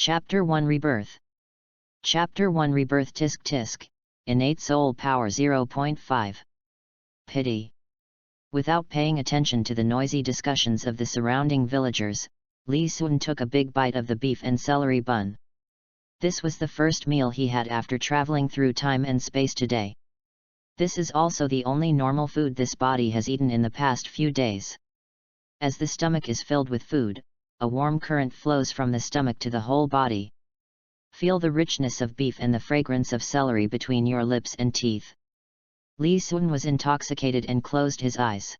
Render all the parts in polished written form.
Chapter 1 Rebirth. Chapter 1 Rebirth. Tisk tisk, innate soul power 0.5. Pity. Without paying attention to the noisy discussions of the surrounding villagers, Li Sun took a big bite of the beef and celery bun. This was the first meal he had after traveling through time and space today. This is also the only normal food this body has eaten in the past few days. As the stomach is filled with food, a warm current flows from the stomach to the whole body. Feel the richness of beef and the fragrance of celery between your lips and teeth. Li Sun was intoxicated and closed his eyes.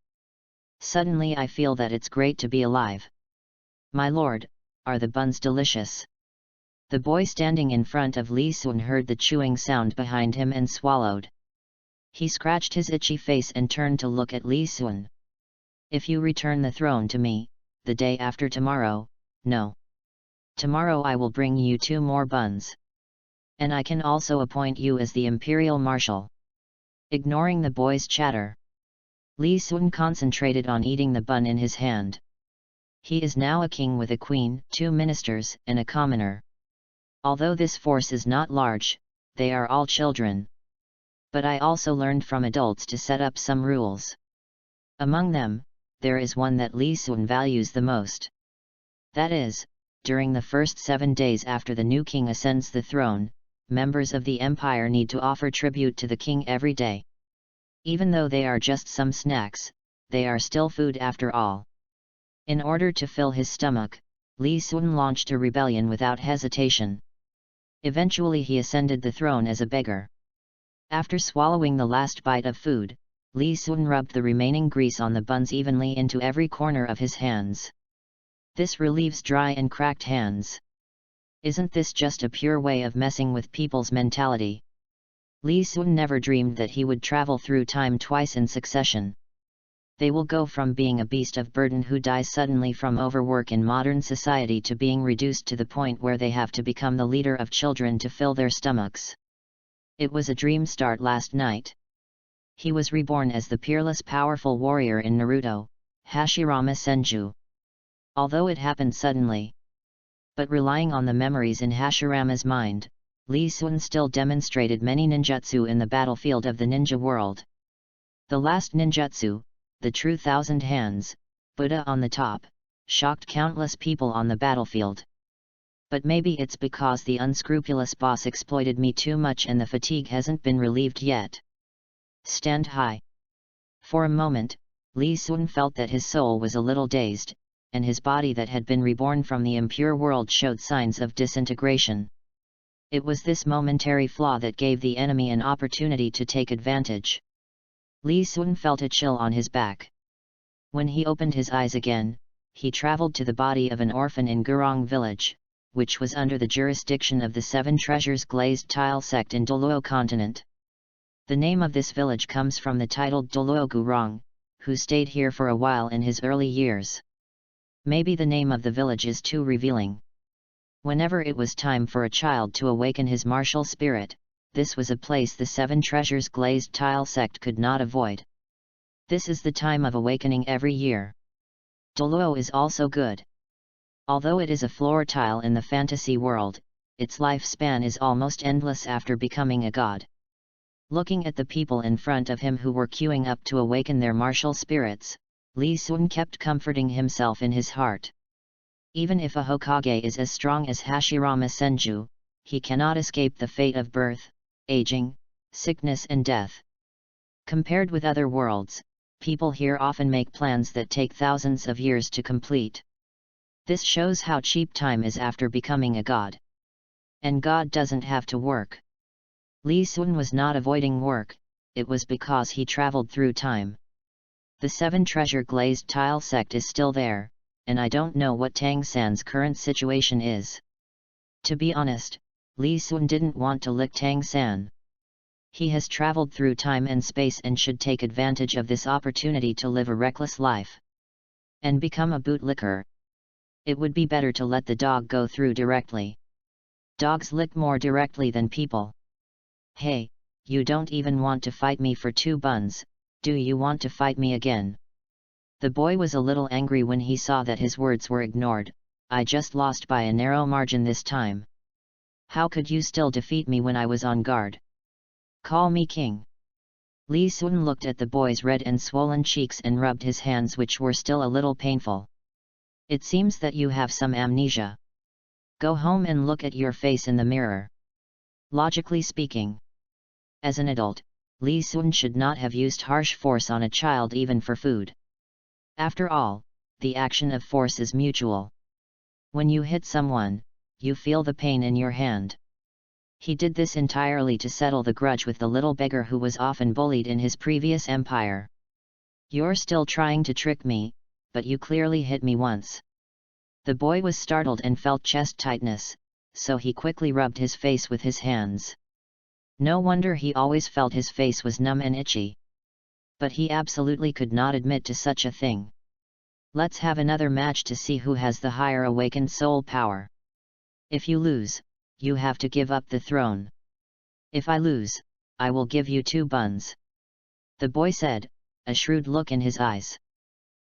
Suddenly I feel that it's great to be alive. My lord, are the buns delicious? The boy standing in front of Li Sun heard the chewing sound behind him and swallowed. He scratched his itchy face and turned to look at Li Sun. If you return the throne to me, the day after tomorrow, no. Tomorrow I will bring you 2 more buns. And I can also appoint you as the imperial marshal. Ignoring the boy's chatter, Li Sun concentrated on eating the bun in his hand. He is now a king with a queen, 2 ministers, and a commoner. Although this force is not large, they are all children. But I also learned from adults to set up some rules. Among them, there is one that Li Sun values the most. That is, during the first 7 days after the new king ascends the throne, members of the empire need to offer tribute to the king every day. Even though they are just some snacks, they are still food after all. In order to fill his stomach, Li Sun launched a rebellion without hesitation. Eventually he ascended the throne as a beggar. After swallowing the last bite of food, Li Sun rubbed the remaining grease on the buns evenly into every corner of his hands. This relieves dry and cracked hands. Isn't this just a pure way of messing with people's mentality? Li Sun never dreamed that he would travel through time twice in succession. They will go from being a beast of burden who dies suddenly from overwork in modern society to being reduced to the point where they have to become the leader of children to fill their stomachs. It was a dream start last night. He was reborn as the peerless powerful warrior in Naruto, Hashirama Senju. Although it happened suddenly. But relying on the memories in Hashirama's mind, Li Sun still demonstrated many ninjutsu in the battlefield of the ninja world. The last ninjutsu, the true 1,000 hands, Buddha on the top, shocked countless people on the battlefield. But maybe it's because the unscrupulous boss exploited me too much and the fatigue hasn't been relieved yet. Stand high. For a moment, Li Sun felt that his soul was a little dazed, and his body that had been reborn from the impure world showed signs of disintegration. It was this momentary flaw that gave the enemy an opportunity to take advantage. Li Sun felt a chill on his back. When he opened his eyes again, he traveled to the body of an orphan in Gurong village, which was under the jurisdiction of the 7 Treasures glazed tile sect in Douluo continent. The name of this village comes from the titled Douluo Gurong, who stayed here for a while in his early years. Maybe the name of the village is too revealing. Whenever it was time for a child to awaken his martial spirit, this was a place the 7 Treasures glazed tile sect could not avoid. This is the time of awakening every year. Douluo is also good. Although it is a floor tile in the fantasy world, its lifespan is almost endless after becoming a god. Looking at the people in front of him who were queuing up to awaken their martial spirits, Li Sun kept comforting himself in his heart. Even if a Hokage is as strong as Hashirama Senju, he cannot escape the fate of birth, aging, sickness and death. Compared with other worlds, people here often make plans that take thousands of years to complete. This shows how cheap time is after becoming a god. And God doesn't have to work. Li Sun was not avoiding work, it was because he traveled through time. The 7 Treasure glazed tile sect is still there, and I don't know what Tang San's current situation is. To be honest, Li Sun didn't want to lick Tang San. He has traveled through time and space and should take advantage of this opportunity to live a reckless life. And become a bootlicker. It would be better to let the dog go through directly. Dogs lick more directly than people. Hey, you don't even want to fight me for 2 buns, do you want to fight me again? The boy was a little angry when he saw that his words were ignored, I just lost by a narrow margin this time. How could you still defeat me when I was on guard? Call me king. Li Sun looked at the boy's red and swollen cheeks and rubbed his hands, which were still a little painful. It seems that you have some amnesia. Go home and look at your face in the mirror. Logically speaking, as an adult, Li Sun should not have used harsh force on a child even for food. After all, the action of force is mutual. When you hit someone, you feel the pain in your hand. He did this entirely to settle the grudge with the little beggar who was often bullied in his previous empire. You're still trying to trick me, but you clearly hit me once. The boy was startled and felt chest tightness, so he quickly rubbed his face with his hands. No wonder he always felt his face was numb and itchy. But he absolutely could not admit to such a thing. Let's have another match to see who has the higher awakened soul power. If you lose, you have to give up the throne. If I lose, I will give you 2 buns. The boy said, a shrewd look in his eyes.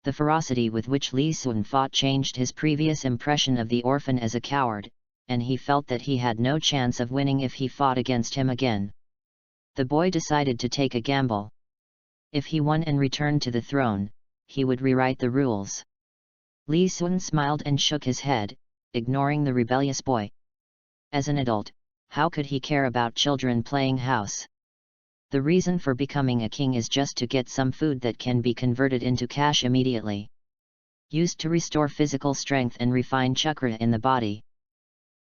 The ferocity with which Li Sun fought changed his previous impression of the orphan as a coward, and he felt that he had no chance of winning if he fought against him again. The boy decided to take a gamble. If he won and returned to the throne, he would rewrite the rules. Li Sun smiled and shook his head, ignoring the rebellious boy. As an adult, how could he care about children playing house? The reason for becoming a king is just to get some food that can be converted into cash immediately. Used to restore physical strength and refine chakra in the body.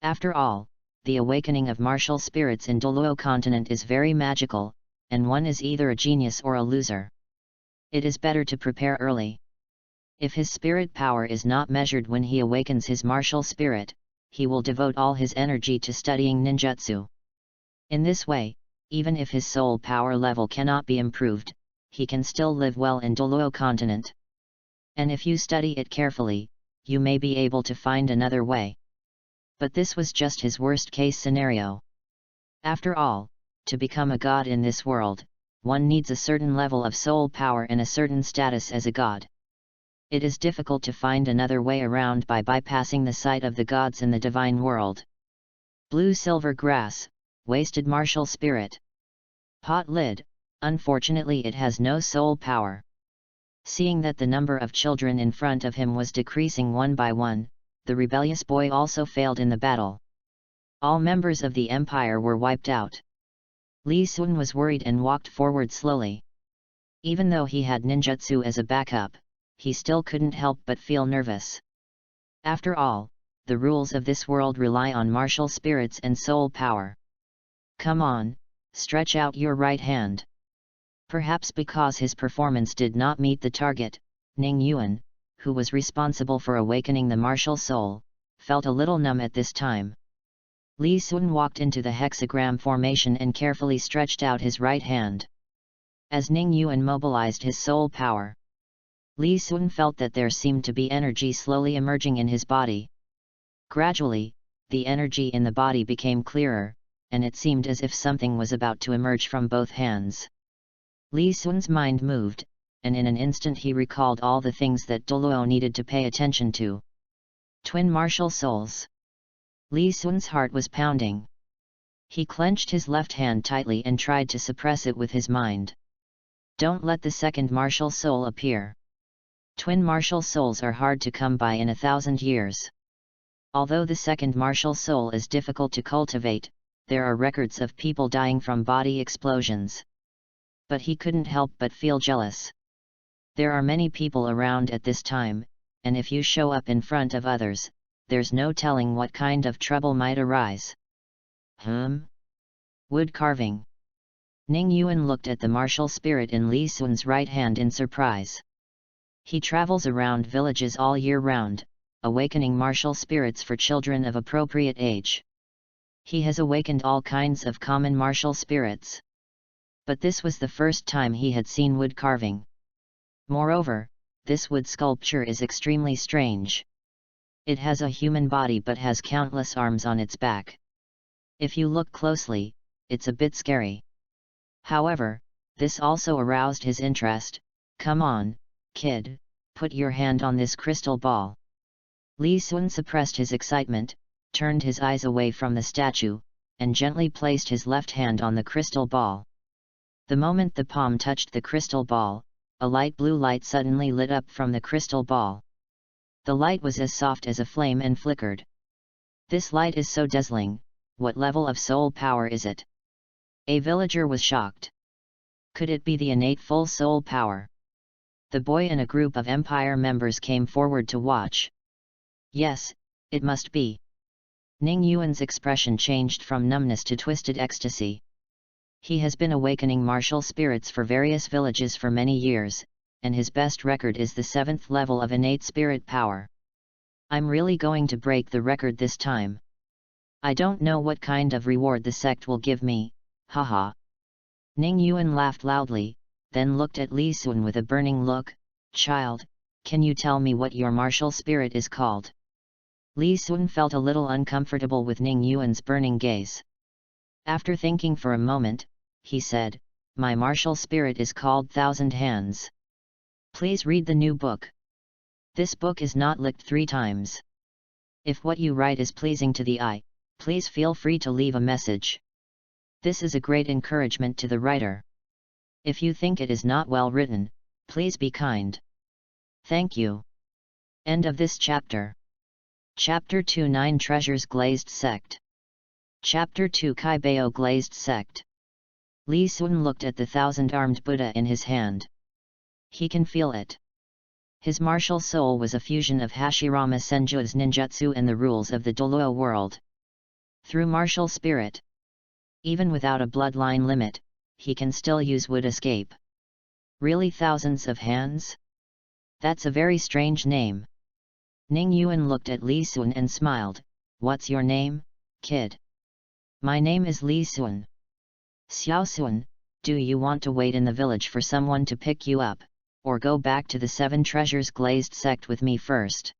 After all, the awakening of martial spirits in Douluo continent is very magical, and one is either a genius or a loser. It is better to prepare early. If his spirit power is not measured when he awakens his martial spirit, he will devote all his energy to studying ninjutsu. In this way, even if his soul power level cannot be improved, he can still live well in Douluo continent. And if you study it carefully, you may be able to find another way. But this was just his worst case scenario. After all, to become a god in this world, one needs a certain level of soul power and a certain status as a god. It is difficult to find another way around by bypassing the sight of the gods in the divine world. Blue-silver grass, wasted martial spirit. Pot lid, unfortunately it has no soul power. Seeing that the number of children in front of him was decreasing one by one, the rebellious boy also failed in the battle. All members of the empire were wiped out. Li Sun was worried and walked forward slowly. Even though he had ninjutsu as a backup, he still couldn't help but feel nervous. After all, the rules of this world rely on martial spirits and soul power. Come on, stretch out your right hand. Perhaps because his performance did not meet the target, Ning Yuan, who was responsible for awakening the martial soul, felt a little numb at this time. Li Sun walked into the hexagram formation and carefully stretched out his right hand. As Ning Yuan mobilized his soul power, Li Sun felt that there seemed to be energy slowly emerging in his body. Gradually, the energy in the body became clearer, and it seemed as if something was about to emerge from both hands. Li Sun's mind moved, and in an instant he recalled all the things that Douluo needed to pay attention to. Twin martial souls. Li Sun's heart was pounding. He clenched his left hand tightly and tried to suppress it with his mind. Don't let the second martial soul appear. Twin martial souls are hard to come by in 1,000 years. Although the second martial soul is difficult to cultivate, there are records of people dying from body explosions. But he couldn't help but feel jealous. There are many people around at this time, and if you show up in front of others, there's no telling what kind of trouble might arise. Wood carving. Ning Yuan looked at the martial spirit in Li Sun's right hand in surprise. He travels around villages all year round, awakening martial spirits for children of appropriate age. He has awakened all kinds of common martial spirits. But this was the first time he had seen wood carving. Moreover, this wood sculpture is extremely strange. It has a human body but has countless arms on its back. If you look closely, it's a bit scary. However, this also aroused his interest. Come on, kid, put your hand on this crystal ball. Li Sun suppressed his excitement, turned his eyes away from the statue, and gently placed his left hand on the crystal ball. The moment the palm touched the crystal ball, a light blue light suddenly lit up from the crystal ball. The light was as soft as a flame and flickered. This light is so dazzling, what level of soul power is it? A villager was shocked. Could it be the innate full soul power? The boy and a group of Empire members came forward to watch. Yes, it must be. Ning Yuan's expression changed from numbness to twisted ecstasy. He has been awakening martial spirits for various villages for many years, and his best record is the 7th level of innate spirit power. I'm really going to break the record this time. I don't know what kind of reward the sect will give me, haha. Ning Yuan laughed loudly, then looked at Li Sun with a burning look. Child, can you tell me what your martial spirit is called? Li Sun felt a little uncomfortable with Ning Yuan's burning gaze. After thinking for a moment, he said, my martial spirit is called Thousand Hands. Please read the new book. This book is not licked 3 times. If what you write is pleasing to the eye, please feel free to leave a message. This is a great encouragement to the writer. If you think it is not well written, please be kind. Thank you. End of this chapter. Chapter 2 9 Treasures Glazed Sect. Chapter 2 Kaibao Glazed Sect. Li Sun looked at the 1,000-armed Buddha in his hand. He can feel it. His martial soul was a fusion of Hashirama Senju's ninjutsu and the rules of the Douluo world. Through martial spirit, even without a bloodline limit, he can still use wood escape. Really, thousands of hands? That's a very strange name. Ning Yuan looked at Li Sun and smiled. What's your name, kid? My name is Li Sun. Xiao Sun, do you want to wait in the village for someone to pick you up, or go back to the 7 Treasures Glazed Sect with me first?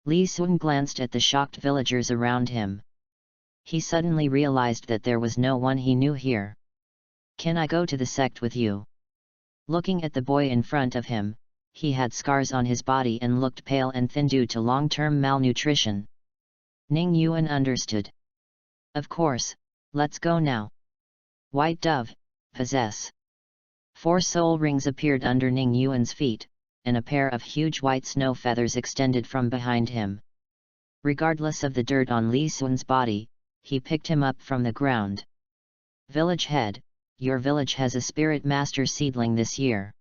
Li Sun glanced at the shocked villagers around him. He suddenly realized that there was no one he knew here. Can I go to the sect with you? Looking at the boy in front of him, he had scars on his body and looked pale and thin due to long-term malnutrition. Ning Yuan understood. Of course, let's go now. White Dove, possess. 4 soul rings appeared under Ning Yuan's feet, and a pair of huge white snow feathers extended from behind him. Regardless of the dirt on Li Sun's body, he picked him up from the ground. Village head, your village has a spirit master seedling this year.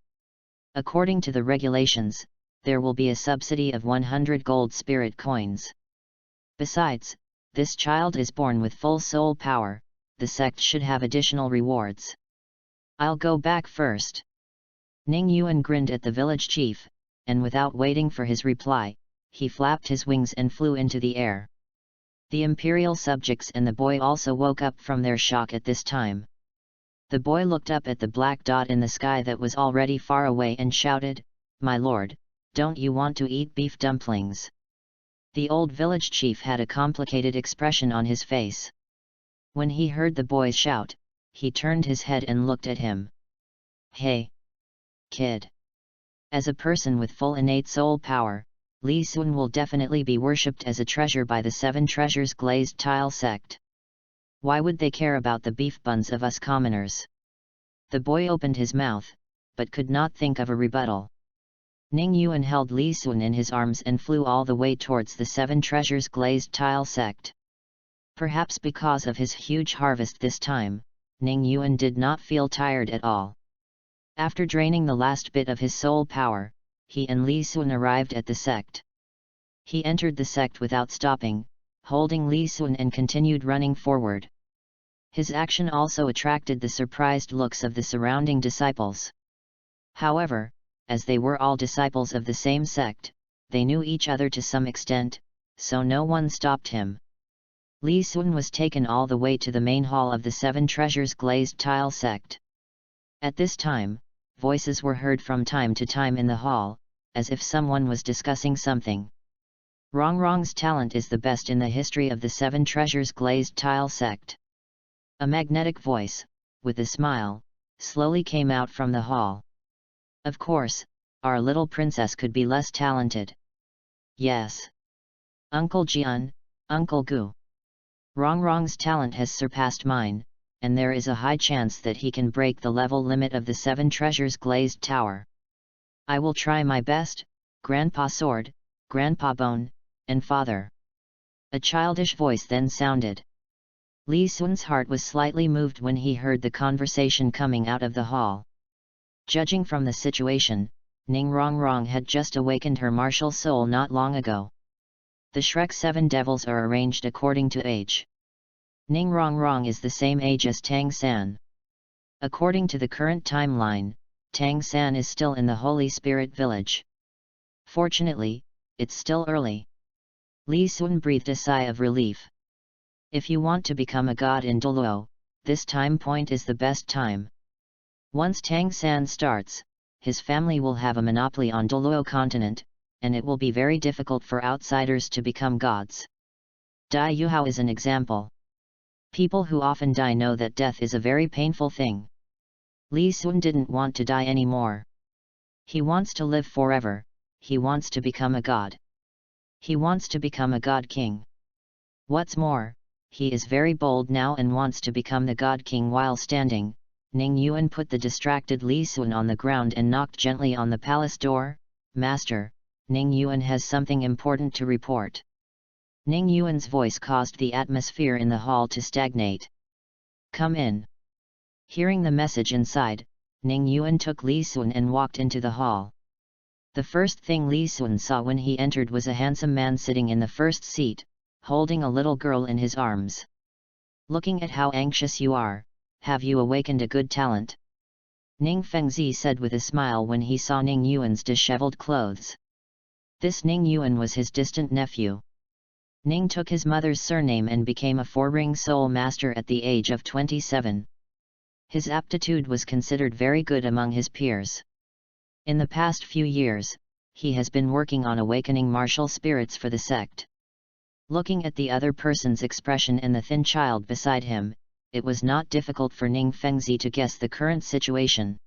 According to the regulations, there will be a subsidy of 100 gold spirit coins. Besides, this child is born with full soul power, the sect should have additional rewards. I'll go back first. Ning Yuan grinned at the village chief, and without waiting for his reply, he flapped his wings and flew into the air. The imperial subjects and the boy also woke up from their shock at this time. The boy looked up at the black dot in the sky that was already far away and shouted, "My lord, don't you want to eat beef dumplings?" The old village chief had a complicated expression on his face. When he heard the boy's shout, he turned his head and looked at him. "Hey, kid. As a person with full innate soul power, Li Sun will definitely be worshipped as a treasure by the 7 Treasures Glazed Tile sect. Why would they care about the beef buns of us commoners?" The boy opened his mouth, but could not think of a rebuttal. Ning Yuan held Li Sun in his arms and flew all the way towards the 7 Treasures Glazed Tile sect. Perhaps because of his huge harvest this time, Ning Yuan did not feel tired at all. After draining the last bit of his soul power, he and Li Sun arrived at the sect. He entered the sect without stopping, holding Li Sun and continued running forward. His action also attracted the surprised looks of the surrounding disciples. However, as they were all disciples of the same sect, they knew each other to some extent, so no one stopped him. Li Sun was taken all the way to the main hall of the 7 Treasures Glazed Tile sect. At this time, voices were heard from time to time in the hall, as if someone was discussing something. Rongrong's talent is the best in the history of the 7 Treasures Glazed Tile sect. A magnetic voice, with a smile, slowly came out from the hall. Of course, our little princess could be less talented. Yes. Uncle Jian, Uncle Gu. Rongrong's talent has surpassed mine, and there is a high chance that he can break the level limit of the 7 treasures glazed tower. I will try my best, Grandpa Sword, Grandpa Bone, and Father. A childish voice then sounded. Li Sun's heart was slightly moved when he heard the conversation coming out of the hall. Judging from the situation, Ning Rongrong had just awakened her martial soul not long ago. The Shrek 7 devils are arranged according to age. Ning Rongrong is the same age as Tang San. According to the current timeline, Tang San is still in the Holy Spirit Village. Fortunately, it's still early. Li Sun breathed a sigh of relief. If you want to become a god in Douluo, this time point is the best time. Once Tang San starts, his family will have a monopoly on Douluo continent, and it will be very difficult for outsiders to become gods. Dai Yuhao is an example. People who often die know that death is a very painful thing. Li Sun didn't want to die anymore. He wants to live forever, he wants to become a god. He wants to become a god king. What's more, he is very bold now and wants to become the god king while standing. Ning Yuan put the distracted Li Sun on the ground and knocked gently on the palace door. Master, Ning Yuan has something important to report. Ning Yuan's voice caused the atmosphere in the hall to stagnate. Come in. Hearing the message inside, Ning Yuan took Li Sun and walked into the hall. The first thing Li Sun saw when he entered was a handsome man sitting in the first seat, holding a little girl in his arms. Looking at how anxious you are, have you awakened a good talent? Ning Fengzi said with a smile when he saw Ning Yuan's disheveled clothes. This Ning Yuan was his distant nephew. Ning took his mother's surname and became a 4-ring soul master at the age of 27. His aptitude was considered very good among his peers. In the past few years, he has been working on awakening martial spirits for the sect. Looking at the other person's expression and the thin child beside him, it was not difficult for Ning Fengzi to guess the current situation.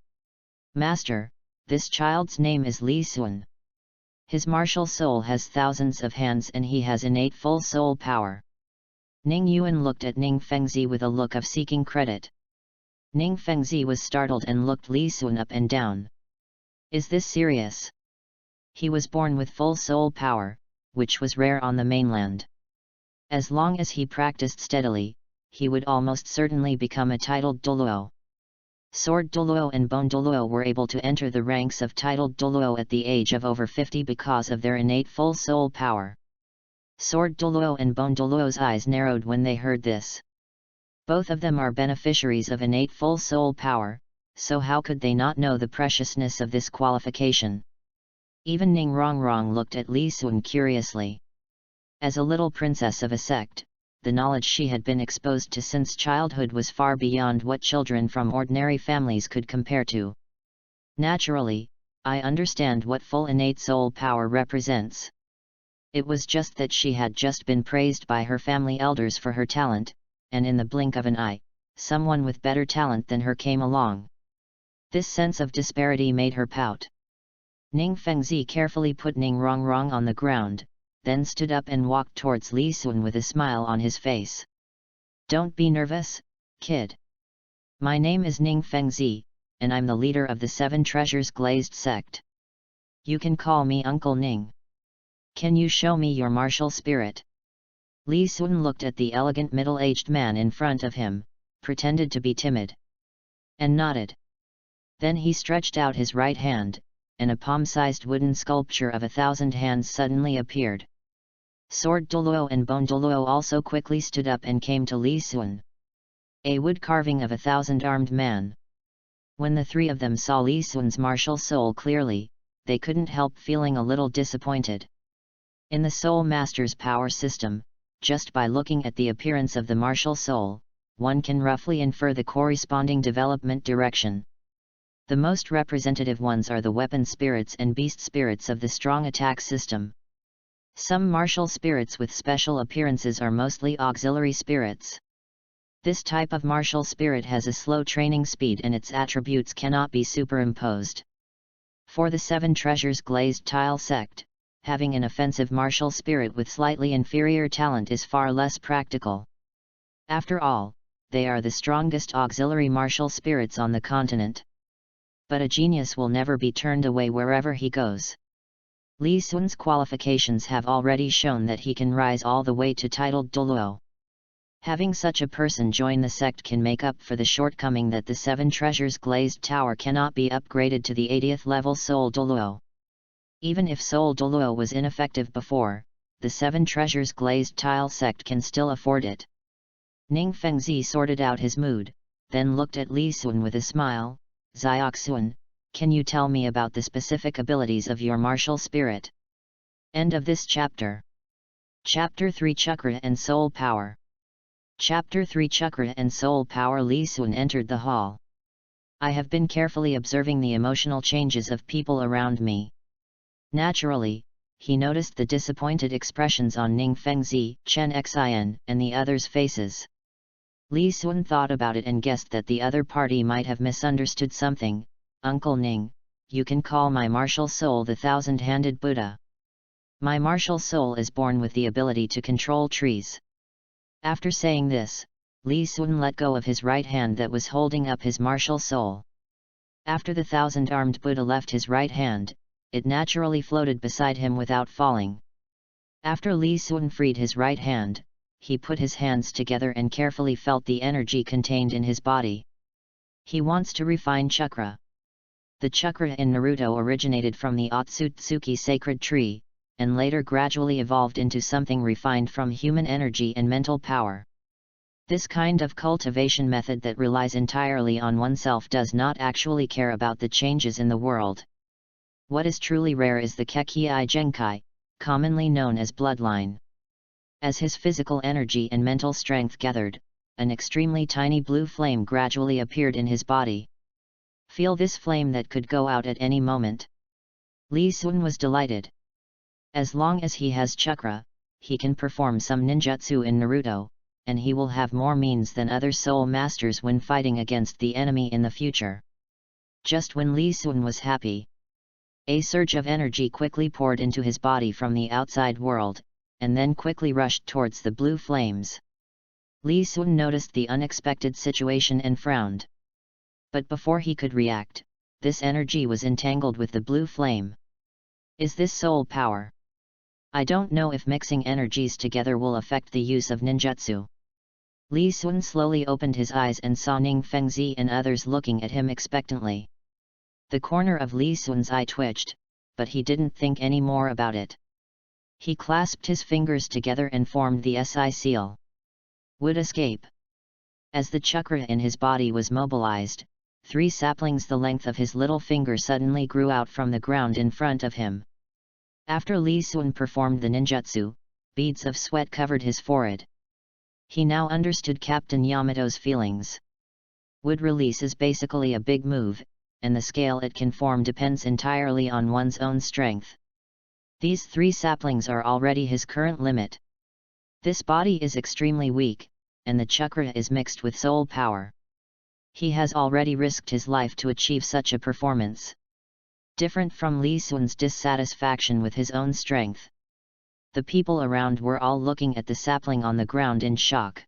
Master, this child's name is Li Sun. His martial soul has thousands of hands and he has innate full soul power. Ning Yuan looked at Ning Fengzi with a look of seeking credit. Ning Fengzi was startled and looked Li Sun up and down. Is this serious? He was born with full soul power, which was rare on the mainland. As long as he practiced steadily, he would almost certainly become a titled Douluo. Sword Douluo and Bone Douluo were able to enter the ranks of titled Douluo at the age of over 50 because of their innate full soul power. Sword Douluo and Bone Douluo's eyes narrowed when they heard this. Both of them are beneficiaries of innate full soul power, so how could they not know the preciousness of this qualification? Even Ning Rongrong looked at Li Sun curiously. As a little princess of a sect, the knowledge she had been exposed to since childhood was far beyond what children from ordinary families could compare to. Naturally, I understand what full innate soul power represents. It was just that she had just been praised by her family elders for her talent, and in the blink of an eye, someone with better talent than her came along. This sense of disparity made her pout. Ning Fengzi carefully put Ning Rongrong on the ground, then stood up and walked towards Li Sun with a smile on his face. Don't be nervous, kid. My name is Ning Fengzi, and I'm the leader of the 7 Treasures Glazed sect. You can call me Uncle Ning. Can you show me your martial spirit? Li Sun looked at the elegant middle-aged man in front of him, pretended to be timid, and nodded. Then he stretched out his right hand, and a palm-sized wooden sculpture of 1,000 hands suddenly appeared. Sword Douluo and Bone Douluo also quickly stood up and came to Li Sun. A wood carving of 1,000 armed man. When the 3 of them saw Li Sun's martial soul clearly, they couldn't help feeling a little disappointed. In the Soul Master's power system, just by looking at the appearance of the martial soul, one can roughly infer the corresponding development direction. The most representative ones are the weapon spirits and beast spirits of the strong attack system. Some martial spirits with special appearances are mostly auxiliary spirits. This type of martial spirit has a slow training speed and its attributes cannot be superimposed. For the 7 Treasures Glazed Tile sect, having an offensive martial spirit with slightly inferior talent is far less practical. After all, they are the strongest auxiliary martial spirits on the continent. But a genius will never be turned away wherever he goes. Li Sun's qualifications have already shown that he can rise all the way to titled Douluo. Having such a person join the sect can make up for the shortcoming that the 7 treasures glazed tower cannot be upgraded to the 80th level Soul Douluo. Even if Soul Douluo was ineffective before, the 7 treasures glazed tile sect can still afford it. Ning Fengzi sorted out his mood, then looked at Li Sun with a smile. Zioxun, can you tell me about the specific abilities of your martial spirit? End of this chapter. Chapter 3 Chakra and Soul Power. Chapter 3 Chakra and Soul Power. Li Sun entered the hall. I have been carefully observing the emotional changes of people around me. Naturally, he noticed the disappointed expressions on Ning Fengzi, Chen Xin, and the others' faces. Li Sun thought about it and guessed that the other party might have misunderstood something. Uncle Ning, you can call my martial soul the thousand-handed Buddha. My martial soul is born with the ability to control trees. After saying this, Li Sun let go of his right hand that was holding up his martial soul. After the thousand-armed Buddha left his right hand, it naturally floated beside him without falling. After Li Sun freed his right hand, he put his hands together and carefully felt the energy contained in his body. He wants to refine chakra. The chakra in Naruto originated from the Otsutsuki sacred tree, and later gradually evolved into something refined from human energy and mental power. This kind of cultivation method that relies entirely on oneself does not actually care about the changes in the world. What is truly rare is the Kekkei Genkai, commonly known as bloodline. As his physical energy and mental strength gathered, an extremely tiny blue flame gradually appeared in his body. Feel this flame that could go out at any moment. Li Sun was delighted. As long as he has chakra, he can perform some ninjutsu in Naruto, and he will have more means than other soul masters when fighting against the enemy in the future. Just when Li Sun was happy, a surge of energy quickly poured into his body from the outside world, and then quickly rushed towards the blue flames. Li Sun noticed the unexpected situation and frowned. But before he could react, this energy was entangled with the blue flame. Is this soul power? I don't know if mixing energies together will affect the use of ninjutsu. Li Sun slowly opened his eyes and saw Ning Fengzi and others looking at him expectantly. The corner of Li Sun's eye twitched, but he didn't think any more about it. He clasped his fingers together and formed the SI seal. Would escape. As the chakra in his body was mobilized, 3 saplings the length of his little finger suddenly grew out from the ground in front of him. After Li Sun performed the ninjutsu, beads of sweat covered his forehead. He now understood Captain Yamato's feelings. Wood release is basically a big move, and the scale it can form depends entirely on one's own strength. These 3 saplings are already his current limit. This body is extremely weak, and the chakra is mixed with soul power. He has already risked his life to achieve such a performance. Different from Li Sun's dissatisfaction with his own strength. The people around were all looking at the sapling on the ground in shock.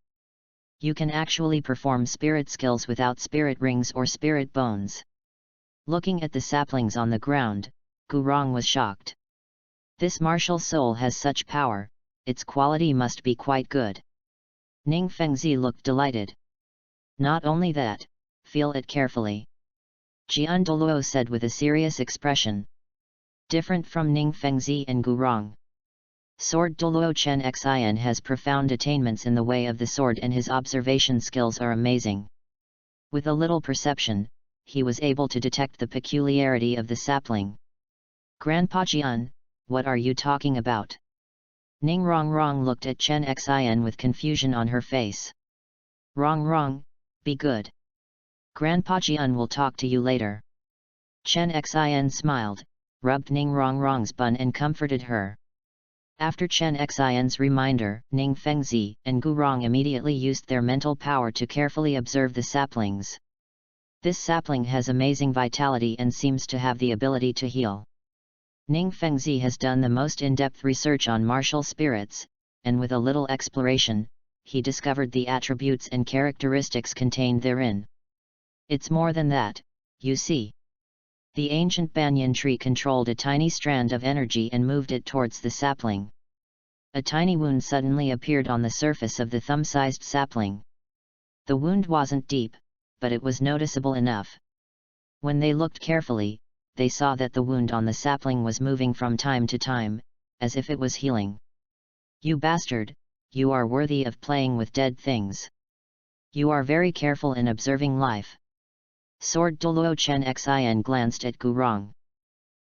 You can actually perform spirit skills without spirit rings or spirit bones. Looking at the saplings on the ground, Gurong was shocked. This martial soul has such power, its quality must be quite good. Ning Fengzi looked delighted. Not only that, feel it carefully. Jian Douluo said with a serious expression. Different from Ning Fengzi and Gurong. Sword Douluo Chen Xin has profound attainments in the way of the sword and his observation skills are amazing. With a little perception, he was able to detect the peculiarity of the sapling. Grandpa Jian, what are you talking about? Ning Rongrong looked at Chen Xin with confusion on her face. Rongrong, be good. Grandpa Jian will talk to you later. Chen Xin smiled, rubbed Ning Rongrong's bun and comforted her. After Chen Xin's reminder, Ning Fengzi and Gurong immediately used their mental power to carefully observe the saplings. This sapling has amazing vitality and seems to have the ability to heal. Ning Fengzi has done the most in-depth research on martial spirits, and with a little exploration, he discovered the attributes and characteristics contained therein. It's more than that, you see. The ancient banyan tree controlled a tiny strand of energy and moved it towards the sapling. A tiny wound suddenly appeared on the surface of the thumb-sized sapling. The wound wasn't deep, but it was noticeable enough. When they looked carefully, they saw that the wound on the sapling was moving from time to time, as if it was healing. You bastard, you are worthy of playing with dead things. You are very careful in observing life. Sword Douluo Chen Xin glanced at Gurong.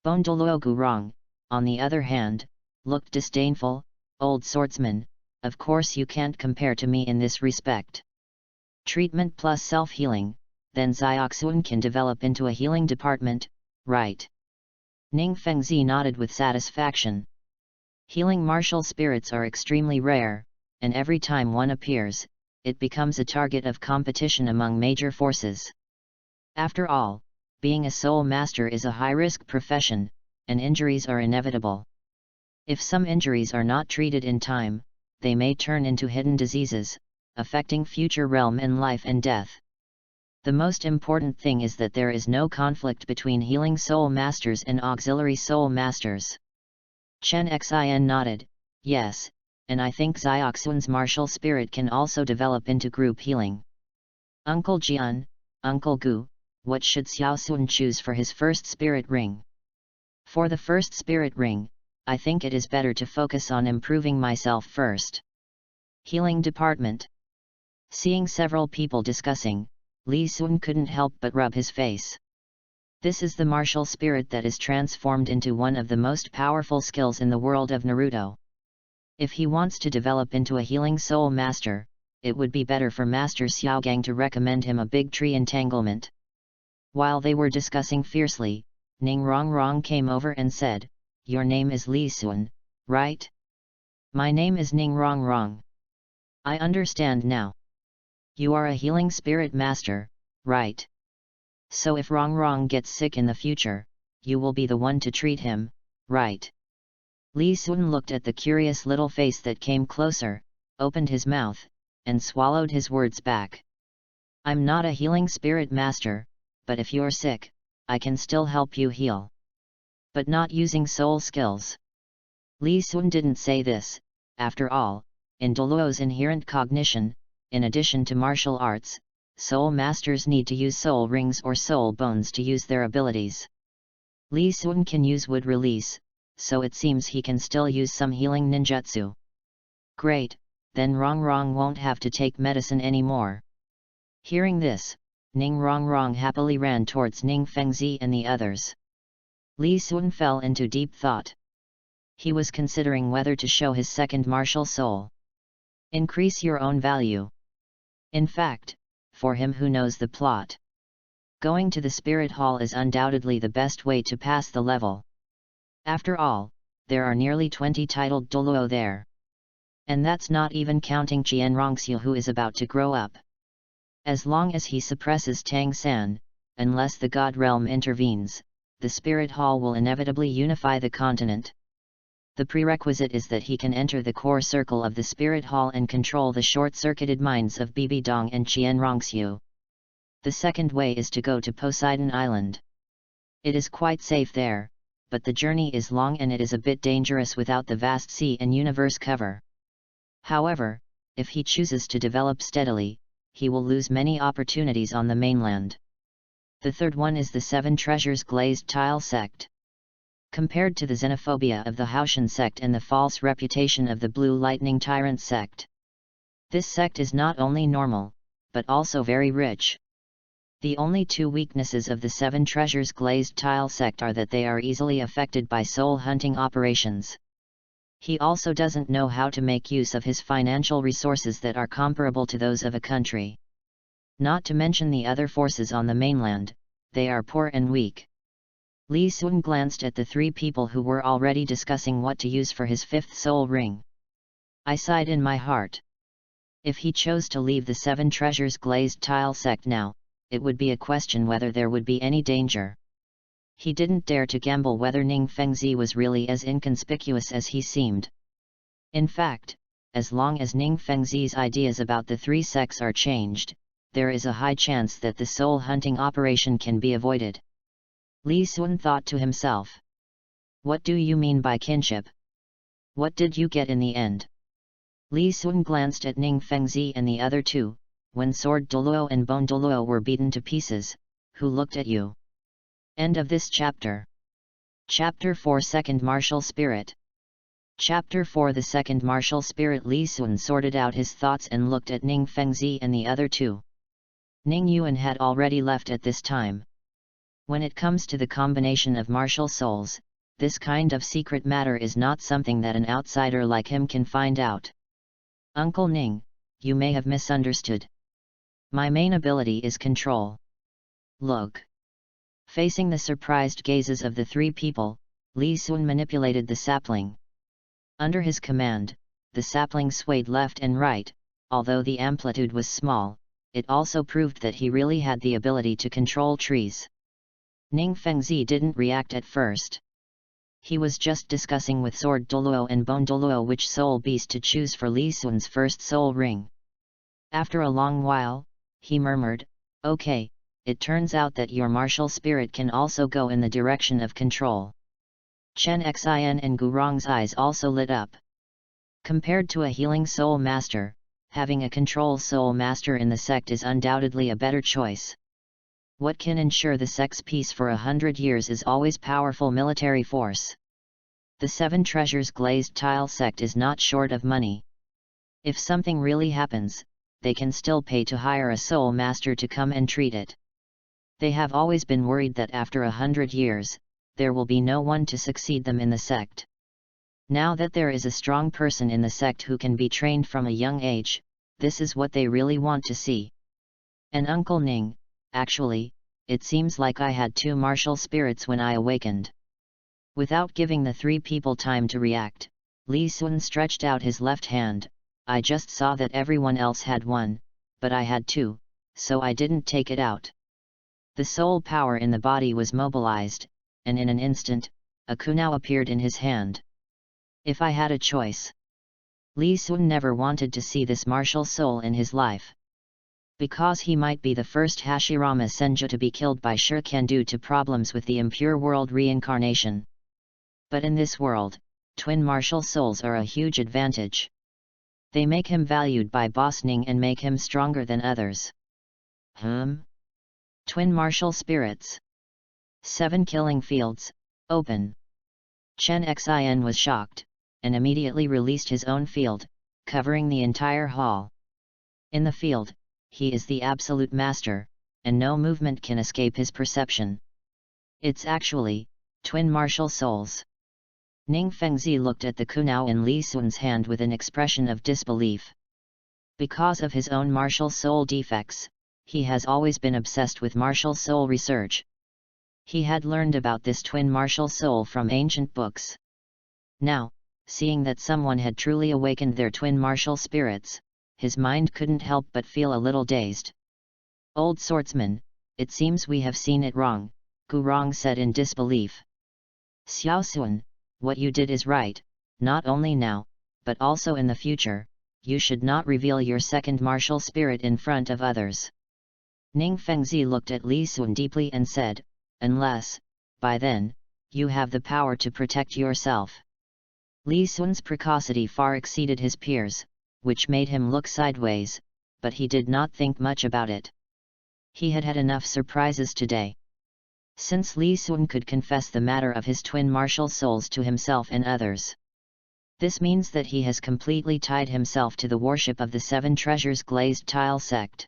Bone Douluo Gurong, on the other hand, looked disdainful. Old swordsman, of course you can't compare to me in this respect. Treatment plus self-healing, then Zioxuan can develop into a healing department, right? Ning Fengzi nodded with satisfaction. Healing martial spirits are extremely rare, and every time one appears, it becomes a target of competition among major forces. After all, being a soul master is a high-risk profession, and injuries are inevitable. If some injuries are not treated in time, they may turn into hidden diseases, affecting future realm and life and death. The most important thing is that there is no conflict between healing soul masters and auxiliary soul masters. Chen Xin nodded, yes, and I think Zioxuan's martial spirit can also develop into group healing. Uncle Jian, Uncle Gu, what should Xiaoxuan choose for his first spirit ring? For the first spirit ring, I think it is better to focus on improving myself first. Healing department. Seeing several people discussing, Li Sun couldn't help but rub his face. This is the martial spirit that is transformed into one of the most powerful skills in the world of Naruto. If he wants to develop into a healing soul master, it would be better for Master Xiaogang to recommend him a big tree entanglement. While they were discussing fiercely, Ning Rongrong came over and said, "Your name is Li Sun, right?" "My name is Ning Rongrong." "I understand now. You are a healing spirit master, right? So if Rongrong gets sick in the future, you will be the one to treat him, right?" Li Sun looked at the curious little face that came closer, opened his mouth, and swallowed his words back. "I'm not a healing spirit master, but if you're sick, I can still help you heal. But not using soul skills." Li Sun didn't say this, after all, in Douluo's inherent cognition, in addition to martial arts, soul masters need to use soul rings or soul bones to use their abilities. Li Sun can use wood release, so it seems he can still use some healing ninjutsu. Great, then Rongrong won't have to take medicine anymore. Hearing this, Ning Rongrong happily ran towards Ning Fengzi and the others. Li Sun fell into deep thought. He was considering whether to show his second martial soul. Increase your own value. In fact, for him who knows the plot, going to the spirit hall is undoubtedly the best way to pass the level. After all, there are nearly 20 titled Douluo there. And that's not even counting Qian Rongxiu who is about to grow up. As long as he suppresses Tang San, unless the God Realm intervenes, the Spirit Hall will inevitably unify the continent. The prerequisite is that he can enter the core circle of the Spirit Hall and control the short-circuited minds of Bibi Dong and Qian Rongxiu. The second way is to go to Poseidon Island. It is quite safe there, but the journey is long and it is a bit dangerous without the vast sea and universe cover. However, if he chooses to develop steadily, he will lose many opportunities on the mainland. The third one is the Seven Treasures Glazed Tile Sect. Compared to the xenophobia of the Haoshan sect and the false reputation of the Blue Lightning Tyrant sect, this sect is not only normal, but also very rich. The only two weaknesses of the Seven Treasures Glazed Tile sect are that they are easily affected by soul hunting operations. He also doesn't know how to make use of his financial resources that are comparable to those of a country. Not to mention the other forces on the mainland, they are poor and weak. Li Sun glanced at the three people who were already discussing what to use for his fifth soul ring. I sighed in my heart. If he chose to leave the Seven Treasures Glazed Tile sect now, it would be a question whether there would be any danger. He didn't dare to gamble whether Ning Fengzi was really as inconspicuous as he seemed. In fact, as long as Ning Fengzi's ideas about the three sects are changed, there is a high chance that the soul hunting operation can be avoided. Li Sun thought to himself. What do you mean by kinship? What did you get in the end? Li Sun glanced at Ning Fengzi and the other two, when Sword Douluo and Bone Douluo were beaten to pieces. Who looked at you? End of this chapter. Chapter 4 Second Martial Spirit. Chapter 4 The Second Martial Spirit. Li Sun sorted out his thoughts and looked at Ning Fengzi and the other two. Ning Yuan had already left at this time. When it comes to the combination of martial souls, this kind of secret matter is not something that an outsider like him can find out. Uncle Ning, you may have misunderstood. My main ability is control. Look. Facing the surprised gazes of the three people, Li Sun manipulated the sapling. Under his command, the sapling swayed left and right. Although the amplitude was small, it also proved that he really had the ability to control trees. Ning Fengzi didn't react at first. He was just discussing with Sword Douluo and Bone Douluo which soul beast to choose for Li Sun's first soul ring. After a long while, he murmured, "Okay, it turns out that your martial spirit can also go in the direction of control." Chen Xin and Gurong's eyes also lit up. Compared to a healing soul master, having a control soul master in the sect is undoubtedly a better choice. What can ensure the sect's peace for 100 years is always powerful military force. The Seven Treasures Glazed Tile sect is not short of money. If something really happens, they can still pay to hire a soul master to come and treat it. They have always been worried that after 100 years, there will be no one to succeed them in the sect. Now that there is a strong person in the sect who can be trained from a young age, this is what they really want to see. And Uncle Ning, actually, it seems like I had two martial spirits when I awakened. Without giving the three people time to react, Li Sun stretched out his left hand. I just saw that everyone else had one, but I had two, so I didn't take it out. The soul power in the body was mobilized, and in an instant, a kunao appeared in his hand. If I had a choice. Li Sun never wanted to see this martial soul in his life. Because he might be the first Hashirama Senju to be killed by Shuriken due to problems with the impure world reincarnation. But in this world, twin martial souls are a huge advantage. They make him valued by Boss Ning and make him stronger than others. Twin martial spirits. 7 killing fields, open. Chen Xin was shocked, and immediately released his own field, covering the entire hall. In the field, he is the absolute master, and no movement can escape his perception. It's actually, twin martial souls. Ning Fengzi looked at the kunao in Li Sun's hand with an expression of disbelief. Because of his own martial soul defects, he has always been obsessed with martial soul research. He had learned about this twin martial soul from ancient books. Now, seeing that someone had truly awakened their twin martial spirits, his mind couldn't help but feel a little dazed. Old swordsman, it seems we have seen it wrong, Gurong said in disbelief. Xiao Sun, what you did is right, not only now, but also in the future. You should not reveal your second martial spirit in front of others. Ning Fengzi looked at Li Sun deeply and said, unless, by then, you have the power to protect yourself. Li Sun's precocity far exceeded his peers, which made him look sideways, but he did not think much about it. He had had enough surprises today. Since Li Sun could confess the matter of his twin martial souls to himself and others. This means that he has completely tied himself to the worship of the Seven Treasures Glazed Tile sect.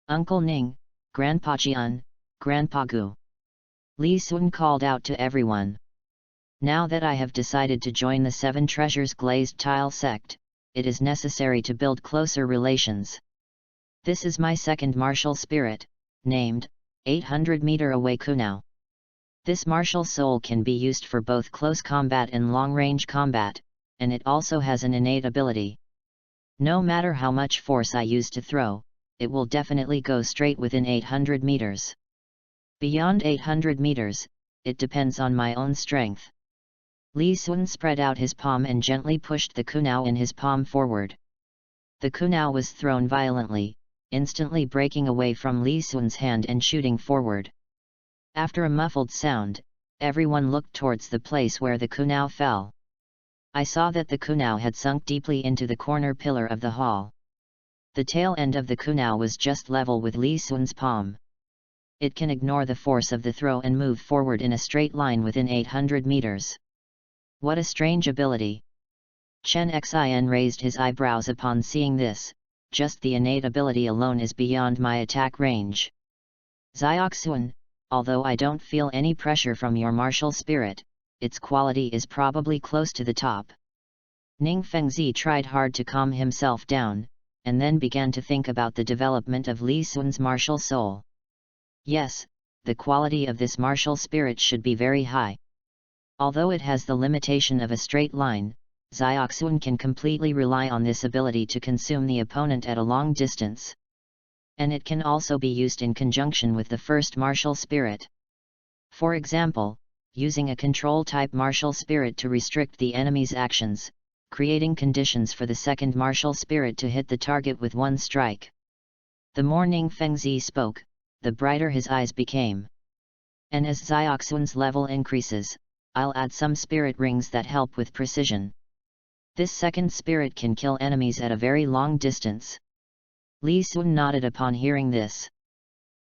Uncle Ning, Grandpa Jian, Grandpa Gu. Li Sun called out to everyone. Now that I have decided to join the Seven Treasures Glazed Tile sect, it is necessary to build closer relations. This is my second martial spirit, named 800-meter away kunao. This martial soul can be used for both close combat and long-range combat, and it also has an innate ability. No matter how much force I use to throw, it will definitely go straight within 800 meters. Beyond 800 meters, it depends on my own strength. Li Sun spread out his palm and gently pushed the kunao in his palm forward. The kunao was thrown violently, instantly breaking away from Li Sun's hand and shooting forward. After a muffled sound, everyone looked towards the place where the kunao fell. I saw that the kunao had sunk deeply into the corner pillar of the hall. The tail end of the kunao was just level with Li Sun's palm. It can ignore the force of the throw and move forward in a straight line within 800 meters. What a strange ability! Chen Xin raised his eyebrows upon seeing this. Just the innate ability alone is beyond my attack range. Zioxuan, although I don't feel any pressure from your martial spirit, its quality is probably close to the top. Ning Fengzi tried hard to calm himself down, and then began to think about the development of Li Sun's martial soul. Yes, the quality of this martial spirit should be very high. Although it has the limitation of a straight line, Zioxuan can completely rely on this ability to consume the opponent at a long distance. And it can also be used in conjunction with the first martial spirit. For example, using a control-type martial spirit to restrict the enemy's actions, creating conditions for the second martial spirit to hit the target with one strike. The more Ning Fengzi spoke, the brighter his eyes became. And as Zioxuan's level increases, I'll add some spirit rings that help with precision. This second spirit can kill enemies at a very long distance. Li Sun nodded upon hearing this.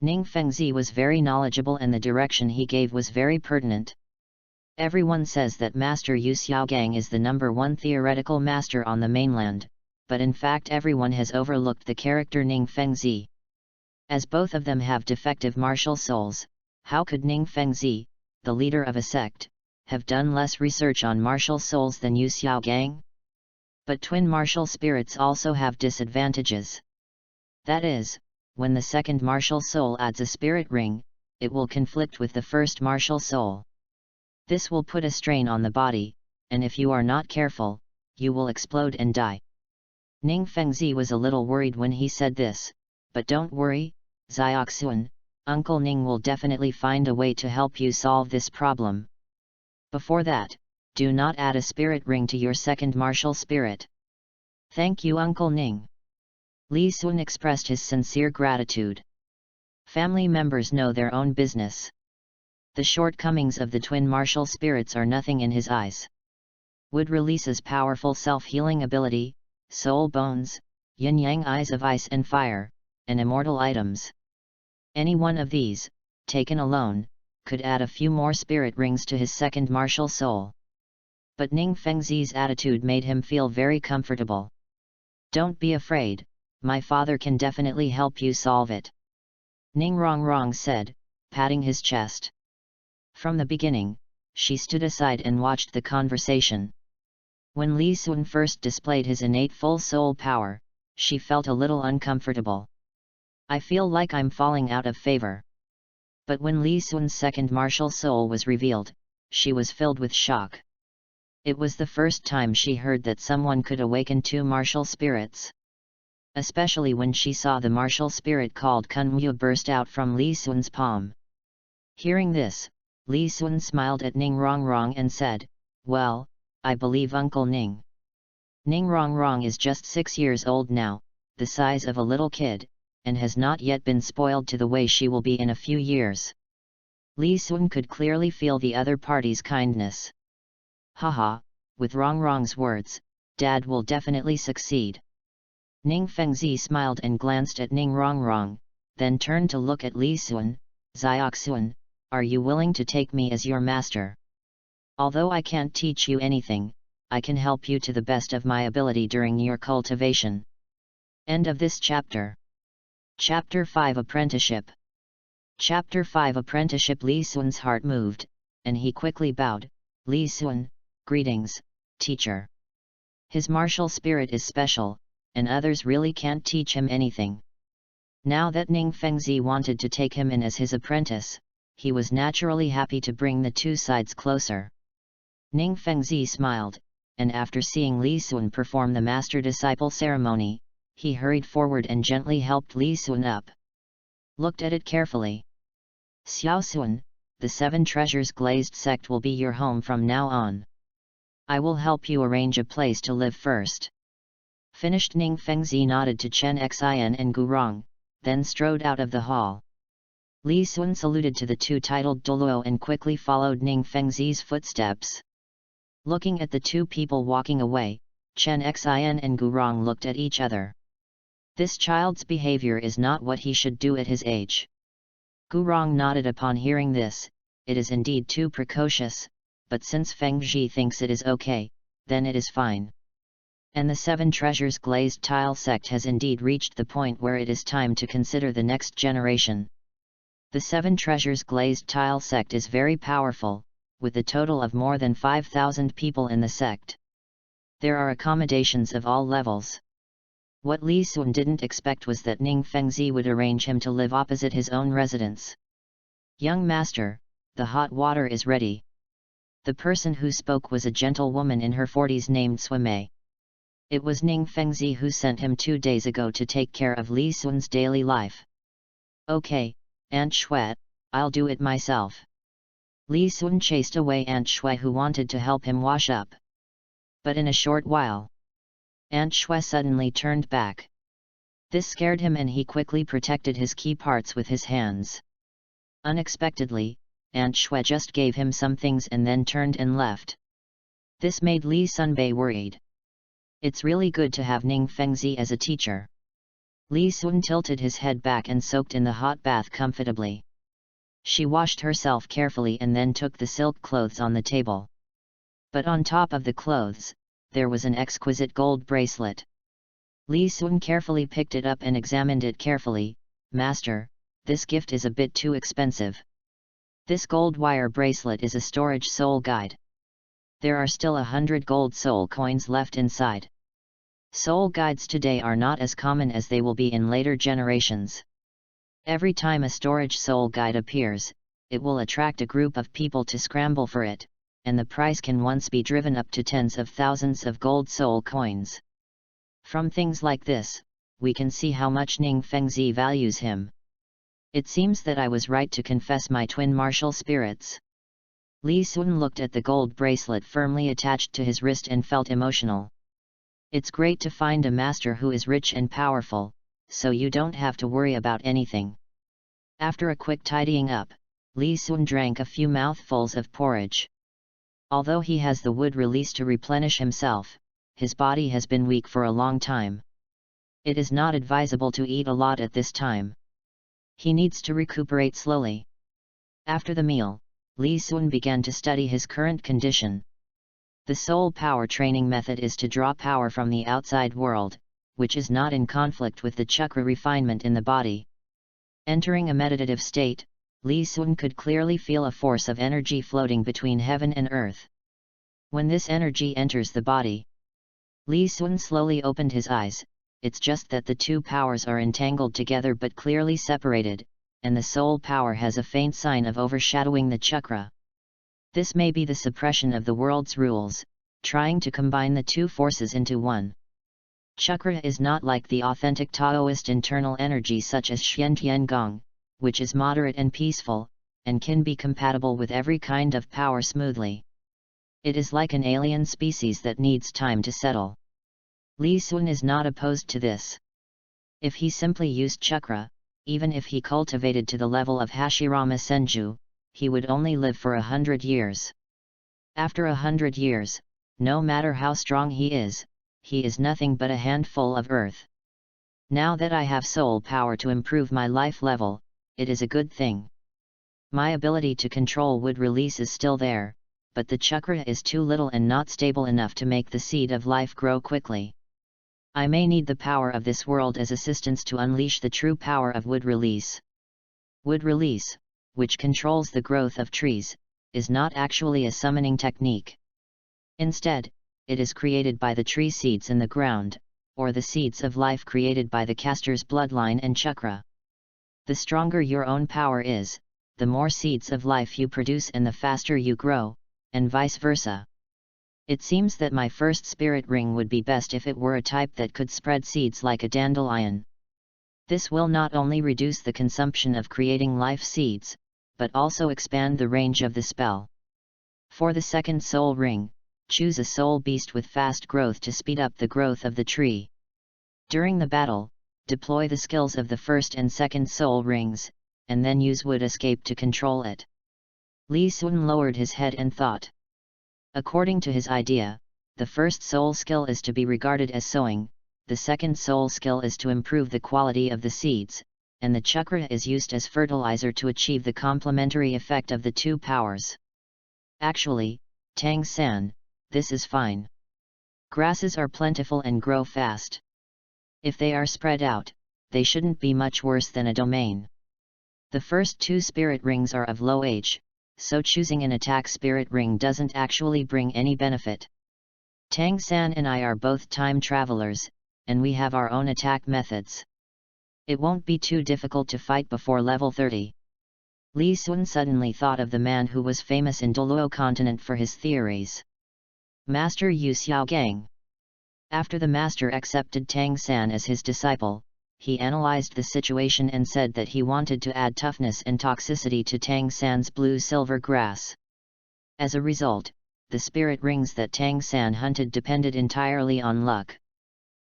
Ning Fengzi was very knowledgeable and the direction he gave was very pertinent. Everyone says that Master Yu Xiaogang is the #1 theoretical master on the mainland, but in fact everyone has overlooked the character Ning Fengzi. As both of them have defective martial souls, how could Ning Fengzi, the leader of a sect, have done less research on martial souls than Yu Xiaogang? But twin martial spirits also have disadvantages. That is, when the second martial soul adds a spirit ring, it will conflict with the first martial soul. This will put a strain on the body, and if you are not careful, you will explode and die. Ning Fengzi was a little worried when he said this, but don't worry, Zioxuan, Uncle Ning will definitely find a way to help you solve this problem. Before that, do not add a spirit ring to your second martial spirit. Thank you, Uncle Ning. Li Sun expressed his sincere gratitude. Family members know their own business. The shortcomings of the twin martial spirits are nothing in his eyes. Wood releases powerful self-healing ability, soul bones, yin-yang eyes of ice and fire, and immortal items. Any one of these, taken alone, could add a few more spirit rings to his second martial soul. But Ning Fengzi's attitude made him feel very comfortable. Don't be afraid, my father can definitely help you solve it. Ning Rongrong said, patting his chest. From the beginning, she stood aside and watched the conversation. When Li Sun first displayed his innate full soul power, she felt a little uncomfortable. I feel like I'm falling out of favor. But when Li Sun's second martial soul was revealed, she was filled with shock. It was the first time she heard that someone could awaken two martial spirits. Especially when she saw the martial spirit called Kunwu burst out from Li Sun's palm. Hearing this, Li Sun smiled at Ning Rongrong and said, well, I believe Uncle Ning. Ning Rongrong is just 6 years old now, the size of a little kid, and has not yet been spoiled to the way she will be in a few years. Li Sun could clearly feel the other party's kindness. Haha, with Rongrong's words, Dad will definitely succeed. Ning Fengzi smiled and glanced at Ning Rongrong, then turned to look at Li Sun. Zioxuan, are you willing to take me as your master? Although I can't teach you anything, I can help you to the best of my ability during your cultivation. End of this chapter. Chapter 5 Apprenticeship. Chapter 5 Apprenticeship. Li Sun's heart moved, and he quickly bowed. Li Sun, greetings, teacher. His martial spirit is special, and others really can't teach him anything. Now that Ning Fengzi wanted to take him in as his apprentice, he was naturally happy to bring the two sides closer. Ning Fengzi smiled, and after seeing Li Sun perform the master-disciple ceremony, he hurried forward and gently helped Li Sun up. Looked at it carefully. Xiao Sun, the 7 Treasures Glazed sect will be your home from now on. I will help you arrange a place to live first. Finished. Ning Fengzi nodded to Chen Xin and Gurong, then strode out of the hall. Li Sun saluted to the 2 titled Douluo and quickly followed Ning Fengzi's footsteps. Looking at the 2 people walking away, Chen Xin and Gurong looked at each other. This child's behavior is not what he should do at his age. Gurong nodded upon hearing this. It is indeed too precocious, but since Fengzi thinks it is okay, then it is fine. And the 7 Treasures Glazed Tile sect has indeed reached the point where it is time to consider the next generation. The 7 Treasures Glazed Tile sect is very powerful, with a total of more than 5,000 people in the sect. There are accommodations of all levels. What Li Sun didn't expect was that Ning Fengzi would arrange him to live opposite his own residence. Young master, the hot water is ready. The person who spoke was a gentlewoman in her 40s named Swimei. It was Ning Fengzi who sent him 2 days ago to take care of Li Sun's daily life. Okay, Aunt Shui, I'll do it myself. Li Sun chased away Aunt Shui who wanted to help him wash up. But in a short while, Aunt Shui suddenly turned back. This scared him and he quickly protected his key parts with his hands. Unexpectedly, Aunt Shui just gave him some things and then turned and left. This made Li Sunbei worried. It's really good to have Ning Fengzi as a teacher. Li Sun tilted his head back and soaked in the hot bath comfortably. She washed herself carefully and then took the silk clothes on the table. But on top of the clothes, there was an exquisite gold bracelet. Li Sun carefully picked it up and examined it carefully. Master, this gift is a bit too expensive. This gold wire bracelet is a storage soul guide. There are still 100 gold soul coins left inside. Soul guides today are not as common as they will be in later generations. Every time a storage soul guide appears, it will attract a group of people to scramble for it, and the price can once be driven up to tens of thousands of gold soul coins. From things like this, we can see how much Ning Fengzi values him. It seems that I was right to confess my twin martial spirits. Li Sun looked at the gold bracelet firmly attached to his wrist and felt emotional. It's great to find a master who is rich and powerful, so you don't have to worry about anything. After a quick tidying up, Li Sun drank a few mouthfuls of porridge. Although he has the wood release to replenish himself, his body has been weak for a long time. It is not advisable to eat a lot at this time. He needs to recuperate slowly. After the meal, Li Sun began to study his current condition. The soul power training method is to draw power from the outside world, which is not in conflict with the chakra refinement in the body. Entering a meditative state, Li Sun could clearly feel a force of energy floating between heaven and earth. When this energy enters the body, Li Sun slowly opened his eyes. It's just that the 2 powers are entangled together but clearly separated, and the soul power has a faint sign of overshadowing the chakra. This may be the suppression of the world's rules, trying to combine the 2 forces into one. Chakra is not like the authentic Taoist internal energy such as Xian Gong, which is moderate and peaceful, and can be compatible with every kind of power smoothly. It is like an alien species that needs time to settle. Li Sun is not opposed to this. If he simply used chakra, even if he cultivated to the level of Hashirama Senju, he would only live for 100 years. After 100 years, no matter how strong he is nothing but a handful of earth. Now that I have soul power to improve my life level, it is a good thing. My ability to control wood release is still there, but the chakra is too little and not stable enough to make the seed of life grow quickly. I may need the power of this world as assistance to unleash the true power of wood release. Wood release, which controls the growth of trees, is not actually a summoning technique. Instead, it is created by the tree seeds in the ground, or the seeds of life created by the caster's bloodline and chakra. The stronger your own power is, the more seeds of life you produce and the faster you grow, and vice versa. It seems that my first spirit ring would be best if it were a type that could spread seeds like a dandelion. This will not only reduce the consumption of creating life seeds, but also expand the range of the spell. For the second soul ring, choose a soul beast with fast growth to speed up the growth of the tree. During the battle, deploy the skills of the first and second soul rings, and then use wood escape to control it. Li Sun lowered his head and thought. According to his idea, the first soul skill is to be regarded as sowing, the second soul skill is to improve the quality of the seeds, and the chakra is used as fertilizer to achieve the complementary effect of the two powers. Actually, Tang San, this is fine. Grasses are plentiful and grow fast. If they are spread out, they shouldn't be much worse than a domain. The first two spirit rings are of low age, so choosing an attack spirit ring doesn't actually bring any benefit. Tang San and I are both time travelers, and we have our own attack methods. It won't be too difficult to fight before level 30. Li Sun suddenly thought of the man who was famous in Douluo continent for his theories. Master Yu Xiaogang. After the master accepted Tang San as his disciple, he analyzed the situation and said that he wanted to add toughness and toxicity to Tang San's blue-silver grass. As a result, the spirit rings that Tang San hunted depended entirely on luck.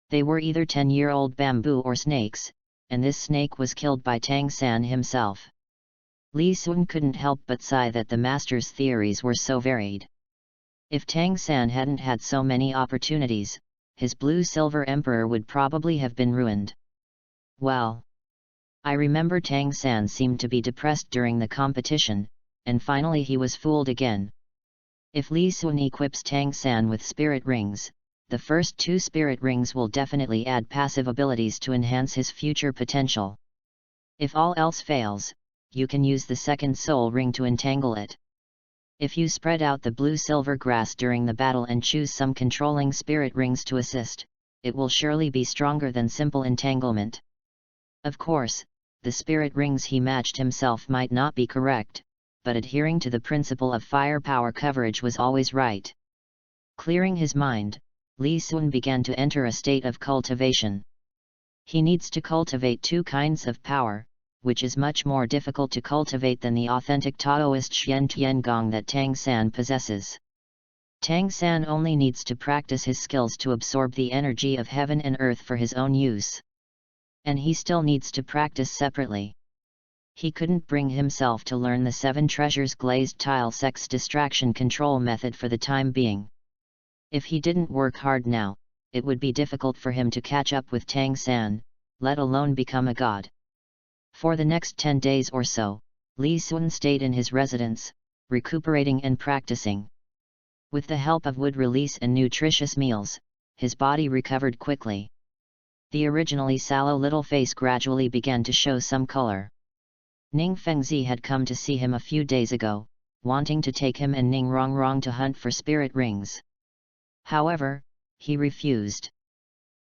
They were either 10-year-old bamboo or snakes, and this snake was killed by Tang San himself. Li Sun couldn't help but sigh that the master's theories were so varied. If Tang San hadn't had so many opportunities, his blue-silver emperor would probably have been ruined. Well, I remember Tang San seemed to be depressed during the competition, and finally he was fooled again. If Li Sun equips Tang San with spirit rings, the first two spirit rings will definitely add passive abilities to enhance his future potential. If all else fails, you can use the second soul ring to entangle it. If you spread out the blue-silver grass during the battle and choose some controlling spirit rings to assist, it will surely be stronger than simple entanglement. Of course, the spirit rings he matched himself might not be correct, but adhering to the principle of firepower coverage was always right. Clearing his mind, Li Sun began to enter a state of cultivation. He needs to cultivate two kinds of power, which is much more difficult to cultivate than the authentic Taoist Xian Tian Gong that Tang San possesses. Tang San only needs to practice his skills to absorb the energy of heaven and earth for his own use. And he still needs to practice separately. He couldn't bring himself to learn the 7 treasures glazed tile sex distraction control method for the time being. If he didn't work hard now, it would be difficult for him to catch up with Tang San, let alone become a god. For the next 10 days or so, Li Sun stayed in his residence, recuperating and practicing. With the help of wood release and nutritious meals, his body recovered quickly. The originally sallow little face gradually began to show some color. Ning Fengzi had come to see him a few days ago, wanting to take him and Ning Rongrong to hunt for spirit rings. However, he refused.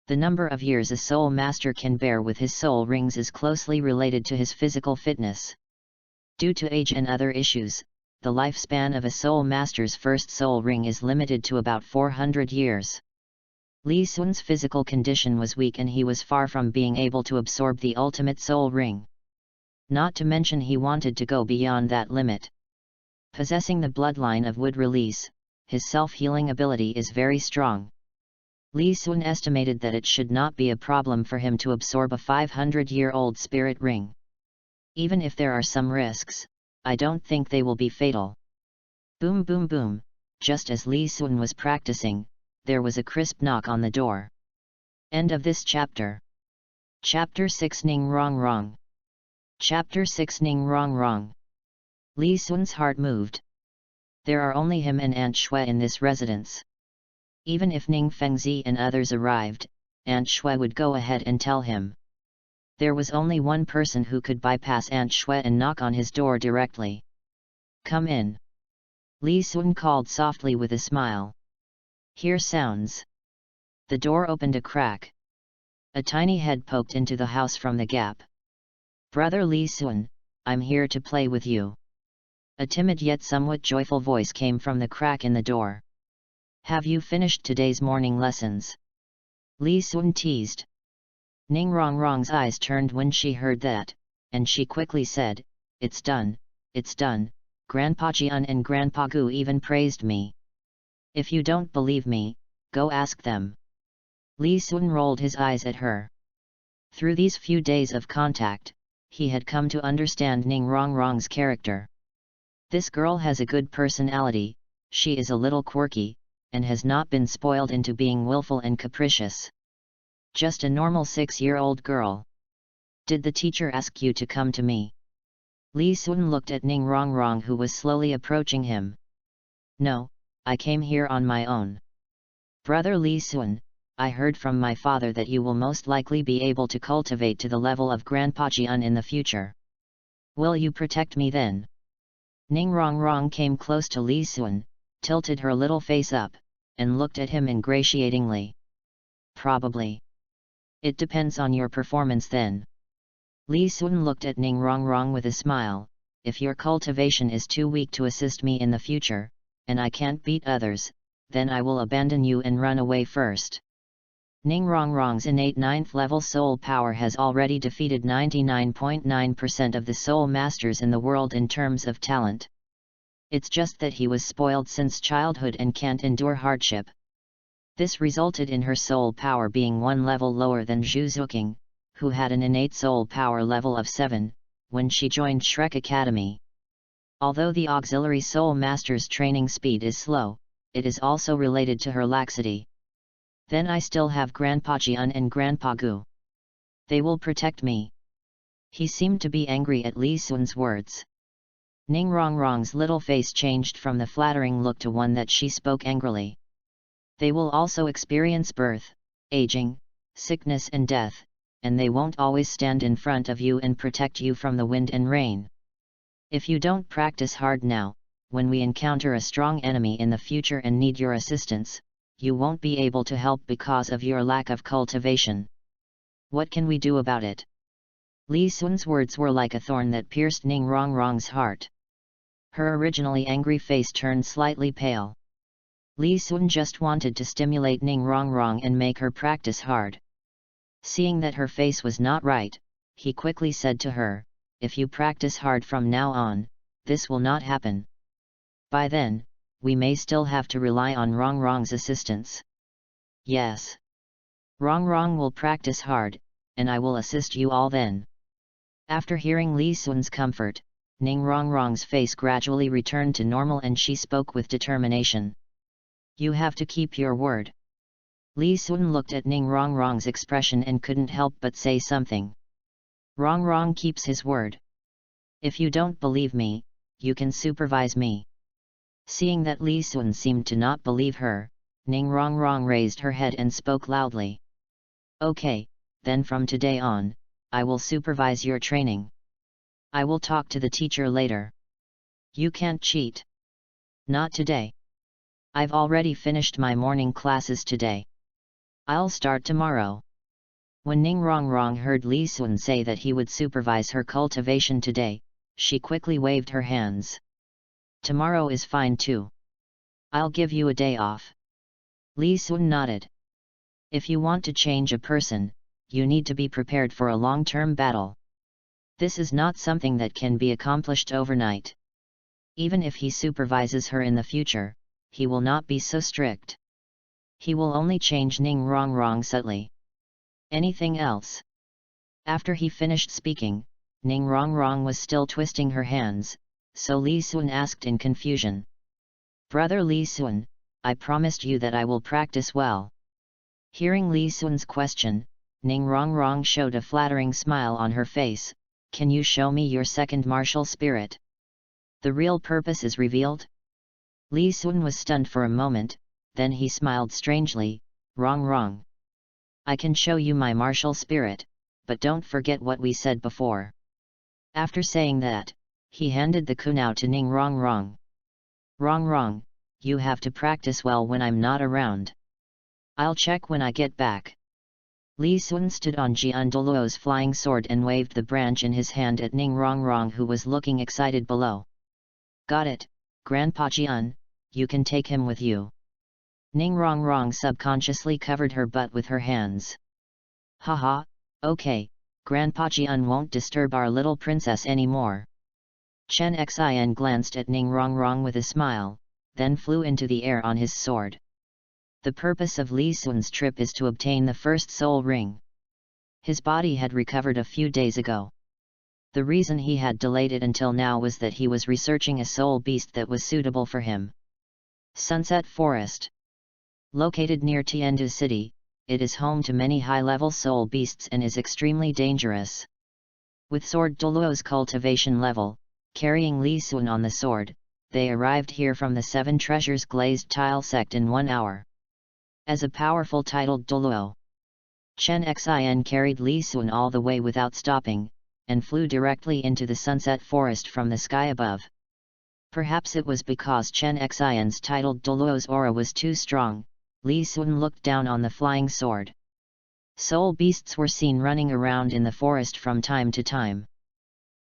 The number of years a soul master can bear with his soul rings is closely related to his physical fitness. Due to age and other issues, the lifespan of a soul master's first soul ring is limited to about 400 years. Li Sun's physical condition was weak and he was far from being able to absorb the ultimate soul ring. Not to mention he wanted to go beyond that limit. Possessing the bloodline of wood release, his self-healing ability is very strong. Li Sun estimated that it should not be a problem for him to absorb a 500-year-old spirit ring. Even if there are some risks, I don't think they will be fatal. Boom boom boom, just as Li Sun was practicing, there was a crisp knock on the door. End of this chapter. Chapter 6 Ning Rong Rong. Chapter 6 Ning Rong Rong. Li Sun's heart moved. There are only him and Aunt Shui in this residence. Even if Ning Fengzi and others arrived, Aunt Shui would go ahead and tell him. There was only one person who could bypass Aunt Shui and knock on his door directly. Come in. Li Sun called softly with a smile. Hear sounds. The door opened a crack. A tiny head poked into the house from the gap. Brother Li Sun, I'm here to play with you. A timid yet somewhat joyful voice came from the crack in the door. Have you finished today's morning lessons? Li Sun teased. Ning Rongrong's eyes turned when she heard that, and she quickly said, It's done, it's done, Grandpa Jian and Grandpa Gu even praised me. If you don't believe me, go ask them. Li Sun rolled his eyes at her. Through these few days of contact, he had come to understand Ning Rongrong's character. This girl has a good personality, she is a little quirky, and has not been spoiled into being willful and capricious. Just a normal 6-year-old girl. Did the teacher ask you to come to me? Li Sun looked at Ning Rongrong, who was slowly approaching him. No, I came here on my own. Brother Li Sun, I heard from my father that you will most likely be able to cultivate to the level of Grandpa Jian in the future. Will you protect me then? Ning Rongrong came close to Li Sun, tilted her little face up, and looked at him ingratiatingly. Probably. It depends on your performance then. Li Sun looked at Ning Rongrong with a smile. If your cultivation is too weak to assist me in the future, and I can't beat others, then I will abandon you and run away first. Ning Rongrong's innate 9th level soul power has already defeated 99.9% of the soul masters in the world in terms of talent. It's just that he was spoiled since childhood and can't endure hardship. This resulted in her soul power being 1 level lower than Zhu Zuqing, who had an innate soul power level of 7, when she joined Shrek Academy. Although the auxiliary soul master's training speed is slow, it is also related to her laxity. Then I still have Grandpa Jian and Grandpa Gu. They will protect me. He seemed to be angry at Li Sun's words. Ning Rongrong's little face changed from the flattering look to one that she spoke angrily. They will also experience birth, aging, sickness and death, and they won't always stand in front of you and protect you from the wind and rain. If you don't practice hard now, when we encounter a strong enemy in the future and need your assistance, you won't be able to help because of your lack of cultivation. What can we do about it? Li Sun's words were like a thorn that pierced Ning Rongrong's heart. Her originally angry face turned slightly pale. Li Sun just wanted to stimulate Ning Rongrong and make her practice hard. Seeing that her face was not right, he quickly said to her, if you practice hard from now on, this will not happen. By then, we may still have to rely on Rongrong's assistance. Yes. Rongrong will practice hard, and I will assist you all then. After hearing Li Sun's comfort, Ning Rongrong's face gradually returned to normal and she spoke with determination. You have to keep your word. Li Sun looked at Ning Rongrong's expression and couldn't help but say something. Rongrong keeps his word. If you don't believe me, you can supervise me. Seeing that Li Sun seemed to not believe her, Ning Rongrong raised her head and spoke loudly. Okay, then from today on, I will supervise your training. I will talk to the teacher later. You can't cheat. Not today. I've already finished my morning classes today. I'll start tomorrow. When Ning Rongrong heard Li Sun say that he would supervise her cultivation today, she quickly waved her hands. Tomorrow is fine too. I'll give you a day off. Li Sun nodded. If you want to change a person, you need to be prepared for a long-term battle. This is not something that can be accomplished overnight. Even if he supervises her in the future, he will not be so strict. He will only change Ning Rongrong subtly. Anything else? After he finished speaking, Ning Rongrong was still twisting her hands, so Li Sun asked in confusion. Brother Li Sun, I promised you that I will practice well. Hearing Li Sun's question, Ning Rongrong showed a flattering smile on her face. Can you show me your second martial spirit? The real purpose is revealed? Li Sun was stunned for a moment, then he smiled strangely. Rongrong. I can show you my martial spirit, but don't forget what we said before. After saying that, he handed the kunao to Ning Rongrong. Rongrong, you have to practice well when I'm not around. I'll check when I get back. Li Sun stood on Jian Douluo's flying sword and waved the branch in his hand at Ning Rongrong, who was looking excited below. Got it, Grandpa Jian, you can take him with you. Ning Rongrong subconsciously covered her butt with her hands. Haha, okay, Grandpa Jian won't disturb our little princess anymore. Chen Xin glanced at Ning Rongrong with a smile, then flew into the air on his sword. The purpose of Li Sun's trip is to obtain the first soul ring. His body had recovered a few days ago. The reason he had delayed it until now was that he was researching a soul beast that was suitable for him. Sunset Forest. Located near Tiandu City, it is home to many high-level soul beasts and is extremely dangerous. With sword Douluo's cultivation level, carrying Li Sun on the sword, they arrived here from the Seven Treasures Glazed Tile Sect in 1 hour. As a powerful titled Douluo, Chen Xin carried Li Sun all the way without stopping, and flew directly into the Sunset Forest from the sky above. Perhaps it was because Chen Xin's titled Douluo's aura was too strong. Li Sun looked down on the flying sword. Soul beasts were seen running around in the forest from time to time.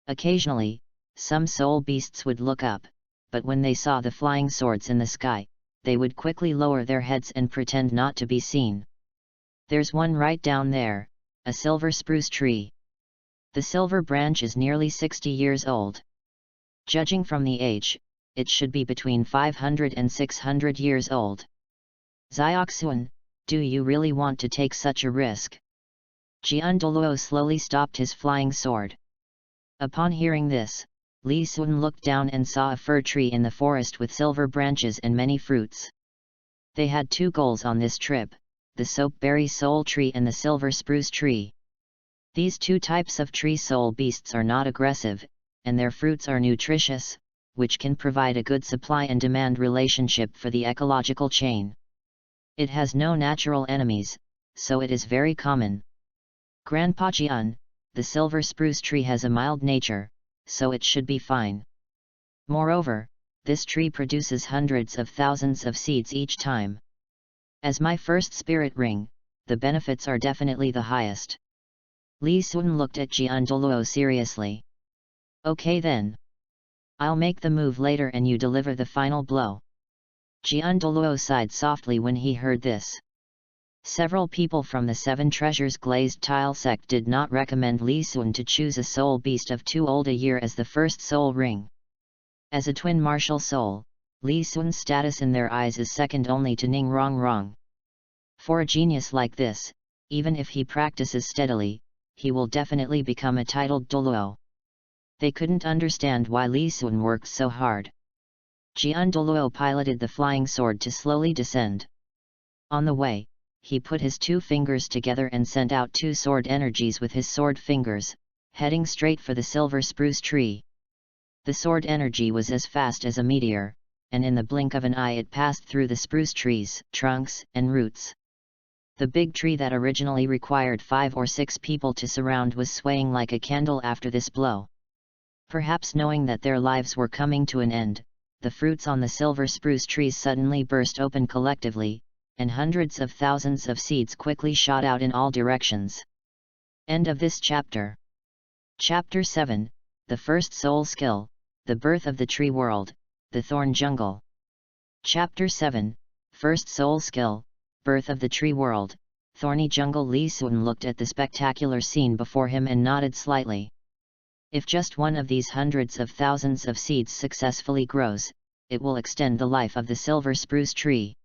Occasionally, some soul beasts would look up, but when they saw the flying swords in the sky, they would quickly lower their heads and pretend not to be seen. There's one right down there, a silver spruce tree. The silver branch is nearly 60 years old. Judging from the age, it should be between 500 and 600 years old. Zioxuan, do you really want to take such a risk? Jian Douluo slowly stopped his flying sword. Upon hearing this, Li Sun looked down and saw a fir tree in the forest with silver branches and many fruits. They had 2 goals on this trip, the soapberry soul tree and the silver spruce tree. These 2 types of tree soul beasts are not aggressive, and their fruits are nutritious, which can provide a good supply and demand relationship for the ecological chain. It has no natural enemies, so it is very common. Grandpa Jian, the silver spruce tree has a mild nature, so it should be fine. Moreover, this tree produces hundreds of thousands of seeds each time. As my first spirit ring, the benefits are definitely the highest. Li Sun looked at Jian Douluo seriously. Okay then. I'll make the move later and you deliver the final blow. Jian Douluo sighed softly when he heard this. Several people from the Seven Treasures Glazed Tile Sect did not recommend Li Sun to choose a soul beast of too old a year as the first soul ring. As a twin martial soul, Li Sun's status in their eyes is second only to Ning Rongrong. For a genius like this, even if he practices steadily, he will definitely become a titled Douluo. They couldn't understand why Li Sun worked so hard. Jian Douluo piloted the flying sword to slowly descend. On the way, he put his 2 fingers together and sent out 2 sword energies with his sword fingers, heading straight for the silver spruce tree. The sword energy was as fast as a meteor, and in the blink of an eye it passed through the spruce trees, trunks, and roots. The big tree that originally required 5 or 6 people to surround was swaying like a candle after this blow. Perhaps knowing that their lives were coming to an end, the fruits on the silver spruce trees suddenly burst open collectively, and hundreds of thousands of seeds quickly shot out in all directions. End of this chapter. Chapter 7, The First Soul Skill, The Birth of the Tree World, The Thorn Jungle. Chapter 7, First Soul Skill, Birth of the Tree World, Thorny Jungle. Li Sun looked at the spectacular scene before him and nodded slightly. If just one of these hundreds of thousands of seeds successfully grows, it will extend the life of the silver spruce tree.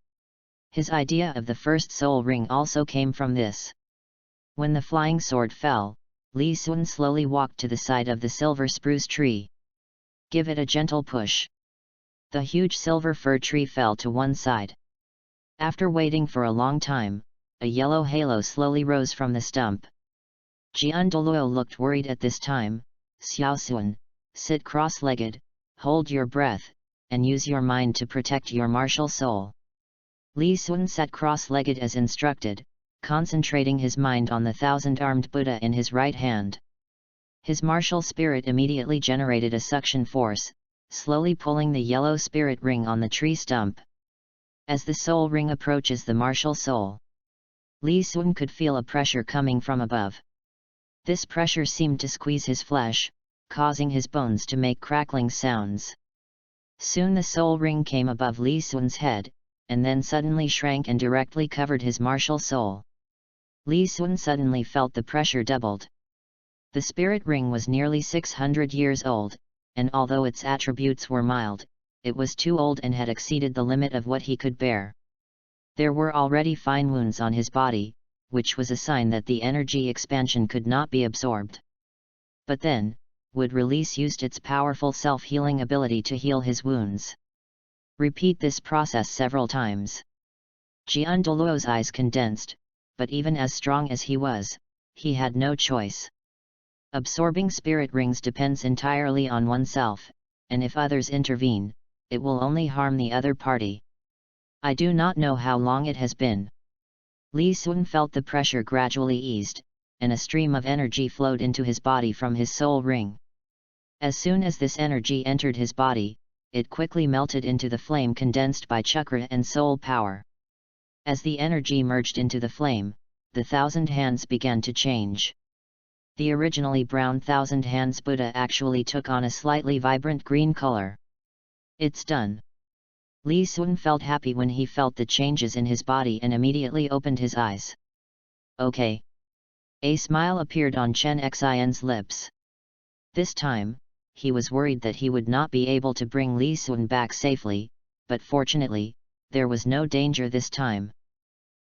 His idea of the first soul ring also came from this. When the flying sword fell, Li Sun slowly walked to the side of the silver spruce tree. Give it a gentle push. The huge silver fir tree fell to one side. After waiting for a long time, a yellow halo slowly rose from the stump. Jian Douluo looked worried at this time. Xiaoxuan, sit cross-legged, hold your breath, and use your mind to protect your martial soul. Li Sun sat cross-legged as instructed, concentrating his mind on the 1,000-armed Buddha in his right hand. His martial spirit immediately generated a suction force, slowly pulling the yellow spirit ring on the tree stump. As the soul ring approaches the martial soul, Li Sun could feel a pressure coming from above. This pressure seemed to squeeze his flesh, causing his bones to make crackling sounds. Soon the soul ring came above Li Sun's head, and then suddenly shrank and directly covered his martial soul. Li Sun suddenly felt the pressure doubled. The spirit ring was nearly 600 years old, and although its attributes were mild, it was too old and had exceeded the limit of what he could bear. There were already fine wounds on his body, which was a sign that the energy expansion could not be absorbed. But then, would release used its powerful self-healing ability to heal his wounds. Repeat this process several times. Douluo's eyes condensed, but even as strong as he was, he had no choice. Absorbing spirit rings depends entirely on oneself, and if others intervene, it will only harm the other party. I do not know how long it has been. Li Sun felt the pressure gradually eased, and a stream of energy flowed into his body from his soul ring. As soon as this energy entered his body, it quickly melted into the flame condensed by chakra and soul power. As the energy merged into the flame, the thousand hands began to change. The originally brown thousand hands Buddha actually took on a slightly vibrant green color. It's done. Li Sun felt happy when he felt the changes in his body and immediately opened his eyes. Okay. A smile appeared on Chen Xin's lips. This time, he was worried that he would not be able to bring Li Sun back safely, but fortunately, there was no danger this time.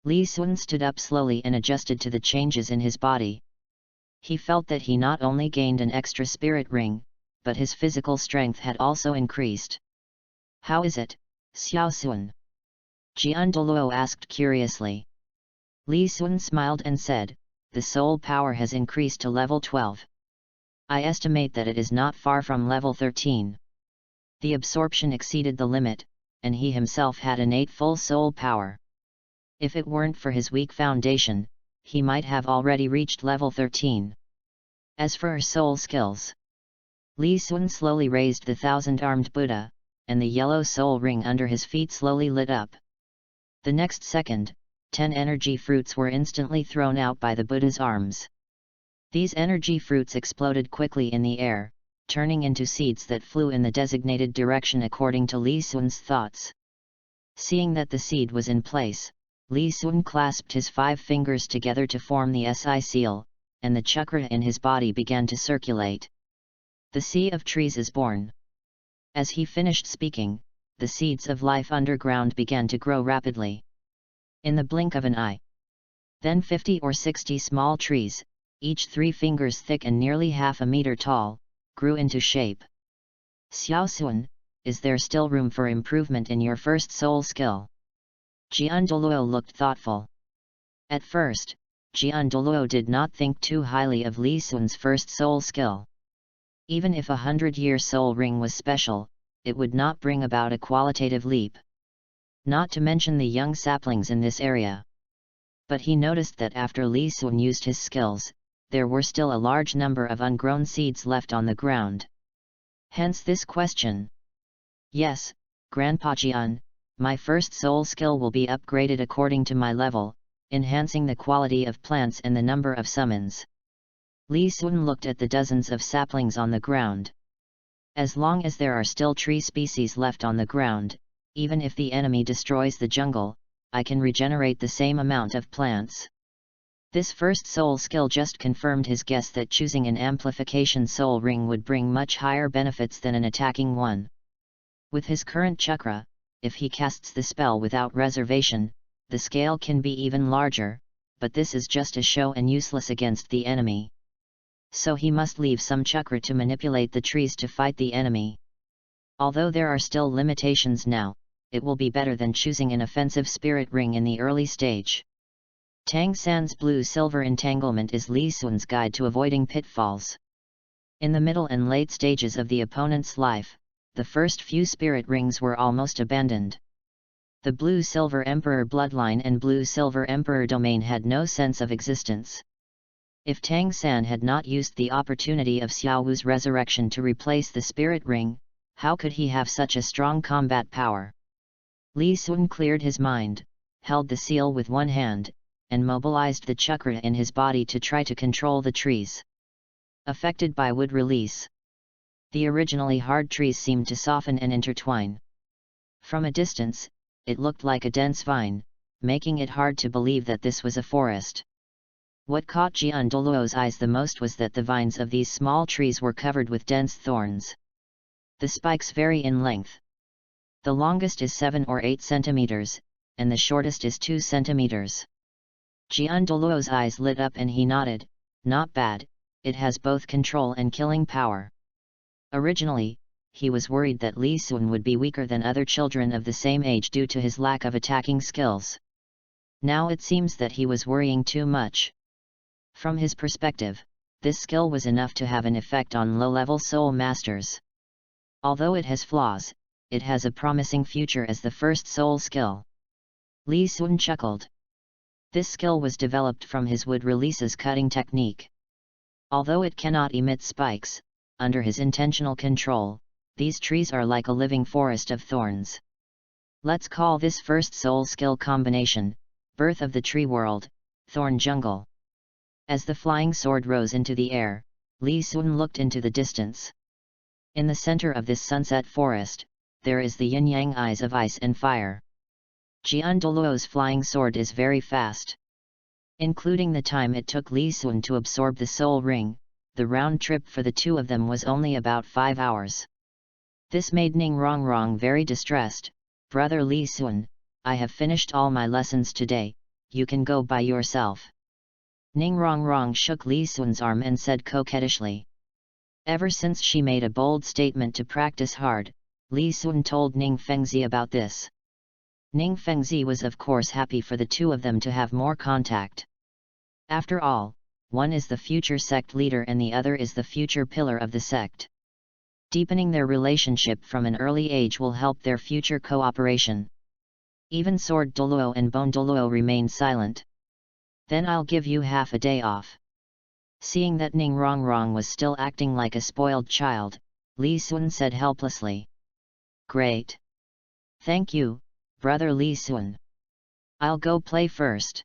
Li Sun stood up slowly and adjusted to the changes in his body. He felt that he not only gained an extra spirit ring, but his physical strength had also increased. How is it, Xiao Sun? Douluo asked curiously. Li Sun smiled and said, the soul power has increased to level 12. I estimate that it is not far from level 13. The absorption exceeded the limit, and he himself had innate full soul power. If it weren't for his weak foundation, he might have already reached level 13. As for soul skills, Li Sun slowly raised the thousand-armed Buddha, and the yellow soul ring under his feet slowly lit up. The next second, 10 energy fruits were instantly thrown out by the Buddha's arms. These energy fruits exploded quickly in the air, turning into seeds that flew in the designated direction according to Li Sun's thoughts. Seeing that the seed was in place, Li Sun clasped his 5 fingers together to form the SI seal, and the chakra in his body began to circulate. The sea of trees is born. As he finished speaking, the seeds of life underground began to grow rapidly. In the blink of an eye. Then 50 or 60 small trees, each 3 fingers thick and nearly half a meter tall, grew into shape. Xiao Sun, is there still room for improvement in your first soul skill? Douluo looked thoughtful. At first, Douluo did not think too highly of Li Sun's first soul skill. Even if a 100-year soul ring was special, it would not bring about a qualitative leap. Not to mention the young saplings in this area. But he noticed that after Li Sun used his skills, there were still a large number of ungrown seeds left on the ground. Hence this question. Yes, Grandpa Jian, my first soul skill will be upgraded according to my level, enhancing the quality of plants and the number of summons. Li Sun looked at the dozens of saplings on the ground. As long as there are still tree species left on the ground, even if the enemy destroys the jungle, I can regenerate the same amount of plants. This first soul skill just confirmed his guess that choosing an amplification soul ring would bring much higher benefits than an attacking one. With his current chakra, if he casts the spell without reservation, the scale can be even larger, but this is just a show and useless against the enemy. So he must leave some chakra to manipulate the trees to fight the enemy. Although there are still limitations now, it will be better than choosing an offensive spirit ring in the early stage. Tang San's blue-silver entanglement is Li Sun's guide to avoiding pitfalls. In the middle and late stages of the opponent's life, the first few spirit rings were almost abandoned. The blue-silver emperor bloodline and blue-silver emperor domain had no sense of existence. If Tang San had not used the opportunity of Xiao Wu's resurrection to replace the spirit ring, how could he have such a strong combat power? Li Sun cleared his mind, held the seal with one hand, and mobilized the chakra in his body to try to control the trees. Affected by wood release, the originally hard trees seemed to soften and intertwine. From a distance, it looked like a dense vine, making it hard to believe that this was a forest. What caught Douluo's eyes the most was that the vines of these small trees were covered with dense thorns. The spikes vary in length. The longest is 7 or 8 centimeters, and the shortest is 2 centimeters. Douluo's eyes lit up and he nodded, not bad, it has both control and killing power. Originally, he was worried that Li Sun would be weaker than other children of the same age due to his lack of attacking skills. Now it seems that he was worrying too much. From his perspective, this skill was enough to have an effect on low-level soul masters. Although it has flaws, it has a promising future as the first soul skill. Li Sun chuckled. This skill was developed from his wood releases cutting technique. Although it cannot emit spikes, under his intentional control, these trees are like a living forest of thorns. Let's call this first soul skill combination, Birth of the Tree World, Thorn Jungle. As the flying sword rose into the air, Li Sun looked into the distance. In the center of this sunset forest, there is the yin-yang eyes of ice and fire. Douluo's flying sword is very fast. Including the time it took Li Sun to absorb the soul ring, the round trip for the two of them was only about 5 hours. This made Ning Rongrong very distressed. Brother Li Sun, I have finished all my lessons today, you can go by yourself. Ning Rongrong shook Li Sun's arm and said coquettishly. Ever since she made a bold statement to practice hard, Li Sun told Ning Fengzi about this. Ning Fengzi was of course happy for the two of them to have more contact. After all, one is the future sect leader and the other is the future pillar of the sect. Deepening their relationship from an early age will help their future cooperation. Even Sword Douluo and Bone Douluo remained silent. Then I'll give you half a day off. Seeing that Ning Rongrong was still acting like a spoiled child, Li Sun said helplessly. Great. Thank you, brother Li Sun. I'll go play first.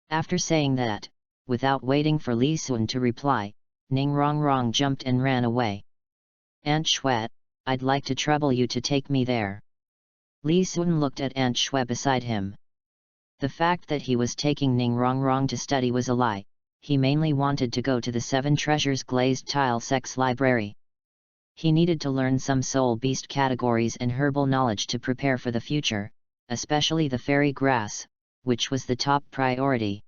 After saying that, without waiting for Li Sun to reply, Ning Rongrong jumped and ran away. Aunt Shui, I'd like to trouble you to take me there. Li Sun looked at Aunt Shui beside him. The fact that he was taking Ning Rongrong to study was a lie. He mainly wanted to go to the 7 Treasures glazed tile sex library. He needed to learn some soul beast categories and herbal knowledge to prepare for the future, especially the fairy grass, which was the top priority.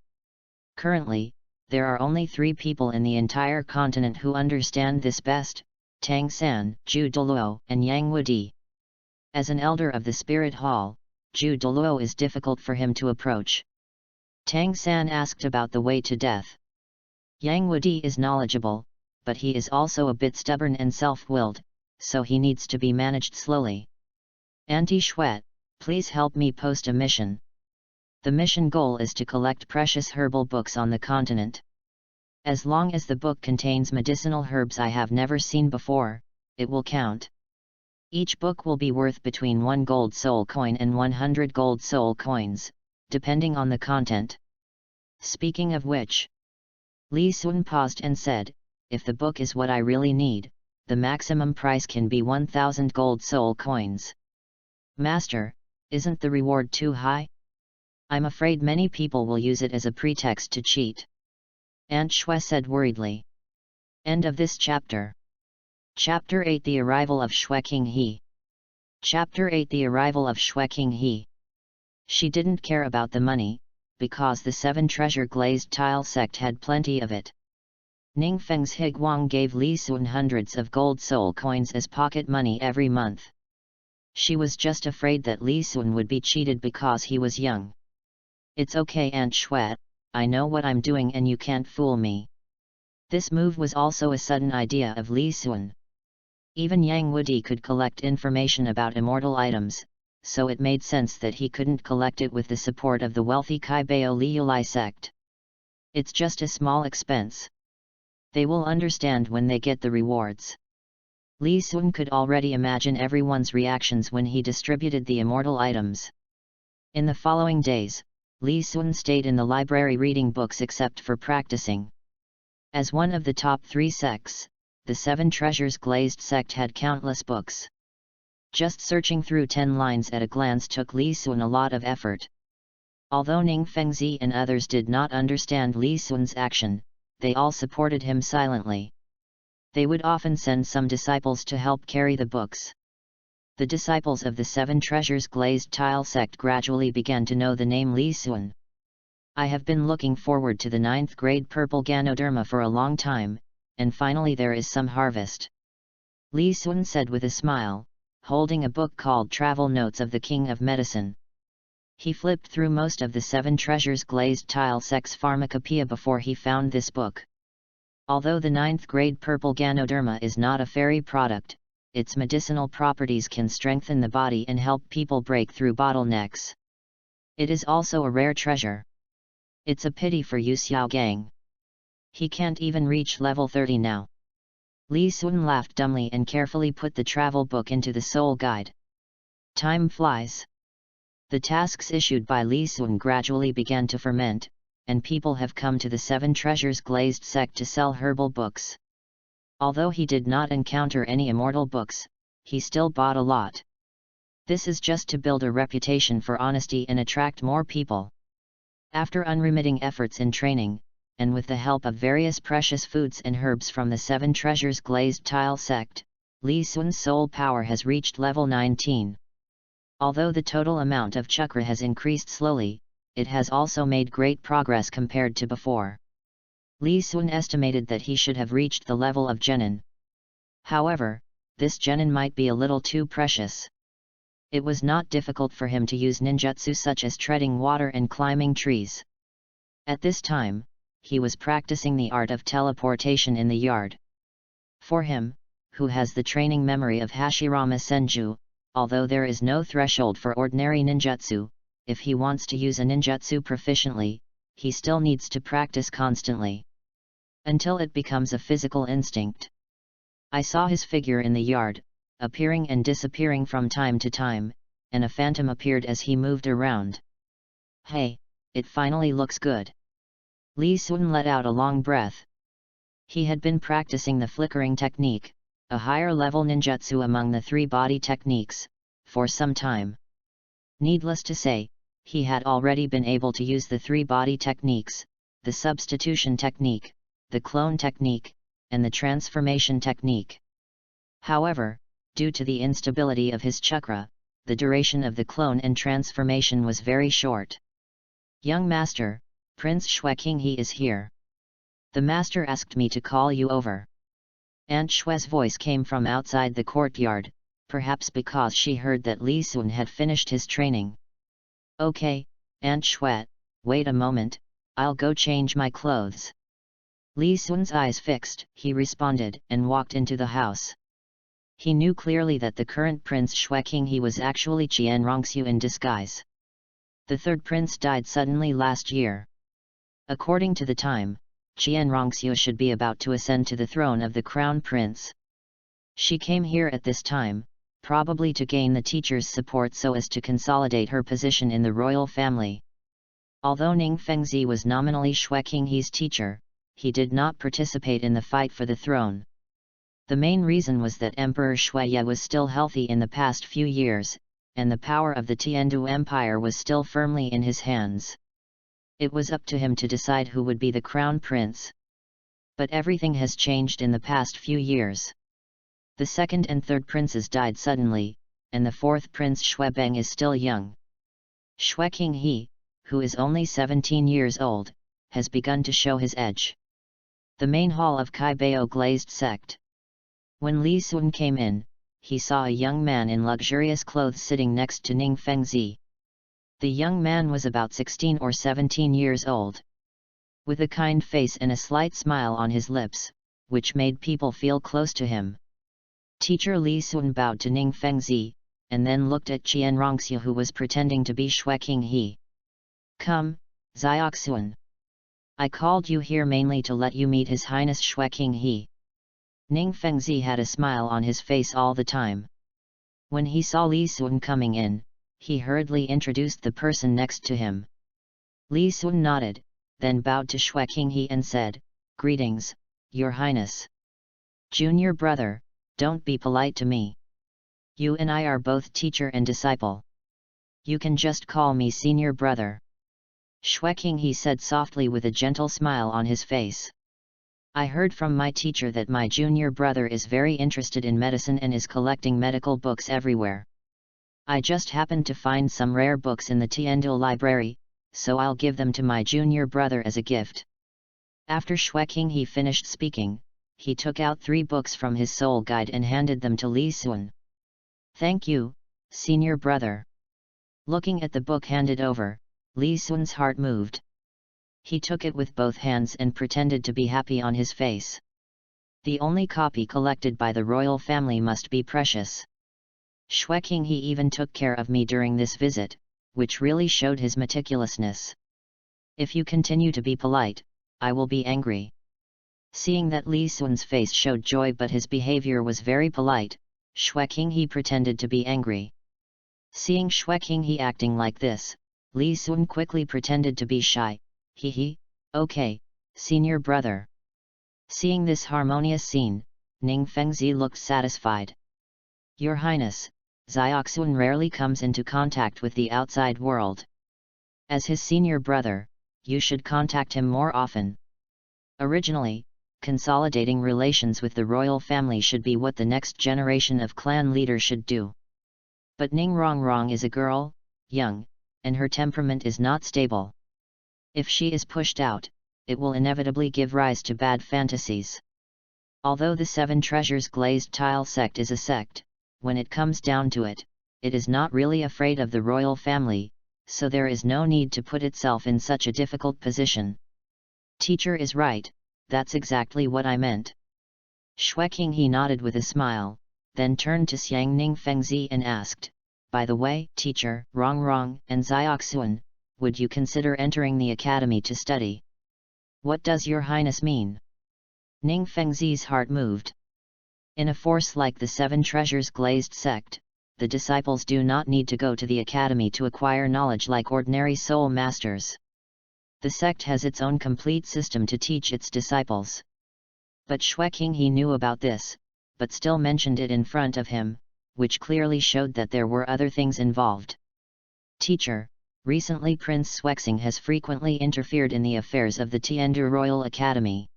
Currently, there are only 3 people in the entire continent who understand this best: Tang San, Douluo, and Yang Wudi. As an elder of the Spirit Hall, Douluo is difficult for him to approach. Tang San asked about the way to death. Yang Wudi is knowledgeable, but he is also a bit stubborn and self-willed, so he needs to be managed slowly. Auntie Shui, please help me post a mission. The mission goal is to collect precious herbal books on the continent. As long as the book contains medicinal herbs I have never seen before, it will count. Each book will be worth between 1 gold soul coin and 100 gold soul coins, depending on the content. Speaking of which, Li Sun paused and said, if the book is what I really need, the maximum price can be 1,000 gold soul coins. Master, isn't the reward too high? I'm afraid many people will use it as a pretext to cheat. Aunt Shui said worriedly. End of this chapter. Chapter 8: The Arrival of Shui King He. Chapter 8: The Arrival of Shui King He. She didn't care about the money, because the 7 treasure glazed tile sect had plenty of it. Ning Feng's Higuang gave Li Sun hundreds of gold soul coins as pocket money every month. She was just afraid that Li Sun would be cheated because he was young. It's okay, Aunt Shui, I know what I'm doing and you can't fool me. This move was also a sudden idea of Li Sun. Even Yang Wudi could collect information about immortal items, so it made sense that he couldn't collect it with the support of the wealthy Kaibao Liulai sect. It's just a small expense. They will understand when they get the rewards. Li Sun could already imagine everyone's reactions when he distributed the immortal items. In the following days, Li Sun stayed in the library reading books except for practicing. As one of the top 3 sects, the 7 Treasures glazed sect had countless books. Just searching through 10 lines at a glance took Li Sun a lot of effort. Although Ning Fengzi and others did not understand Li Sun's action, they all supported him silently. They would often send some disciples to help carry the books. The disciples of the Seven Treasures Glazed Tile sect gradually began to know the name Li Sun. I have been looking forward to the 9th grade purple Ganoderma for a long time, and finally there is some harvest. Li Sun said with a smile, holding a book called Travel Notes of the King of Medicine. He flipped through most of the Seven Treasures Glazed Tile sect's pharmacopoeia before he found this book. Although the 9th grade purple Ganoderma is not a fairy product, its medicinal properties can strengthen the body and help people break through bottlenecks. It is also a rare treasure. It's a pity for Yu Xiaogang. He can't even reach level 30 now. Li Sun laughed dumbly and carefully put the travel book into the soul guide. Time flies. The tasks issued by Li Sun gradually began to ferment, and people have come to the Seven Treasures Glazed sect to sell herbal books. Although he did not encounter any immortal books, he still bought a lot. This is just to build a reputation for honesty and attract more people. After unremitting efforts in training, and with the help of various precious foods and herbs from the Seven Treasures Glazed Tile sect, Li Sun's soul power has reached level 19. Although the total amount of chakra has increased slowly, it has also made great progress compared to before. Li Sun estimated that he should have reached the level of genin. However, this genin might be a little too precious. It was not difficult for him to use ninjutsu such as treading water and climbing trees. At this time, he was practicing the art of teleportation in the yard. For him, who has the training memory of Hashirama Senju, although there is no threshold for ordinary ninjutsu, if he wants to use a ninjutsu proficiently, he still needs to practice constantly. Until it becomes a physical instinct. I saw his figure in the yard, appearing and disappearing from time to time, and a phantom appeared as he moved around. Hey, it finally looks good. Li Sun let out a long breath. He had been practicing the flickering technique, a higher level ninjutsu among the 3 body techniques, for some time. Needless to say, he had already been able to use the 3 body techniques, the substitution technique, the clone technique, and the transformation technique. However, due to the instability of his chakra, the duration of the clone and transformation was very short. Young master, Prince Shueqinghe is here. The master asked me to call you over. Aunt Shue's voice came from outside the courtyard, perhaps because she heard that Li Sun had finished his training. Okay, Aunt Shue, wait a moment, I'll go change my clothes. Li Sun's eyes fixed, he responded, and walked into the house. He knew clearly that the current Prince Shueqinghe was actually Qian Rongxiu in disguise. The 3rd prince died suddenly last year. According to the time, Qian Rongxiu should be about to ascend to the throne of the crown prince. She came here at this time, probably to gain the teacher's support so as to consolidate her position in the royal family. Although Ning Fengzi was nominally Shueqinghe's teacher, he did not participate in the fight for the throne. The main reason was that Emperor Shueye was still healthy in the past few years, and the power of the Tiandu Empire was still firmly in his hands. It was up to him to decide who would be the crown prince. But everything has changed in the past few years. The 2nd and 3rd princes died suddenly, and the 4th prince Shuebeng is still young. Shueqinghe, who is only 17 years old, has begun to show his edge. The main hall of Kaibao Glazed Sect. When Li Sun came in, he saw a young man in luxurious clothes sitting next to Ning Fengzi. The young man was about 16 or 17 years old. With a kind face and a slight smile on his lips, which made people feel close to him. Teacher Li Sun bowed to Ning Fengzi, and then looked at Qian Rongxiu who was pretending to be Shueqinghe. Come, Xiaoxuan. I called you here mainly to let you meet His Highness Shueqinghe. Ning Fengzi had a smile on his face all the time. When he saw Li Sun coming in, he hurriedly introduced the person next to him. Li Sun nodded, then bowed to Shueqinghe and said, Greetings, Your Highness. Junior brother, don't be polite to me. You and I are both teacher and disciple. You can just call me senior brother. Shueqinghe said softly with a gentle smile on his face. I heard from my teacher that my junior brother is very interested in medicine and is collecting medical books everywhere. I just happened to find some rare books in the Tiandu library, so I'll give them to my junior brother as a gift. After Xueqing finished speaking, he took out 3 books from his soul guide and handed them to Li Sun. Thank you, senior brother. Looking at the book handed over, Li Sun's heart moved. He took it with both hands and pretended to be happy on his face. The only copy collected by the royal family must be precious. Xueqing even took care of me during this visit, which really showed his meticulousness. If you continue to be polite, I will be angry. Seeing that Li Sun's face showed joy but his behavior was very polite, Xueqing pretended to be angry. Seeing Xueqing acting like this, Li Sun quickly pretended to be shy. Okay, senior brother. Seeing this harmonious scene, Ning Fengzi looked satisfied. Your Highness, Xiaoxun rarely comes into contact with the outside world. As his senior brother, you should contact him more often. Originally, consolidating relations with the royal family should be what the next generation of clan leaders should do. But Ning Rongrong is a girl, young, and her temperament is not stable. If she is pushed out, it will inevitably give rise to bad fantasies. Although the 7 Treasures Glazed Tile sect is a sect, when it comes down to it, it is not really afraid of the royal family, so there is no need to put itself in such a difficult position. Teacher is right, that's exactly what I meant. Xueqing nodded with a smile, then turned to Xiang Ning Fengzi and asked, by the way, teacher, Rongrong and Xiaoxun, would you consider entering the academy to study? What does your highness mean? Ning Fengzi's heart moved. In a force like the 7 Treasures Glazed sect, the disciples do not need to go to the academy to acquire knowledge like ordinary soul masters. The sect has its own complete system to teach its disciples. But Xueqing knew about this, but still mentioned it in front of him, which clearly showed that there were other things involved. Teacher, recently Prince Xuexing has frequently interfered in the affairs of the Tiandu Royal Academy.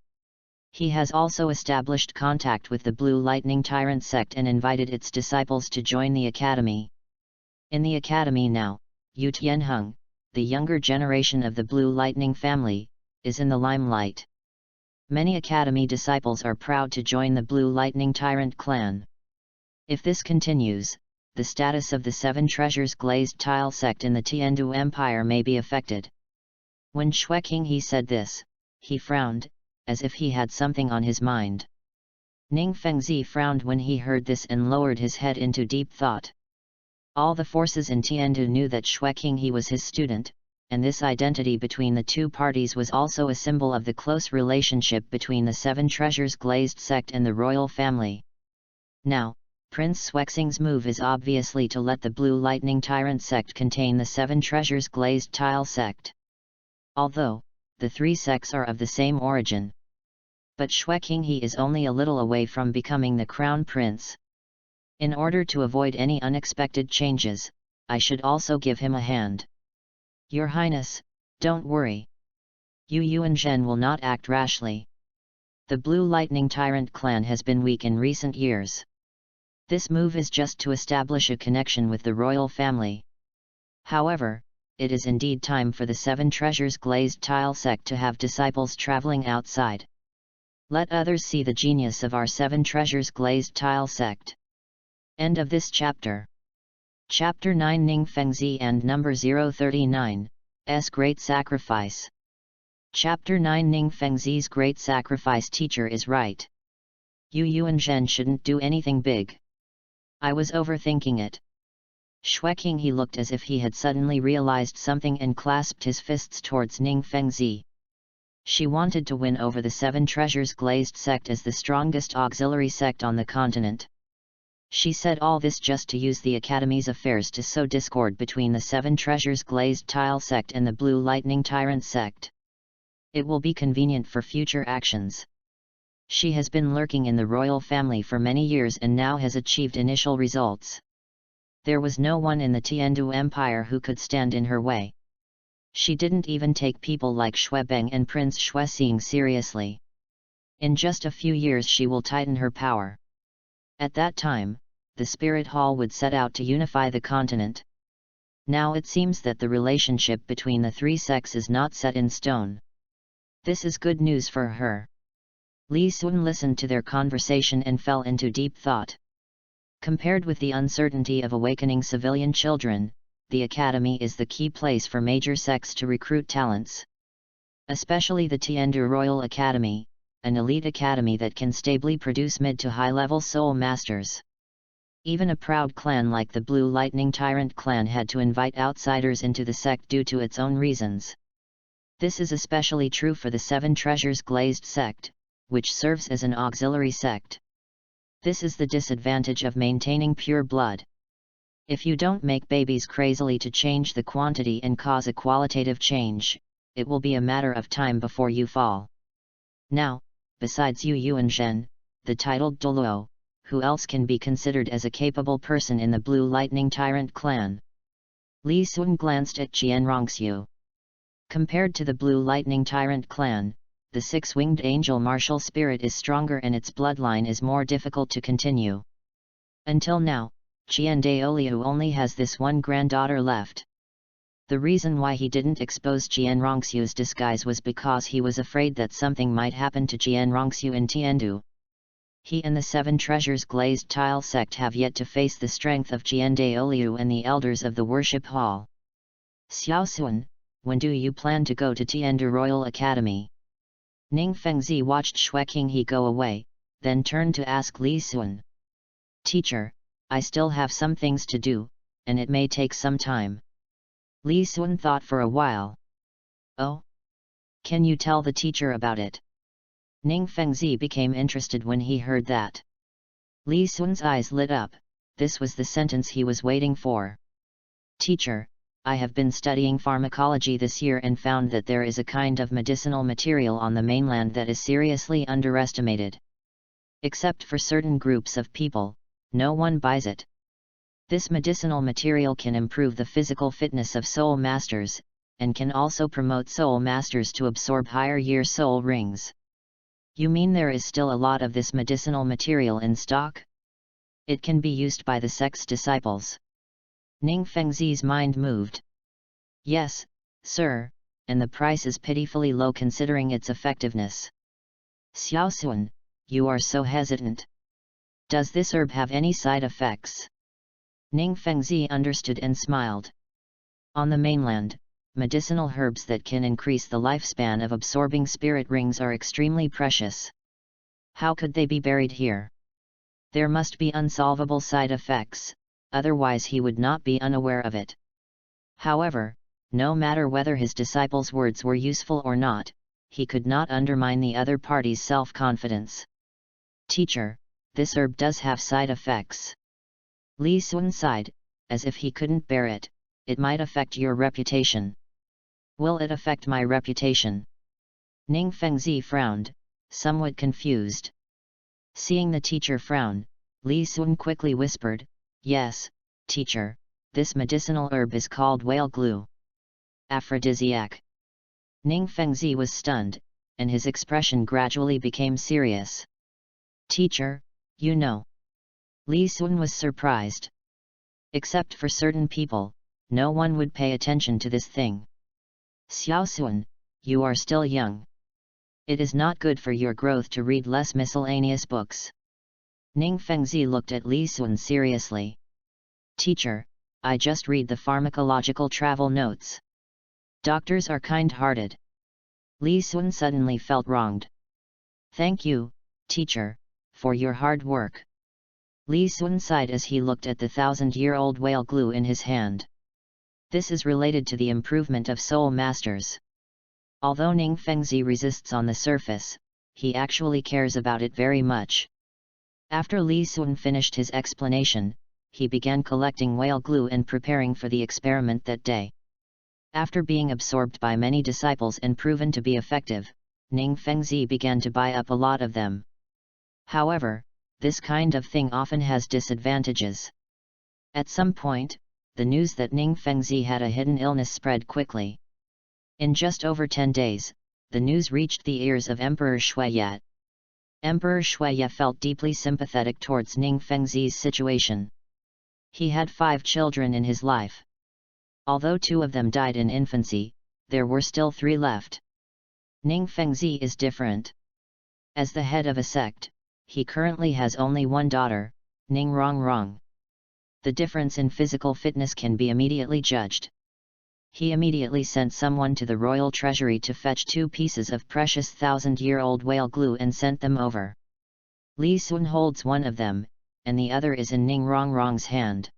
He has also established contact with the Blue Lightning Tyrant sect and invited its disciples to join the academy. In the academy now, Yu Tianheng, the younger generation of the Blue Lightning family, is in the limelight. Many academy disciples are proud to join the Blue Lightning Tyrant clan. If this continues, the status of the 7 Treasures Glazed Tile sect in the Tiandu Empire may be affected. When Xueqing said this, he frowned, as if he had something on his mind. Ning Fengzi frowned when he heard this and lowered his head into deep thought. All the forces in Tiandu knew that Xueqing was his student, and this identity between the two parties was also a symbol of the close relationship between the 7 Treasures Glazed sect and the royal family. Now, Prince Xuexing's move is obviously to let the Blue Lightning Tyrant sect contain the 7 Treasures Glazed Tile sect. Although, the 3 sects are of the same origin. But Xueqing is only a little away from becoming the crown prince. In order to avoid any unexpected changes, I should also give him a hand. Your Highness, don't worry. Yu Yuanzhen will not act rashly. The Blue Lightning Tyrant clan has been weak in recent years. This move is just to establish a connection with the royal family. However, it is indeed time for the 7 Treasures Glazed Tile sect to have disciples traveling outside. Let others see the genius of our 7 Treasures Glazed Tile sect. End of this chapter. Chapter 9 Ning Fengzi and number 039, S Great Sacrifice. Chapter 9 Ning Fengzi's Great Sacrifice. Teacher is right. Yu Yuanzhen shouldn't do anything big. I was overthinking it. Xueqing looked as if he had suddenly realized something and clasped his fists towards Ning Fengzi. She wanted to win over the 7 Treasures Glazed sect as the strongest auxiliary sect on the continent. She said all this just to use the Academy's affairs to sow discord between the 7 Treasures Glazed Tile sect and the Blue Lightning Tyrant sect. It will be convenient for future actions. She has been lurking in the royal family for many years and now has achieved initial results. There was no one in the Tiandu Empire who could stand in her way. She didn't even take people like Xuebeng and Prince Xuexing seriously. In just a few years she will tighten her power. At that time, the Spirit Hall would set out to unify the continent. Now it seems that the relationship between the three sects is not set in stone. This is good news for her. Li Sun listened to their conversation and fell into deep thought. Compared with the uncertainty of awakening civilian children, the academy is the key place for major sects to recruit talents. Especially the Tiandu Royal Academy, an elite academy that can stably produce mid to high-level soul masters. Even a proud clan like the Blue Lightning Tyrant clan had to invite outsiders into the sect due to its own reasons. This is especially true for the Seven Treasures Glazed sect, which serves as an auxiliary sect. This is the disadvantage of maintaining pure blood. If you don't make babies crazily to change the quantity and cause a qualitative change, it will be a matter of time before you fall. Now, besides Yu Yuanzhen, the titled Douluo, who else can be considered as a capable person in the Blue Lightning Tyrant clan? Li Sun glanced at Qian Rongxiu. Compared to the Blue Lightning Tyrant clan, the six-winged angel martial spirit is stronger and its bloodline is more difficult to continue. Until now, Qian Daoliu only has this one granddaughter left. The reason why he didn't expose Qian Rongxiu's disguise was because he was afraid that something might happen to Qian Rongxiu in Tiandu. He and the Seven Treasures Glazed Tile sect have yet to face the strength of Qian Daoliu and the elders of the worship hall. Xiao Sun, when do you plan to go to Tiandu Royal Academy? Ning Fengzi watched Xue Qinghe go away, then turned to ask Li Sun. Teacher, I still have some things to do, and it may take some time. Li Sun thought for a while. Oh? Can you tell the teacher about it? Ning Fengzi became interested when he heard that. Li Sun's eyes lit up, this was the sentence he was waiting for. Teacher, I have been studying pharmacology this year and found that there is a kind of medicinal material on the mainland that is seriously underestimated. Except for certain groups of people, no one buys it. This medicinal material can improve the physical fitness of soul masters, and can also promote soul masters to absorb higher year soul rings. You mean there is still a lot of this medicinal material in stock? It can be used by the sect's disciples. Ning Fengzi's mind moved. Yes, sir, and the price is pitifully low considering its effectiveness. Xiao Sun, you are so hesitant. Does this herb have any side effects? Ning Fengzi understood and smiled. On the mainland, medicinal herbs that can increase the lifespan of absorbing spirit rings are extremely precious. How could they be buried here? There must be unsolvable side effects, otherwise he would not be unaware of it. However, no matter whether his disciples' words were useful or not, he could not undermine the other party's self-confidence. Teacher, this herb does have side effects. Li Sun sighed, as if he couldn't bear it. It might affect your reputation. Will it affect my reputation? Ning Fengzi frowned, somewhat confused. Seeing the teacher frown, Li Sun quickly whispered, Yes, teacher, this medicinal herb is called whale glue. Aphrodisiac. Ning Fengzi was stunned, and his expression gradually became serious. Teacher, you know. Li Sun was surprised. Except for certain people, no one would pay attention to this thing. Xiao Sun, you are still young. It is not good for your growth to read less miscellaneous books. Ning Fengzi looked at Li Sun seriously. Teacher, I just read the pharmacological travel notes. Doctors are kind-hearted. Li Sun suddenly felt wronged. Thank you, teacher, for your hard work. Li Sun sighed as he looked at the 1,000-year-old whale glue in his hand. This is related to the improvement of soul masters. Although Ning Fengzi resists on the surface, he actually cares about it very much. After Li Sun finished his explanation, he began collecting whale glue and preparing for the experiment that day. After being absorbed by many disciples and proven to be effective, Ning Fengzi began to buy up a lot of them. However, this kind of thing often has disadvantages. At some point, the news that Ning Fengzi had a hidden illness spread quickly. In just over 10 days, the news reached the ears of Emperor Shuiyat. Emperor Shuya felt deeply sympathetic towards Ning Fengzi's situation. He had 5 children in his life. Although 2 of them died in infancy, there were still 3 left. Ning Fengzi is different. As the head of a sect, he currently has only 1 daughter, Ning Rongrong. The difference in physical fitness can be immediately judged. He immediately sent someone to the royal treasury to fetch 2 pieces of precious 1,000-year-old whale glue and sent them over. Li Sun holds one of them, and the other is in Ning Rongrong's hand.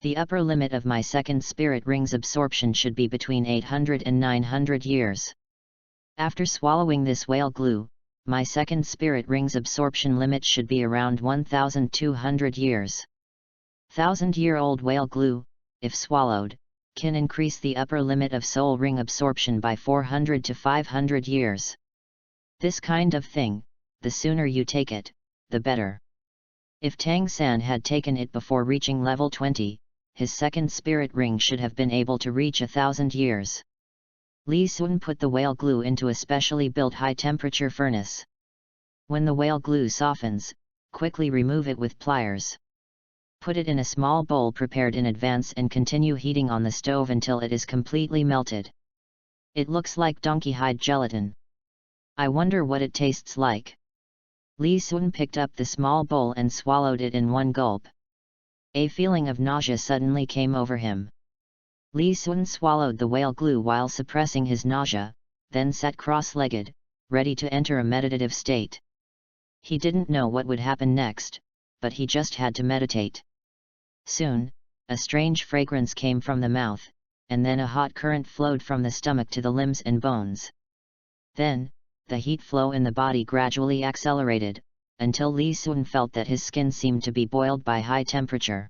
The upper limit of my second spirit ring's absorption should be between 800 and 900 years. After swallowing this whale glue, my second spirit ring's absorption limit should be around 1,200 years. 1,000-year-old whale glue, if swallowed, can increase the upper limit of soul ring absorption by 400 to 500 years. This kind of thing, the sooner you take it, the better. If Tang San had taken it before reaching level 20, his second spirit ring should have been able to reach 1,000 years. Li Sun put the whale glue into a specially built high-temperature furnace. When the whale glue softens, quickly remove it with pliers. Put it in a small bowl prepared in advance and continue heating on the stove until it is completely melted. It looks like donkey hide gelatin. I wonder what it tastes like. Li Sun picked up the small bowl and swallowed it in one gulp. A feeling of nausea suddenly came over him. Li Sun swallowed the whale glue while suppressing his nausea, then sat cross-legged, ready to enter a meditative state. He didn't know what would happen next, but he just had to meditate. Soon, a strange fragrance came from the mouth, and then a hot current flowed from the stomach to the limbs and bones. Then, the heat flow in the body gradually accelerated, until Li Sun felt that his skin seemed to be boiled by high temperature.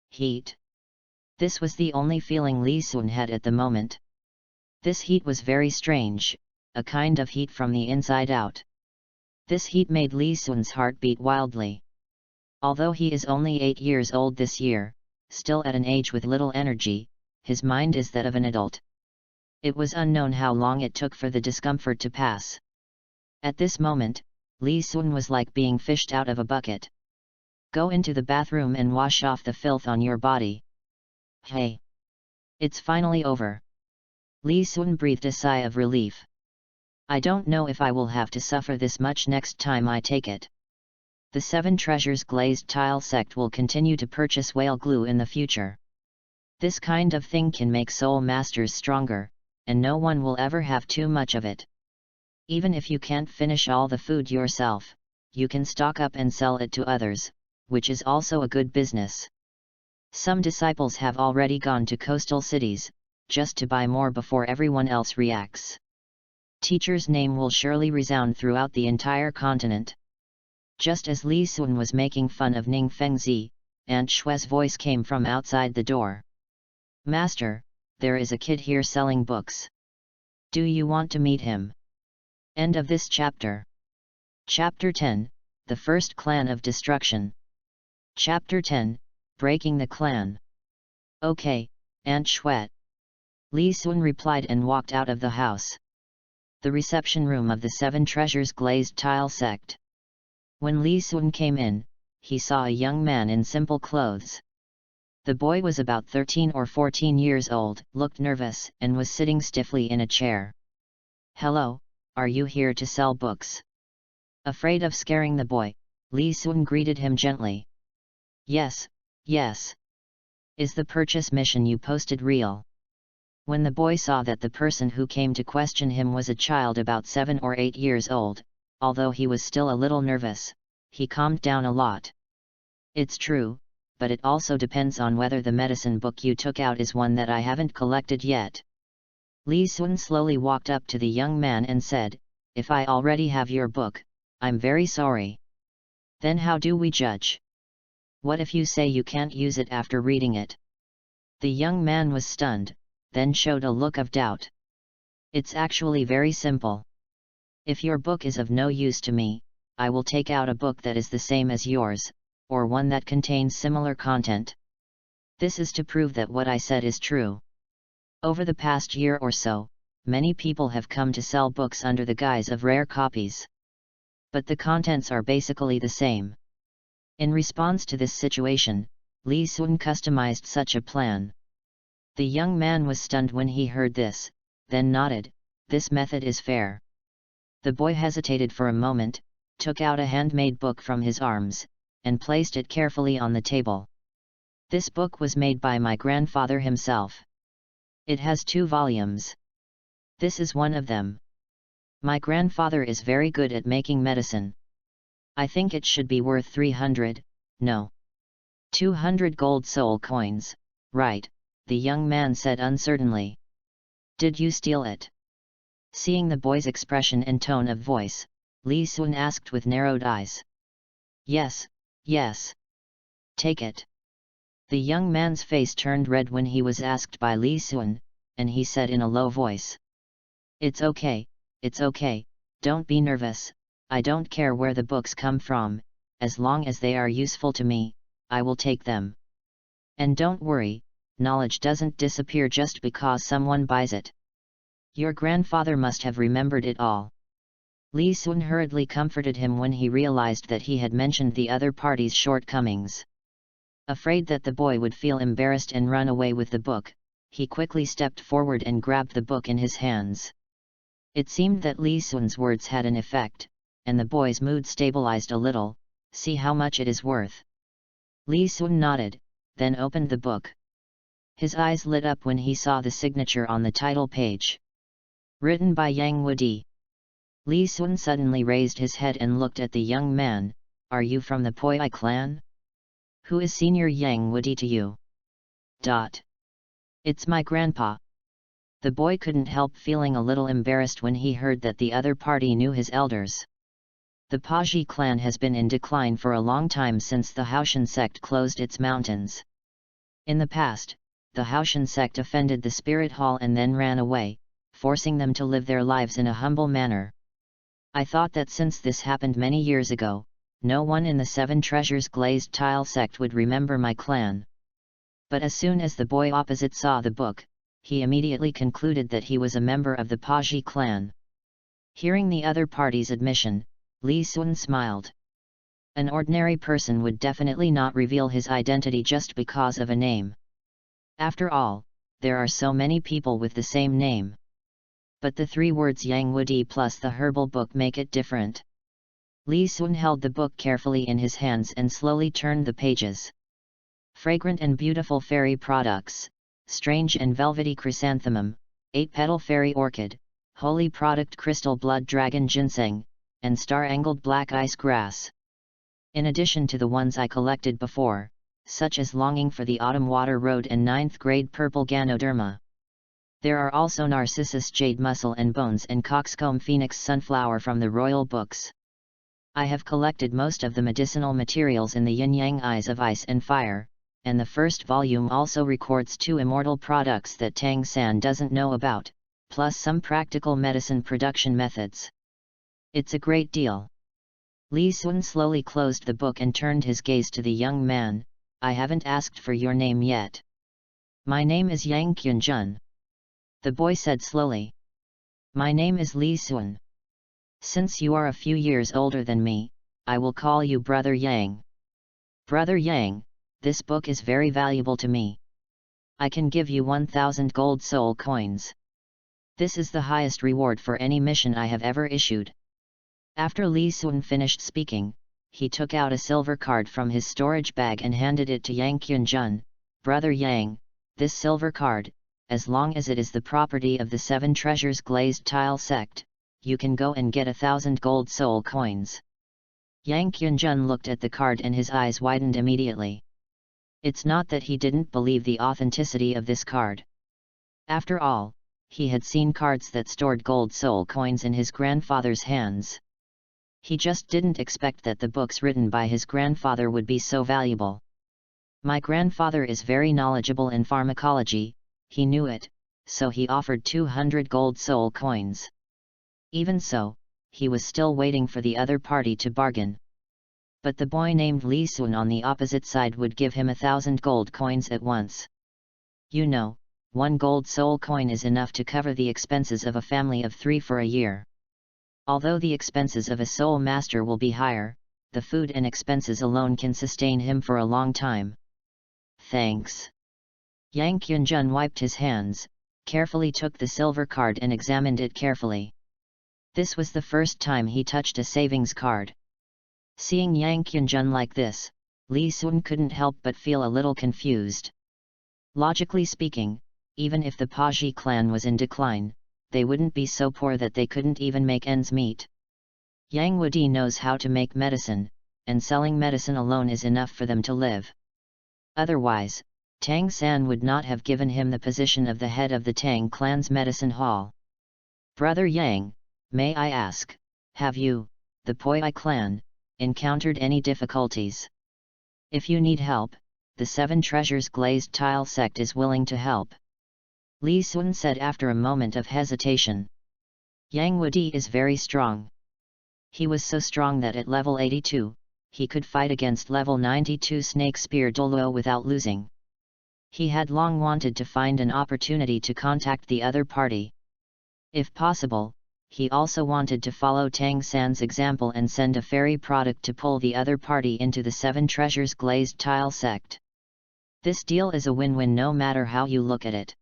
Heat. This was the only feeling Li Sun had at the moment. This heat was very strange, a kind of heat from the inside out. This heat made Li Sun's heart beat wildly. Although he is only 8 years old this year, still at an age with little energy, his mind is that of an adult. It was unknown how long it took for the discomfort to pass. At this moment, Li Sun was like being fished out of a bucket. Go into the bathroom and wash off the filth on your body. Hey! It's finally over. Li Sun breathed a sigh of relief. I don't know if I will have to suffer this much next time I take it. The 7 Treasures Glazed Tile sect will continue to purchase whale glue in the future. This kind of thing can make soul masters stronger, and no one will ever have too much of it. Even if you can't finish all the food yourself, you can stock up and sell it to others, which is also a good business. Some disciples have already gone to coastal cities, just to buy more before everyone else reacts. Teacher's name will surely resound throughout the entire continent. Just as Li Sun was making fun of Ning Fengzi, Aunt Shue's voice came from outside the door. Master, there is a kid here selling books. Do you want to meet him? End of this chapter. Chapter 10, The First Clan of Destruction. Chapter 10, Breaking the Clan. Okay, Aunt Shue. Li Sun replied and walked out of the house. The reception room of the 7 Treasures Glazed Tile sect. When Li Sun came in, he saw a young man in simple clothes. The boy was about 13 or 14 years old, looked nervous, and was sitting stiffly in a chair. Hello, are you here to sell books? Afraid of scaring the boy, Li Sun greeted him gently. Yes, yes. Is the purchase mission you posted real? When the boy saw that the person who came to question him was a child about 7 or 8 years old, although he was still a little nervous, he calmed down a lot. It's true, but it also depends on whether the medicine book you took out is one that I haven't collected yet. Li Sun slowly walked up to the young man and said, If I already have your book, I'm very sorry. Then how do we judge? What if you say you can't use it after reading it? The young man was stunned, then showed a look of doubt. It's actually very simple. If your book is of no use to me, I will take out a book that is the same as yours, or one that contains similar content. This is to prove that what I said is true. Over the past year or so, many people have come to sell books under the guise of rare copies. but the contents are basically the same. In response to this situation, Li Sun customized such a plan. The young man was stunned when he heard this, then nodded, "This method is fair." The boy hesitated for a moment, took out a handmade book from his arms, and placed it carefully on the table. This book was made by my grandfather himself. It has 2 volumes. This is one of them. My grandfather is very good at making medicine. I think it should be worth 300, no, 200 gold soul coins, right? The young man said uncertainly. Did you steal it? Seeing the boy's expression and tone of voice, Li Sun asked with narrowed eyes. Yes, yes. Take it. The young man's face turned red when he was asked by Li Sun, and he said in a low voice. It's okay, don't be nervous, I don't care where the books come from, as long as they are useful to me, I will take them. And don't worry, knowledge doesn't disappear just because someone buys it. Your grandfather must have remembered it all. Li Sun hurriedly comforted him when he realized that he had mentioned the other party's shortcomings. Afraid that the boy would feel embarrassed and run away with the book, he quickly stepped forward and grabbed the book in his hands. It seemed that Li Sun's words had an effect, and the boy's mood stabilized a little. See how much it is worth. Li Sun nodded, then opened the book. His eyes lit up when he saw the signature on the title page. Written by Yang Wudi. Li Sun suddenly raised his head and looked at the young man. Are you from the Poi clan? Who is Senior Yang Wudi to you? It's my grandpa. The boy couldn't help feeling a little embarrassed when he heard that the other party knew his elders. The Paji clan has been in decline for a long time since the Haoshan sect closed its mountains. In the past, the Haoshan sect offended the spirit hall and then ran away, forcing them to live their lives in a humble manner. I thought that since this happened many years ago, no one in the 7 Treasures Glazed Tile sect would remember my clan. But as soon as the boy opposite saw the book, he immediately concluded that he was a member of the Paji clan. Hearing the other party's admission, Li Sun smiled. An ordinary person would definitely not reveal his identity just because of a name. After all, there are so many people with the same name. But the 3 words Yang Wudi plus the herbal book make it different. Li Sun held the book carefully in his hands and slowly turned the pages. Fragrant and beautiful fairy products, strange and velvety chrysanthemum, 8-petal fairy orchid, holy product crystal blood dragon ginseng, and star-angled black ice grass. In addition to the ones I collected before, such as Longing for the Autumn Water Road and 9th grade purple Ganoderma. There are also Narcissus jade muscle and bones and coxcomb phoenix sunflower from the royal books. I have collected most of the medicinal materials in the yin-yang eyes of ice and fire, and the first volume also records 2 immortal products that Tang San doesn't know about, plus some practical medicine production methods. It's a great deal. Li Sun slowly closed the book and turned his gaze to the young man. I haven't asked for your name yet. My name is Yang Qunjun. The boy said slowly. My name is Li Sun. Since you are a few years older than me, I will call you Brother Yang. Brother Yang, this book is very valuable to me. I can give you 1,000 gold soul coins. This is the highest reward for any mission I have ever issued. After Li Sun finished speaking, he took out a silver card from his storage bag and handed it to Yang Qunjun. Brother Yang, this silver card, as long as it is the property of the 7 Treasures Glazed Tile sect, you can go and get 1,000 gold soul coins. Yang Qunjun looked at the card and his eyes widened immediately. It's not that he didn't believe the authenticity of this card. After all, he had seen cards that stored gold soul coins in his grandfather's hands. He just didn't expect that the books written by his grandfather would be so valuable. My grandfather is very knowledgeable in pharmacology, he knew it, so he offered 200 gold soul coins. Even so, he was still waiting for the other party to bargain. But the boy named Li Sun on the opposite side would give him 1,000 gold coins at once. You know, 1 gold soul coin is enough to cover the expenses of a family of 3 for a year. Although the expenses of a sole master will be higher, the food and expenses alone can sustain him for a long time. Thanks. Yang Kyunjun wiped his hands, carefully took the silver card and examined it carefully. This was the first time he touched a savings card. Seeing Yang Kyunjun like this, Lee Sun couldn't help but feel a little confused. Logically speaking, even if the Paji clan was in decline, they wouldn't be so poor that they couldn't even make ends meet. Yang Wudi knows how to make medicine, and selling medicine alone is enough for them to live. Otherwise, Tang San would not have given him the position of the head of the Tang clan's medicine hall. Brother Yang, may I ask, have you, the Poi clan, encountered any difficulties? If you need help, the Seven Treasures Glazed Tile sect is willing to help. Li Sun said after a moment of hesitation. Yang Wudi is very strong. He was so strong that at level 82, he could fight against level 92 Snake Spear Douluo without losing. He had long wanted to find an opportunity to contact the other party. If possible, he also wanted to follow Tang San's example and send a fairy product to pull the other party into the Seven Treasures Glazed Tile sect. This deal is a win-win no matter how you look at it.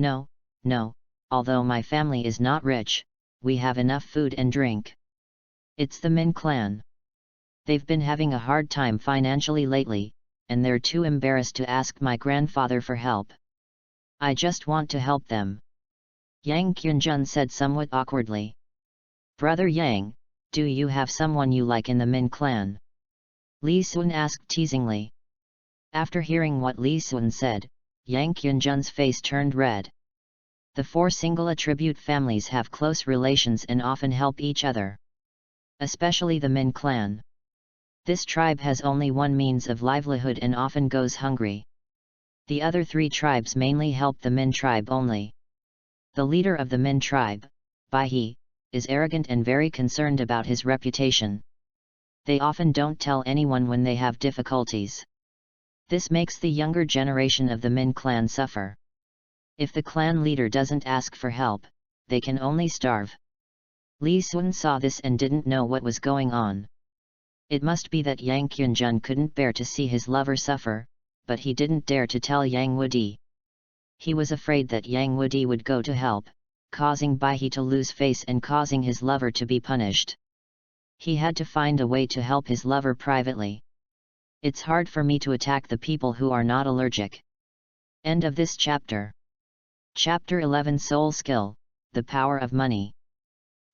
No, although my family is not rich, we have enough food and drink. It's the Min clan. They've been having a hard time financially lately, and they're too embarrassed to ask my grandfather for help. I just want to help them. Yang Kyunjun said somewhat awkwardly. Brother Yang, do you have someone you like in the Min clan? Li Sun asked teasingly. After hearing what Li Sun said, Yang Kyunjun's face turned red. The four single attribute families have close relations and often help each other. Especially the Min clan. This tribe has only one means of livelihood and often goes hungry. The other three tribes mainly help the Min tribe only. The leader of the Min tribe, Bai He, is arrogant and very concerned about his reputation. They often don't tell anyone when they have difficulties. This makes the younger generation of the Min clan suffer. If the clan leader doesn't ask for help, they can only starve. Li Sun saw this and didn't know what was going on. It must be that Yang Kyunjun couldn't bear to see his lover suffer, but he didn't dare to tell Yang Wudi. He was afraid that Yang Wudi would go to help, causing Bai He to lose face and causing his lover to be punished. He had to find a way to help his lover privately. It's hard for me to attack the people who are not allergic. End of this chapter. Chapter 11 Soul Skill, The Power of Money.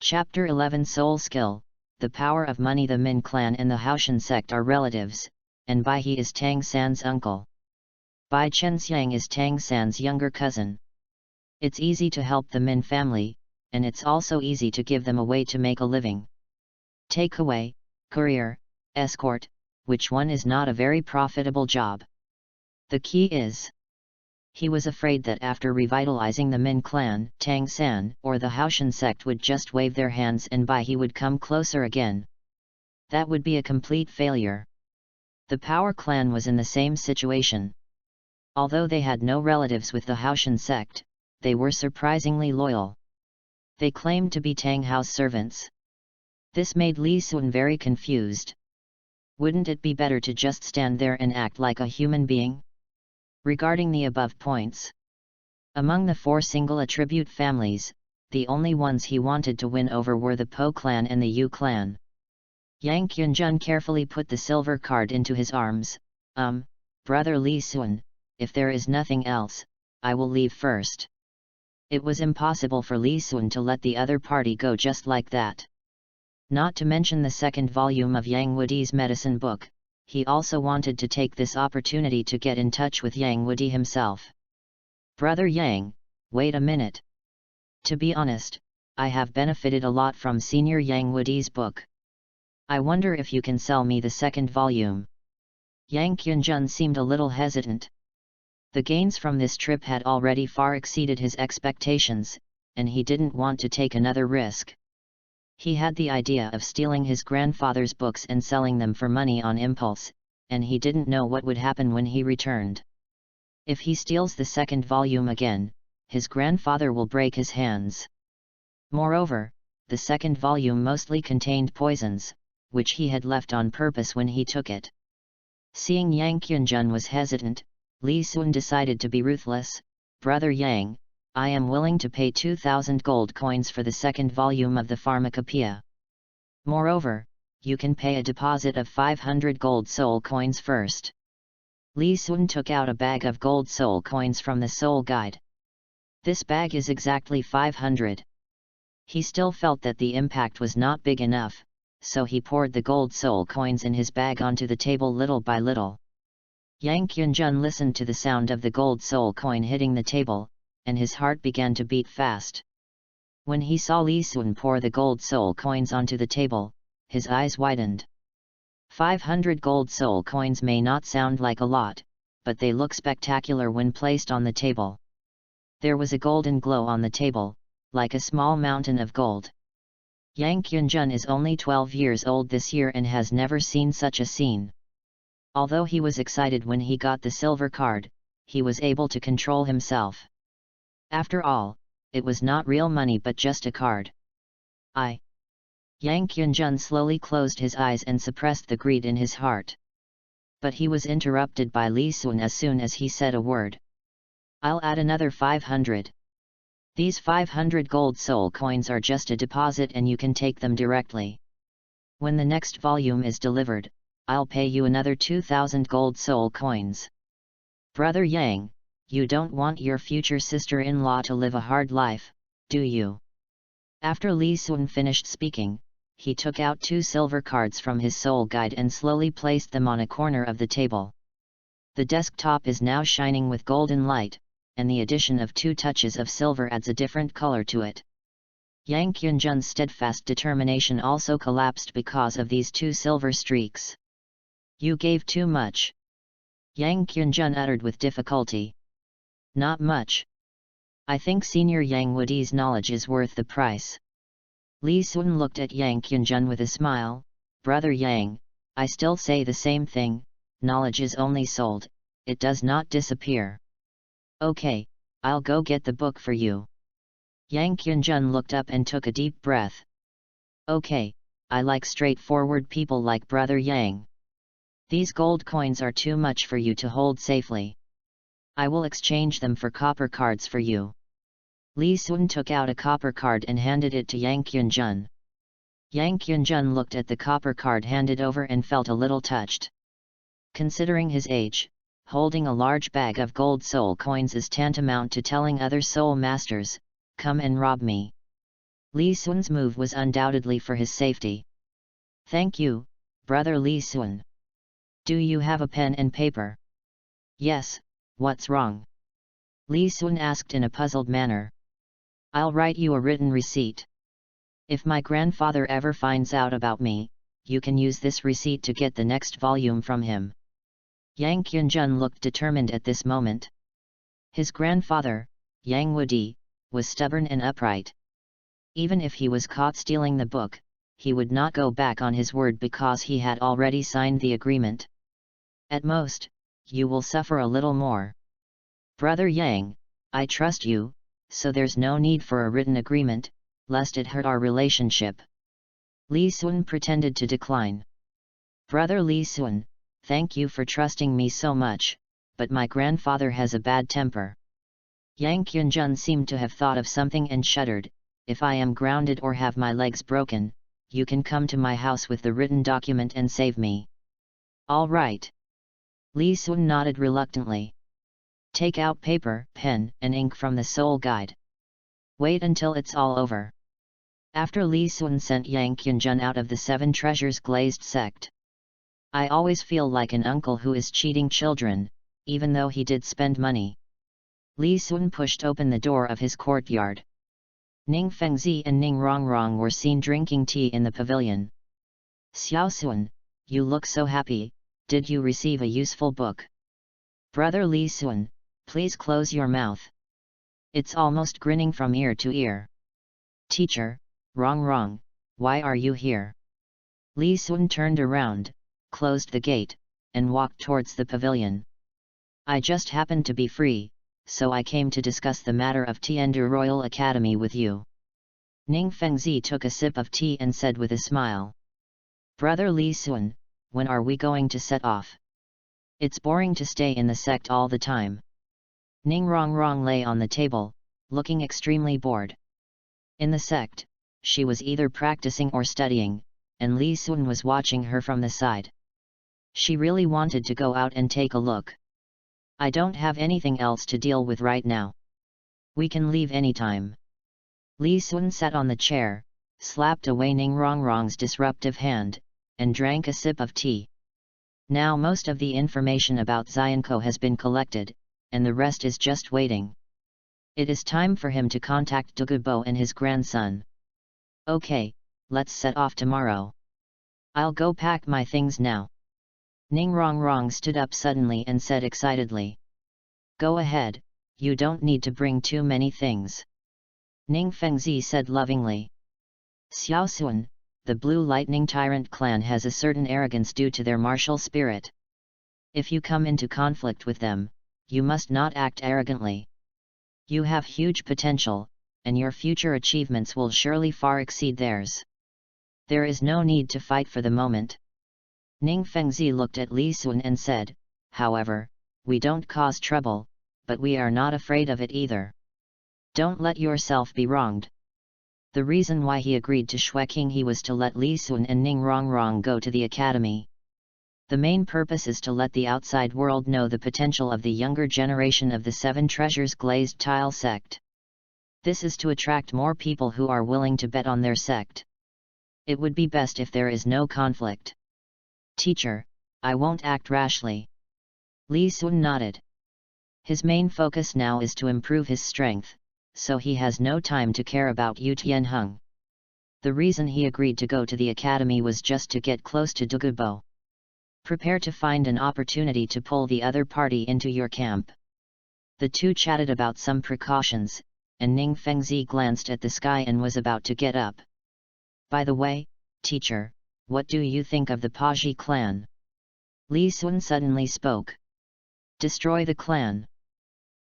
Chapter 11 Soul Skill, The Power of Money. The Min clan and the Haoshan sect are relatives, and Bai He is Tang San's uncle. Bai Chenxiang is Tang San's younger cousin. It's easy to help the Min family, and it's also easy to give them a way to make a living. Takeaway, courier, escort, which one is not a very profitable job? The key is, he was afraid that after revitalizing the Min clan, Tang San or the Haoshan sect would just wave their hands and Bai He would come closer again. That would be a complete failure. The Power clan was in the same situation. Although they had no relatives with the Haoshan sect, they were surprisingly loyal. They claimed to be Tang house servants. This made Li Sun very confused. Wouldn't it be better to just stand there and act like a human being? Regarding the above points, among the four single attribute families, the only ones he wanted to win over were the Po clan and the Yu clan. Yang Kyunjun carefully put the silver card into his arms. Brother Li Sun, if there is nothing else, I will leave first. It was impossible for Li Sun to let the other party go just like that. Not to mention the second volume of Yang Wudi's medicine book, he also wanted to take this opportunity to get in touch with Yang Wudi himself. Brother Yang, wait a minute. To be honest, I have benefited a lot from Senior Yang Wudi's book. I wonder if you can sell me the second volume. Yang Kyunjun seemed a little hesitant. The gains from this trip had already far exceeded his expectations, and he didn't want to take another risk. He had the idea of stealing his grandfather's books and selling them for money on impulse, and he didn't know what would happen when he returned. If he steals the second volume again, his grandfather will break his hands. Moreover, the second volume mostly contained poisons, which he had left on purpose when he took it. Seeing Yang Kyunjun was hesitant, Li Sun decided to be ruthless. "Brother Yang, I am willing to pay 2,000 gold coins for the second volume of the Pharmacopoeia. Moreover, you can pay a deposit of 500 gold soul coins first." Li Sun took out a bag of gold soul coins from the soul guide. "This bag is exactly 500. He still felt that the impact was not big enough, so he poured the gold soul coins in his bag onto the table little by little. Yang Kyunjun listened to the sound of the gold soul coin hitting the table, and his heart began to beat fast. When he saw Li Sun pour the gold soul coins onto the table, his eyes widened. 500 gold soul coins may not sound like a lot, but they look spectacular when placed on the table. There was a golden glow on the table, like a small mountain of gold. Yang Kyunjun is only 12 years old this year and has never seen such a scene. Although he was excited when he got the silver card, he was able to control himself. After all, it was not real money but just a card. Yang Kyunjun slowly closed his eyes and suppressed the greed in his heart. But he was interrupted by Li Sun as soon as he said a word. "I'll add another 500. These 500 gold soul coins are just a deposit and you can take them directly. When the next volume is delivered, I'll pay you another 2,000 gold soul coins. Brother Yang, you don't want your future sister-in-law to live a hard life, do you?" After Li Sun finished speaking, he took out 2 silver cards from his soul guide and slowly placed them on a corner of the table. The desktop is now shining with golden light, and the addition of 2 touches of silver adds a different color to it. Yang Kyunjun's steadfast determination also collapsed because of these 2 silver streaks. "You gave too much," Yang Kyunjun uttered with difficulty. "Not much. I think Senior Yang Wudi's knowledge is worth the price." Li Sun looked at Yang Kyunjun with a smile. "Brother Yang, I still say the same thing, knowledge is only sold, it does not disappear." "Okay, I'll go get the book for you." Yang Kyunjun looked up and took a deep breath. "Okay, I like straightforward people like Brother Yang. These gold coins are too much for you to hold safely. I will exchange them for copper cards for you." Li Sun took out a copper card and handed it to Yang Kyunjun. Yang Kyunjun looked at the copper card handed over and felt a little touched. Considering his age, holding a large bag of gold soul coins is tantamount to telling other soul masters, "Come and rob me." Li Sun's move was undoubtedly for his safety. "Thank you, Brother Li Sun. Do you have a pen and paper?" "Yes, what's wrong?" Li Sun asked in a puzzled manner. "I'll write you a written receipt. If my grandfather ever finds out about me, you can use this receipt to get the next volume from him." Yang Kyunjun looked determined at this moment. His grandfather, Yang Wudi, was stubborn and upright. Even if he was caught stealing the book, he would not go back on his word because he had already signed the agreement. "At most, you will suffer a little more. Brother Yang, I trust you, so there's no need for a written agreement, lest it hurt our relationship." Li Sun pretended to decline. "Brother Li Sun, thank you for trusting me so much, but my grandfather has a bad temper." Yang Kyunjun seemed to have thought of something and shuddered. "If I am grounded or have my legs broken, you can come to my house with the written document and save me." "All right." Li Sun nodded reluctantly. "Take out paper, pen, and ink from the soul guide. Wait until it's all over." After Li Sun sent Yang Kyunjun out of the 7 Treasures glazed sect. "I always feel like an uncle who is cheating children, even though he did spend money." Li Sun pushed open the door of his courtyard. Ning Fengzi and Ning Rongrong were seen drinking tea in the pavilion. "Xiao Sun, you look so happy, did you receive a useful book?" "Brother Li Sun, please close your mouth. It's almost grinning from ear to ear." "Teacher, Rongrong, why are you here?" Li Sun turned around, closed the gate, and walked towards the pavilion. "I just happened to be free, so I came to discuss the matter of Tiandu Royal Academy with you." Ning Fengzi took a sip of tea and said with a smile. Brother Li Sun, when are we going to set off? It's boring to stay in the sect all the time. Ning Rongrong lay on the table, looking extremely bored. In the sect, she was either practicing or studying, and Li Sun was watching her from the side. She really wanted to go out and take a look. I don't have anything else to deal with right now. We can leave anytime. Li Sun sat on the chair, slapped away Ning Rongrong's disruptive hand, and drank a sip of tea. Now most of the information about Xianko has been collected, and the rest is just waiting. It is time for him to contact Douluo and his grandson. Okay, let's set off tomorrow. I'll go pack my things now. Ning Rongrong stood up suddenly and said excitedly. Go ahead, you don't need to bring too many things. Ning Fengzi said lovingly. Xiao Sun, the Blue Lightning Tyrant clan has a certain arrogance due to their martial spirit. If you come into conflict with them, you must not act arrogantly. You have huge potential, and your future achievements will surely far exceed theirs. There is no need to fight for the moment. Ning Fengzi looked at Li Sun and said, however, we don't cause trouble, but we are not afraid of it either. Don't let yourself be wronged. The reason why he agreed to Shueking he was to let Li Sun and Ning Rongrong go to the academy. The main purpose is to let the outside world know the potential of the younger generation of the Seven Treasures Glazed Tile sect. This is to attract more people who are willing to bet on their sect. It would be best if there is no conflict. Teacher, I won't act rashly. Li Sun nodded. His main focus now is to improve his strength, so he has no time to care about Yu Tianheng. The reason he agreed to go to the academy was just to get close to Douluo. Prepare to find an opportunity to pull the other party into your camp. The two chatted about some precautions, and Ning Fengzi glanced at the sky and was about to get up. By the way, teacher, what do you think of the Paji clan? Li Sun suddenly spoke. Destroy the clan.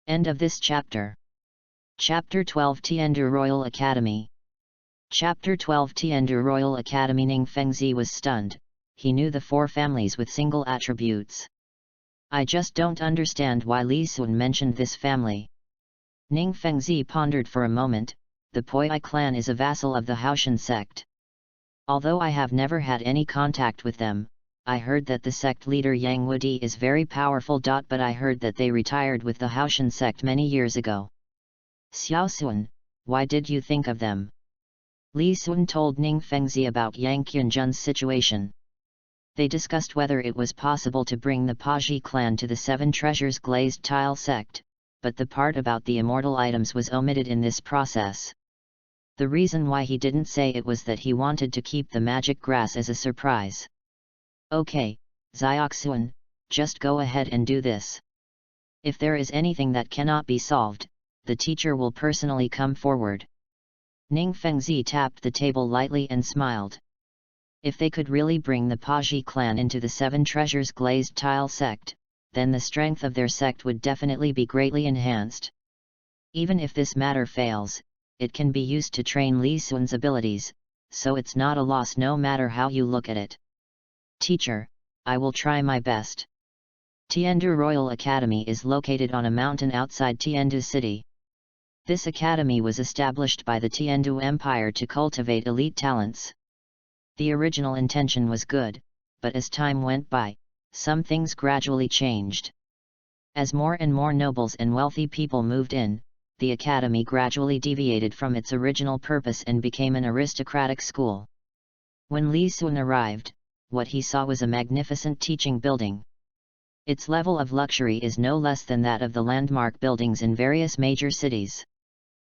End of this chapter. Chapter 12 Tiandu Royal Academy. Chapter 12 Tiandu Royal Academy. Ning Fengzi was stunned. He knew the four families with single attributes. I just don't understand why Li Sun mentioned this family. Ning Fengzi pondered for a moment. The Poi clan is a vassal of the Haoshan sect. Although I have never had any contact with them, I heard that the sect leader Yang Wudi is very powerful. But I heard that they retired with the Haoshan sect many years ago. Xiao Sun, why did you think of them? Li Sun told Ning Fengzi about Yang Qianjun's situation. They discussed whether it was possible to bring the Paji clan to the Seven Treasures Glazed Tile sect, but the part about the immortal items was omitted in this process. The reason why he didn't say it was that he wanted to keep the magic grass as a surprise. Okay, Xiaoxun, just go ahead and do this. If there is anything that cannot be solved, the teacher will personally come forward. Ning Fengzi tapped the table lightly and smiled. If they could really bring the Paji clan into the Seven Treasures Glazed Tile sect, then the strength of their sect would definitely be greatly enhanced. Even if this matter fails, it can be used to train Li Sun's abilities, so it's not a loss no matter how you look at it. Teacher, I will try my best. Tiandu Royal Academy is located on a mountain outside Tiandu City. This academy was established by the Tiandu Empire to cultivate elite talents. The original intention was good, but as time went by, some things gradually changed. As more and more nobles and wealthy people moved in, the academy gradually deviated from its original purpose and became an aristocratic school. When Li Sun arrived, what he saw was a magnificent teaching building. Its level of luxury is no less than that of the landmark buildings in various major cities.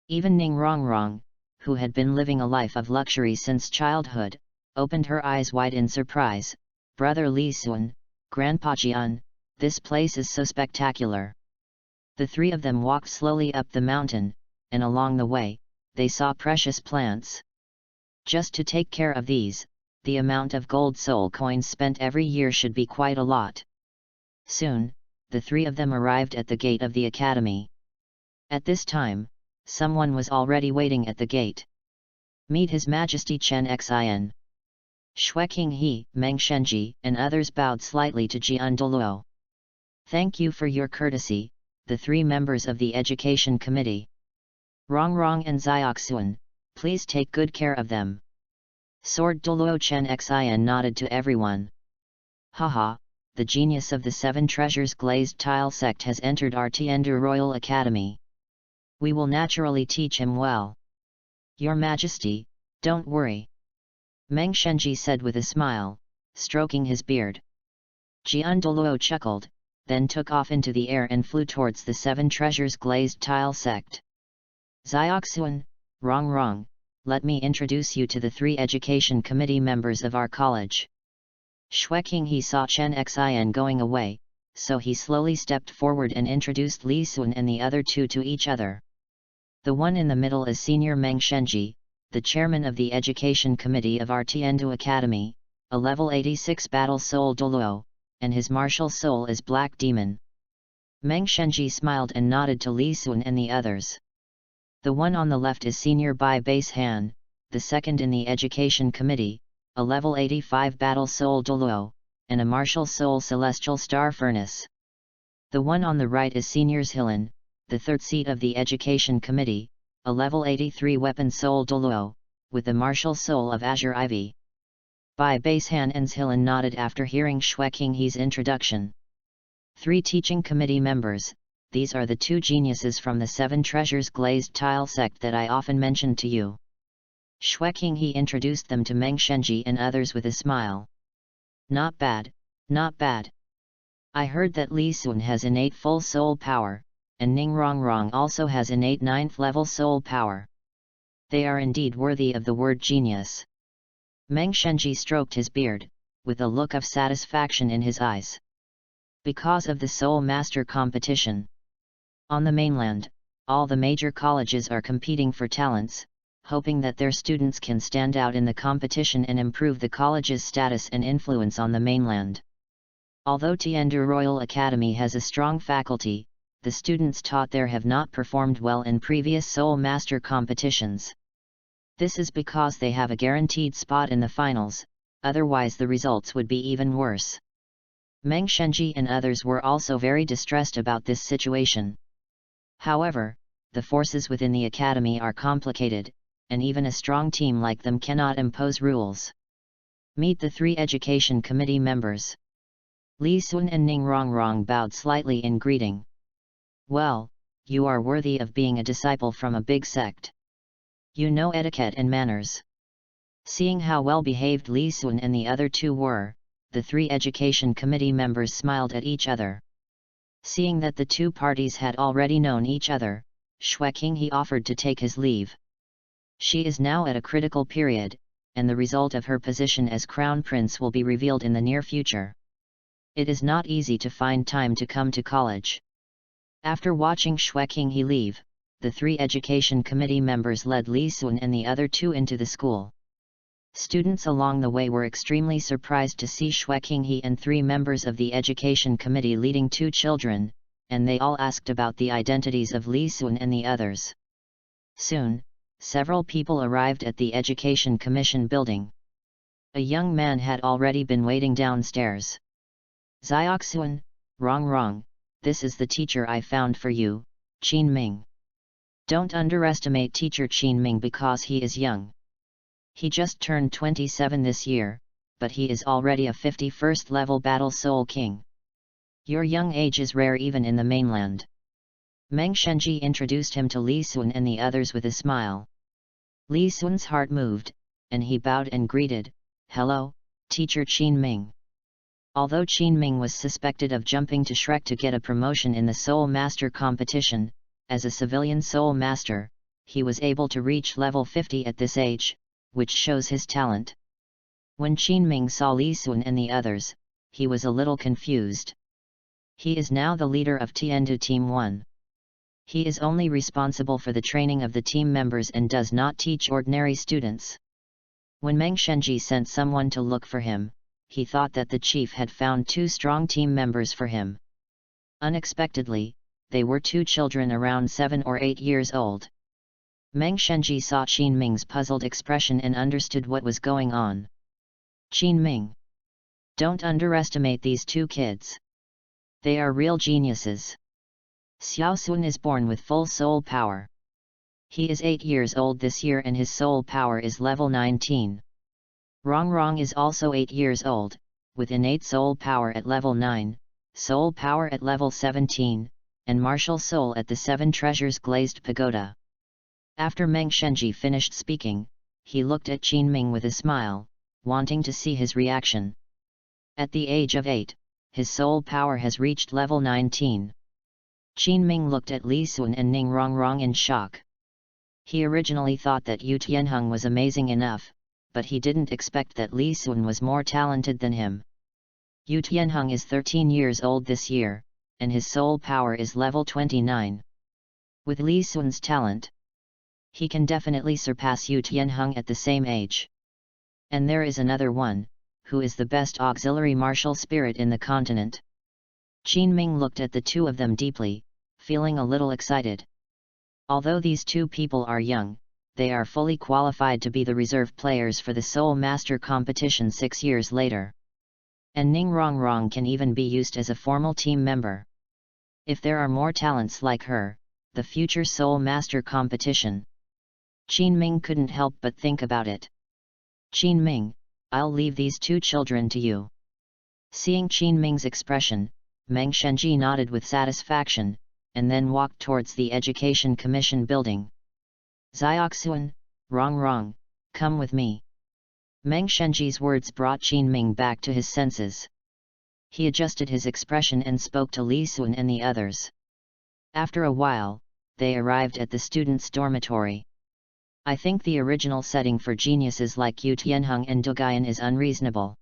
Even Ning Rongrong, who had been living a life of luxury since childhood, opened her eyes wide in surprise. Brother Li Sun, Grandpa Jian, this place is so spectacular. The three of them walked slowly up the mountain, and along the way, they saw precious plants. Just to take care of these, the amount of gold soul coins spent every year should be quite a lot. Soon, the three of them arrived at the gate of the academy. At this time, someone was already waiting at the gate. Meet His Majesty Chen Xin. Shui Qinghe, Meng Shenji, and others bowed slightly to Jian Douluo. Thank you for your courtesy, the three members of the Education Committee. Rongrong and Zioxuan, please take good care of them. Sword Douluo Chen Xin nodded to everyone. Haha, the genius of the Seven Treasures Glazed Tile sect has entered our Tiandu Royal Academy. We will naturally teach him well. Your Majesty, don't worry. Meng Shenji said with a smile, stroking his beard. Jian Douluo chuckled, then took off into the air and flew towards the Seven Treasures Glazed Tile sect. Zioxuan, Rongrong, let me introduce you to the three Education Committee members of our college. Shui Qinghe saw Chen Xin going away, so he slowly stepped forward and introduced Li Sun and the other two to each other. The one in the middle is Senior Meng Shenji, the chairman of the Education Committee of our Tiandu Academy, a level 86 battle soul Douluo, and his martial soul is Black Demon. Meng Shenji smiled and nodded to Li Sun and the others. The one on the left is Senior Bai Base Han, the second in the Education Committee, a level 85 battle soul Douluo, and a martial soul Celestial Star Furnace. The one on the right is Seniors Hillen, the third seat of the Education Committee, a level 83 weapon soul Douluo, with the martial soul of Azure Ivy. Bai Base Han and Hillen nodded after hearing Shui Qinghe's introduction. Three teaching committee members. These are the two geniuses from the Seven Treasures Glazed Tile sect that I often mentioned to you. Shui Qinghe introduced them to Meng Shenji and others with a smile. Not bad, not bad. I heard that Li Sun has innate full soul power, and Ning Rongrong also has innate 9th level soul power. They are indeed worthy of the word genius. Meng Shenji stroked his beard, with a look of satisfaction in his eyes. Because of the Soul Master competition. On the mainland, all the major colleges are competing for talents, hoping that their students can stand out in the competition and improve the college's status and influence on the mainland. Although Tiandu Royal Academy has a strong faculty, the students taught there have not performed well in previous Soul Master competitions. This is because they have a guaranteed spot in the finals, otherwise the results would be even worse. Meng Shenji and others were also very distressed about this situation. However, the forces within the academy are complicated, and even a strong team like them cannot impose rules. Meet the three Education Committee members. Li Sun and Ning Rongrong bowed slightly in greeting. Well, you are worthy of being a disciple from a big sect. You know etiquette and manners. Seeing how well behaved Li Sun and the other two were, the three Education Committee members smiled at each other. Seeing that the two parties had already known each other, Shui Qinghe offered to take his leave. She is now at a critical period, and the result of her position as Crown Prince will be revealed in the near future. It is not easy to find time to come to college. After watching Shui Qinghe leave, the three Education Committee members led Li Sun and the other two into the school. Students along the way were extremely surprised to see Shui Qinghe and three members of the Education Committee leading two children, and they all asked about the identities of Li Sun and the others. Soon, several people arrived at the Education Commission building. A young man had already been waiting downstairs. Zioxuan, Rongrong, this is the teacher I found for you, Qin Ming. Don't underestimate teacher Qin Ming because he is young. He just turned 27 this year, but he is already a 51st level Battle Soul King. Your young age is rare even in the mainland. Meng Shenji introduced him to Li Sun and the others with a smile. Li Sun's heart moved, and he bowed and greeted, "Hello, teacher Qin Ming." Although Qin Ming was suspected of jumping to Shrek to get a promotion in the Soul Master competition, as a civilian Soul Master, he was able to reach level 50 at this age, which shows his talent. When Qin Ming saw Li Sun and the others, he was a little confused. He is now the leader of Tiandu Team 1. He is only responsible for the training of the team members and does not teach ordinary students. When Meng Shenji sent someone to look for him, he thought that the chief had found two strong team members for him. Unexpectedly, they were two children around 7 or 8 years old. Meng Shenji saw Qin Ming's puzzled expression and understood what was going on. Qin Ming. Don't underestimate these two kids. They are real geniuses. Xiao Sun is born with full soul power. He is 8 years old this year and his soul power is level 19. Rong Rong is also 8 years old, with innate soul power at level 9, soul power at level 17, and martial soul at the 7 treasures glazed pagoda. After Meng Shenji finished speaking, he looked at Qin Ming with a smile, wanting to see his reaction. At the age of 8, his soul power has reached level 19. Qin Ming looked at Li Sun and Ning Rongrong in shock. He originally thought that Yu Tianheng was amazing enough, but he didn't expect that Li Sun was more talented than him. Yu Tianheng is 13 years old this year, and his soul power is level 29. With Li Sun's talent, he can definitely surpass Yu Tianheng at the same age. And there is another one, who is the best auxiliary martial spirit in the continent. Qin Ming looked at the two of them deeply, feeling a little excited. Although these two people are young, they are fully qualified to be the reserve players for the Soul Master competition 6 years later. And Ning Rongrong can even be used as a formal team member. If there are more talents like her, the future Soul Master competition. Qin Ming couldn't help but think about it. Qin Ming, I'll leave these two children to you. Seeing Qin Ming's expression, Meng Shenji nodded with satisfaction, and then walked towards the Education Commission building. Xiaoxuan, Rong, come with me. Meng Shenji's words brought Qin Ming back to his senses. He adjusted his expression and spoke to Li Sun and the others. After a while, they arrived at the students' dormitory. I think the original setting for geniuses like Yu Tianheng and Dugayan is unreasonable.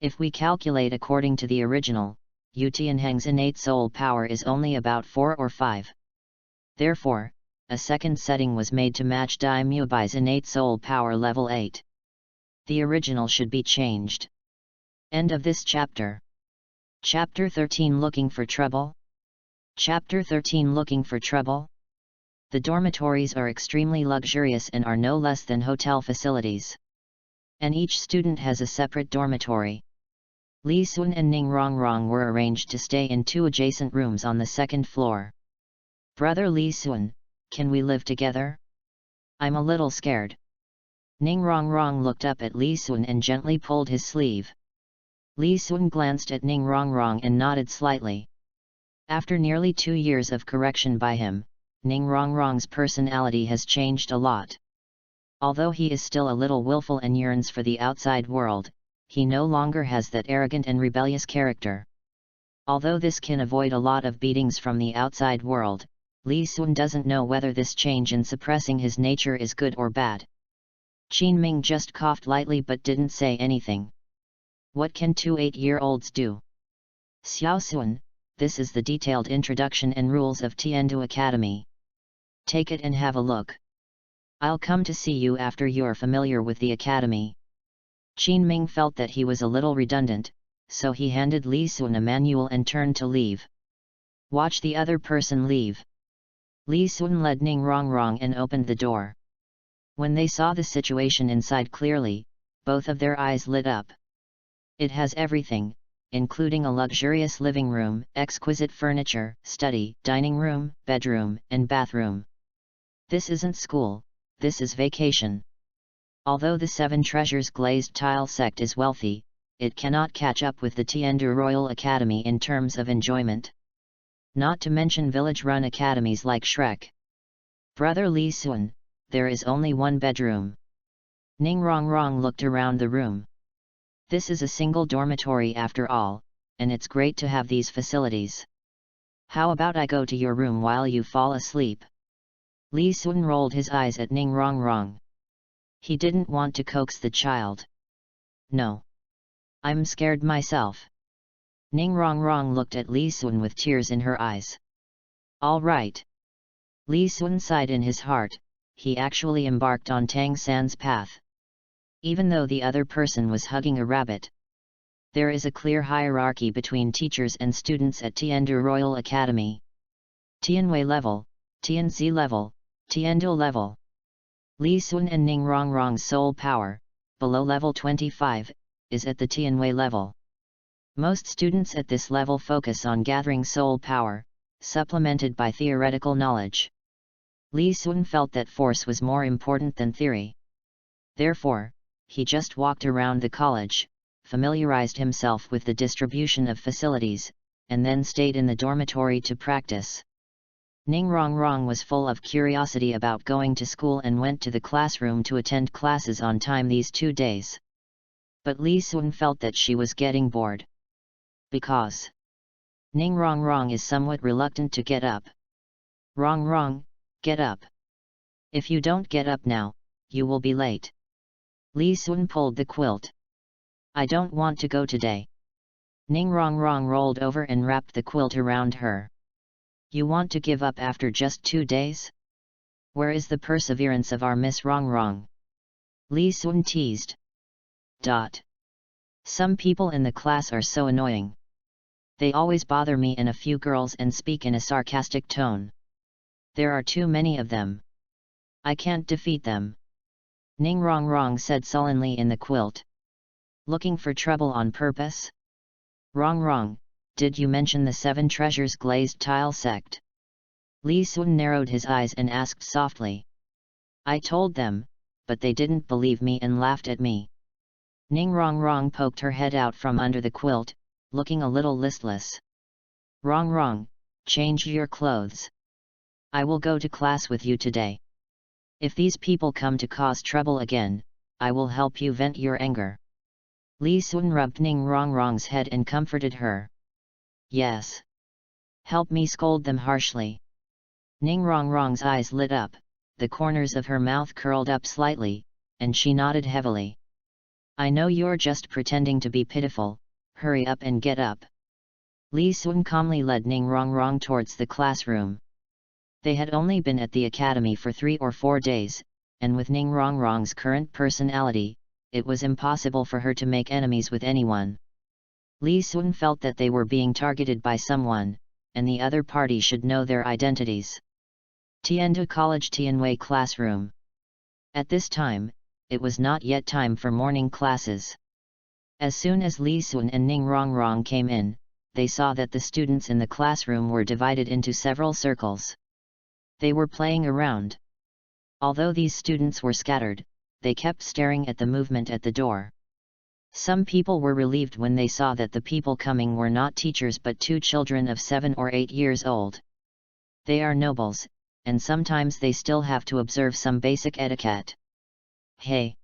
If we calculate according to the original, Yu Tianheng's innate soul power is only about 4 or 5. Therefore, a second setting was made to match Dai Muebai's innate soul power level 8. The original should be changed. End of this chapter. Chapter 13 Looking for Trouble? Chapter 13 Looking for Trouble? The dormitories are extremely luxurious and are no less than hotel facilities. And each student has a separate dormitory. Li Sun and Ning Rongrong were arranged to stay in 2 adjacent rooms on the 2nd floor. Brother Li Sun, can we live together? I'm a little scared. Ning Rongrong looked up at Li Sun and gently pulled his sleeve. Li Sun glanced at Ning Rongrong and nodded slightly. After nearly 2 years of correction by him, Ning Rongrong's personality has changed a lot. Although he is still a little willful and yearns for the outside world, he no longer has that arrogant and rebellious character. Although this can avoid a lot of beatings from the outside world, Li Sun doesn't know whether this change in suppressing his nature is good or bad. Qin Ming just coughed lightly but didn't say anything. What can 2 8-year-olds do? Xiao Sun, this is the detailed introduction and rules of Tiandu Academy. Take it and have a look. I'll come to see you after you're familiar with the academy. Qin Ming felt that he was a little redundant, so he handed Li Sun a manual and turned to leave. Watch the other person leave. Li Sun led Ning Rongrong and opened the door. When they saw the situation inside clearly, both of their eyes lit up. It has everything, including a luxurious living room, exquisite furniture, study, dining room, bedroom, and bathroom. This isn't school, this is vacation. Although the 7 Treasures glazed tile sect is wealthy, it cannot catch up with the Tiandu Royal Academy in terms of enjoyment. Not to mention village-run academies like Shrek. Brother Li Sun, there is only 1 bedroom. Ning Rongrong looked around the room. This is a single dormitory after all, and it's great to have these facilities. How about I go to your room while you fall asleep? Li Sun rolled his eyes at Ning Rongrong. He didn't want to coax the child. No. I'm scared myself. Ning Rongrong looked at Li Sun with tears in her eyes. All right. Li Sun sighed in his heart, he actually embarked on Tang San's path. Even though the other person was hugging a rabbit. There is a clear hierarchy between teachers and students at Tiandu Royal Academy. Tianwei level, Tianzi level, Tiandu level. Li Sun and Ning Rongrong's soul power, below level 25, is at the Tianwei level. Most students at this level focus on gathering soul power, supplemented by theoretical knowledge. Li Sun felt that force was more important than theory. Therefore, he just walked around the college, familiarized himself with the distribution of facilities, and then stayed in the dormitory to practice. Ning Rongrong was full of curiosity about going to school and went to the classroom to attend classes on time these 2 days. But Li Sun felt that she was getting bored. Because Ning Rongrong is somewhat reluctant to get up. Rongrong, get up. If you don't get up now, you will be late. Li Sun pulled the quilt. I don't want to go today. Ning Rongrong rolled over and wrapped the quilt around her. You want to give up after just 2 days? Where is the perseverance of our Miss Rongrong? Li Sun teased. Some people in the class are so annoying. They always bother me and a few girls and speak in a sarcastic tone. There are too many of them. I can't defeat them. Ning Rongrong said sullenly in the quilt. Looking for trouble on purpose? Rongrong, did you mention the 7 treasures glazed tile sect? Li Sun narrowed his eyes and asked softly. I told them, but they didn't believe me and laughed at me. Ning Rongrong poked her head out from under the quilt, looking a little listless. Rongrong, change your clothes. I will go to class with you today. If these people come to cause trouble again, I will help you vent your anger. Li Sun rubbed Ning Rongrong's head and comforted her. Yes. Help me scold them harshly. Ning Rongrong's eyes lit up, the corners of her mouth curled up slightly, and she nodded heavily. I know you're just pretending to be pitiful, hurry up and get up. Li Sun calmly led Ning Rongrong towards the classroom. They had only been at the academy for 3 or 4 days, and with Ning Rongrong's current personality, it was impossible for her to make enemies with anyone. Li Sun felt that they were being targeted by someone, and the other party should know their identities. Tiandu College Tianwei classroom. At this time, it was not yet time for morning classes. As soon as Li Sun and Ning Rongrong came in, they saw that the students in the classroom were divided into several circles. They were playing around. Although these students were scattered, they kept staring at the movement at the door. Some people were relieved when they saw that the people coming were not teachers but 2 children of 7 or 8 years old. They are nobles, and sometimes they still have to observe some basic etiquette. Hey!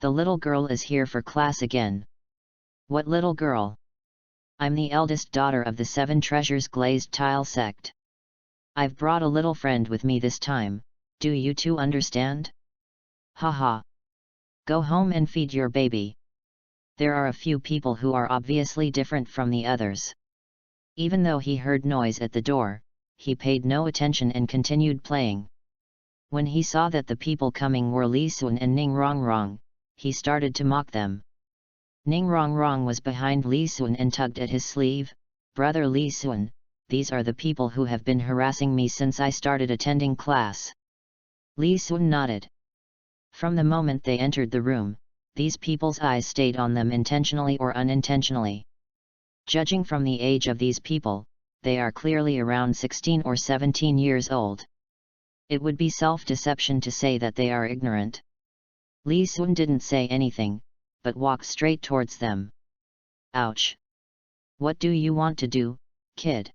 The little girl is here for class again. What little girl? I'm the eldest daughter of the 7 treasures glazed tile sect. I've brought a little friend with me this time, do you two understand? Haha! Go home and feed your baby. There are a few people who are obviously different from the others. Even though he heard noise at the door, he paid no attention and continued playing. When he saw that the people coming were Li Sun and Ning Rongrong, he started to mock them. Ning Rongrong was behind Li Sun and tugged at his sleeve. Brother Li Sun, these are the people who have been harassing me since I started attending class. Li Sun nodded. From the moment they entered the room, these people's eyes stayed on them intentionally or unintentionally. Judging from the age of these people, they are clearly around 16 or 17 years old. It would be self-deception to say that they are ignorant. Li Sun didn't say anything, but walked straight towards them. Ouch! What do you want to do, kid?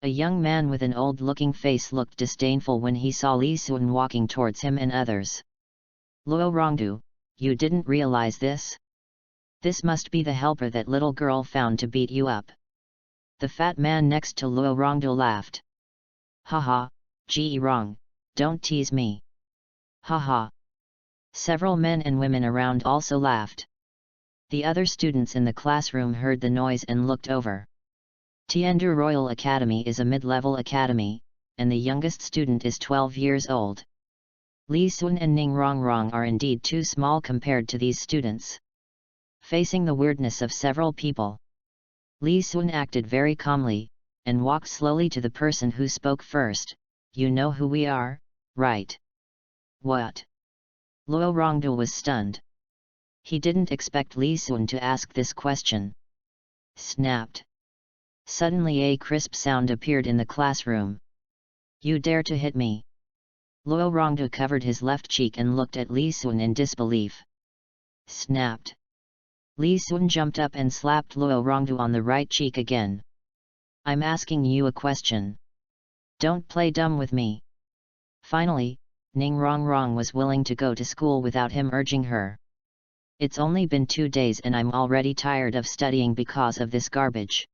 A young man with an old-looking face looked disdainful when he saw Li Sun walking towards him and others. Luo Rongdu, you didn't realize this? This must be the helper that little girl found to beat you up. The fat man next to Luo Rongdu laughed. Haha, Ji Rong, don't tease me. Haha. Several men and women around also laughed. The other students in the classroom heard the noise and looked over. Tiandu Royal Academy is a mid-level academy, and the youngest student is 12 years old. Li Sun and Ning Rongrong are indeed too small compared to these students. Facing the weirdness of several people, Li Sun acted very calmly, and walked slowly to the person who spoke first. You know who we are, right? What? Luo Rongdu was stunned. He didn't expect Li Sun to ask this question. Snapped. Suddenly a crisp sound appeared in the classroom. You dare to hit me? Luo Rongdu covered his left cheek and looked at Li Sun in disbelief. Snapped. Li Sun jumped up and slapped Luo Rongdu on the right cheek again. I'm asking you a question. Don't play dumb with me. Finally, Ning Rongrong was willing to go to school without him urging her. It's only been 2 days and I'm already tired of studying because of this garbage.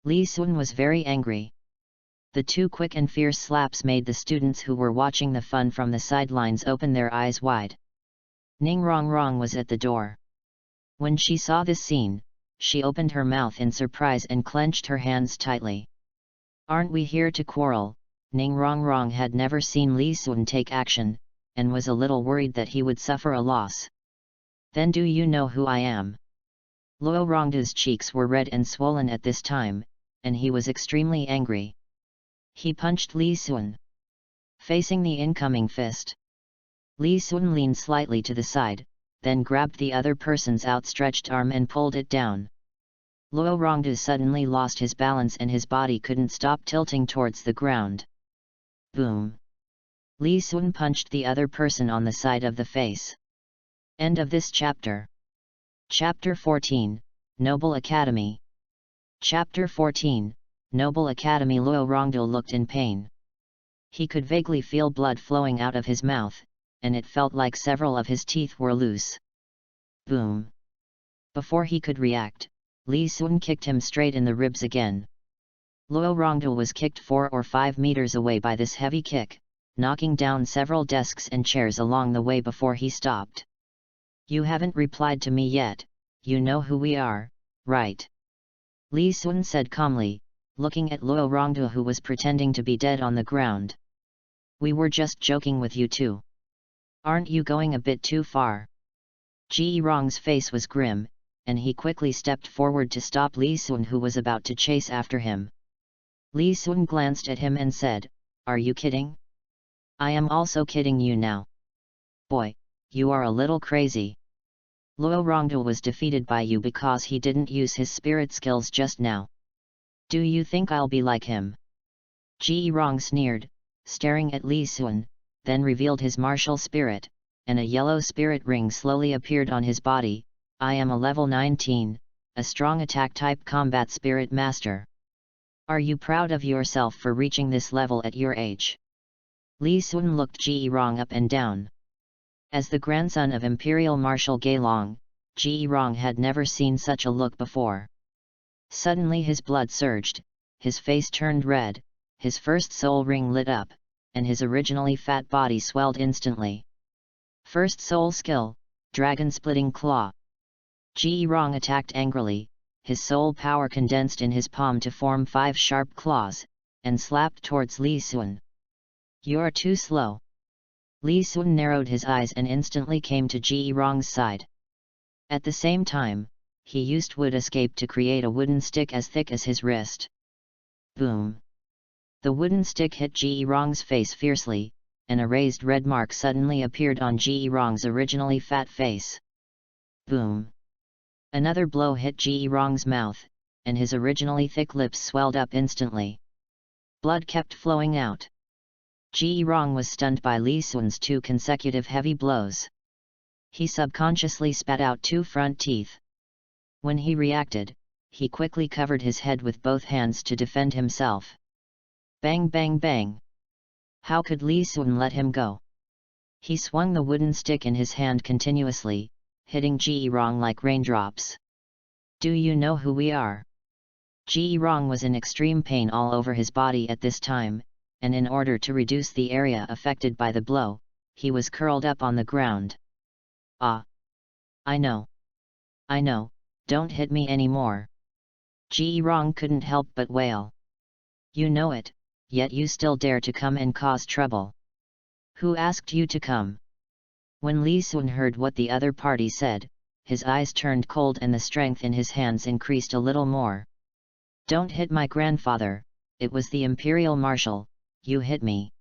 Li Sun was very angry. The 2 quick and fierce slaps made the students who were watching the fun from the sidelines open their eyes wide. Ning Rongrong was at the door. When she saw this scene, she opened her mouth in surprise and clenched her hands tightly. Aren't we here to quarrel? Ning Rongrong had never seen Li Sun take action, and was a little worried that he would suffer a loss. Then do you know who I am? Luo Rongdu's cheeks were red and swollen at this time, and he was extremely angry. He punched Li Sun. Facing the incoming fist, Li Sun leaned slightly to the side, then grabbed the other person's outstretched arm and pulled it down. Luo Rongdu suddenly lost his balance and his body couldn't stop tilting towards the ground. Boom! Li Sun punched the other person on the side of the face. End of this chapter. Chapter 14, Noble Academy. Chapter 14, Noble Academy. Luo Rongdu looked in pain. He could vaguely feel blood flowing out of his mouth, and it felt like several of his teeth were loose. Boom! Before he could react, Li Sun kicked him straight in the ribs again. Luo Rongdu was kicked 4 or 5 meters away by this heavy kick, knocking down several desks and chairs along the way before he stopped. You haven't replied to me yet, you know who we are, right? Li Sun said calmly, looking at Luo Rongdu who was pretending to be dead on the ground. We were just joking with you too. Aren't you going a bit too far? Ji Rong's face was grim, and he quickly stepped forward to stop Li Sun who was about to chase after him. Li Sun glanced at him and said, Are you kidding? I am also kidding you now. Boy, you are a little crazy. Luo Rongdu was defeated by you because he didn't use his spirit skills just now. Do you think I'll be like him? Ji Rong sneered, staring at Li Sun, then revealed his martial spirit, and a yellow spirit ring slowly appeared on his body. I am a level 19, a strong attack-type combat spirit master. Are you proud of yourself for reaching this level at your age? Li Sun looked Ji Rong up and down. As the grandson of Imperial Marshal Gailong, Ji Rong had never seen such a look before. Suddenly his blood surged, his face turned red, his first soul ring lit up, and his originally fat body swelled instantly. First soul skill, Dragon Splitting Claw. Ji Rong attacked angrily, his soul power condensed in his palm to form 5 sharp claws, and slapped towards Li Sun. You're too slow. Li Sun narrowed his eyes and instantly came to Ji Rong's side. At the same time, he used wood escape to create a wooden stick as thick as his wrist. Boom! The wooden stick hit Ji Rong's face fiercely, and a raised red mark suddenly appeared on Ji Rong's originally fat face. Boom! Another blow hit Ji Rong's mouth, and his originally thick lips swelled up instantly. Blood kept flowing out. Ji Rong was stunned by Li Sun's 2 consecutive heavy blows. He subconsciously spat out 2 front teeth. When he reacted, he quickly covered his head with both hands to defend himself. Bang bang bang! How could Li Sun let him go? He swung the wooden stick in his hand continuously, hitting Ji Rong like raindrops. Do you know who we are? Ji Rong was in extreme pain all over his body at this time, and in order to reduce the area affected by the blow, he was curled up on the ground. Ah! I know. Don't hit me anymore. Ji Rong couldn't help but wail. You know it, yet you still dare to come and cause trouble. Who asked you to come? When Li Sun heard what the other party said, his eyes turned cold and the strength in his hands increased a little more. Don't hit my grandfather, it was the Imperial Marshal, you hit me.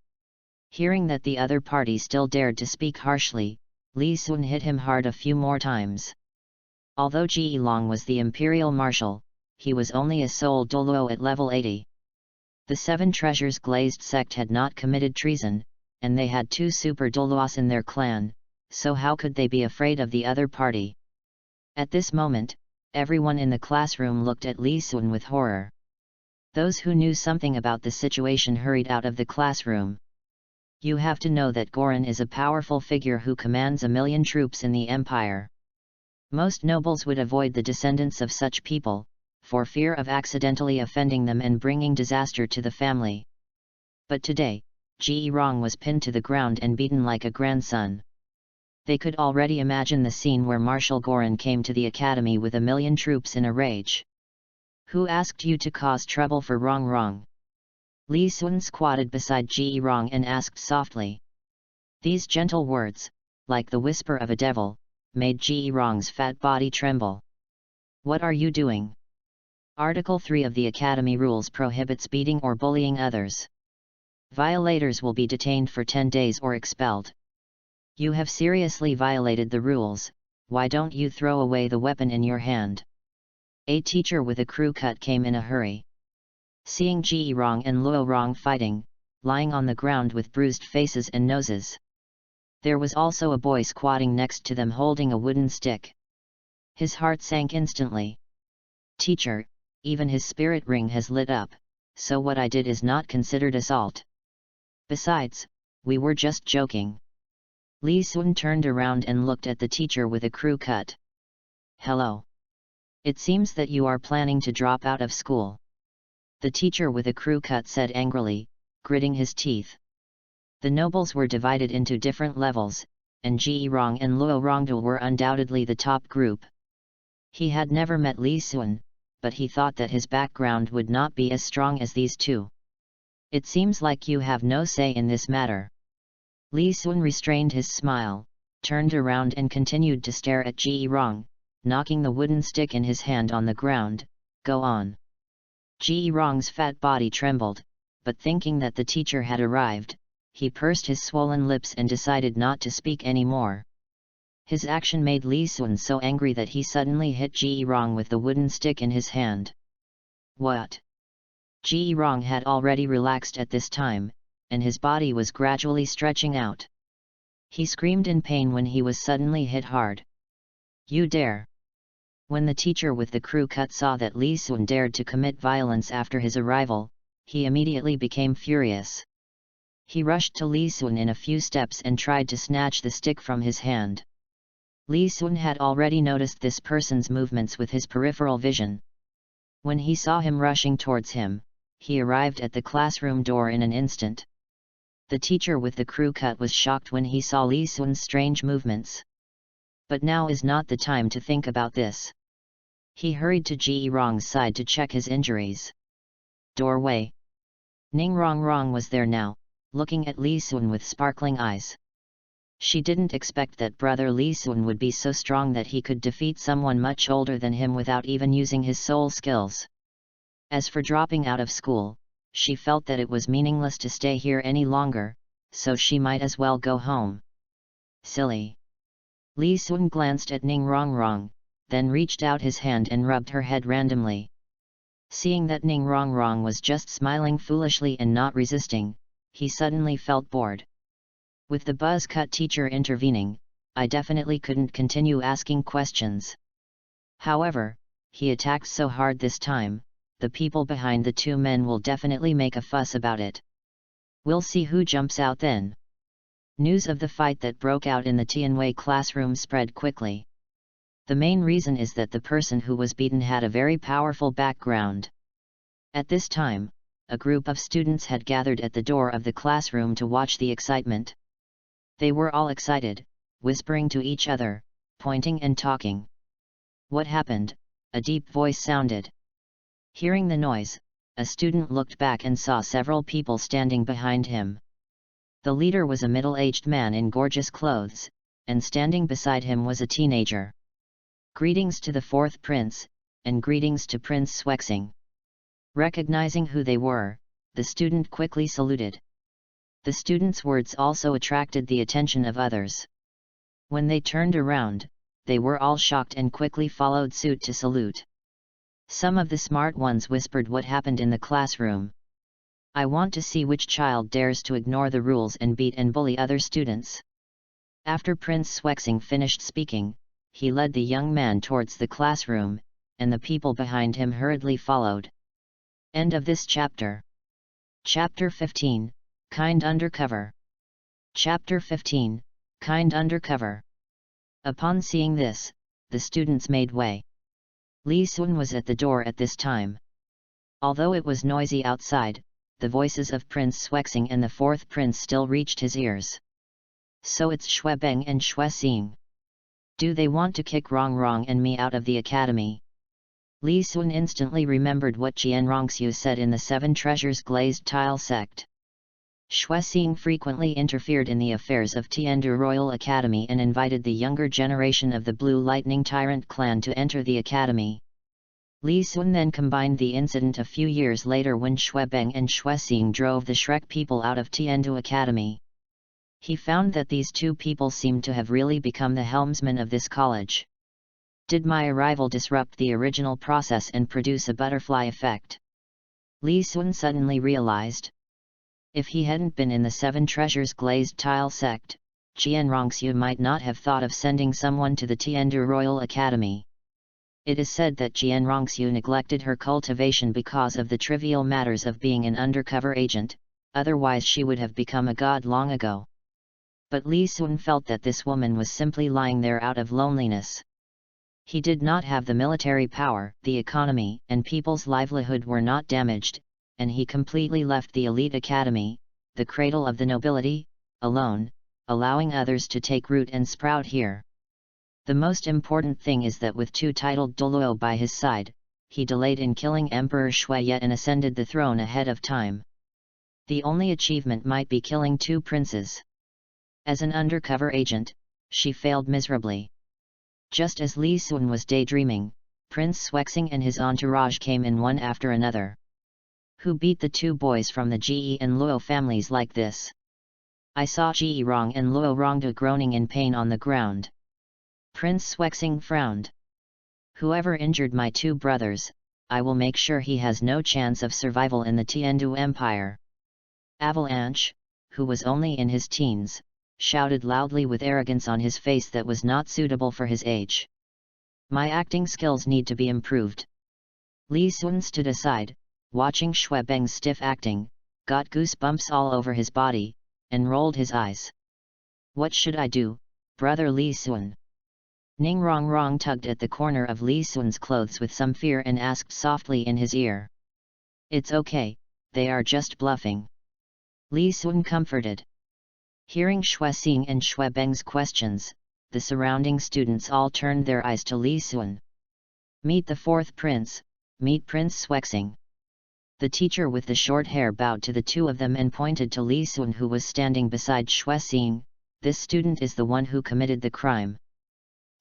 Hearing that the other party still dared to speak harshly, Li Sun hit him hard a few more times. Although Ji Long was the imperial marshal, he was only a sole Douluo at level 80. The Seven Treasures Glazed sect had not committed treason, and they had 2 super Douluos in their clan, so how could they be afraid of the other party? At this moment, everyone in the classroom looked at Li Sun with horror. Those who knew something about the situation hurried out of the classroom. You have to know that Goran is a powerful figure who commands 1,000,000 troops in the empire. Most nobles would avoid the descendants of such people, for fear of accidentally offending them and bringing disaster to the family. But today, Ji Rong was pinned to the ground and beaten like a grandson. They could already imagine the scene where Marshal Goran came to the academy with 1,000,000 troops in a rage. Who asked you to cause trouble for Rong Rong? Li Sun squatted beside Ji Rong and asked softly. These gentle words, like the whisper of a devil, made Ji Rong's fat body tremble. What are you doing? Article 3 of the Academy rules prohibits beating or bullying others. Violators will be detained for 10 days or expelled. You have seriously violated the rules, why don't you throw away the weapon in your hand? A teacher with a crew cut came in a hurry. Seeing Ji Rong and Luo Rong fighting, lying on the ground with bruised faces and noses. There was also a boy squatting next to them holding a wooden stick. His heart sank instantly. Teacher, even his spirit ring has lit up, so what I did is not considered assault. Besides, we were just joking. Li Sun turned around and looked at the teacher with a crew cut. Hello. It seems that you are planning to drop out of school. The teacher with a crew cut said angrily, gritting his teeth. The nobles were divided into different levels, and Ji Rong and Luo Rongdul were undoubtedly the top group. He had never met Li Sun, but he thought that his background would not be as strong as these two. It seems like you have no say in this matter. Li Sun restrained his smile, turned around and continued to stare at Ji Rong, knocking the wooden stick in his hand on the ground. Go on. Ji Rong's fat body trembled, but thinking that the teacher had arrived, he pursed his swollen lips and decided not to speak anymore. His action made Li Sun so angry that he suddenly hit Ji Rong with the wooden stick in his hand. What? Ji Rong had already relaxed at this time, and his body was gradually stretching out. He screamed in pain when he was suddenly hit hard. You dare! When the teacher with the crew cut saw that Li Sun dared to commit violence after his arrival, he immediately became furious. He rushed to Li Sun in a few steps and tried to snatch the stick from his hand. Li Sun had already noticed this person's movements with his peripheral vision. When he saw him rushing towards him, he arrived at the classroom door in an instant. The teacher with the crew cut was shocked when he saw Li Sun's strange movements. But now is not the time to think about this. He hurried to Ji Rong's side to check his injuries. Doorway. Ning Rong Rong was there now, looking at Li Sun with sparkling eyes. She didn't expect that brother Li Sun would be so strong that he could defeat someone much older than him without even using his soul skills. As for dropping out of school, she felt that it was meaningless to stay here any longer, so she might as well go home. Silly. Li Sun glanced at Ning Rong Rong, then reached out his hand and rubbed her head randomly. Seeing that Ning Rong Rong was just smiling foolishly and not resisting, he suddenly felt bored. With the buzz-cut teacher intervening, I definitely couldn't continue asking questions. However, he attacked so hard this time, the people behind the two men will definitely make a fuss about it. We'll see who jumps out then. News of the fight that broke out in the Tianwei classroom spread quickly. The main reason is that the person who was beaten had a very powerful background. At this time, a group of students had gathered at the door of the classroom to watch the excitement. They were all excited, whispering to each other, pointing and talking. What happened? A deep voice sounded. Hearing the noise, a student looked back and saw several people standing behind him. The leader was a middle-aged man in gorgeous clothes, and standing beside him was a teenager. Greetings to the fourth prince, and greetings to Prince Swexing. Recognizing who they were, the student quickly saluted. The student's words also attracted the attention of others. When they turned around, they were all shocked and quickly followed suit to salute. Some of the smart ones whispered what happened in the classroom. I want to see which child dares to ignore the rules and beat and bully other students. After Prince Swexing finished speaking, he led the young man towards the classroom, and the people behind him hurriedly followed. End of this chapter. Chapter 15, Kind Undercover. Chapter 15, Kind Undercover. Upon seeing this, the students made way. Li Sun was at the door at this time. Although it was noisy outside, the voices of Prince Swexing and the fourth prince still reached his ears. So it's Shuebeng and Xuexing. Do they want to kick Rong and me out of the academy? Li Sun instantly remembered what Jianrongxiu said in the Seven Treasures Glazed Tile sect. Xuexing frequently interfered in the affairs of Tiandu Royal Academy and invited the younger generation of the Blue Lightning Tyrant clan to enter the academy. Li Sun then combined the incident a few years later when Shuebeng and Xuexing drove the Shrek people out of Tiandu Academy. He found that these two people seemed to have really become the helmsmen of this college. Did my arrival disrupt the original process and produce a butterfly effect? Li Sun suddenly realized. If he hadn't been in the Seven Treasures Glazed Tile sect, Jianrongxiu might not have thought of sending someone to the Tiandu Royal Academy. It is said that Jianrongxiu neglected her cultivation because of the trivial matters of being an undercover agent, otherwise she would have become a god long ago. But Li Sun felt that this woman was simply lying there out of loneliness. He did not have the military power, the economy and people's livelihood were not damaged, and he completely left the elite academy, the cradle of the nobility, alone, allowing others to take root and sprout here. The most important thing is that with two titled Douluo by his side, he delayed in killing Emperor Shuye and ascended the throne ahead of time. The only achievement might be killing two princes. As an undercover agent, she failed miserably. Just as Li Sun was daydreaming, Prince Swexing and his entourage came in one after another. Who beat the two boys from the Ge and Luo families like this? I saw Ge Rong and Luo Rongda groaning in pain on the ground. Prince Swexing frowned. Whoever injured my two brothers, I will make sure he has no chance of survival in the Tiandu Empire. Avalanche, who was only in his teens, shouted loudly with arrogance on his face that was not suitable for his age. My acting skills need to be improved. Li Sun stood aside, watching Shuebeng's stiff acting, got goosebumps all over his body, and rolled his eyes. What should I do, brother Li Sun? Ning Rong tugged at the corner of Li Sun's clothes with some fear and asked softly in his ear. It's okay, they are just bluffing. Li Sun comforted. Hearing Xuexing and Shuebeng's questions, the surrounding students all turned their eyes to Li Sun. Meet the fourth prince, meet Prince Swexing. The teacher with the short hair bowed to the two of them and pointed to Li Sun who was standing beside Xuexing. This student is the one who committed the crime.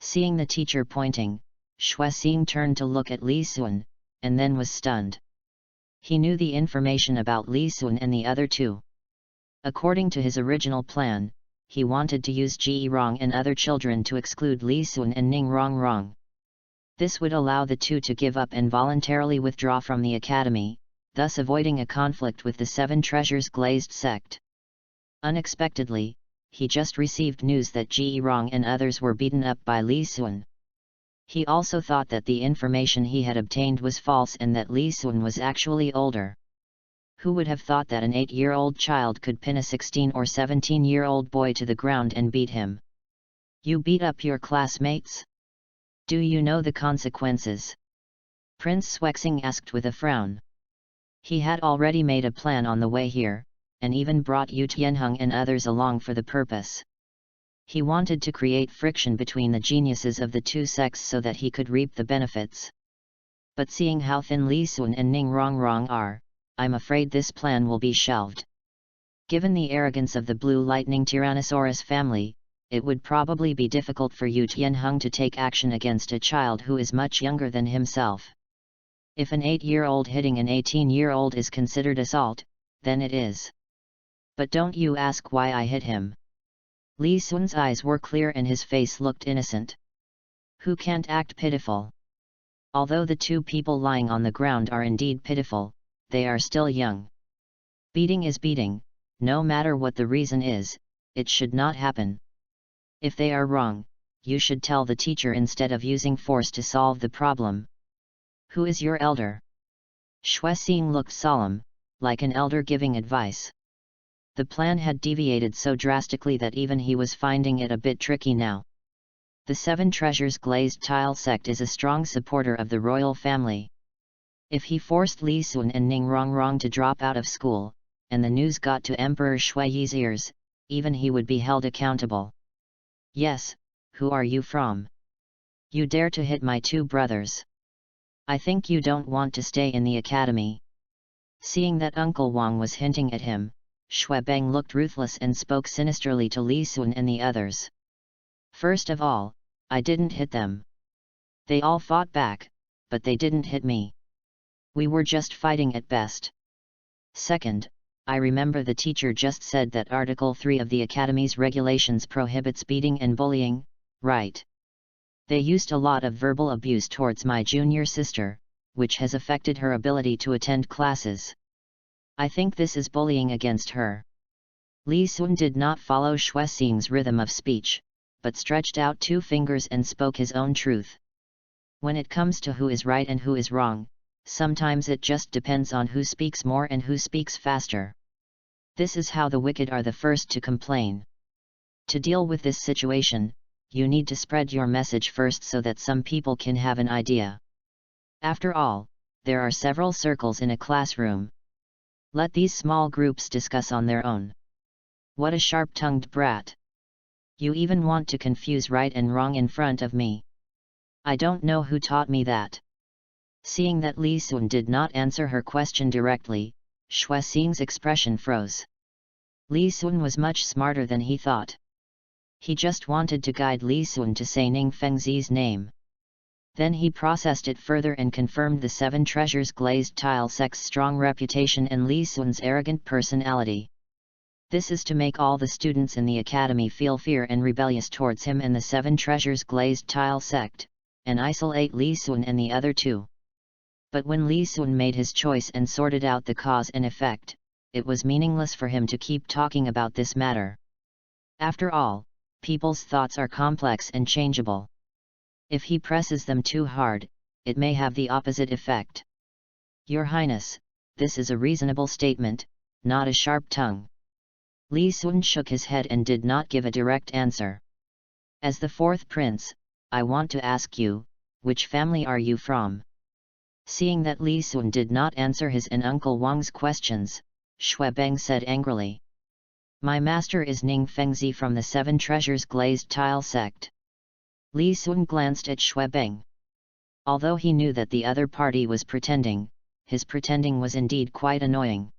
Seeing the teacher pointing, Xuexing turned to look at Li Sun, and then was stunned. He knew the information about Li Sun and the other two. According to his original plan, he wanted to use Ge Rong and other children to exclude Li Sun and Ning Rong. This would allow the two to give up and voluntarily withdraw from the academy, thus avoiding a conflict with the Seven Treasures Glazed sect. Unexpectedly, he just received news that Ge Rong and others were beaten up by Li Sun. He also thought that the information he had obtained was false and that Li Sun was actually older. Who would have thought that an 8-year-old child could pin a 16 or 17-year-old boy to the ground and beat him? You beat up your classmates? Do you know the consequences? Prince Swexing asked with a frown. He had already made a plan on the way here, and even brought Yu Tianheng and others along for the purpose. He wanted to create friction between the geniuses of the two sects so that he could reap the benefits. But seeing how thin Li Sun and Ning Rong are, I'm afraid this plan will be shelved. Given the arrogance of the Blue Lightning Tyrannosaurus family, it would probably be difficult for Yu Tianheng to take action against a child who is much younger than himself. If an 8-year-old hitting an 18-year-old is considered assault, then it is. But don't you ask why I hit him. Li Sun's eyes were clear and his face looked innocent. Who can't act pitiful? Although the two people lying on the ground are indeed pitiful, they are still young. Beating is beating, no matter what the reason is, it should not happen. If they are wrong, you should tell the teacher instead of using force to solve the problem. Who is your elder? Xue Xing looked solemn, like an elder giving advice. The plan had deviated so drastically that even he was finding it a bit tricky now. The Seven Treasures Glazed Tile sect is a strong supporter of the royal family. If he forced Li Sun and Ning Rongrong to drop out of school, and the news got to Emperor Shuiyi's ears, even he would be held accountable. Yes, who are you from? You dare to hit my two brothers? I think you don't want to stay in the academy. Seeing that Uncle Wang was hinting at him, Xue Beng looked ruthless and spoke sinisterly to Li Sun and the others. First of all, I didn't hit them. They all fought back, but they didn't hit me. We were just fighting at best. Second, I remember the teacher just said that Article 3 of the Academy's regulations prohibits beating and bullying, right? They used a lot of verbal abuse towards my junior sister, which has affected her ability to attend classes. I think this is bullying against her. Li Sun did not follow Xue Xing's rhythm of speech, but stretched out two fingers and spoke his own truth. When it comes to who is right and who is wrong, sometimes it just depends on who speaks more and who speaks faster. This is how the wicked are the first to complain. To deal with this situation, you need to spread your message first so that some people can have an idea. After all, there are several circles in a classroom. Let these small groups discuss on their own. What a sharp-tongued brat! You even want to confuse right and wrong in front of me. I don't know who taught me that. Seeing that Li Sun did not answer her question directly, Xue Xing's expression froze. Li Sun was much smarter than he thought. He just wanted to guide Li Sun to say Ning Fengzi's name. Then he processed it further and confirmed the Seven Treasures Glazed Tile sect's strong reputation and Li Sun's arrogant personality. This is to make all the students in the academy feel fear and rebellious towards him and the Seven Treasures Glazed Tile sect, and isolate Li Sun and the other two. But when Li Sun made his choice and sorted out the cause and effect, it was meaningless for him to keep talking about this matter. After all, people's thoughts are complex and changeable. If he presses them too hard, it may have the opposite effect. Your Highness, this is a reasonable statement, not a sharp tongue. Li Sun shook his head and did not give a direct answer. As the fourth prince, I want to ask you, which family are you from? Seeing that Li Sun did not answer his and Uncle Wang's questions, Xue Beng said angrily. My master is Ning Fengzi from the Seven Treasures Glazed Tile sect. Li Sun glanced at Xue Beng. Although he knew that the other party was pretending, his pretending was indeed quite annoying.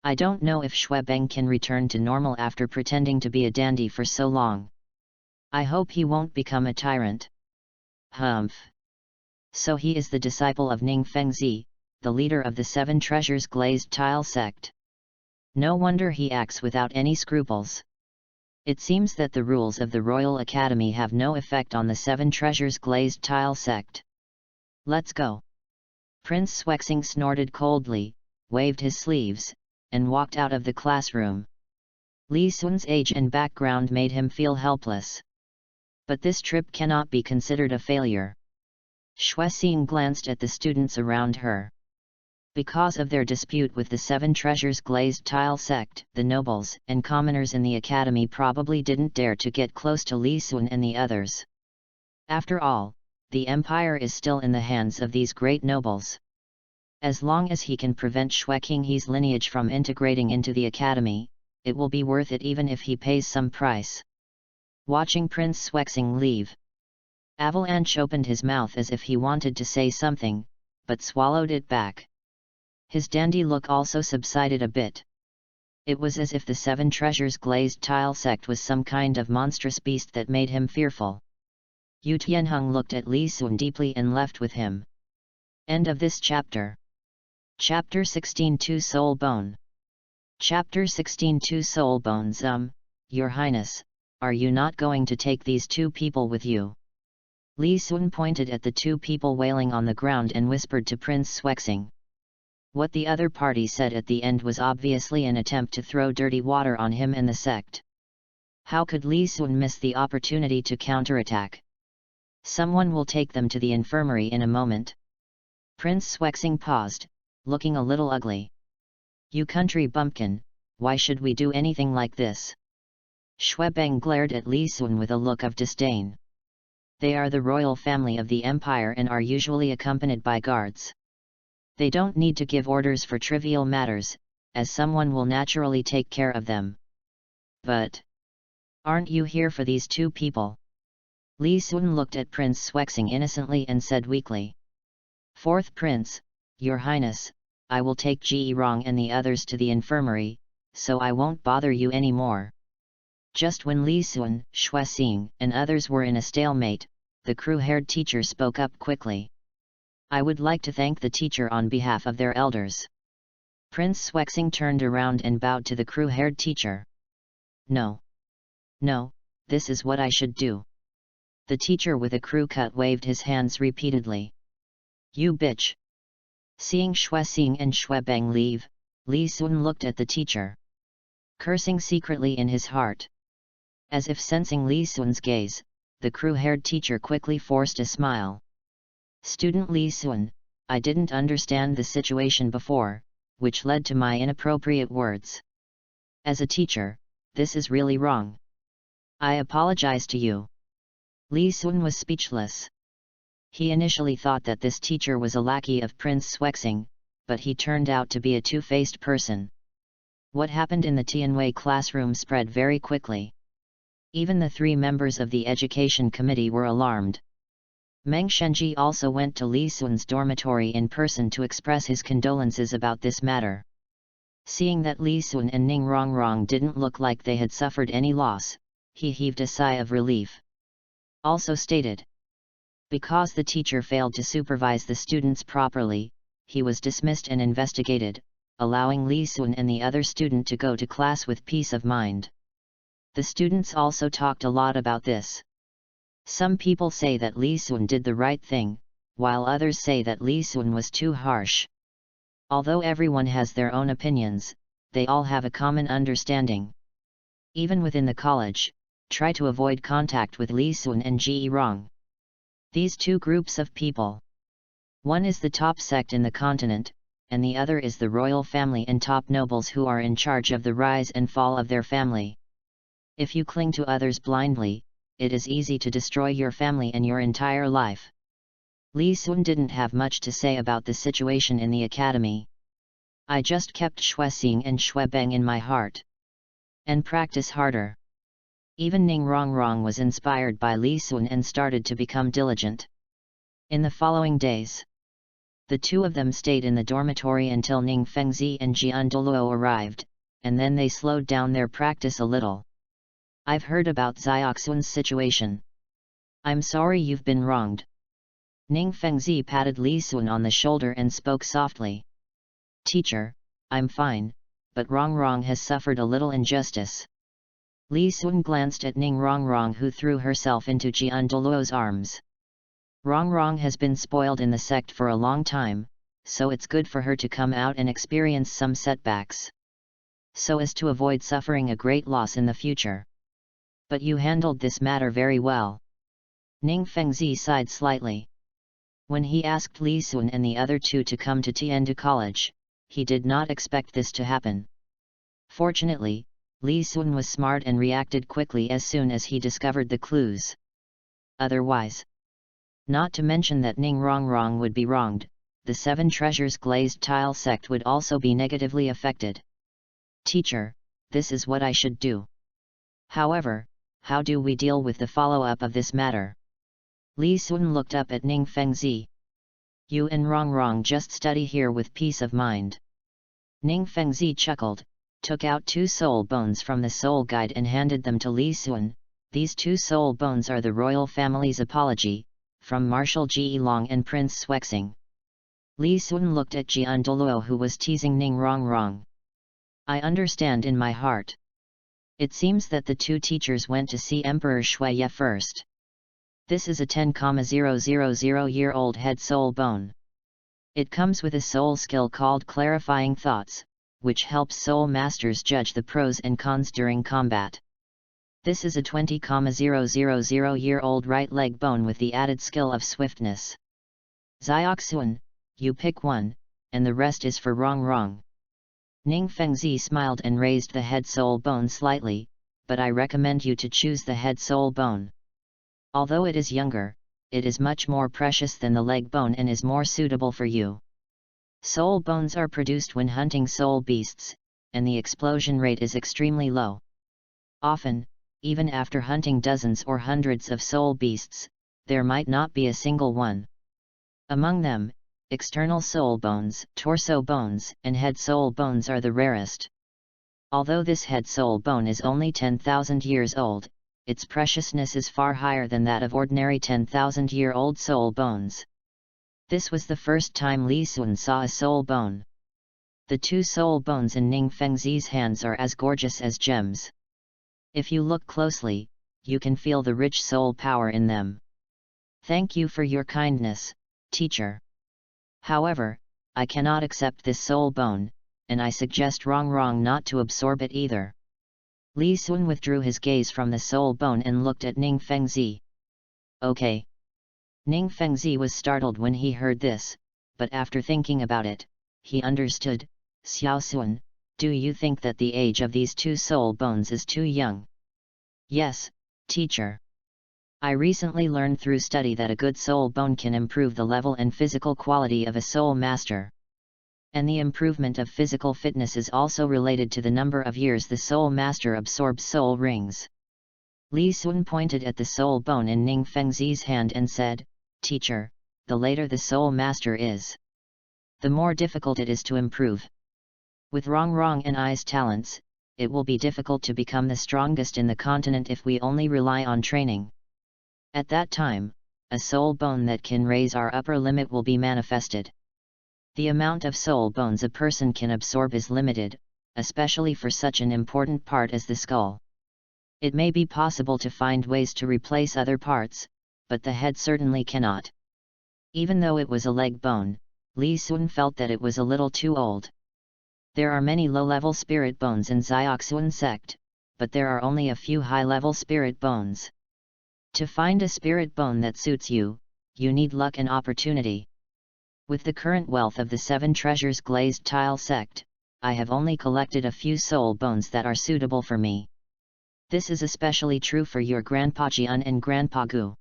I don't know if Xue Beng can return to normal after pretending to be a dandy for so long. I hope he won't become a tyrant. Humph. So he is the disciple of Ning Fengzi, the leader of the Seven Treasures Glazed Tile sect. No wonder he acts without any scruples. It seems that the rules of the Royal Academy have no effect on the Seven Treasures Glazed Tile sect. Let's go. Prince Xuexing snorted coldly, waved his sleeves, and walked out of the classroom. Li Sun's age and background made him feel helpless. But this trip cannot be considered a failure. Xue Xing glanced at the students around her. Because of their dispute with the Seven Treasures Glazed Tile sect, the nobles and commoners in the academy probably didn't dare to get close to Li Sun and the others. After all, the empire is still in the hands of these great nobles. As long as he can prevent Xue Qinghe's lineage from integrating into the academy, it will be worth it even if he pays some price. Watching Prince Xuexing leave, Avalanche opened his mouth as if he wanted to say something, but swallowed it back. His dandy look also subsided a bit. It was as if the Seven Treasures Glazed Tile sect was some kind of monstrous beast that made him fearful. Yu Tianheng looked at Li Sun deeply and left with him. End of this chapter. Chapter 16 Two Soul Bone. Chapter 16 Two Soul Bones. Your Highness, are you not going to take these two people with you? Li Sun pointed at the two people wailing on the ground and whispered to Prince Swexing. What the other party said at the end was obviously an attempt to throw dirty water on him and the sect. How could Li Sun miss the opportunity to counterattack? Someone will take them to the infirmary in a moment. Prince Swexing paused, looking a little ugly. You country bumpkin, why should we do anything like this? Xuebeng glared at Li Sun with a look of disdain. They are the royal family of the empire and are usually accompanied by guards. They don't need to give orders for trivial matters, as someone will naturally take care of them. But aren't you here for these two people? Li Sun looked at Prince Swexing innocently and said weakly. Fourth Prince, Your Highness, I will take Ji Rong and the others to the infirmary, so I won't bother you anymore. Just when Li Sun, Xuexing, and others were in a stalemate, the crew-haired teacher spoke up quickly. I would like to thank the teacher on behalf of their elders. Prince Swexing turned around and bowed to the crew-haired teacher. No. No, this is what I should do. The teacher with a crew cut waved his hands repeatedly. You bitch! Seeing Xuexing and Xuebeng leave, Li Sun looked at the teacher, cursing secretly in his heart. As if sensing Li Sun's gaze, the crew-haired teacher quickly forced a smile. Student Li Sun, I didn't understand the situation before, which led to my inappropriate words. As a teacher, this is really wrong. I apologize to you. Li Sun was speechless. He initially thought that this teacher was a lackey of Prince Swexing, but he turned out to be a two-faced person. What happened in the Tianwei classroom spread very quickly. Even the three members of the education committee were alarmed. Meng Shenji also went to Li Sun's dormitory in person to express his condolences about this matter. Seeing that Li Sun and Ning Rongrong didn't look like they had suffered any loss, he heaved a sigh of relief. Also stated, because the teacher failed to supervise the students properly, he was dismissed and investigated, allowing Li Sun and the other student to go to class with peace of mind. The students also talked a lot about this. Some people say that Li Sun did the right thing, while others say that Li Sun was too harsh. Although everyone has their own opinions, they all have a common understanding. Even within the college, try to avoid contact with Li Sun and Ji Rong. These two groups of people. One is the top sect in the continent, and the other is the royal family and top nobles who are in charge of the rise and fall of their family. If you cling to others blindly, it is easy to destroy your family and your entire life. Li Sun didn't have much to say about the situation in the academy. I just kept Xuexing and Xuebeng in my heart. And practice harder. Even Ning Rongrong was inspired by Li Sun and started to become diligent. In the following days, the two of them stayed in the dormitory until Ning Fengzi and Jian Douluo arrived, and then they slowed down their practice a little. I've heard about Zioxun's situation. I'm sorry you've been wronged. Ning Fengzi patted Li Sun on the shoulder and spoke softly. Teacher, I'm fine, but Rongrong has suffered a little injustice. Li Sun glanced at Ning Rongrong, who threw herself into Jian Douluo's arms. Rongrong has been spoiled in the sect for a long time, so it's good for her to come out and experience some setbacks, so as to avoid suffering a great loss in the future. But you handled this matter very well. Ning Fengzi sighed slightly. When he asked Li Sun and the other two to come to Tiandu College, he did not expect this to happen. Fortunately, Li Sun was smart and reacted quickly as soon as he discovered the clues. Otherwise, not to mention that Ning Rongrong would be wronged, the Seven Treasures glazed tile sect would also be negatively affected. Teacher, this is what I should do. However, how do we deal with the follow-up of this matter? Li Sun looked up at Ning Fengzi. You and Rongrong just study here with peace of mind. Ning Fengzi chuckled, took out 2 soul bones from the soul guide and handed them to Li Sun. These 2 soul bones are the royal family's apology, from Marshal Ji Long and Prince Swexing. Li Sun looked at Jian Douluo, who was teasing Ning Rongrong. I understand in my heart. It seems that the two teachers went to see Emperor Shuiye first. This is a 10,000-year-old head soul bone. It comes with a soul skill called clarifying thoughts, which helps soul masters judge the pros and cons during combat. This is a 20,000-year-old right leg bone with the added skill of swiftness. Zioxuan, you pick one, and the rest is for wrong. Ning Fengzi smiled and raised the head soul bone slightly, but I recommend you to choose the head soul bone. Although it is younger, it is much more precious than the leg bone and is more suitable for you. Soul bones are produced when hunting soul beasts, and the explosion rate is extremely low. Often, even after hunting dozens or hundreds of soul beasts, there might not be a single one. Among them, external soul bones, torso bones, and head soul bones are the rarest. Although this head soul bone is only 10,000 years old, its preciousness is far higher than that of ordinary 10,000-year-old soul bones. This was the first time Li Sun saw a soul bone. The two soul bones in Ning Fengzi's hands are as gorgeous as gems. If you look closely, you can feel the rich soul power in them. Thank you for your kindness, teacher. However, I cannot accept this soul bone, and I suggest wrong not to absorb it either. Li Sun withdrew his gaze from the soul bone and looked at Ning Fengzi. Okay. Ning Fengzi was startled when he heard this, but after thinking about it, he understood. Xiao Sun, do you think that the age of these two soul bones is too young? Yes, teacher. I recently learned through study that a good soul bone can improve the level and physical quality of a soul master. And the improvement of physical fitness is also related to the number of years the soul master absorbs soul rings. Li Sun pointed at the soul bone in Ning Fengzi's hand and said, Teacher, the later the soul master is, the more difficult it is to improve. With Rong and I's talents, it will be difficult to become the strongest in the continent if we only rely on training. At that time, a soul bone that can raise our upper limit will be manifested. The amount of soul bones a person can absorb is limited, especially for such an important part as the skull. It may be possible to find ways to replace other parts, but the head certainly cannot. Even though it was a leg bone, Li Sun felt that it was a little too old. There are many low-level spirit bones in Zioxuan sect, but there are only a few high-level spirit bones. To find a spirit bone that suits you, you need luck and opportunity. With the current wealth of the 7 treasures glazed tile sect, I have only collected a few soul bones that are suitable for me. This is especially true for your Grandpa Jian and Grandpa Gu.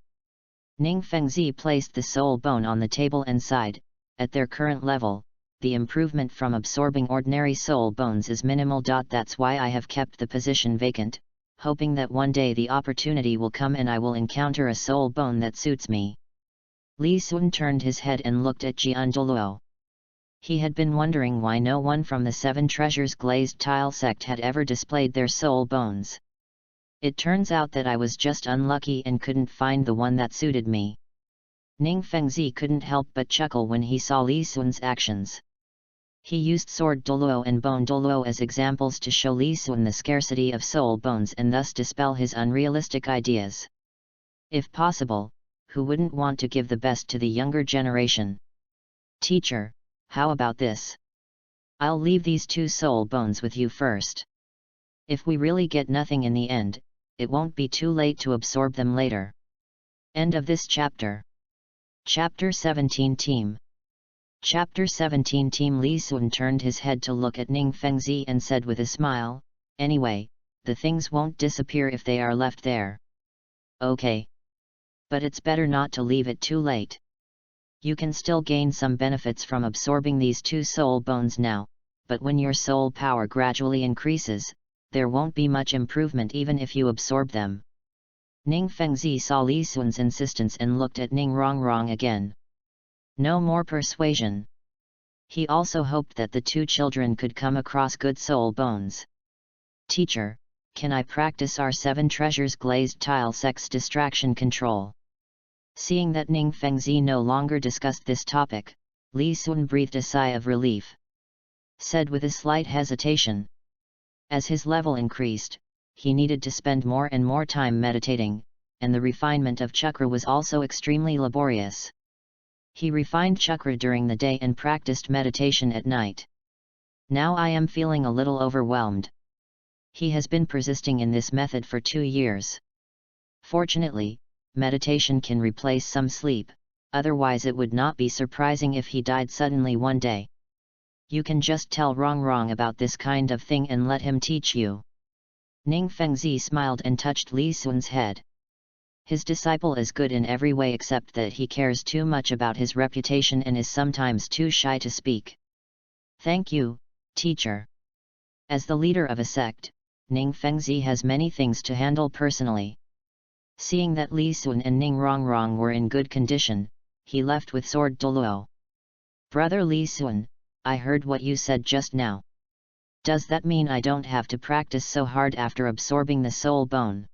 Ning Fengzi placed the soul bone on the table and sighed. At their current level, the improvement from absorbing ordinary soul bones is minimal. That's why I have kept the position vacant, hoping that one day the opportunity will come and I will encounter a soul bone that suits me. Li Sun turned his head and looked at Jian Douluo. He had been wondering why no one from the 7 treasures glazed tile sect had ever displayed their soul bones. It turns out that I was just unlucky and couldn't find the one that suited me. Ning Fengzi couldn't help but chuckle when he saw Li Sun's actions. He used Sword Douluo and Bone Douluo as examples to show Li Sun the scarcity of soul bones and thus dispel his unrealistic ideas. If possible, who wouldn't want to give the best to the younger generation? Teacher, how about this? I'll leave these 2 soul bones with you first. If we really get nothing in the end, it won't be too late to absorb them later. End of this chapter. Chapter 17 Team. Chapter 17 Team. Li Sun turned his head to look at Ning Fengzi and said with a smile, anyway, the things won't disappear if they are left there. Okay. But it's better not to leave it too late. You can still gain some benefits from absorbing these 2 soul bones now, but when your soul power gradually increases, there won't be much improvement even if you absorb them. Ning Fengzi saw Li Sun's insistence and looked at Ning Rongrong again. No more persuasion. He also hoped that the 2 children could come across good soul bones. Teacher, can I practice our 7 treasures glazed tile sect's distraction control? Seeing that Ning Fengzi no longer discussed this topic, Li Sun breathed a sigh of relief. Said with a slight hesitation. As his level increased, he needed to spend more and more time meditating, and the refinement of chakra was also extremely laborious. He refined chakra during the day and practiced meditation at night. Now I am feeling a little overwhelmed. He has been persisting in this method for 2 years. Fortunately, meditation can replace some sleep, otherwise it would not be surprising if he died suddenly one day. You can just tell wrong about this kind of thing and let him teach you. Ning Fengzi smiled and touched Li Sun's head. His disciple is good in every way except that he cares too much about his reputation and is sometimes too shy to speak. Thank you, teacher. As the leader of a sect, Ning Fengzi has many things to handle personally. Seeing that Li Sun and Ning Rongrong were in good condition, he left with sword Douluo. Brother Li Sun, I heard what you said just now. Does that mean I don't have to practice so hard after absorbing the soul bone?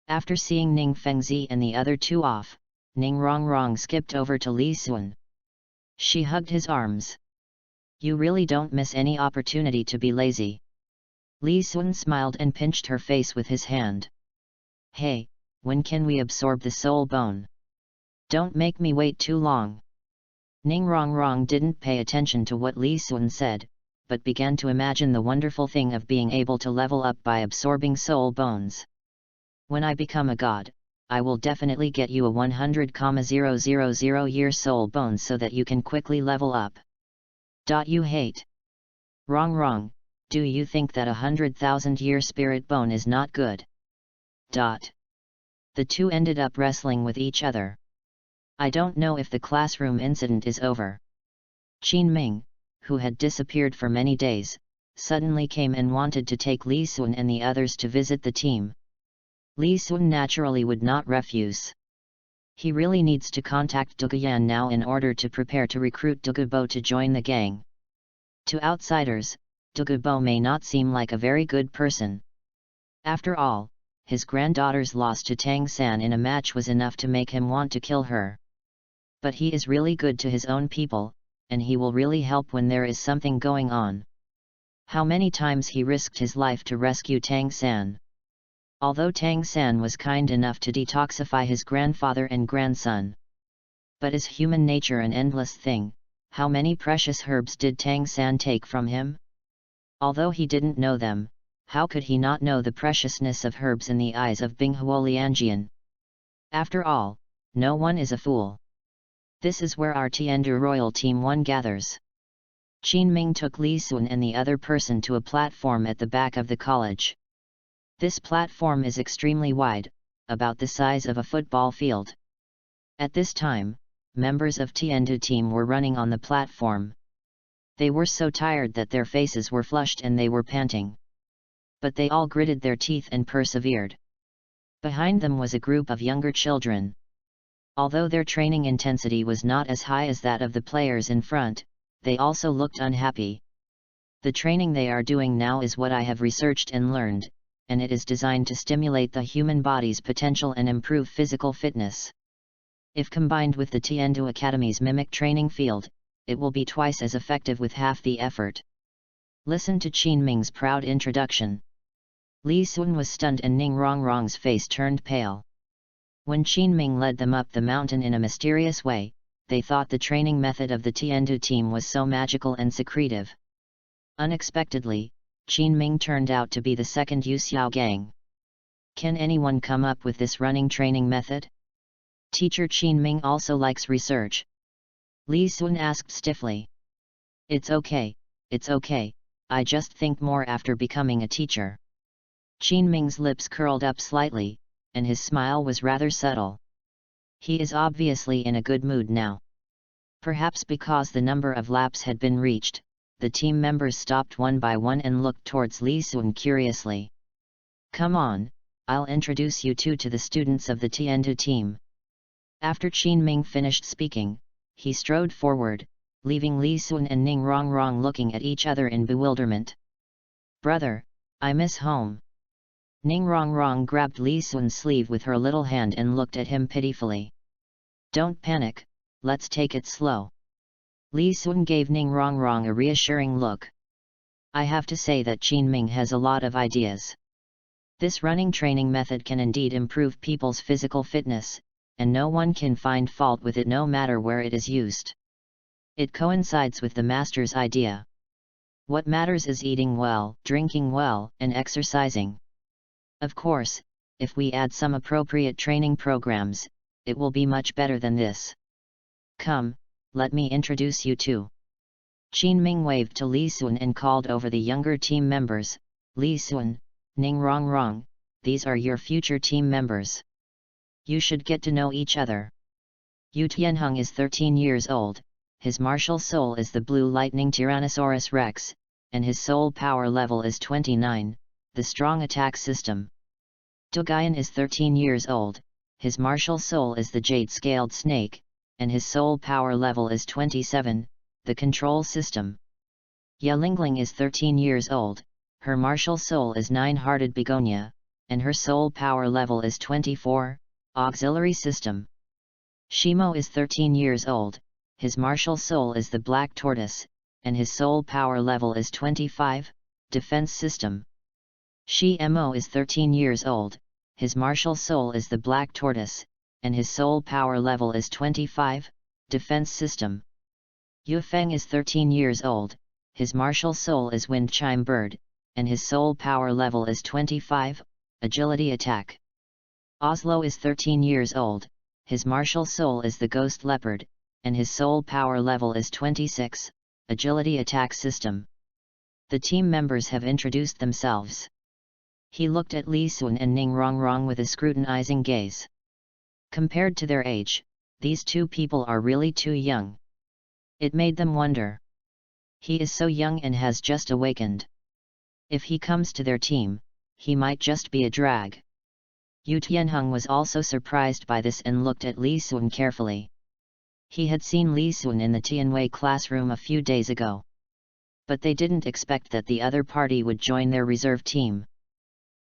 After seeing Ning Fengzi and the other two off, Ning Rongrong skipped over to Li Sun. She hugged his arms. You really don't miss any opportunity to be lazy. Li Sun smiled and pinched her face with his hand. Hey, when can we absorb the soul bone? Don't make me wait too long. Ning Rongrong didn't pay attention to what Li Sun said, but began to imagine the wonderful thing of being able to level up by absorbing soul bones. When I become a god, I will definitely get you a 100,000 year soul bones so that you can quickly level up. You hate. Wrong, do you think that 100,000 year spirit bone is not good? The two ended up wrestling with each other. I don't know if the classroom incident is over. Qin Ming, who had disappeared for many days, suddenly came and wanted to take Li Sun and the others to visit the team. Li Sun naturally would not refuse. He really needs to contact Duguyan now in order to prepare to recruit Dugubo to join the gang. To outsiders, Dugubo may not seem like a very good person. After all, his granddaughter's loss to Tang San in a match was enough to make him want to kill her. But he is really good to his own people, and he will really help when there is something going on. How many times he risked his life to rescue Tang San. Although Tang San was kind enough to detoxify his grandfather and grandson. But is human nature an endless thing? How many precious herbs did Tang San take from him? Although he didn't know them, how could he not know the preciousness of herbs in the eyes of Binghuo Lianjian? After all, no one is a fool. This is where our Tiandu Royal Team 1 gathers. Qin Ming took Li Sun and the other person to a platform at the back of the college. This platform is extremely wide, about the size of a football field. At this time, members of Tiandu team were running on the platform. They were so tired that their faces were flushed and they were panting. But they all gritted their teeth and persevered. Behind them was a group of younger children. Although their training intensity was not as high as that of the players in front, they also looked unhappy. The training they are doing now is what I have researched and learned, and it is designed to stimulate the human body's potential and improve physical fitness. If combined with the Tiandu Academy's mimic training field, it will be twice as effective with half the effort. Listen to Qin Ming's proud introduction. Li Sun was stunned and Ning Rongrong's face turned pale. When Qin Ming led them up the mountain in a mysterious way, they thought the training method of the Tiandu team was so magical and secretive. Unexpectedly, Qin Ming turned out to be the second Yuxiao gang. Can anyone come up with this running training method? Teacher Qin Ming also likes research. Li Sun asked stiffly. It's okay, I just think more after becoming a teacher. Qin Ming's lips curled up slightly, and his smile was rather subtle. He is obviously in a good mood now. Perhaps because the number of laps had been reached, the team members stopped one by one and looked towards Li Sun curiously. Come on, I'll introduce you two to the students of the Tiandu team. After Qin Ming finished speaking, he strode forward, leaving Li Sun and Ning Rongrong looking at each other in bewilderment. Brother, I miss home. Ning Rongrong grabbed Li Sun's sleeve with her little hand and looked at him pitifully. Don't panic, let's take it slow. Li Sun gave Ning Rongrong a reassuring look. I have to say that Qin Ming has a lot of ideas. This running training method can indeed improve people's physical fitness, and no one can find fault with it no matter where it is used. It coincides with the master's idea. What matters is eating well, drinking well, and exercising. Of course, if we add some appropriate training programs, it will be much better than this. Come, let me introduce you to. Qin Ming waved to Li Sun and called over the younger team members. Li Sun, Ning Rongrong, these are your future team members. You should get to know each other. Yu Tianheng is 13 years old, his martial soul is the blue lightning Tyrannosaurus Rex, and his soul power level is 29, the strong attack system. Du Guiyan is 13 years old, his martial soul is the jade-scaled snake, and his soul power level is 27, the control system. Ya Lingling is 13 years old, her martial soul is nine-hearted begonia, and her soul power level is 24, auxiliary system. Shimo is 13 years old, his martial soul is the black tortoise, and his soul power level is 25, defense system. Shi Mo is 13 years old, his martial soul is the black tortoise, and his soul power level is 25, defense system. Yu Feng is 13 years old, his martial soul is wind chime bird, and his soul power level is 25, agility attack. Oslo is 13 years old, his martial soul is the ghost leopard, and his soul power level is 26, agility attack system. The team members have introduced themselves. He looked at Li Sun and Ning Rongrong with a scrutinizing gaze. Compared to their age, these two people are really too young. It made them wonder. He is so young and has just awakened. If he comes to their team, he might just be a drag. Yu Tianheng was also surprised by this and looked at Li Sun carefully. He had seen Li Sun in the Tianwei classroom a few days ago. But they didn't expect that the other party would join their reserve team.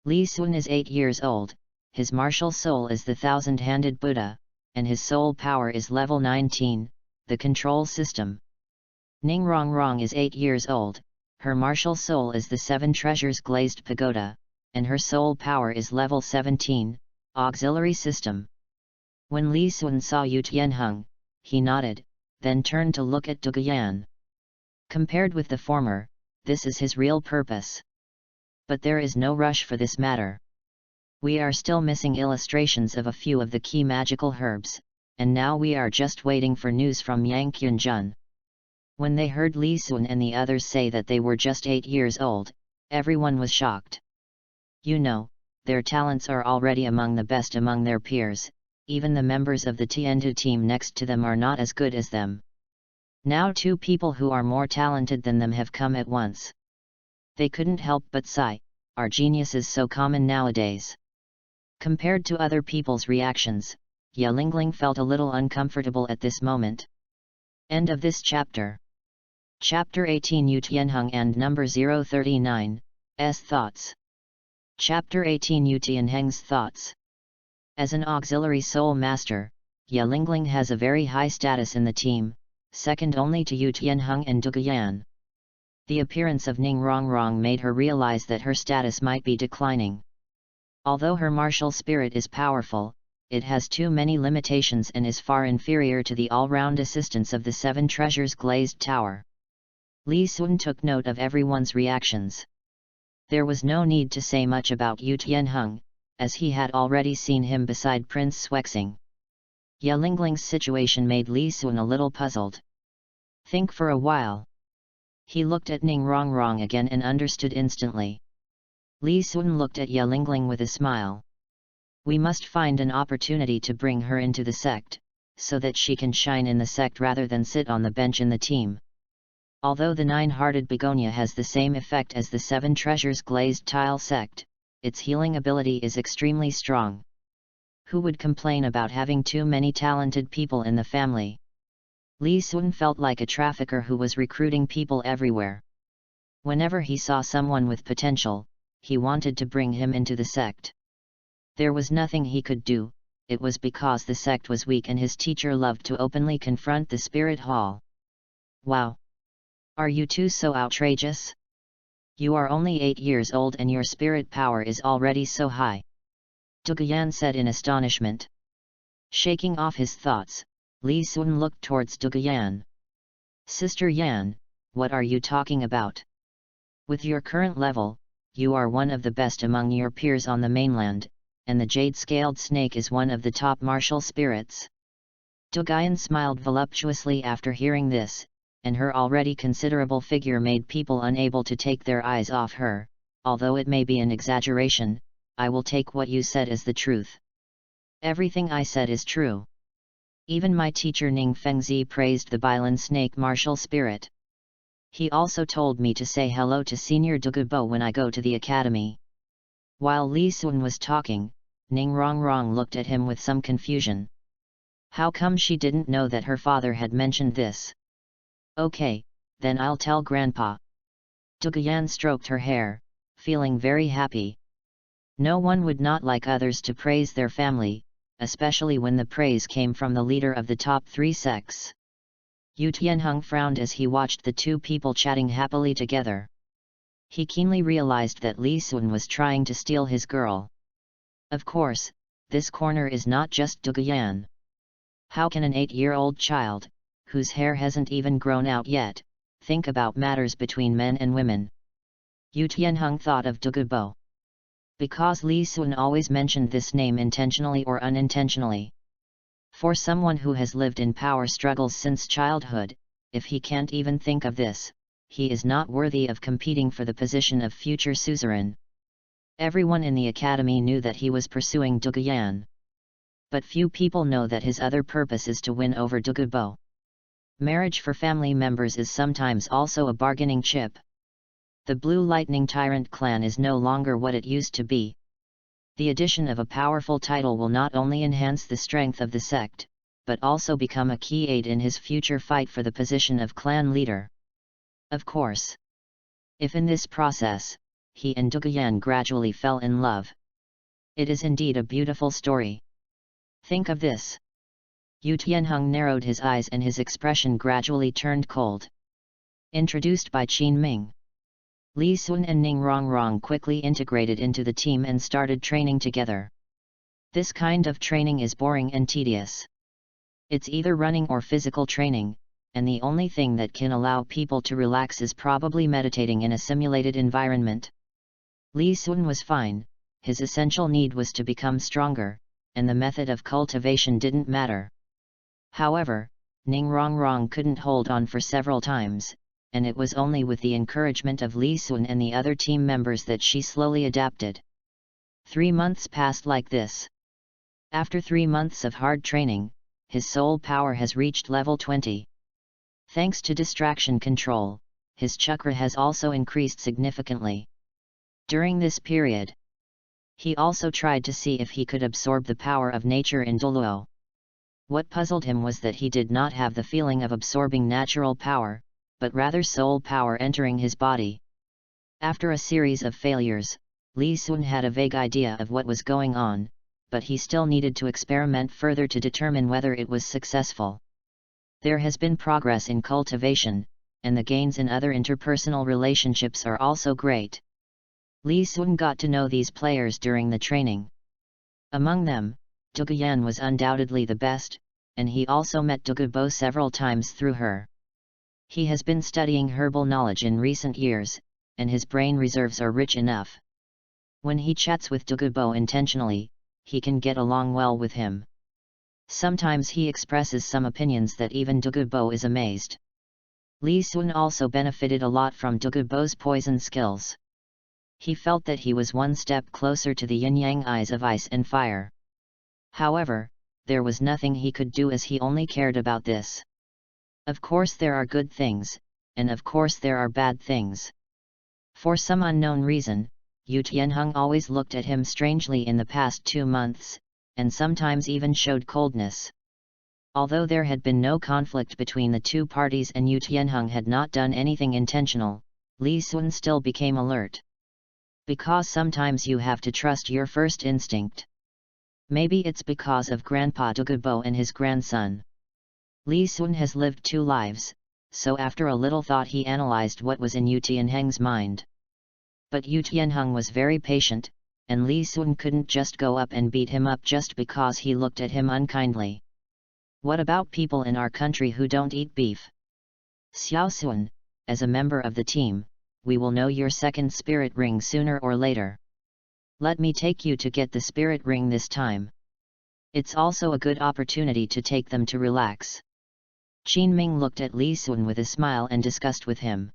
Li Sun is 8 years old, his martial soul is the thousand-handed Buddha, and his soul power is level 19, the control system. Ning Rongrong is 8 years old, her martial soul is the seven treasures glazed pagoda, and her soul power is level 17, auxiliary system. When Li Sun saw Yu Tianheng, he nodded, then turned to look at Du Guiyan. Compared with the former, this is his real purpose. But there is no rush for this matter. We are still missing illustrations of a few of the key magical herbs, and now we are just waiting for news from Yang Qunjun. When they heard Li Sun and the others say that they were just 8 years old, everyone was shocked. You know, their talents are already among the best among their peers, even the members of the Tiandu team next to them are not as good as them. Now two people who are more talented than them have come at once. They couldn't help but sigh, are geniuses so common nowadays? Compared to other people's reactions, Ya Lingling felt a little uncomfortable at this moment. End of this chapter. Chapter 18 Yu Tianheng and number 039, S Thoughts. Chapter 18 Yu Tianheng's Thoughts. As an auxiliary soul master, Ya Lingling has a very high status in the team, second only to Yu Tianheng and Du Guiyan. The appearance of Ning Rongrong made her realize that her status might be declining. Although her martial spirit is powerful, it has too many limitations and is far inferior to the all-round assistance of the Seven Treasures Glazed Tower. Li Sun took note of everyone's reactions. There was no need to say much about Yu Tianheng, as he had already seen him beside Prince Swexing. Ya Lingling's situation made Li Sun a little puzzled. Think for a while. He looked at Ning Rongrong again and understood instantly. Li Sun looked at Ya Lingling with a smile. We must find an opportunity to bring her into the sect, so that she can shine in the sect rather than sit on the bench in the team. Although the nine-hearted begonia has the same effect as the Seven Treasures Glazed Tile sect, its healing ability is extremely strong. Who would complain about having too many talented people in the family? Li Sun felt like a trafficker who was recruiting people everywhere. Whenever he saw someone with potential, he wanted to bring him into the sect. There was nothing he could do, it was because the sect was weak and his teacher loved to openly confront the spirit hall. Wow! Are you two so outrageous? You are only 8 years old and your spirit power is already so high. Duguyan said in astonishment. Shaking off his thoughts, Li Sun looked towards Duguyan. Sister Yan, what are you talking about? With your current level, you are one of the best among your peers on the mainland, and the jade-scaled snake is one of the top martial spirits. Duguyan smiled voluptuously after hearing this, and her already considerable figure made people unable to take their eyes off her. Although it may be an exaggeration, I will take what you said as the truth. Everything I said is true. Even my teacher Ning Fengzi praised the Bailan snake martial spirit. He also told me to say hello to Senior Dugubo when I go to the academy. While Li Sun was talking, Ning Rongrong looked at him with some confusion. How come she didn't know that her father had mentioned this? Okay, then I'll tell Grandpa. Duguyan stroked her hair, feeling very happy. No one would not like others to praise their family, especially when the praise came from the leader of the top 3 sects. Yu Tianheng frowned as he watched the two people chatting happily together. He keenly realized that Li Sun was trying to steal his girl. Of course, this corner is not just Duguyan. How can an 8-year-old child, whose hair hasn't even grown out yet, think about matters between men and women? Yu Tianheng thought of Dugubo. Because Li Sun always mentioned this name intentionally or unintentionally. For someone who has lived in power struggles since childhood, if he can't even think of this, he is not worthy of competing for the position of future suzerain. Everyone in the academy knew that he was pursuing Duguyan. But few people know that his other purpose is to win over Dugubo. Marriage for family members is sometimes also a bargaining chip. The Blue Lightning Tyrant clan is no longer what it used to be. The addition of a powerful title will not only enhance the strength of the sect, but also become a key aid in his future fight for the position of clan leader. Of course, if in this process, he and Duguyan gradually fell in love. It is indeed a beautiful story. Think of this. Yu Tianheng narrowed his eyes and his expression gradually turned cold. Introduced by Qin Ming. Li Sun and Ning Rongrong quickly integrated into the team and started training together. This kind of training is boring and tedious. It's either running or physical training, and the only thing that can allow people to relax is probably meditating in a simulated environment. Li Sun was fine, his essential need was to become stronger, and the method of cultivation didn't matter. However, Ning Rongrong couldn't hold on for several times, and it was only with the encouragement of Li Sun and the other team members that she slowly adapted. 3 months passed like this. After 3 months of hard training, his soul power has reached level 20. Thanks to distraction control, his chakra has also increased significantly. During this period, he also tried to see if he could absorb the power of nature in Douluo. What puzzled him was that he did not have the feeling of absorbing natural power, but rather soul power entering his body. After a series of failures, Li Sun had a vague idea of what was going on, but he still needed to experiment further to determine whether it was successful. There has been progress in cultivation, and the gains in other interpersonal relationships are also great. Li Sun got to know these players during the training. Among them, Duguyan was undoubtedly the best, and he also met Dugubo several times through her. He has been studying herbal knowledge in recent years, and his brain reserves are rich enough. When he chats with Dugubo intentionally, he can get along well with him. Sometimes he expresses some opinions that even Dugubo is amazed. Li Sun also benefited a lot from Dugubo's poison skills. He felt that he was one step closer to the yin-yang eyes of ice and fire. However, there was nothing he could do as he only cared about this. Of course there are good things, and of course there are bad things. For some unknown reason, Yu Tianheng always looked at him strangely in the past 2 months, and sometimes even showed coldness. Although there had been no conflict between the two parties and Yu Tianheng had not done anything intentional, Li Sun still became alert. Because sometimes you have to trust your first instinct. Maybe it's because of Grandpa Dugubo and his grandson. Li Sun has lived 2 lives, so after a little thought he analyzed what was in Yu Tianheng's mind. But Yu Tianheng was very patient, and Li Sun couldn't just go up and beat him up just because he looked at him unkindly. What about people in our country who don't eat beef? Xiao Sun, as a member of the team, we will know your second spirit ring sooner or later. Let me take you to get the spirit ring this time. It's also a good opportunity to take them to relax. Qin Ming looked at Li Sun with a smile and discussed with him.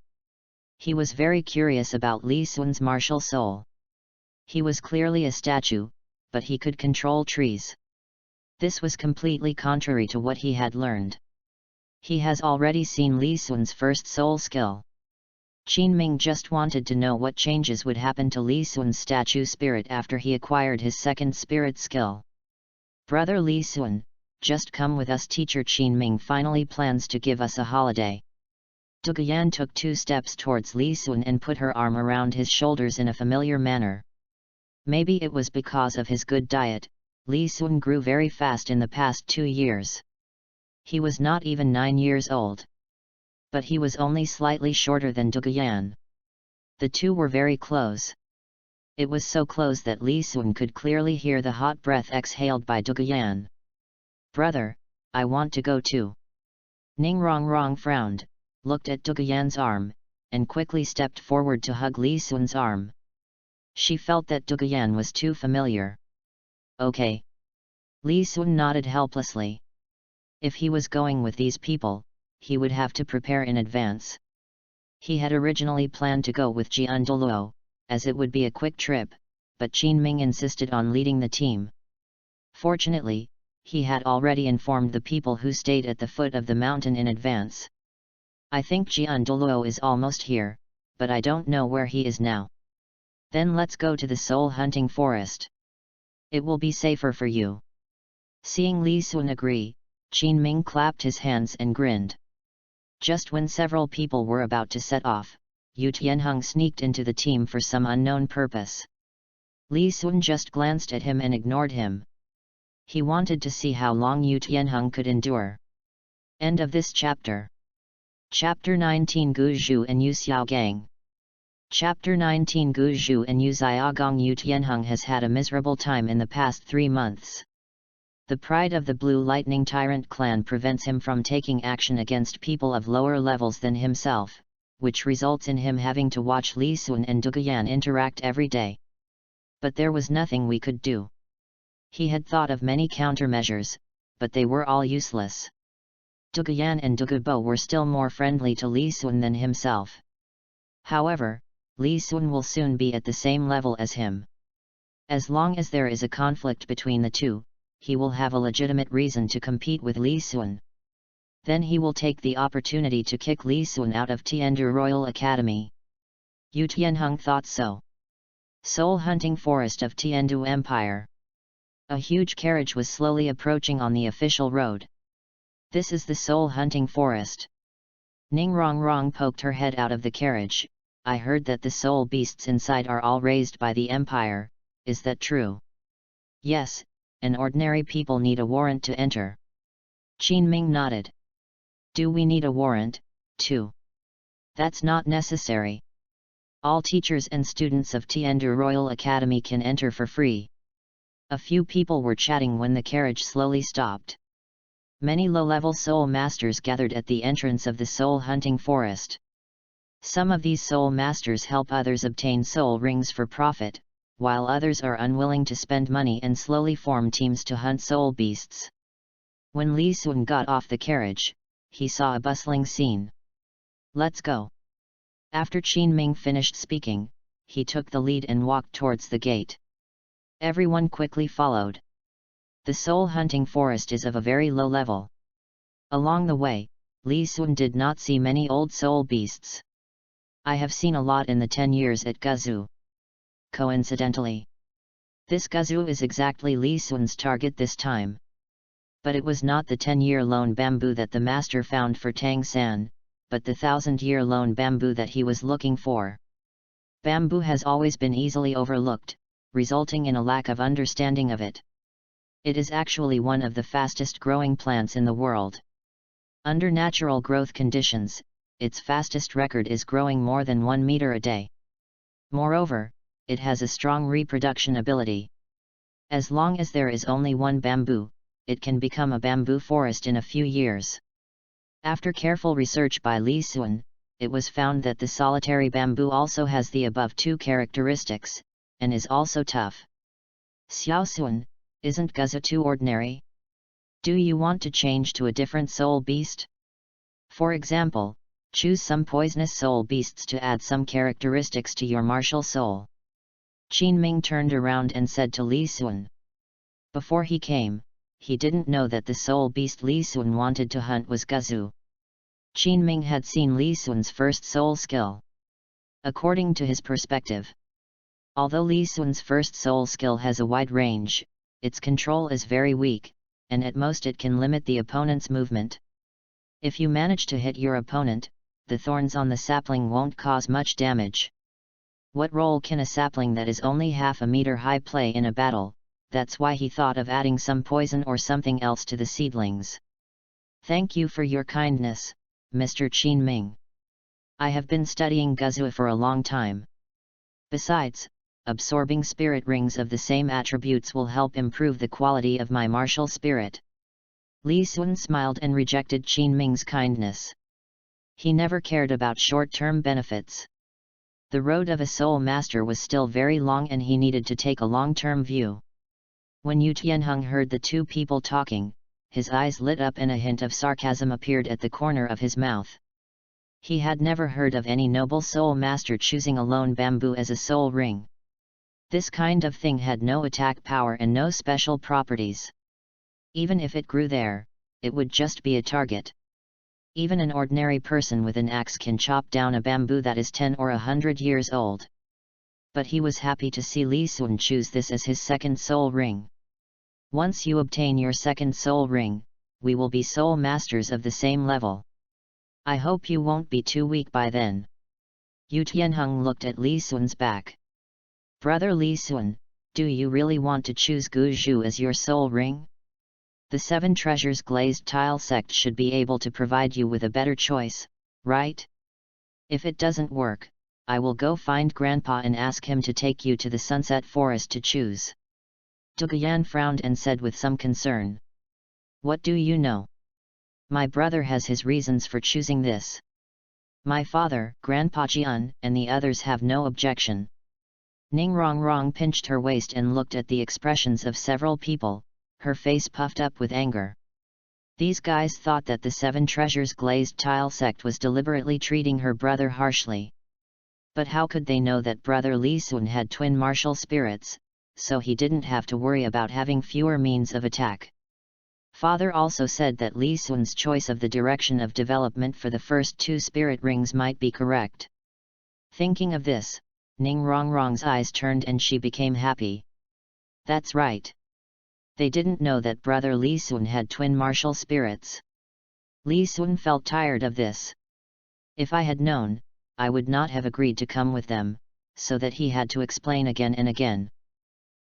He was very curious about Li Sun's martial soul. He was clearly a statue, but he could control trees. This was completely contrary to what he had learned. He has already seen Li Sun's first soul skill. Qin Ming just wanted to know what changes would happen to Li Sun's statue spirit after he acquired his second spirit skill. Brother Li Sun, just come with us. Teacher Qin Ming finally plans to give us a holiday. Duguyan took 2 steps towards Li Sun and put her arm around his shoulders in a familiar manner. Maybe it was because of his good diet, Li Sun grew very fast in the past 2 years. He was not even 9 years old. But he was only slightly shorter than Duguyan. The two were very close. It was so close that Li Sun could clearly hear the hot breath exhaled by Duguyan. Brother, I want to go too. Ning Rongrong frowned, looked at Duguyan's arm, and quickly stepped forward to hug Li Sun's arm. She felt that Duguyan was too familiar. Okay. Li Sun nodded helplessly. If he was going with these people, he would have to prepare in advance. He had originally planned to go with Jian Douluo, as it would be a quick trip, but Qin Ming insisted on leading the team. Fortunately, he had already informed the people who stayed at the foot of the mountain in advance. I think Jian Douluo is almost here, but I don't know where he is now. Then let's go to the soul hunting forest. It will be safer for you. Seeing Li Sun agree, Qin Ming clapped his hands and grinned. Just when several people were about to set off, Yu Tianheng sneaked into the team for some unknown purpose. Li Sun just glanced at him and ignored him. He wanted to see how long Yu Tianheng could endure. End of this chapter. Chapter 19 Gu Zhu and Yu Xiaogang. Chapter 19 Gu Zhu and Yu Xiaogang. Yu Tianheng has had a miserable time in the past 3 months. The pride of the Blue Lightning Tyrant clan prevents him from taking action against people of lower levels than himself, which results in him having to watch Li Sun and Duguyan interact every day. But there was nothing we could do. He had thought of many countermeasures, but they were all useless. Duguyan and Dugubo were still more friendly to Li Sun than himself. However, Li Sun will soon be at the same level as him. As long as there is a conflict between the two, he will have a legitimate reason to compete with Li Sun. Then he will take the opportunity to kick Li Sun out of Tiandu Royal Academy. Yu Tianheng thought so. Soul hunting forest of Tiandu Empire. A huge carriage was slowly approaching on the official road. This is the soul hunting forest. Ning Rongrong poked her head out of the carriage. I heard that the soul beasts inside are all raised by the Empire, is that true? Yes, and ordinary people need a warrant to enter. Qin Ming nodded. Do we need a warrant, too? That's not necessary. All teachers and students of Tiandu Royal Academy can enter for free. A few people were chatting when the carriage slowly stopped. Many low-level soul masters gathered at the entrance of the soul hunting forest. Some of these soul masters help others obtain soul rings for profit, while others are unwilling to spend money and slowly form teams to hunt soul beasts. When Li Sun got off the carriage, he saw a bustling scene. Let's go. After Qin Ming finished speaking, he took the lead and walked towards the gate. Everyone quickly followed. The soul hunting forest is of a very low level. Along the way, Li Sun did not see many old soul beasts. I have seen a lot in the 10 years at Guzu. Coincidentally, this Guzu is exactly Li Sun's target this time. But it was not the 10-year lone bamboo that the master found for Tang San, but the 1000-year lone bamboo that he was looking for. Bamboo has always been easily overlooked, resulting in a lack of understanding of it. It is actually one of the fastest growing plants in the world. Under natural growth conditions, its fastest record is growing more than 1 meter a day. Moreover, it has a strong reproduction ability. As long as there is only one bamboo, it can become a bamboo forest in a few years. After careful research by Li Xuan, it was found that the solitary bamboo also has the above two characteristics, and is also tough. Xiao Xuan, isn't Guzi too ordinary? Do you want to change to a different soul beast? For example, choose some poisonous soul beasts to add some characteristics to your martial soul. Qin Ming turned around and said to Li Xuan. Before he came, he didn't know that the soul beast Li Xuan wanted to hunt was Guzi. Qin Ming had seen Li Xuan's first soul skill. According to his perspective, although Li Xuan's first soul skill has a wide range, its control is very weak, and at most it can limit the opponent's movement. If you manage to hit your opponent, the thorns on the sapling won't cause much damage. What role can a sapling that is only half a meter high play in a battle? That's why he thought of adding some poison or something else to the seedlings. Thank you for your kindness, Mr. Qin Ming. I have been studying Guzi for a long time. Besides, absorbing spirit rings of the same attributes will help improve the quality of my martial spirit. Li Xuan smiled and rejected Qin Ming's kindness. He never cared about short-term benefits. The road of a soul master was still very long and he needed to take a long-term view. When Yu Tianheng heard the two people talking, his eyes lit up and a hint of sarcasm appeared at the corner of his mouth. He had never heard of any noble soul master choosing a lone bamboo as a soul ring. This kind of thing had no attack power and no special properties. Even if it grew there, it would just be a target. Even an ordinary person with an axe can chop down a bamboo that is 10 or 100 years old. But he was happy to see Li Xuan choose this as his second soul ring. Once you obtain your second soul ring, we will be soul masters of the same level. I hope you won't be too weak by then. Yu Tianheng looked at Li Xuan's back. Brother Li Xuan, do you really want to choose Guzhu as your soul ring? The Seven Treasures Glazed Tile sect should be able to provide you with a better choice, right? If it doesn't work, I will go find Grandpa and ask him to take you to the Sunset Forest to choose. Duguyan frowned and said with some concern. What do you know? My brother has his reasons for choosing this. My father, Grandpa Jian, and the others have no objection. Ning Rongrong pinched her waist and looked at the expressions of several people, her face puffed up with anger. These guys thought that the Seven Treasures Glazed Tile sect was deliberately treating her brother harshly. But how could they know that brother Li Xuan had twin martial spirits, so he didn't have to worry about having fewer means of attack. Father also said that Li Xuan's choice of the direction of development for the first two spirit rings might be correct. Thinking of this, Ning Rongrong's eyes turned and she became happy. That's right. They didn't know that brother Li Xuan had twin martial spirits. Li Xuan felt tired of this. If I had known, I would not have agreed to come with them, so that he had to explain again and again.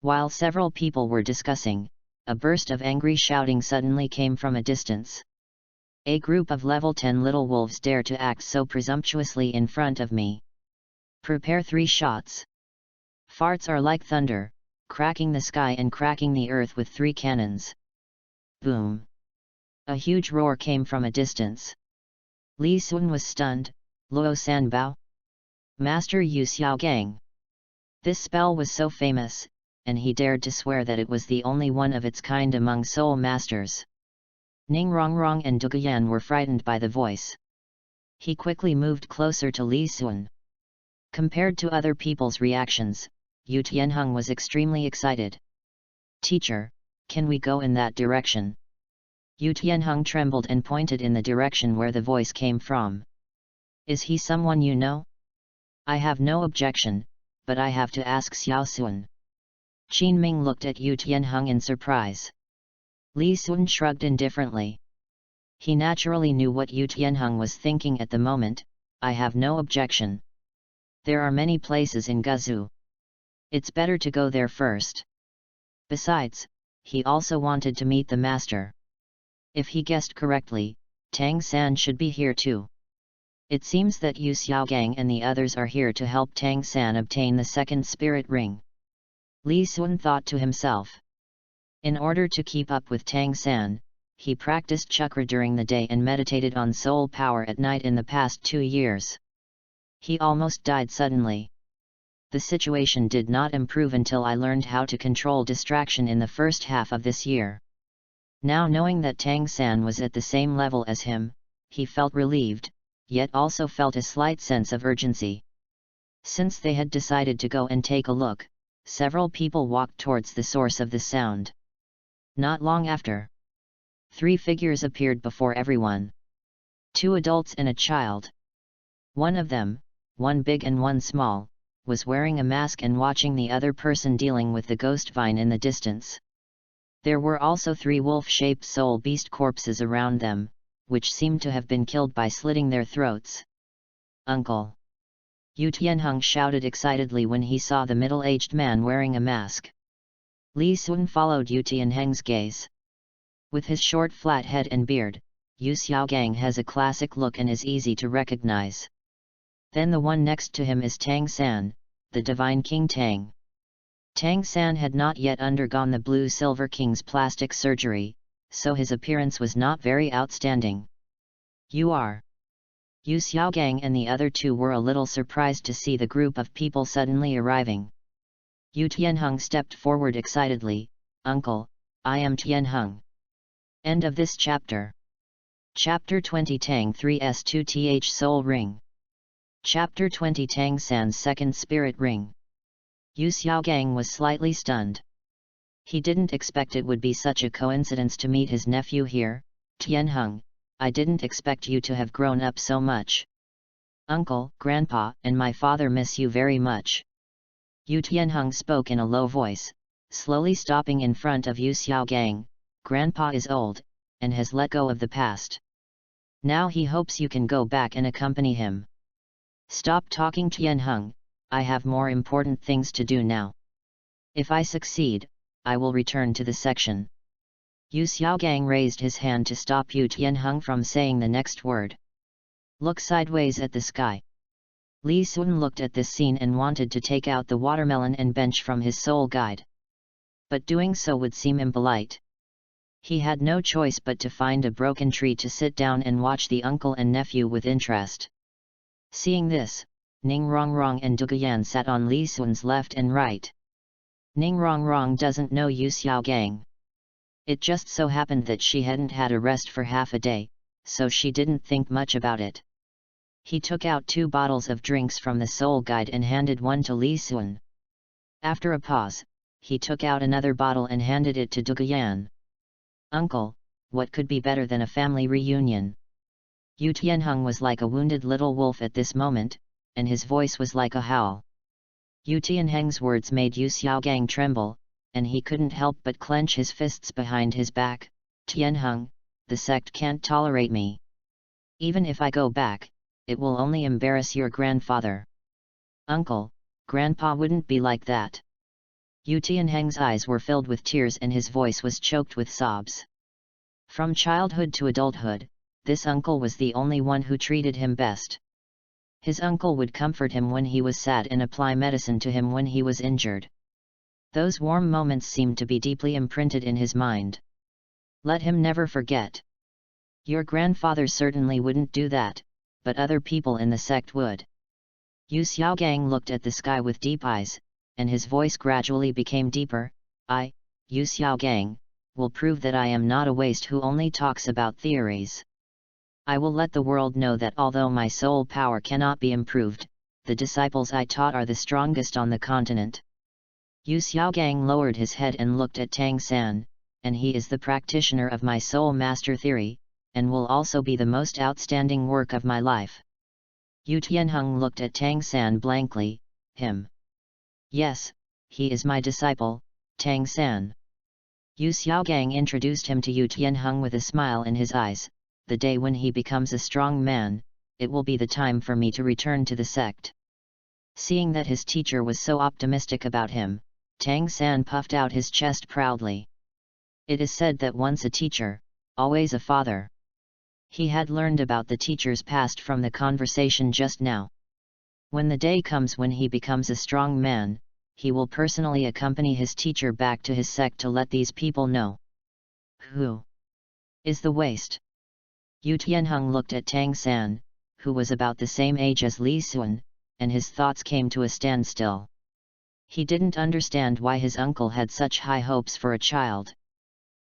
While several people were discussing, a burst of angry shouting suddenly came from a distance. A group of level 10 little wolves dare to act so presumptuously in front of me. Prepare 3 shots. Farts are like thunder, cracking the sky and cracking the earth with 3 cannons. Boom! A huge roar came from a distance. Li Xuan was stunned. Luo Sanbao? Master Yu Xiaogang. This spell was so famous, and he dared to swear that it was the only one of its kind among soul masters. Ning Rongrong and Duguyan were frightened by the voice. He quickly moved closer to Li Xuan. Compared to other people's reactions, Yu Tianheng was extremely excited. Teacher, can we go in that direction? Yu Tianheng trembled and pointed in the direction where the voice came from. Is he someone you know? I have no objection, but I have to ask Xiao Xuan. Qin Ming looked at Yu Tianheng in surprise. Li Xuan shrugged indifferently. He naturally knew what Yu Tianheng was thinking at the moment. I have no objection. There are many places in Guzi. It's better to go there first. Besides, he also wanted to meet the master. If he guessed correctly, Tang San should be here too. It seems that Yu Xiaogang and the others are here to help Tang San obtain the second spirit ring. Li Sun thought to himself. In order to keep up with Tang San, he practiced chakra during the day and meditated on soul power at night in the past 2 years. He almost died suddenly. The situation did not improve until I learned how to control distraction in the first half of this year. Now knowing that Tang San was at the same level as him, he felt relieved, yet also felt a slight sense of urgency. Since they had decided to go and take a look, several people walked towards the source of the sound. Not long after, 3 figures appeared before everyone. 2 adults and a child. One of them, one big and one small, was wearing a mask and watching the other person dealing with the ghost vine in the distance. There were also 3 wolf-shaped soul beast corpses around them, which seemed to have been killed by slitting their throats. "Uncle!" Yu Tianheng shouted excitedly when he saw the middle-aged man wearing a mask. Li Sun followed Yu Tianheng's gaze. With his short flat head and beard, Yu Xiaogang has a classic look and is easy to recognize. Then the one next to him is Tang San, the Divine King Tang. Tang San had not yet undergone the Blue Silver King's plastic surgery, so his appearance was not very outstanding. "You are?" Yu Xiaogang and the other 2 were a little surprised to see the group of people suddenly arriving. Yu Tianheng stepped forward excitedly. "Uncle, I am Tianheng." End of this chapter. Chapter 20 Tang 3's 2th Soul Ring. Chapter 20 Tang San's second spirit ring. Yu Xiaogang was slightly stunned. He didn't expect it would be such a coincidence to meet his nephew here. "Tianheng, I didn't expect you to have grown up so much. Uncle, Grandpa, and my father miss you very much." Yu Tianheng spoke in a low voice, slowly stopping in front of Yu Xiaogang. "Grandpa is old, and has let go of the past. Now he hopes you can go back and accompany him." "Stop talking, Tianheng, I have more important things to do now. If I succeed, I will return to the section." Yu Xiaogang raised his hand to stop Yu Tianheng from saying the next word. "Look sideways at the sky." Li Sun looked at this scene and wanted to take out the watermelon and bench from his soul guide. But doing so would seem impolite. He had no choice but to find a broken tree to sit down and watch the uncle and nephew with interest. Seeing this, Ning Rongrong and Duguyan sat on Li Sun's left and right. Ning Rongrong doesn't know Yu Xiaogang. It just so happened that she hadn't had a rest for half a day, so she didn't think much about it. He took out 2 bottles of drinks from the soul guide and handed one to Li Sun. After a pause, he took out another bottle and handed it to Duguyan. "Uncle, what could be better than a family reunion?" Yu Tianheng was like a wounded little wolf at this moment, and his voice was like a howl. Yu Tianheng's words made Yu Xiaogang tremble, and he couldn't help but clench his fists behind his back. "Tianheng, the sect can't tolerate me. Even if I go back, it will only embarrass your grandfather." "Uncle, Grandpa wouldn't be like that." Yu Tianheng's eyes were filled with tears and his voice was choked with sobs. From childhood to adulthood, this uncle was the only one who treated him best. His uncle would comfort him when he was sad and apply medicine to him when he was injured. Those warm moments seemed to be deeply imprinted in his mind. Let him never forget. Your grandfather certainly wouldn't do that, but other people in the sect would. Yu Xiaogang looked at the sky with deep eyes, and his voice gradually became deeper. I, Yu Xiaogang, will prove that I am not a waste who only talks about theories. I will let the world know that although my soul power cannot be improved, the disciples I taught are the strongest on the continent. Yu Xiaogang lowered his head and looked at Tang San, and he is the practitioner of my soul master theory, and will also be the most outstanding work of my life. Yu Tianheng looked at Tang San blankly. Him? Yes, he is my disciple, Tang San. Yu Xiaogang introduced him to Yu Tianheng with a smile in his eyes. The day when he becomes a strong man, it will be the time for me to return to the sect. Seeing that his teacher was so optimistic about him, Tang San puffed out his chest proudly. It is said that once a teacher, always a father. He had learned about the teacher's past from the conversation just now. When the day comes when he becomes a strong man, he will personally accompany his teacher back to his sect to let these people know. Who is the waste? Yu Tianheng looked at Tang San, who was about the same age as Li Xuan, and his thoughts came to a standstill. He didn't understand why his uncle had such high hopes for a child.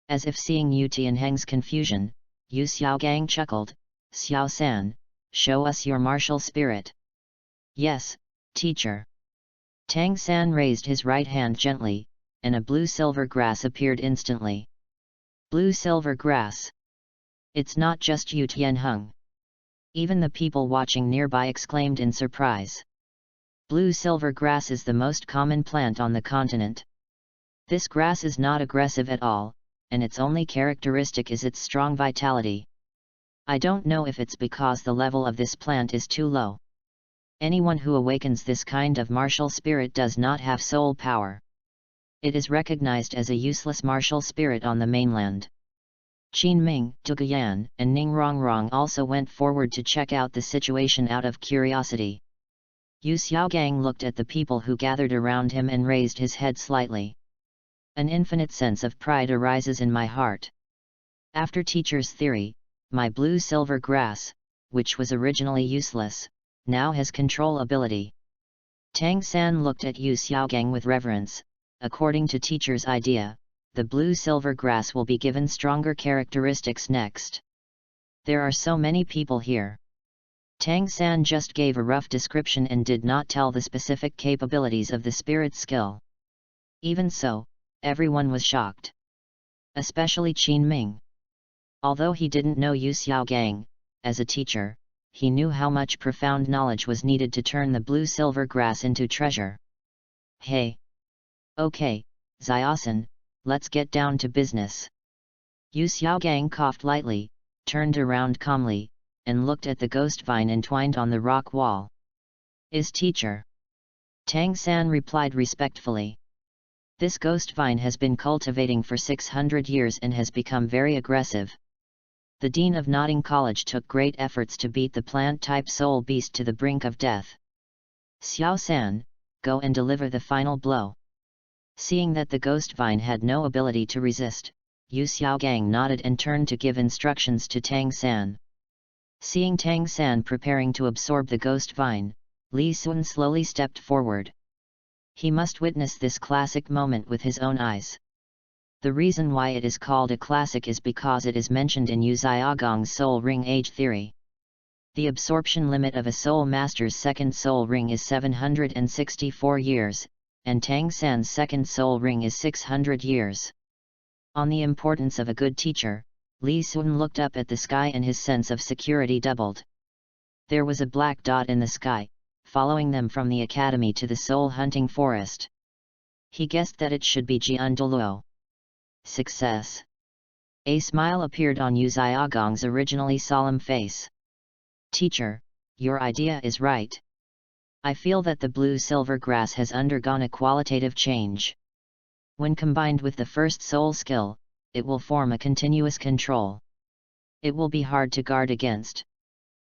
As if seeing Yu Tianheng's confusion, Yu Xiaogang chuckled, "Xiao San, show us your martial spirit." "Yes, teacher." Tang San raised his right hand gently, and a blue-silver grass appeared instantly. Blue-silver grass. It's not just Yu Tianheng. Even the people watching nearby exclaimed in surprise. Blue-silver grass is the most common plant on the continent. This grass is not aggressive at all, and its only characteristic is its strong vitality. I don't know if it's because the level of this plant is too low. Anyone who awakens this kind of martial spirit does not have soul power. It is recognized as a useless martial spirit on the mainland. Qin Ming, Duguyan, and Ning Rongrong also went forward to check out the situation out of curiosity. Yu Xiaogang looked at the people who gathered around him and raised his head slightly. An infinite sense of pride arises in my heart. After teacher's theory, my blue-silver grass, which was originally useless, now has control ability. Tang San looked at Yu Xiaogang with reverence. According to teacher's idea, the blue-silver grass will be given stronger characteristics next. There are so many people here. Tang San just gave a rough description and did not tell the specific capabilities of the spirit skill. Even so, everyone was shocked. Especially Qin Ming. Although he didn't know Yu Xiaogang, as a teacher, he knew how much profound knowledge was needed to turn the blue-silver grass into treasure. Hey! Okay, Xiaosan, let's get down to business. Yu Xiaogang coughed lightly, turned around calmly, and looked at the ghost vine entwined on the rock wall. Is teacher? Tang San replied respectfully. This ghost vine has been cultivating for 600 years and has become very aggressive. The dean of Notting College took great efforts to beat the plant-type soul beast to the brink of death. Xiao San, go and deliver the final blow. Seeing that the ghost vine had no ability to resist, Yu Xiaogang nodded and turned to give instructions to Tang San. Seeing Tang San preparing to absorb the ghost vine, Li Xuan slowly stepped forward. He must witness this classic moment with his own eyes. The reason why it is called a classic is because it is mentioned in Yu Xiaogang's soul ring age theory. The absorption limit of a soul master's second soul ring is 764 years, and Tang San's second soul ring is 600 years. On the importance of a good teacher, Li Xuan looked up at the sky and his sense of security doubled. There was a black dot in the sky, following them from the academy to the soul-hunting forest. He guessed that it should be Jian Douluo. Success. A smile appeared on Yu Xiaogang's originally solemn face. Teacher, your idea is right. I feel that the blue-silver grass has undergone a qualitative change. When combined with the first soul skill, it will form a continuous control. It will be hard to guard against.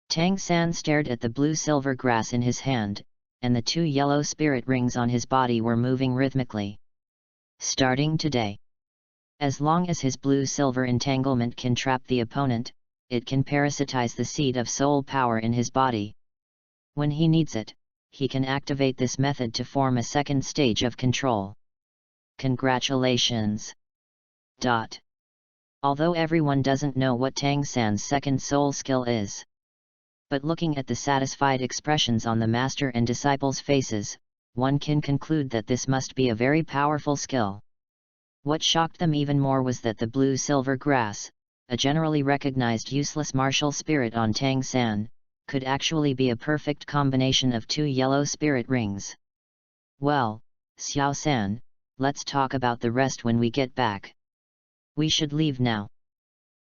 Tang San stared at the blue-silver grass in his hand, and the two yellow spirit rings on his body were moving rhythmically. Starting today. As long as his blue-silver entanglement can trap the opponent, it can parasitize the seed of soul power in his body. When he needs it, he can activate this method to form a second stage of control. Congratulations! Although everyone doesn't know what Tang San's second soul skill is. But looking at the satisfied expressions on the master and disciples' faces, one can conclude that this must be a very powerful skill. What shocked them even more was that the blue-silver grass, a generally recognized useless martial spirit on Tang San, could actually be a perfect combination of two yellow spirit rings. Well, Xiao San, let's talk about the rest when we get back. We should leave now.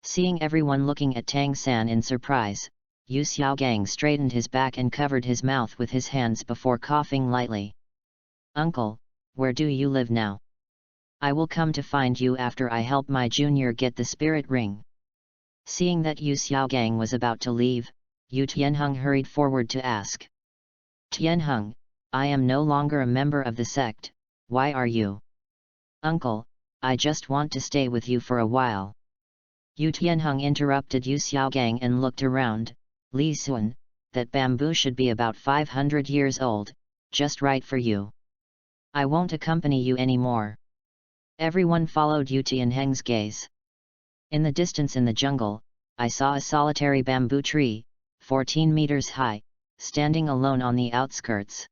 Seeing everyone looking at Tang San in surprise, Yu Xiaogang straightened his back and covered his mouth with his hands before coughing lightly. Uncle, where do you live now? I will come to find you after I help my junior get the spirit ring. Seeing that Yu Xiaogang was about to leave, Yu Tianheng hurried forward to ask. Tianheng, I am no longer a member of the sect, why are you? Uncle, I just want to stay with you for a while. Yu Tianheng interrupted Yu Xiaogang and looked around. Li Sun, that bamboo should be about 500 years old, just right for you. I won't accompany you anymore. Everyone followed Yu Tianheng's gaze. In the distance in the jungle, I saw a solitary bamboo tree, 14 meters high, standing alone on the outskirts.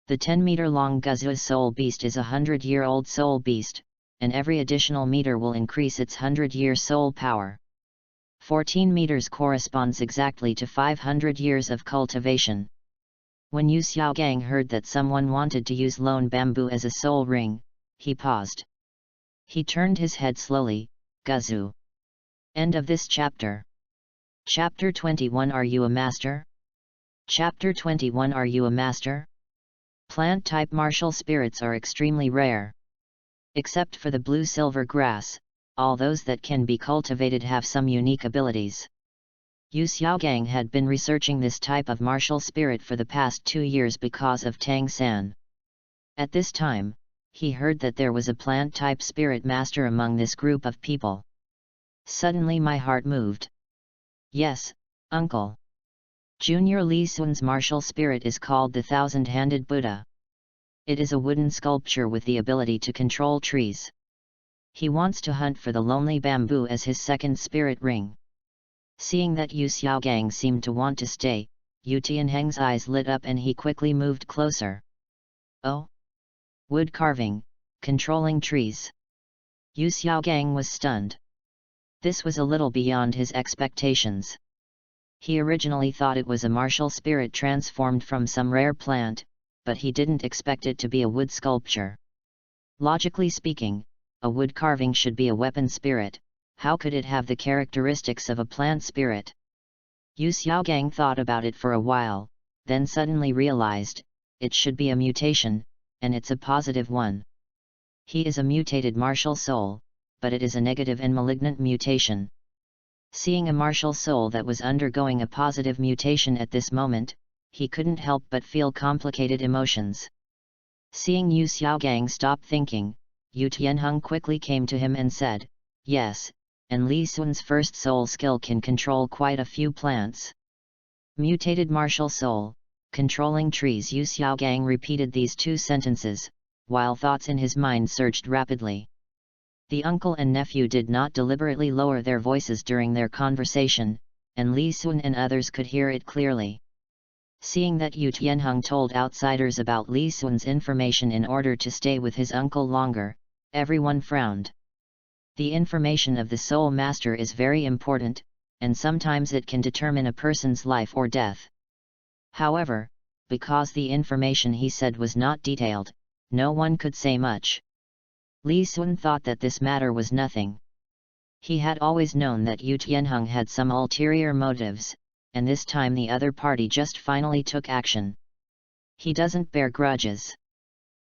The 10-meter-long Guzu soul beast is a 100-year-old soul beast, and every additional meter will increase its 100-year soul power. 14 meters corresponds exactly to 500 years of cultivation. When Yu Xiaogang heard that someone wanted to use lone bamboo as a soul ring, he paused. He turned his head slowly. Guzu. End of this chapter. Chapter 21. Are you a master? Chapter 21. Are you a master? Plant-type martial spirits are extremely rare. Except for the blue-silver grass, all those that can be cultivated have some unique abilities. Yu Xiaogang had been researching this type of martial spirit for the past 2 years because of Tang San. At this time, he heard that there was a plant-type spirit master among this group of people. Suddenly my heart moved. Yes, uncle. Junior Li Sun's martial spirit is called the Thousand-Handed Buddha. It is a wooden sculpture with the ability to control trees. He wants to hunt for the lonely bamboo as his second spirit ring. Seeing that Yu Xiaogang seemed to want to stay, Yu Tianheng's eyes lit up and he quickly moved closer. Oh! Wood carving, controlling trees. Yu Xiaogang was stunned. This was a little beyond his expectations. He originally thought it was a martial spirit transformed from some rare plant, but he didn't expect it to be a wood sculpture. Logically speaking, a wood carving should be a weapon spirit. How could it have the characteristics of a plant spirit? Yu Xiaogang thought about it for a while, then suddenly realized, it should be a mutation, and it's a positive one. He is a mutated martial soul, but it is a negative and malignant mutation. Seeing a martial soul that was undergoing a positive mutation at this moment, he couldn't help but feel complicated emotions. Seeing Yu Xiaogang stop thinking, Yu Tianheng quickly came to him and said, yes, and Li Sun's first soul skill can control quite a few plants. Mutated martial soul, controlling trees. Yu Xiaogang repeated these 2 sentences, while thoughts in his mind surged rapidly. The uncle and nephew did not deliberately lower their voices during their conversation, and Li Sun and others could hear it clearly. Seeing that Yu Tianheng told outsiders about Li Sun's information in order to stay with his uncle longer, everyone frowned. The information of the Soul Master is very important, and sometimes it can determine a person's life or death. However, because the information he said was not detailed, no one could say much. Li Sun thought that this matter was nothing. He had always known that Yu Tianheng had some ulterior motives, and this time the other party just finally took action. He doesn't bear grudges.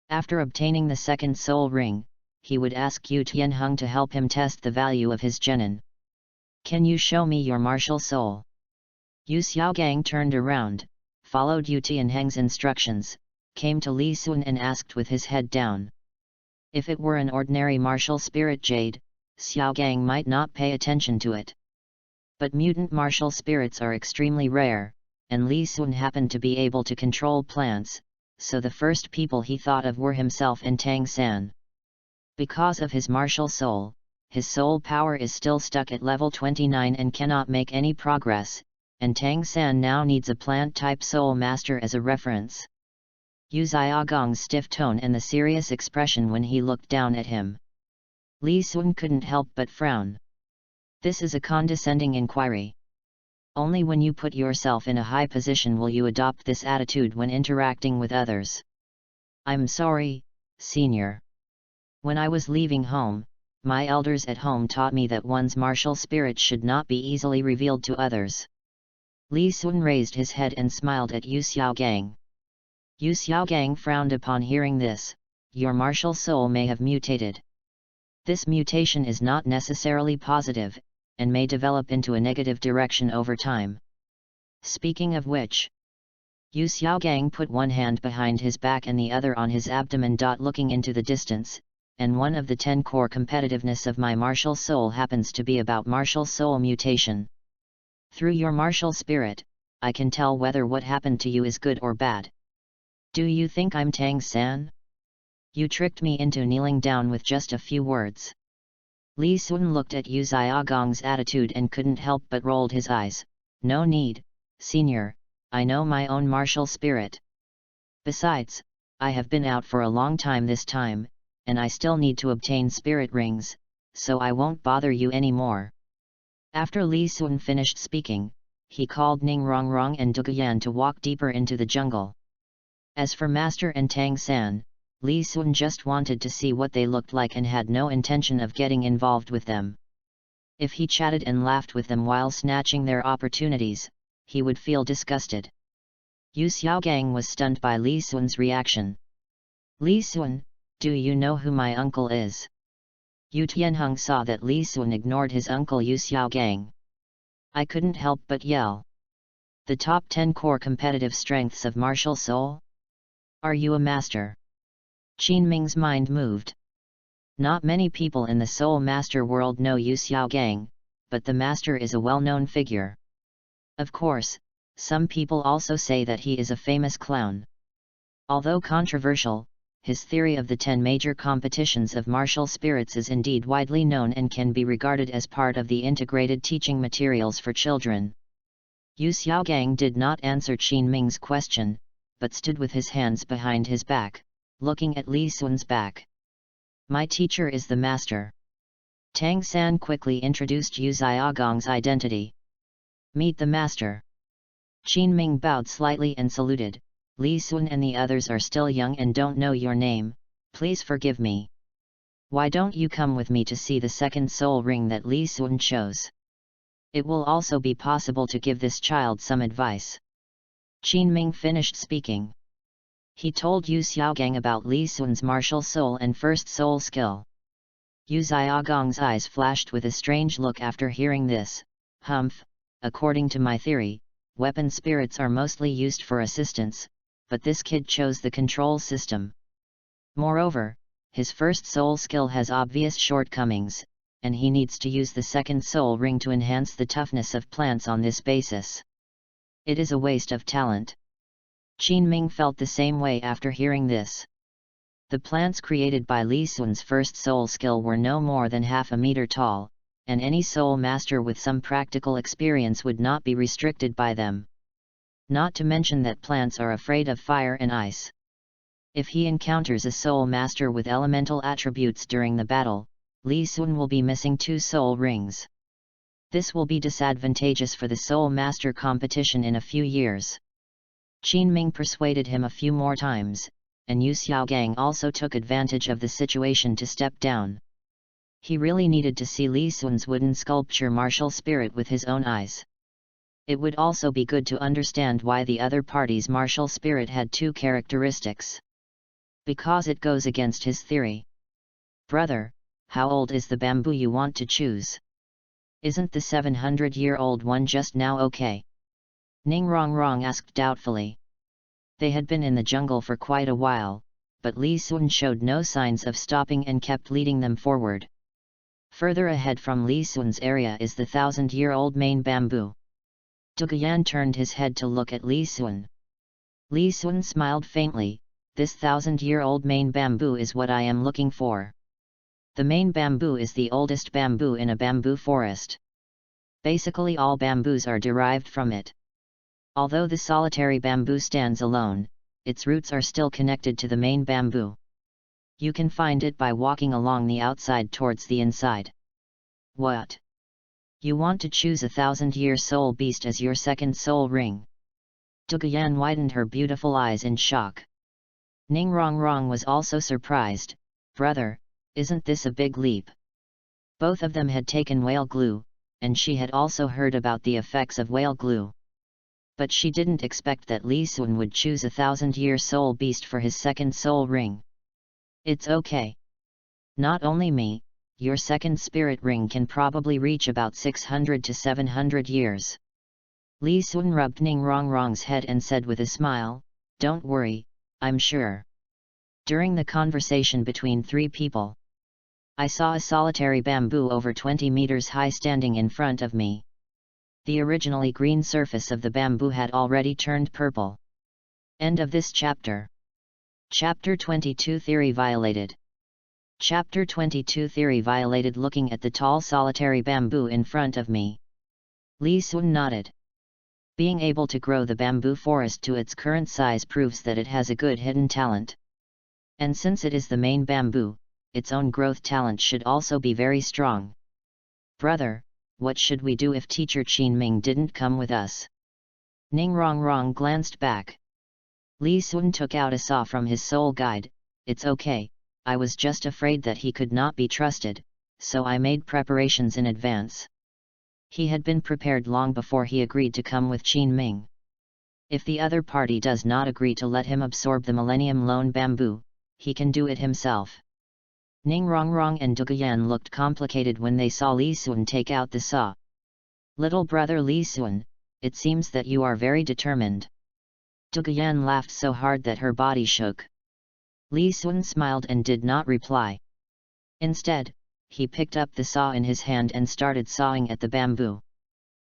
After obtaining the second soul ring, he would ask Yu Tianheng to help him test the value of his genin. Can you show me your martial soul? Yu Xiaogang turned around, followed Yu Tianheng's instructions, came to Li Sun and asked with his head down. If it were an ordinary martial spirit jade, Xiaogang might not pay attention to it. But mutant martial spirits are extremely rare, and Li Sun happened to be able to control plants, so the first people he thought of were himself and Tang San. Because of his martial soul, his soul power is still stuck at level 29 and cannot make any progress, and Tang San now needs a plant-type soul master as a reference. Yu Xiaogang's stiff tone and the serious expression when he looked down at him. Li Sun couldn't help but frown. This is a condescending inquiry. Only when you put yourself in a high position will you adopt this attitude when interacting with others. I'm sorry, senior. When I was leaving home, my elders at home taught me that one's martial spirit should not be easily revealed to others. Li Sun raised his head and smiled at Yu Xiaogang. Yu Xiaogang frowned upon hearing this. Your martial soul may have mutated. This mutation is not necessarily positive, and may develop into a negative direction over time. Speaking of which, Yu Xiaogang put one hand behind his back and the other on his abdomen. Looking into the distance, and one of the 10 core competitiveness of my martial soul happens to be about martial soul mutation. Through your martial spirit, I can tell whether what happened to you is good or bad. Do you think I'm Tang-san? You tricked me into kneeling down with just a few words. Li Sun looked at Yu Xiaogang's attitude and couldn't help but rolled his eyes. No need, senior, I know my own martial spirit. Besides, I have been out for a long time this time, and I still need to obtain spirit rings, so I won't bother you anymore. After Li Sun finished speaking, he called Ning Rongrong and Duguyan to walk deeper into the jungle. As for Master and Tang San, Li Sun just wanted to see what they looked like and had no intention of getting involved with them. If he chatted and laughed with them while snatching their opportunities, he would feel disgusted. Yu Xiaogang was stunned by Li Sun's reaction. Li Sun, do you know who my uncle is? Yu Tianheng saw that Li Sun ignored his uncle Yu Xiaogang. I couldn't help but yell. The top 10 core competitive strengths of martial soul? Are you a master? Qin Ming's mind moved. Not many people in the Soul Master world know Yu Xiaogang, but the master is a well-known figure. Of course, some people also say that he is a famous clown. Although controversial, his theory of the 10 major competitions of martial spirits is indeed widely known and can be regarded as part of the integrated teaching materials for children. Yu Xiaogang did not answer Qin Ming's question, but stood with his hands behind his back, looking at Li Sun's back. My teacher is the master. Tang San quickly introduced Yu Xiaogang's identity. Meet the master. Qin Ming bowed slightly and saluted. Li Sun and the others are still young and don't know your name, please forgive me. Why don't you come with me to see the second soul ring that Li Sun chose? It will also be possible to give this child some advice. Qin Ming finished speaking. He told Yu Xiaogang about Li Sun's martial soul and first soul skill. Yu Xiaogang's eyes flashed with a strange look after hearing this. Humph, according to my theory, weapon spirits are mostly used for assistance, but this kid chose the control system. Moreover, his first soul skill has obvious shortcomings, and he needs to use the second soul ring to enhance the toughness of plants on this basis. It is a waste of talent. Qin Ming felt the same way after hearing this. The plants created by Li Sun's first soul skill were no more than half a meter tall, and any soul master with some practical experience would not be restricted by them. Not to mention that plants are afraid of fire and ice. If he encounters a soul master with elemental attributes during the battle, Li Sun will be missing 2 soul rings. This will be disadvantageous for the soul master competition in a few years. Qin Ming persuaded him a few more times, and Yu Xiaogang also took advantage of the situation to step down. He really needed to see Li Sun's wooden sculpture martial spirit with his own eyes. It would also be good to understand why the other party's martial spirit had 2 characteristics. Because it goes against his theory. Brother, how old is the bamboo you want to choose? Isn't the 700-year-old one just now okay? Ning Rongrong asked doubtfully. They had been in the jungle for quite a while, but Li Sun showed no signs of stopping and kept leading them forward. Further ahead from Li Sun's area is the 1000-year-old main bamboo. Duguyan turned his head to look at Li Sun. Li Sun smiled faintly. This 1000-year-old main bamboo is what I am looking for. The main bamboo is the oldest bamboo in a bamboo forest. Basically all bamboos are derived from it. Although the solitary bamboo stands alone, its roots are still connected to the main bamboo. You can find it by walking along the outside towards the inside. What? You want to choose a 1000-year soul beast as your second soul ring? Duguyan widened her beautiful eyes in shock. Ning Rongrong was also surprised. Brother, isn't this a big leap? Both of them had taken whale glue, and she had also heard about the effects of whale glue. But she didn't expect that Li Sun would choose a 1000-year soul beast for his second soul ring. It's okay. Not only me, your second spirit ring can probably reach about 600 to 700 years. Li Sun rubbed Ning Rongrong's head and said with a smile, "Don't worry, I'm sure." During the conversation between three people, I saw a solitary bamboo over 20 meters high standing in front of me. The originally green surface of the bamboo had already turned purple. End of this chapter. Chapter 22 Theory Violated. Chapter 22 Theory Violated. Looking at the tall solitary bamboo in front of me, Li Sun nodded. Being able to grow the bamboo forest to its current size proves that it has a good hidden talent. And since it is the main bamboo, its own growth talent should also be very strong. Brother, what should we do if teacher Qin Ming didn't come with us? Ning Rongrong glanced back. Li Sun took out a saw from his soul guide. It's okay, I was just afraid that he could not be trusted, so I made preparations in advance. He had been prepared long before he agreed to come with Qin Ming. If the other party does not agree to let him absorb the Millennium Lone Bamboo, he can do it himself. Ning Rongrong and Duguyan looked complicated when they saw Li Sun take out the saw. Little brother Li Sun, it seems that you are very determined. Duguyan laughed so hard that her body shook. Li Sun smiled and did not reply. Instead, he picked up the saw in his hand and started sawing at the bamboo.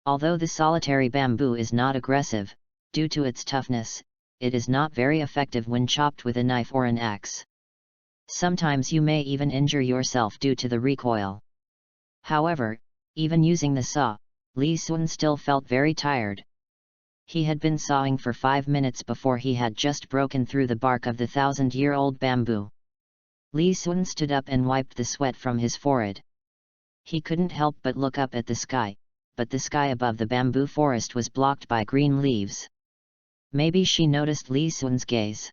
Although the solitary bamboo is not aggressive, due to its toughness, it is not very effective when chopped with a knife or an axe. Sometimes you may even injure yourself due to the recoil. However, even using the saw, Li Sun still felt very tired. He had been sawing for 5 minutes before he had just broken through the bark of the 1,000-year-old bamboo. Li Sun stood up and wiped the sweat from his forehead. He couldn't help but look up at the sky, but the sky above the bamboo forest was blocked by green leaves. Maybe she noticed Li Sun's gaze.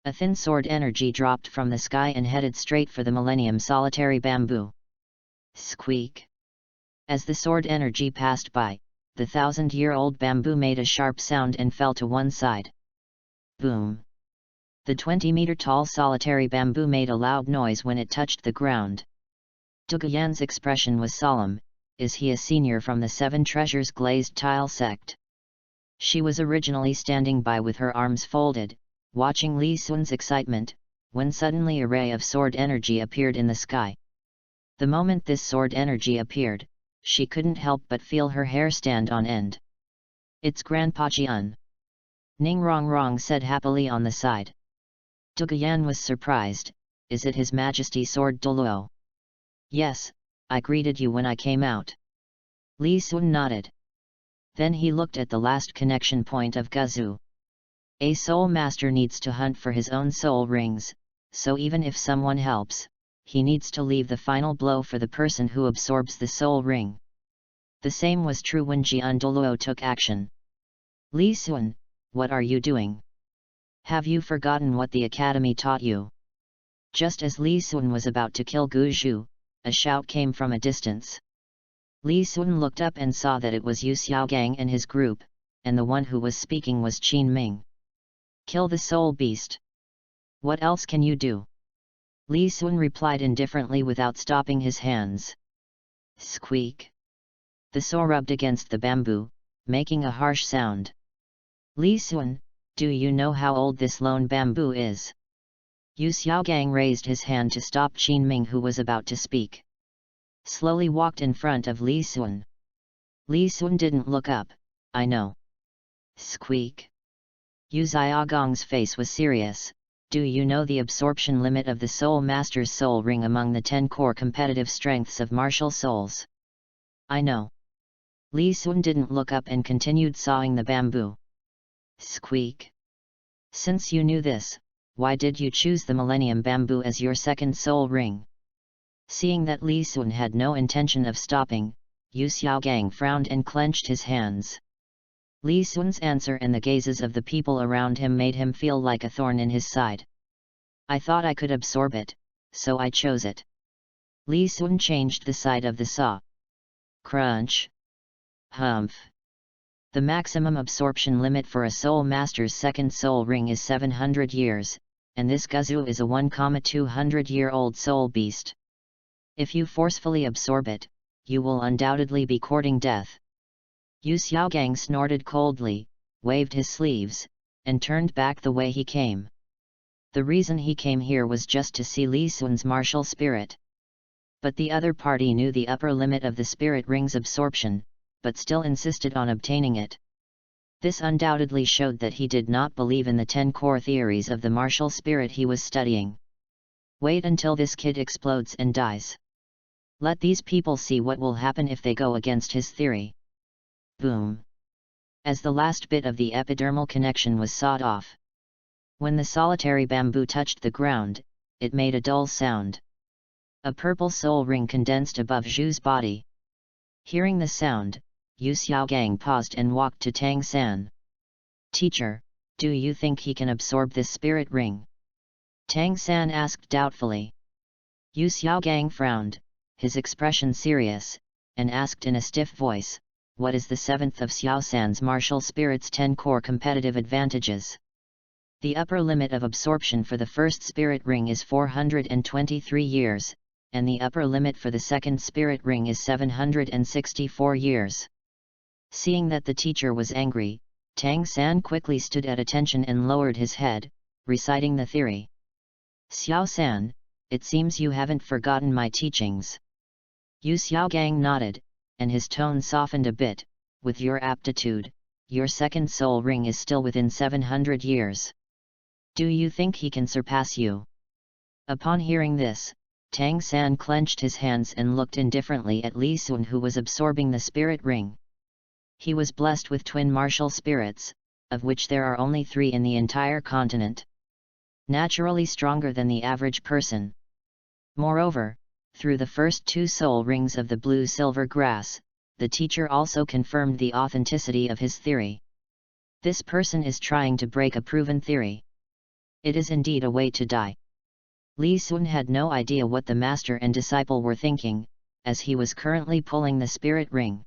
A thin sword energy dropped from the sky and headed straight for the Millennium Solitary Bamboo. Squeak! As the sword energy passed by, the 1,000-year-old bamboo made a sharp sound and fell to one side. Boom! The 20-meter-tall solitary bamboo made a loud noise when it touched the ground. Duguyan's expression was solemn. Is he a senior from the Seven Treasures glazed tile sect? She was originally standing by with her arms folded, watching Li Sun's excitement, when suddenly a ray of sword energy appeared in the sky. The moment this sword energy appeared, she couldn't help but feel her hair stand on end. It's Grandpa Jian. Ning Rongrong said happily on the side. Duguyan was surprised. Is it His Majesty Sword Douluo? Yes, I greeted you when I came out. Li Sun nodded. Then he looked at the last connection point of Guzu. A soul master needs to hunt for his own soul rings, so even if someone helps, he needs to leave the final blow for the person who absorbs the soul ring. The same was true when Jian Douluo took action. Li Sun, what are you doing? Have you forgotten what the academy taught you? Just as Li Sun was about to kill Gu Zhu, a shout came from a distance. Li Sun looked up and saw that it was Yu Xiaogang and his group, and the one who was speaking was Qin Ming. Kill the soul beast. What else can you do? Li Sun replied indifferently without stopping his hands. Squeak! The saw rubbed against the bamboo, making a harsh sound. Li Sun, do you know how old this lone bamboo is? Yu Xiaogang raised his hand to stop Qin Ming, who was about to speak. Slowly walked in front of Li Sun. Li Sun didn't look up. I know. Squeak! Yu Xiaogang's face was serious. Do you know the absorption limit of the Soul Master's soul ring among the 10 core competitive strengths of martial souls? I know. Li Sun didn't look up and continued sawing the bamboo. Squeak! Since you knew this, why did you choose the Millennium Bamboo as your second soul ring? Seeing that Li Sun had no intention of stopping, Yu Xiaogang frowned and clenched his hands. Li Sun's answer and the gazes of the people around him made him feel like a thorn in his side. I thought I could absorb it, so I chose it. Li Sun changed the side of the saw. Crunch! Humph! The maximum absorption limit for a soul master's second soul ring is 700 years, and this Guzu is a 1,200-year-old soul beast. If you forcefully absorb it, you will undoubtedly be courting death. Yu Xiaogang snorted coldly, waved his sleeves, and turned back the way he came. The reason he came here was just to see Li Sun's martial spirit. But the other party knew the upper limit of the spirit ring's absorption, but still insisted on obtaining it. This undoubtedly showed that he did not believe in the 10 core theories of the martial spirit he was studying. Wait until this kid explodes and dies. Let these people see what will happen if they go against his theory. Boom! As the last bit of the epidermal connection was sawed off. When the solitary bamboo touched the ground, it made a dull sound. A purple soul ring condensed above Zhu's body. Hearing the sound, Yu Xiaogang paused and walked to Tang San. "Teacher, do you think he can absorb this spirit ring?" Tang San asked doubtfully. Yu Xiaogang frowned, his expression serious, and asked in a stiff voice, "What is the 7th of Xiao San's martial spirit's 10 core competitive advantages?" The upper limit of absorption for the first spirit ring is 423 years, and the upper limit for the second spirit ring is 764 years. Seeing that the teacher was angry, Tang San quickly stood at attention and lowered his head, reciting the theory. "Xiao San, it seems you haven't forgotten my teachings." Yu Xiaogang nodded, and his tone softened a bit. "With your aptitude, your second soul ring is still within 700 years. Do you think he can surpass you?" Upon hearing this, Tang San clenched his hands and looked indifferently at Li Sun, who was absorbing the spirit ring. He was blessed with twin martial spirits, of which there are only 3 in the entire continent. Naturally stronger than the average person. Moreover, through the first 2 soul rings of the blue-silver grass, the teacher also confirmed the authenticity of his theory. This person is trying to break a proven theory. It is indeed a way to die. Li Sun had no idea what the master and disciple were thinking, as he was currently pulling the spirit ring.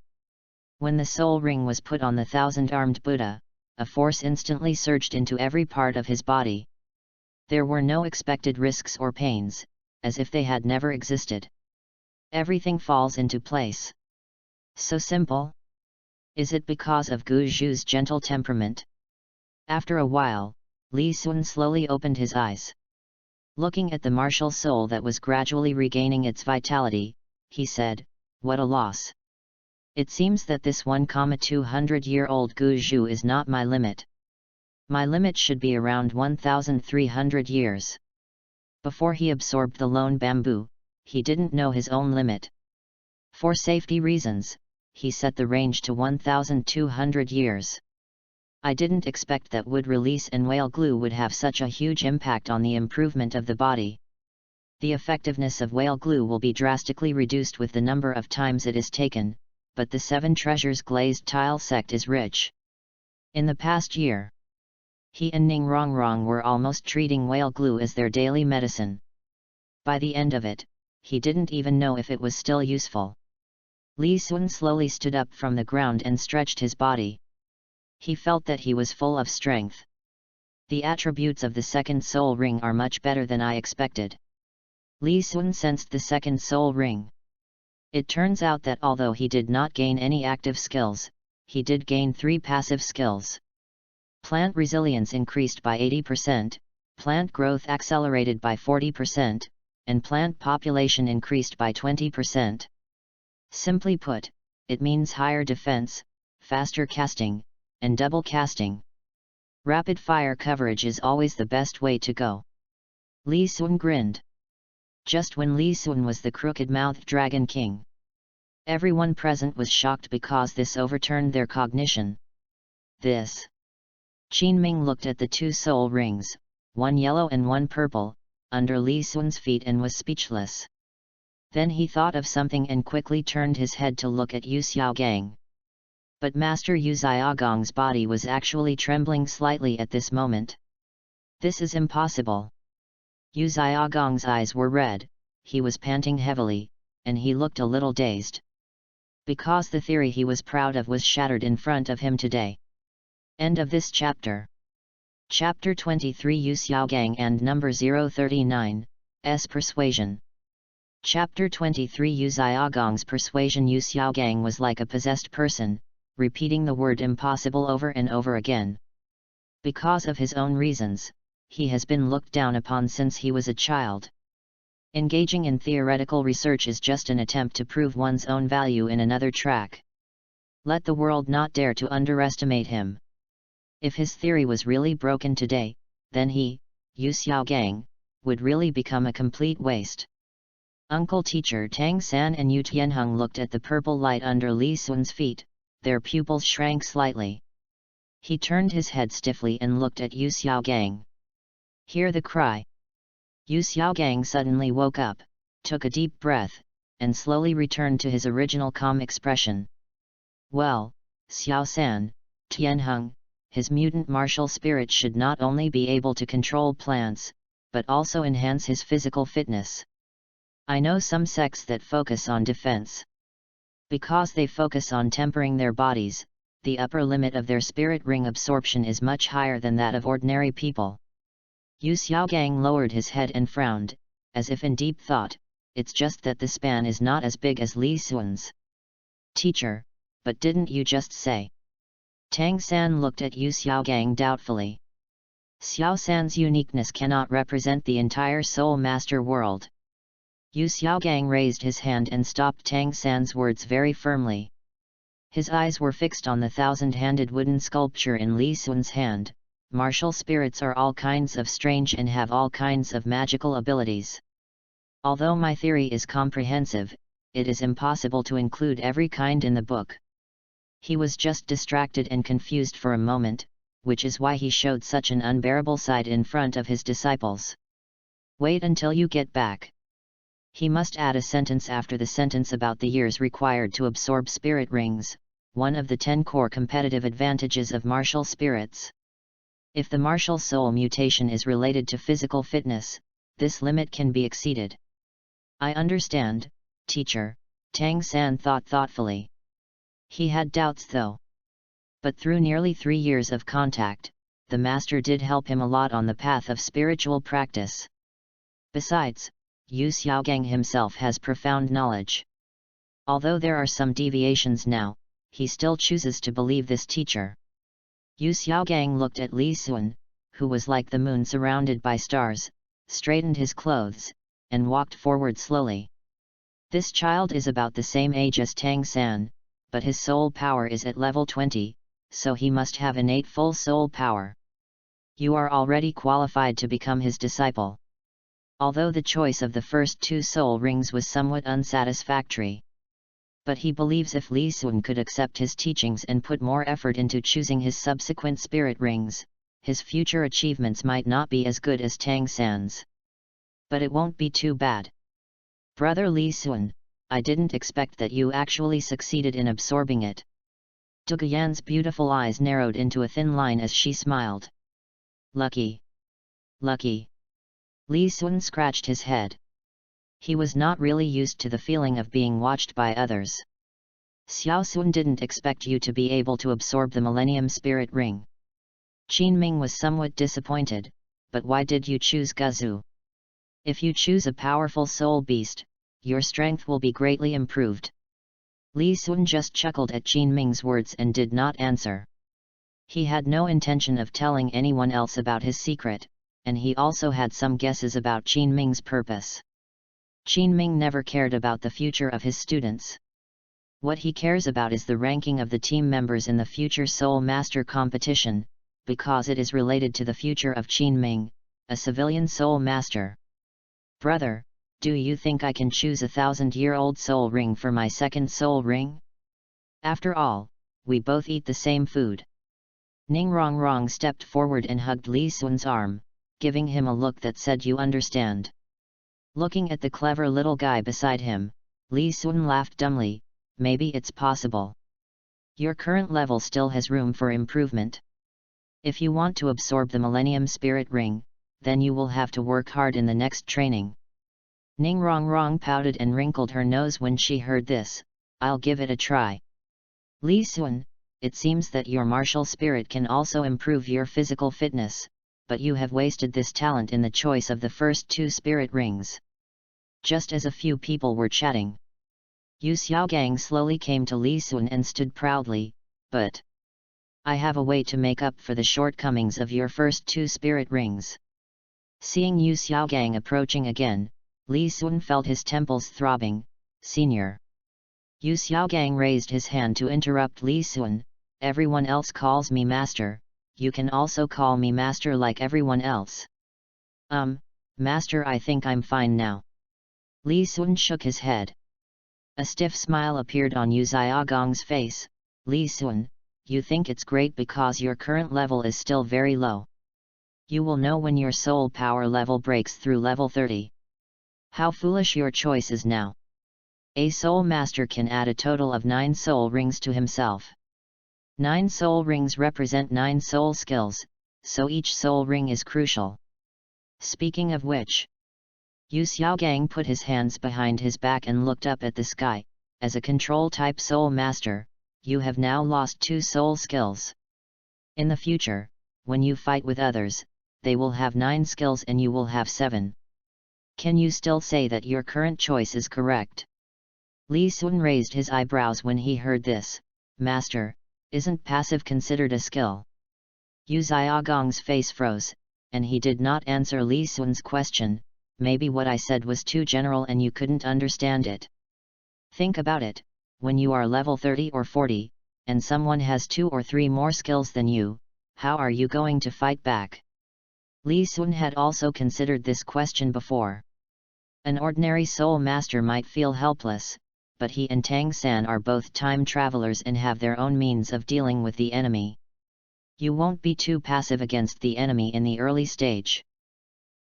When the soul ring was put on the 1,000-armed Buddha, a force instantly surged into every part of his body. There were no expected risks or pains, as if they had never existed. Everything falls into place. So simple? Is it because of Gu Zhu's gentle temperament? After a while, Li Sun slowly opened his eyes. Looking at the martial soul that was gradually regaining its vitality, he said, "What a loss. It seems that this 1,200-year-old Gu Zhu is not my limit. My limit should be around 1,300 years." Before he absorbed the lone bamboo, he didn't know his own limit. For safety reasons, he set the range to 1,200 years. "I didn't expect that wood release and whale glue would have such a huge impact on the improvement of the body. The effectiveness of whale glue will be drastically reduced with the number of times it is taken, but the 7 Treasures glazed tile sect is rich. In the past year, he and Ning Rongrong were almost treating whale glue as their daily medicine. By the end of it, he didn't even know if it was still useful." Li Sun slowly stood up from the ground and stretched his body. He felt that he was full of strength. "The attributes of the second soul ring are much better than I expected." Li Sun sensed the second soul ring. It turns out that although he did not gain any active skills, he did gain 3 passive skills. Plant resilience increased by 80%, plant growth accelerated by 40%, and plant population increased by 20%. Simply put, it means higher defense, faster casting, and double casting. Rapid fire coverage is always the best way to go. Li Sun grinned. Just when Li Sun was the crooked-mouthed Dragon King, everyone present was shocked because this overturned their cognition. This. Qin Ming looked at the 2 soul rings, one yellow and one purple, under Li Sun's feet and was speechless. Then he thought of something and quickly turned his head to look at Yu Xiaogang. But Master Yu Xiaogang's body was actually trembling slightly at this moment. "This is impossible." Yu Xiaogang's eyes were red, he was panting heavily, and he looked a little dazed. Because the theory he was proud of was shattered in front of him today. End of this chapter. Chapter 23 Yu Xiaogang and number 039, S Persuasion. Chapter 23 Yu Xiaogang's persuasion. Yu Xiaogang was like a possessed person, repeating the word impossible over and over again. Because of his own reasons, he has been looked down upon since he was a child. Engaging in theoretical research is just an attempt to prove one's own value in another track. Let the world not dare to underestimate him. If his theory was really broken today, then he, Yu Xiaogang, would really become a complete waste. Uncle Teacher Tang San and Yu Tianheng looked at the purple light under Li Sun's feet, their pupils shrank slightly. He turned his head stiffly and looked at Yu Xiaogang. Hear the cry. Yu Xiaogang suddenly woke up, took a deep breath, and slowly returned to his original calm expression. Well, Xiao San, Tianheng, his mutant martial spirit should not only be able to control plants, but also enhance his physical fitness. I know some sects that focus on defense. Because they focus on tempering their bodies, the upper limit of their spirit ring absorption is much higher than that of ordinary people. Yu Xiaogang lowered his head and frowned, as if in deep thought. It's just that the span is not as big as Li Sun's. Teacher, but didn't you just say? Tang San looked at Yu Xiaogang doubtfully. Xiao San's uniqueness cannot represent the entire Soul Master world. Yu Xiaogang raised his hand and stopped Tang San's words very firmly. His eyes were fixed on the thousand-handed wooden sculpture in Li Sun's hand. Martial spirits are all kinds of strange and have all kinds of magical abilities. Although my theory is comprehensive, it is impossible to include every kind in the book. He was just distracted and confused for a moment, which is why he showed such an unbearable side in front of his disciples. Wait until you get back. He must add a sentence after the sentence about the years required to absorb spirit rings, one of the 10 core competitive advantages of martial spirits. If the martial soul mutation is related to physical fitness, this limit can be exceeded. I understand, teacher, Tang San thought thoughtfully. He had doubts though. But through nearly 3 years of contact, the master did help him a lot on the path of spiritual practice. Besides, Yu Xiaogang himself has profound knowledge. Although there are some deviations now, he still chooses to believe this teacher. Yu Xiaogang looked at Li Sun, who was like the moon surrounded by stars, straightened his clothes, and walked forward slowly. This child is about the same age as Tang San, but his soul power is at level 20, so he must have innate full soul power. You are already qualified to become his disciple. Although the choice of the first 2 soul rings was somewhat unsatisfactory. But he believes if Li Sun could accept his teachings and put more effort into choosing his subsequent spirit rings, his future achievements might not be as good as Tang San's. But it won't be too bad. Brother Li Sun, I didn't expect that you actually succeeded in absorbing it. Duguyan's beautiful eyes narrowed into a thin line as she smiled. Lucky. Lucky. Li Sun scratched his head. He was not really used to the feeling of being watched by others. Xiao Sun didn't expect you to be able to absorb the Millennium Spirit Ring. Qin Ming was somewhat disappointed, but why did you choose Guzu? If you choose a powerful soul beast, your strength will be greatly improved. Li Sun just chuckled at Qin Ming's words and did not answer. He had no intention of telling anyone else about his secret, and he also had some guesses about Qin Ming's purpose. Qin Ming never cared about the future of his students. What he cares about is the ranking of the team members in the future Soul Master competition, because it is related to the future of Qin Ming, a civilian Soul Master. Brother, do you think I can choose a 1,000-year-old soul ring for my second soul ring? After all, we both eat the same food. Ning Rongrong stepped forward and hugged Li Sun's arm, giving him a look that said you understand. Looking at the clever little guy beside him, Li Sun laughed dumbly. Maybe it's possible. Your current level still has room for improvement. If you want to absorb the Millennium Spirit Ring, then you will have to work hard in the next training. Ning Rongrong pouted and wrinkled her nose when she heard this. I'll give it a try. Li Sun, it seems that your martial spirit can also improve your physical fitness, but you have wasted this talent in the choice of the first 2 spirit rings. just as a few people were chatting. Yu Xiaogang slowly came to Li Sun and stood proudly, but I have a way to make up for the shortcomings of your first 2 spirit rings. Seeing Yu Xiaogang approaching again, Li Sun felt his temples throbbing. Senior. Yu Xiaogang raised his hand to interrupt Li Sun. Everyone else calls me master, you can also call me master like everyone else. Master, I think I'm fine now. Li Sun shook his head. A stiff smile appeared on Yu Xiaogang's face. Li Sun, you think it's great because your current level is still very low. You will know when your soul power level breaks through level 30. How foolish your choice is now. A soul master can add a total of 9 soul rings to himself. 9 soul rings represent 9 soul skills, so each soul ring is crucial. Speaking of which, Yu Xiaogang put his hands behind his back and looked up at the sky. As a control-type soul master, you have now lost 2 soul skills. In the future, when you fight with others, they will have 9 skills and you will have 7. Can you still say that your current choice is correct? Li Sun raised his eyebrows when he heard this. Master, isn't passive considered a skill? Yu Xiaogang's face froze, and he did not answer Li Sun's question. Maybe what I said was too general and you couldn't understand it. Think about it, when you are level 30 or 40, and someone has 2 or 3 more skills than you, how are you going to fight back? Li Sun had also considered this question before. An ordinary soul master might feel helpless, but he and Tang San are both time travelers and have their own means of dealing with the enemy. You won't be too passive against the enemy in the early stage.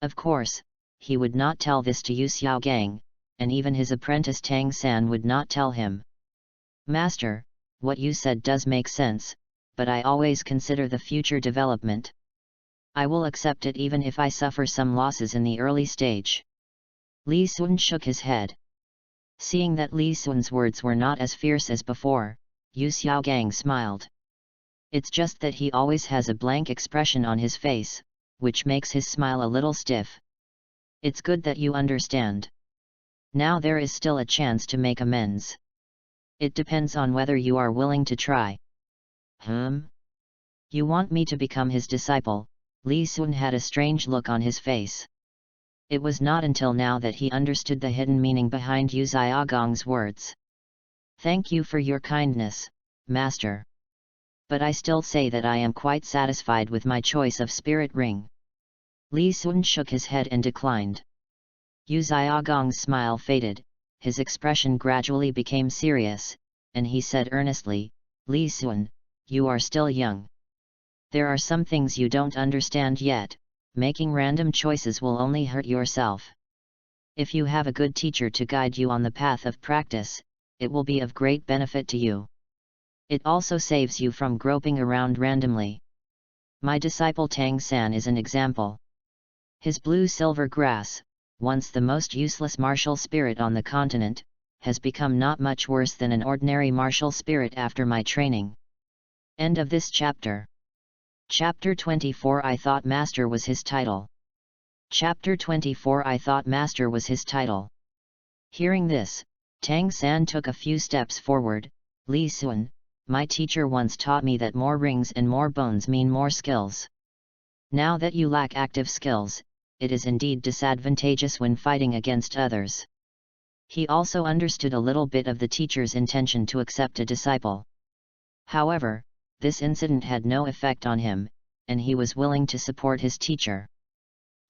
Of course, he would not tell this to Yu Xiaogang, and even his apprentice Tang San would not tell him. Master, what you said does make sense, but I always consider the future development. I will accept it even if I suffer some losses in the early stage. Li Sun shook his head. Seeing that Li Sun's words were not as fierce as before, Yu Xiaogang smiled. It's just that he always has a blank expression on his face, which makes his smile a little stiff. It's good that you understand. Now there is still a chance to make amends. It depends on whether you are willing to try. You want me to become his disciple? Li Sun had a strange look on his face. It was not until now that he understood the hidden meaning behind Yu Xiaogang's words. Thank you for your kindness, Master. But I still say that I am quite satisfied with my choice of spirit ring. Li Sun shook his head and declined. Yu Xiaogang's smile faded, his expression gradually became serious, and he said earnestly, Li Sun, you are still young. There are some things you don't understand yet, making random choices will only hurt yourself. If you have a good teacher to guide you on the path of practice, it will be of great benefit to you. It also saves you from groping around randomly. My disciple Tang San is an example. His blue-silver grass, once the most useless martial spirit on the continent, has become not much worse than an ordinary martial spirit after my training. End of this chapter. Chapter 24 I thought Master was his title. Chapter 24 I thought Master was his title. Hearing this, Tang San took a few steps forward. Li Sun, my teacher once taught me that more rings and more bones mean more skills. Now that you lack active skills, it is indeed disadvantageous when fighting against others. He also understood a little bit of the teacher's intention to accept a disciple. However, this incident had no effect on him, and he was willing to support his teacher.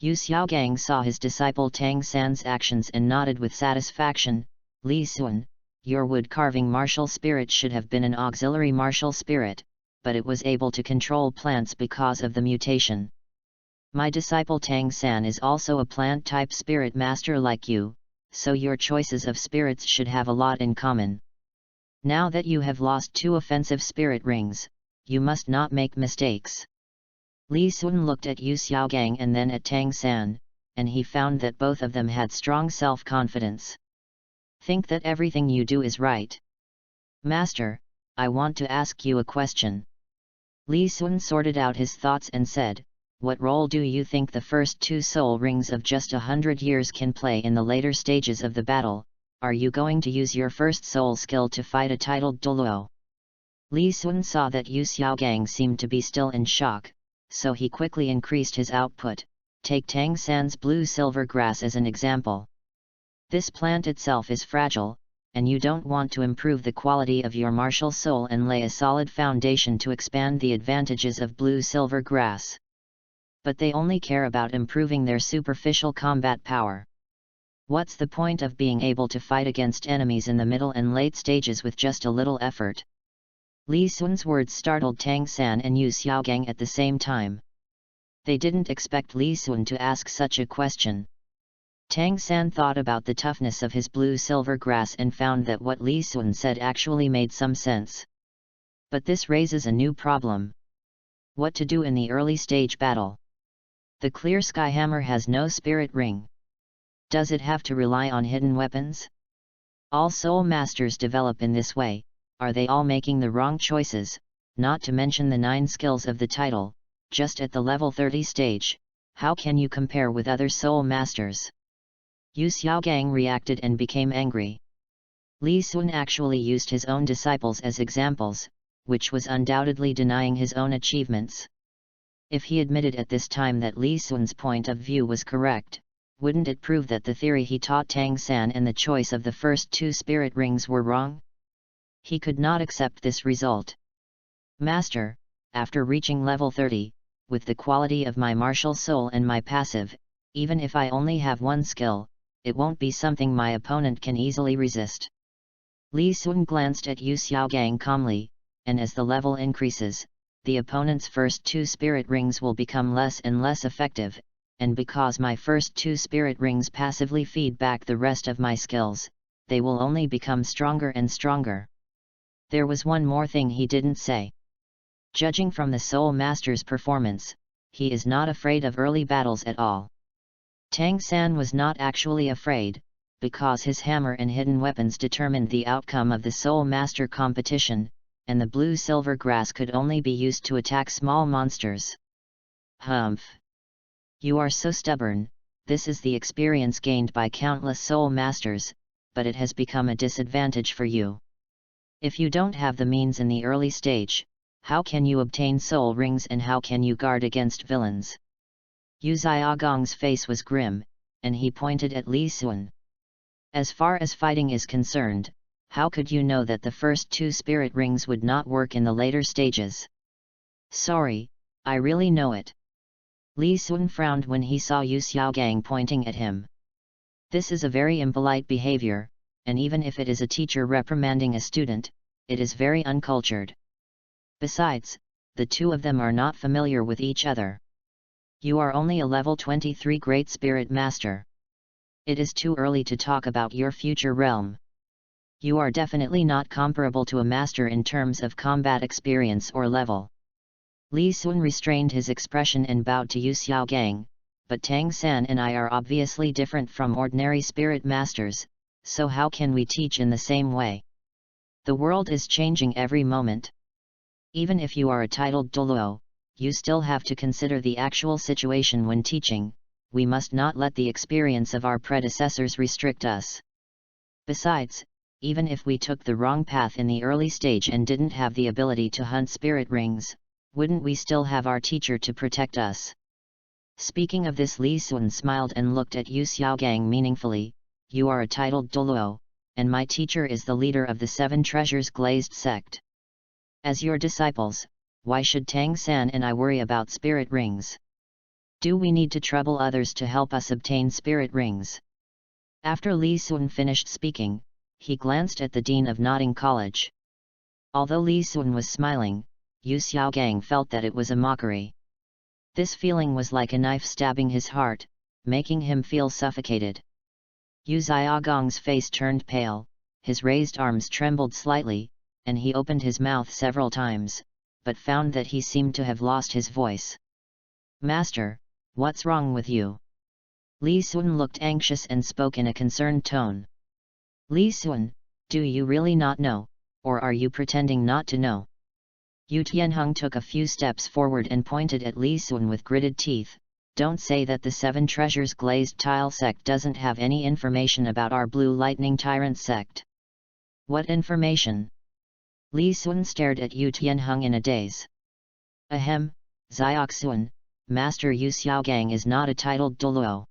Yu Xiaogang saw his disciple Tang San's actions and nodded with satisfaction. Li Sun, your wood-carving martial spirit should have been an auxiliary martial spirit, but it was able to control plants because of the mutation. My disciple Tang San is also a plant-type spirit master like you, so your choices of spirits should have a lot in common. Now that you have lost 2 offensive spirit rings, you must not make mistakes. Li Sun looked at Yu Xiaogang and then at Tang San, and he found that both of them had strong self-confidence. Think that everything you do is right. Master, I want to ask you a question. Li Sun sorted out his thoughts and said, what role do you think the first 2 soul rings of just 100 years can play in the later stages of the battle? Are you going to use your first soul skill to fight a titled Douluo? Li Sun saw that Yu Xiaogang seemed to be still in shock, so he quickly increased his output. Take Tang San's blue-silver grass as an example. This plant itself is fragile, and you don't want to improve the quality of your martial soul and lay a solid foundation to expand the advantages of blue-silver grass. But they only care about improving their superficial combat power. What's the point of being able to fight against enemies in the middle and late stages with just a little effort? Li Sun's words startled Tang San and Yu Xiaogang at the same time. They didn't expect Li Sun to ask such a question. Tang San thought about the toughness of his blue-silver grass and found that what Li Sun said actually made some sense. But this raises a new problem. What to do in the early stage battle? The clear sky hammer has no spirit ring. Does it have to rely on hidden weapons? All soul masters develop in this way. Are they all making the wrong choices? Not to mention the 9 skills of the title, just at the level 30 stage. How can you compare with other soul masters? Yu Xiaogang reacted and became angry. Li Sun actually used his own disciples as examples, which was undoubtedly denying his own achievements. If he admitted at this time that Li Sun's point of view was correct, wouldn't it prove that the theory he taught Tang San and the choice of the first 2 spirit rings were wrong? He could not accept this result. Master, after reaching level 30, with the quality of my martial soul and my passive, even if I only have 1 skill, it won't be something my opponent can easily resist. Li Sun glanced at Yu Xiaogang calmly, and as the level increases, the opponent's first 2 spirit rings will become less and less effective, and because my first 2 spirit rings passively feed back the rest of my skills, they will only become stronger and stronger. There was one more thing he didn't say. Judging from the Soul Master's performance, he is not afraid of early battles at all. Tang San was not actually afraid, because his hammer and hidden weapons determined the outcome of the Soul Master competition, and the blue-silver grass could only be used to attack small monsters. Humph! You are so stubborn. This is the experience gained by countless Soul Masters, but it has become a disadvantage for you. If you don't have the means in the early stage, how can you obtain soul rings and how can you guard against villains? Yu Xiaogang's face was grim, and he pointed at Li Sun. As far as fighting is concerned, how could you know that the first 2 spirit rings would not work in the later stages? Sorry, I really know it. Li Sun frowned when he saw Yu Xiaogang pointing at him. This is a very impolite behavior, and even if it is a teacher reprimanding a student, it is very uncultured. Besides, the 2 of them are not familiar with each other. You are only a level 23 Great Spirit Master. It is too early to talk about your future realm. You are definitely not comparable to a master in terms of combat experience or level. Li Sun restrained his expression and bowed to Yu Xiaogang, but Tang San and I are obviously different from ordinary spirit masters, so how can we teach in the same way? The world is changing every moment. Even if you are a titled Douluo, you still have to consider the actual situation when teaching. We must not let the experience of our predecessors restrict us. Besides, even if we took the wrong path in the early stage and didn't have the ability to hunt spirit rings, wouldn't we still have our teacher to protect us? Speaking of this, Li Sun smiled and looked at Yu Xiaogang meaningfully. You are a titled Douluo, and my teacher is the leader of the 7 Treasures Glazed sect. As your disciples, why should Tang San and I worry about spirit rings? Do we need to trouble others to help us obtain spirit rings? After Li Sun finished speaking, he glanced at the dean of Nodding College. Although Li Sun was smiling, Yu Xiaogang felt that it was a mockery. This feeling was like a knife stabbing his heart, making him feel suffocated. Yu Xiaogang's face turned pale, his raised arms trembled slightly, and he opened his mouth several times, but found that he seemed to have lost his voice. Master, what's wrong with you? Li Sun looked anxious and spoke in a concerned tone. Li Sun, do you really not know, or are you pretending not to know? Yu Tianheng took a few steps forward and pointed at Li Sun with gritted teeth. Don't say that the Seven Treasures glazed tile sect doesn't have any information about our Blue Lightning Tyrant sect. What information? Li Sun stared at Yu Tianheng in a daze. Ahem, Xiaoxun, Master Yu Xiaogang is not a titled Douluo.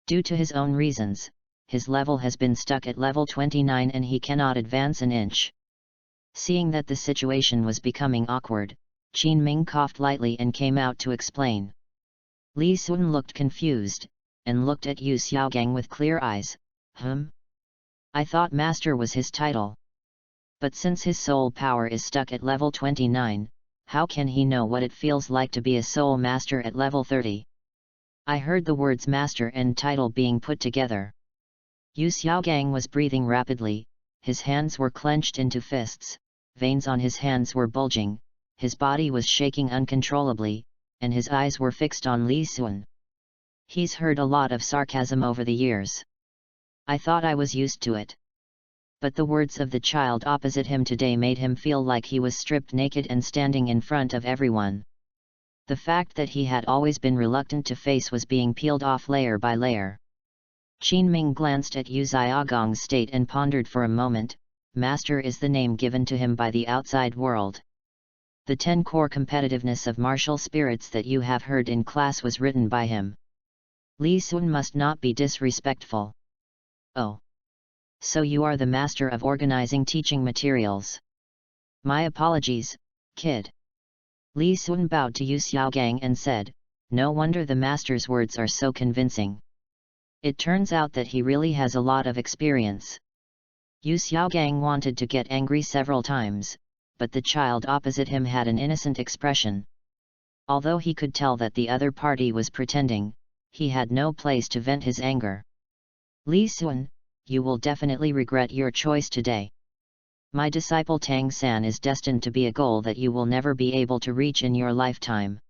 Due to his own reasons, his level has been stuck at level 29 and he cannot advance an inch. Seeing that the situation was becoming awkward, Qin Ming coughed lightly and came out to explain. Li Sun looked confused, and looked at Yu Xiaogang with clear eyes. I thought Master was his title. But since his soul power is stuck at level 29, how can he know what it feels like to be a soul master at level 30? I heard the words master and title being put together. Yu Xiaogang was breathing rapidly, his hands were clenched into fists, veins on his hands were bulging, his body was shaking uncontrollably, and his eyes were fixed on Li Sun. He's heard a lot of sarcasm over the years. I thought I was used to it. But the words of the child opposite him today made him feel like he was stripped naked and standing in front of everyone. The fact that he had always been reluctant to face was being peeled off layer by layer. Qin Ming glanced at Yu Xiaogang's state and pondered for a moment. Master is the name given to him by the outside world. The 10 core competitiveness of martial spirits that you have heard in class was written by him. Li Sun must not be disrespectful. Oh. So you are the master of organizing teaching materials. My apologies, kid. Li Sun bowed to Yu Xiaogang and said, no wonder the master's words are so convincing. It turns out that he really has a lot of experience. Yu Xiaogang wanted to get angry several times, but the child opposite him had an innocent expression. Although he could tell that the other party was pretending, he had no place to vent his anger. Li Sun, you will definitely regret your choice today. My disciple Tang San is destined to be a goal that you will never be able to reach in your lifetime.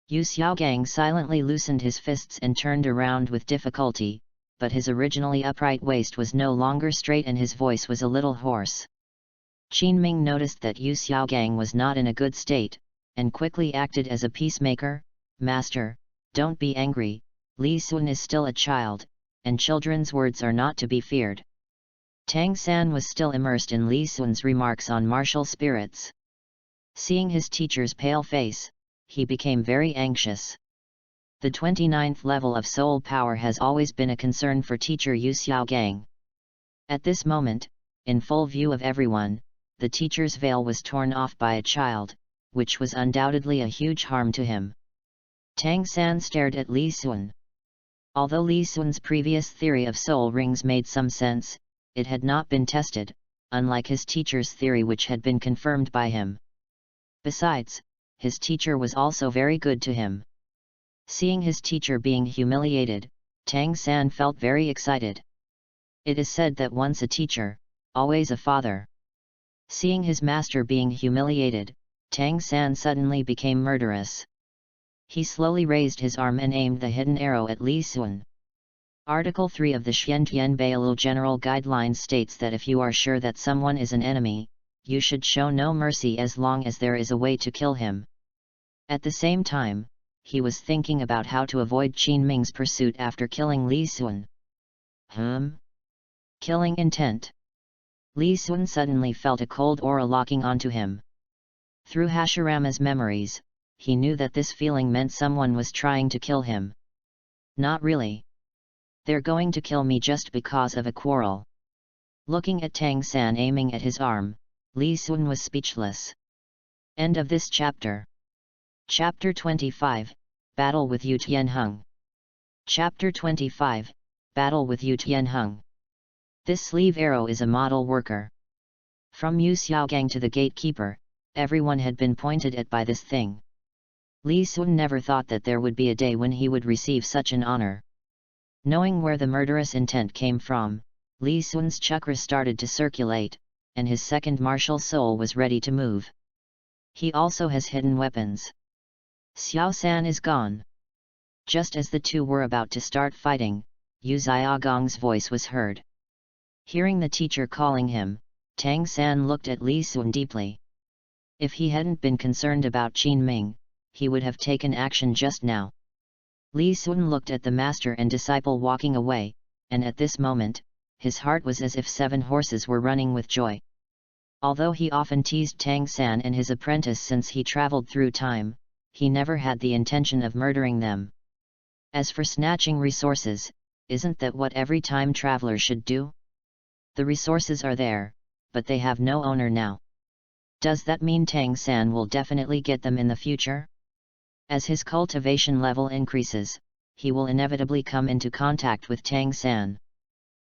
Yu Xiaogang silently loosened his fists and turned around with difficulty, but his originally upright waist was no longer straight and his voice was a little hoarse. Qin Ming noticed that Yu Xiaogang was not in a good state, and quickly acted as a peacemaker. Master, don't be angry, Li Sun is still a child, and children's words are not to be feared. Tang San was still immersed in Li Sun's remarks on martial spirits. Seeing his teacher's pale face, he became very anxious. The 29th level of soul power has always been a concern for teacher Yu Xiaogang. At this moment, in full view of everyone, the teacher's veil was torn off by a child, which was undoubtedly a huge harm to him. Tang San stared at Li Sun. Although Li Sun's previous theory of soul rings made some sense, it had not been tested, unlike his teacher's theory which had been confirmed by him. Besides, his teacher was also very good to him. Seeing his teacher being humiliated, Tang San felt very excited. It is said that once a teacher, always a father. Seeing his master being humiliated, Tang San suddenly became murderous. He slowly raised his arm and aimed the hidden arrow at Li Sun. Article 3 of the Xiantian Bailu General Guidelines states that if you are sure that someone is an enemy, you should show no mercy as long as there is a way to kill him. At the same time, he was thinking about how to avoid Qin Ming's pursuit after killing Li Sun. Killing intent. Li Sun suddenly felt a cold aura locking onto him. Through Hashirama's memories, he knew that this feeling meant someone was trying to kill him. Not really. They're going to kill me just because of a quarrel. Looking at Tang San aiming at his arm, Li Sun was speechless. End of this chapter. Chapter 25, Battle with Yu Tianheng. Chapter 25, Battle with Yu Tianheng. This sleeve arrow is a model worker. From Yu Xiaogang to the gatekeeper, everyone had been pointed at by this thing. Li Sun never thought that there would be a day when he would receive such an honor. Knowing where the murderous intent came from, Li Sun's chakra started to circulate, and his second martial soul was ready to move. He also has hidden weapons. Xiao San is gone. Just as the two were about to start fighting, Yu Xiaogang's voice was heard. Hearing the teacher calling him, Tang San looked at Li Sun deeply. If he hadn't been concerned about Qin Ming, he would have taken action just now. Li Sun looked at the master and disciple walking away, and at this moment, his heart was as if 7 horses were running with joy. Although he often teased Tang San and his apprentice since he traveled through time, he never had the intention of murdering them. As for snatching resources, isn't that what every time traveler should do? The resources are there, but they have no owner now. Does that mean Tang San will definitely get them in the future? As his cultivation level increases, he will inevitably come into contact with Tang San.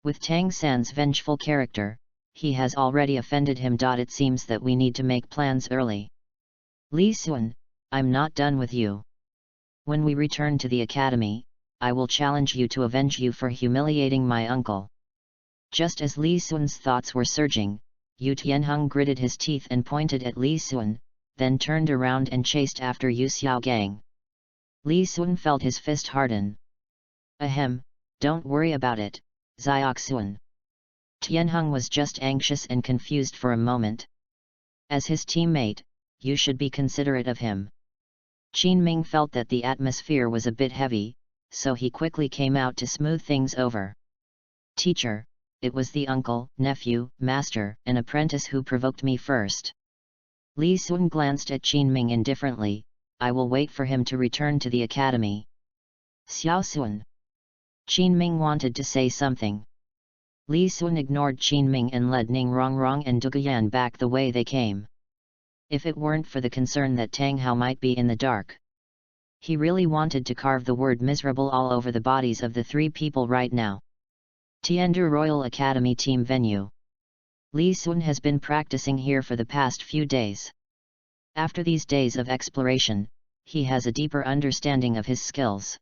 With Tang San's vengeful character, he has already offended him. It seems that we need to make plans early. Li Sun, I'm not done with you. When we return to the academy, I will challenge you to avenge you for humiliating my uncle. Just as Li Sun's thoughts were surging, Yu Tianheng gritted his teeth and pointed at Li Sun, then turned around and chased after Yu Xiaogang. Li Sun felt his fist harden. Ahem, don't worry about it, Xiao Sun. Tianheng was just anxious and confused for a moment. As his teammate, you should be considerate of him. Qin Ming felt that the atmosphere was a bit heavy, so he quickly came out to smooth things over. Teacher, it was the uncle, nephew, master, and apprentice who provoked me first. Li Sun glanced at Qin Ming indifferently. I will wait for him to return to the academy. Xiao Sun. Qin Ming wanted to say something. Li Sun ignored Qin Ming and led Ning Rongrong and Duguyan back the way they came. If it weren't for the concern that Tang Hao might be in the dark, he really wanted to carve the word miserable all over the bodies of the 3 people right now. Tiandu Royal Academy Team Venue. Li Sun has been practicing here for the past few days. After these days of exploration, he has a deeper understanding of his skills.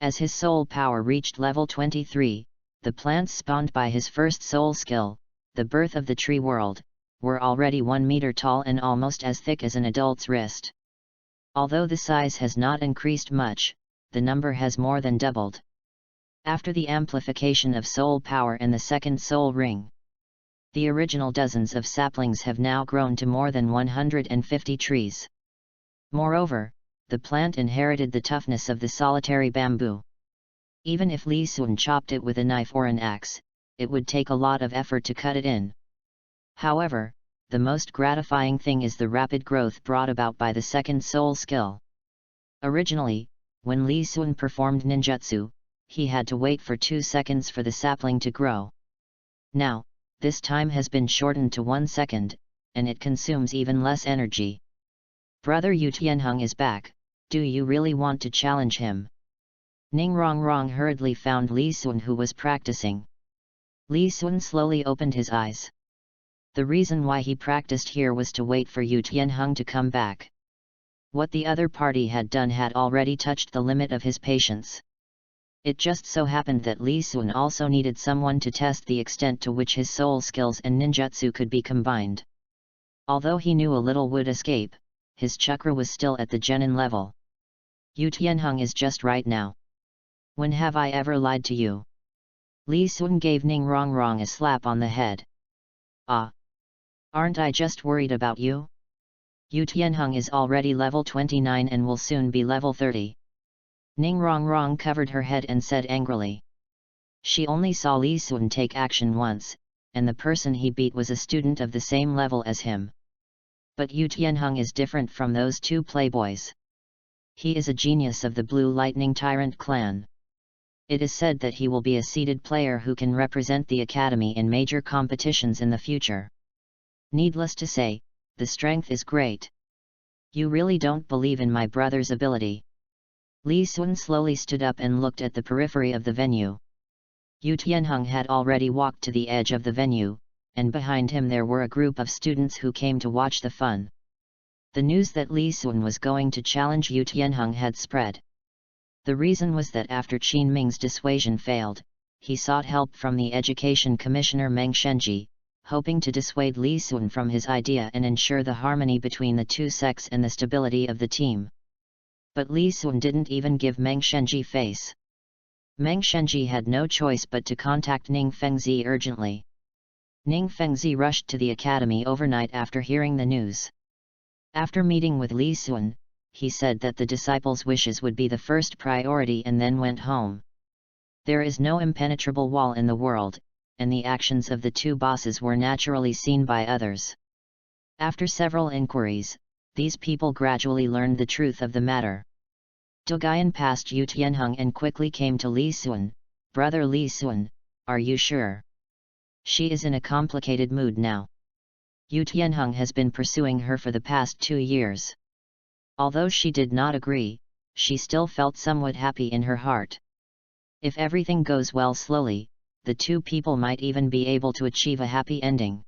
As his soul power reached level 23, the plants spawned by his first soul skill, the birth of the tree world, were already 1 meter tall and almost as thick as an adult's wrist. Although the size has not increased much, the number has more than doubled. After the amplification of soul power and the second soul ring, the original dozens of saplings have now grown to more than 150 trees. Moreover, the plant inherited the toughness of the solitary bamboo. Even if Li Sun chopped it with a knife or an axe, it would take a lot of effort to cut it in. However, the most gratifying thing is the rapid growth brought about by the second soul skill. Originally, when Li Sun performed ninjutsu, he had to wait for 2 seconds for the sapling to grow. Now, this time has been shortened to 1 second, and it consumes even less energy. Brother Yu Tianheng is back, do you really want to challenge him? Ning Rongrong hurriedly found Li Sun who was practicing. Li Sun slowly opened his eyes. The reason why he practiced here was to wait for Yu Tianheng to come back. What the other party had done had already touched the limit of his patience. It just so happened that Li Sun also needed someone to test the extent to which his soul skills and ninjutsu could be combined. Although he knew a little would escape, his chakra was still at the genin level. Yu Tianheng is just right now. When have I ever lied to you? Li Sun gave Ning Rongrong a slap on the head. Ah! Aren't I just worried about you? Yu Tianheng is already level 29 and will soon be level 30. Ning Rongrong covered her head and said angrily. She only saw Li Sun take action once, and the person he beat was a student of the same level as him. But Yu Tianheng is different from those 2 playboys. He is a genius of the Blue Lightning Tyrant clan. It is said that he will be a seeded player who can represent the academy in major competitions in the future. Needless to say, the strength is great. You really don't believe in my brother's ability? Li Sun slowly stood up and looked at the periphery of the venue. Yu Tianheng had already walked to the edge of the venue, and behind him there were a group of students who came to watch the fun. The news that Li Sun was going to challenge Yu Tianheng had spread. The reason was that after Qin Ming's dissuasion failed, he sought help from the Education Commissioner Meng Shenji, hoping to dissuade Li Sun from his idea and ensure the harmony between the 2 sects and the stability of the team. But Li Sun didn't even give Meng Shenji face. Meng Shenji had no choice but to contact Ning Fengzi urgently. Ning Fengzi rushed to the academy overnight after hearing the news. After meeting with Li Xuan, he said that the disciples' wishes would be the first priority and then went home. There is no impenetrable wall in the world, and the actions of the two bosses were naturally seen by others. After several inquiries, these people gradually learned the truth of the matter. Du Guiyan passed Yu Tianheng and quickly came to Li Xuan. "Brother Li Xuan, are you sure? She is in a complicated mood now. Yu Tianheng has been pursuing her for the past 2 years. Although she did not agree, she still felt somewhat happy in her heart. If everything goes well slowly, the two people might even be able to achieve a happy ending."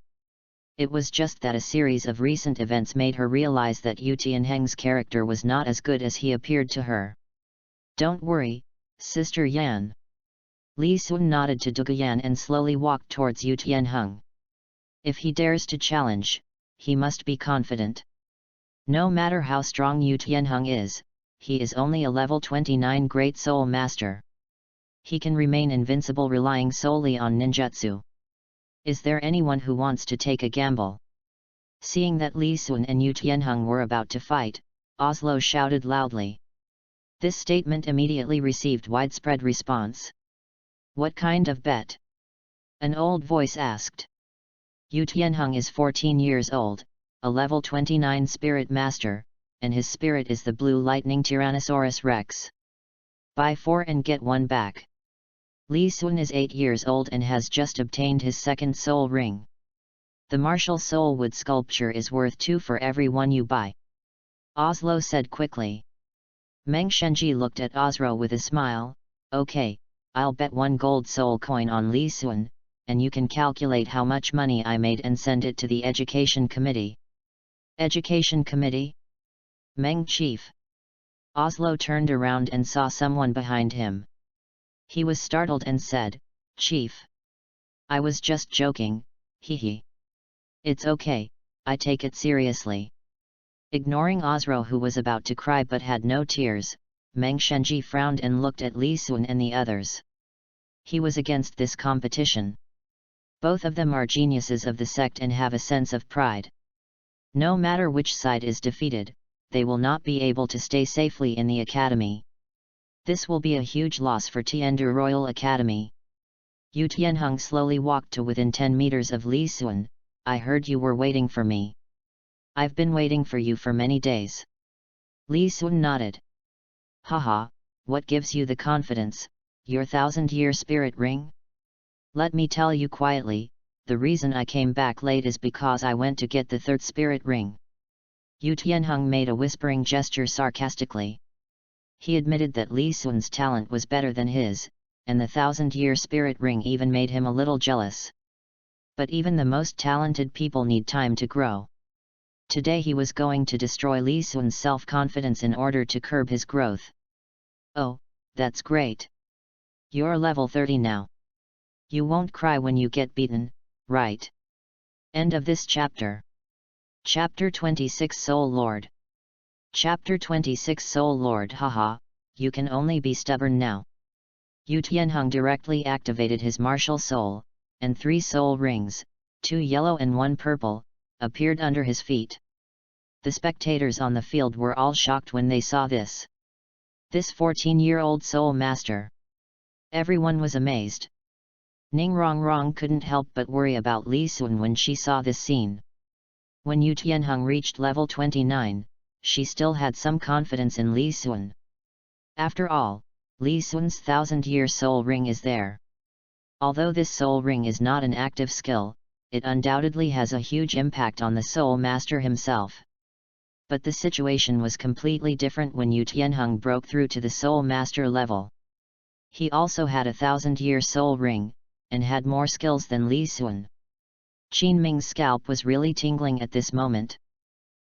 It was just that a series of recent events made her realize that Yu Tianheng's character was not as good as he appeared to her. "Don't worry, Sister Yan." Li Xuan nodded to Du Guiyan and slowly walked towards Yu Tianheng. If he dares to challenge, he must be confident. No matter how strong Yu Tianheng is, he is only a level 29 Great Soul Master. He can remain invincible relying solely on ninjutsu. Is there anyone who wants to take a gamble? Seeing that Li Xuan and Yu Tianheng were about to fight, Oslo shouted loudly. This statement immediately received widespread response. "What kind of bet?" an old voice asked. Yu Tianheng is 14 years old, a level 29 Spirit Master, and his spirit is the Blue Lightning Tyrannosaurus Rex. Buy 4 and get 1 back. Li Xuan is 8 years old and has just obtained his second soul ring. The martial soul wood sculpture is worth 2 for every 1 you buy. Oslo said quickly. Meng Shenji looked at Osro with a smile. "Okay, I'll bet 1 gold soul coin on Li Xuan, and you can calculate how much money I made and send it to the Education Committee." Education Committee? Meng Chief. Oslo turned around and saw someone behind him. He was startled and said, "Chief. I was just joking, hee. It's okay, I take it seriously." Ignoring Osro who was about to cry but had no tears, Meng Shenji frowned and looked at Li Xuan and the others. He was against this competition. Both of them are geniuses of the sect and have a sense of pride. No matter which side is defeated, they will not be able to stay safely in the academy. This will be a huge loss for Tiandu Royal Academy. Yu Tianheng slowly walked to within 10 meters of Li Xuan. "I heard you were waiting for me. I've been waiting for you for many days." Li Xuan nodded. "Haha, what gives you the confidence, your 1,000-year spirit ring?" "Let me tell you quietly, the reason I came back late is because I went to get the 3rd spirit ring." Yu Tianheng made a whispering gesture sarcastically. He admitted that Li Xuan's talent was better than his, and the 1,000-year spirit ring even made him a little jealous. But even the most talented people need time to grow. Today he was going to destroy Li Xuan's self-confidence in order to curb his growth. "Oh, that's great. You're level 30 now. You won't cry when you get beaten, right?" End of this chapter. Chapter 26 Soul Lord. Chapter 26 Soul Lord. Haha, you can only be stubborn now. Yu Tianheng directly activated his martial soul, and 3 soul rings, 2 yellow and 1 purple, appeared under his feet. The spectators on the field were all shocked when they saw this. This 14-year-old soul master. Everyone was amazed. Ning Rongrong couldn't help but worry about Li Xuan when she saw this scene. When Yu Tianheng reached level 29, she still had some confidence in Li Xuan. After all, Li Xuan's 1,000-year soul ring is there. Although this soul ring is not an active skill, it undoubtedly has a huge impact on the soul master himself. But the situation was completely different when Yu Tianheng broke through to the soul master level. He also had a 1,000-year soul ring, and had more skills than Li Xuan. Qin Ming's scalp was really tingling at this moment.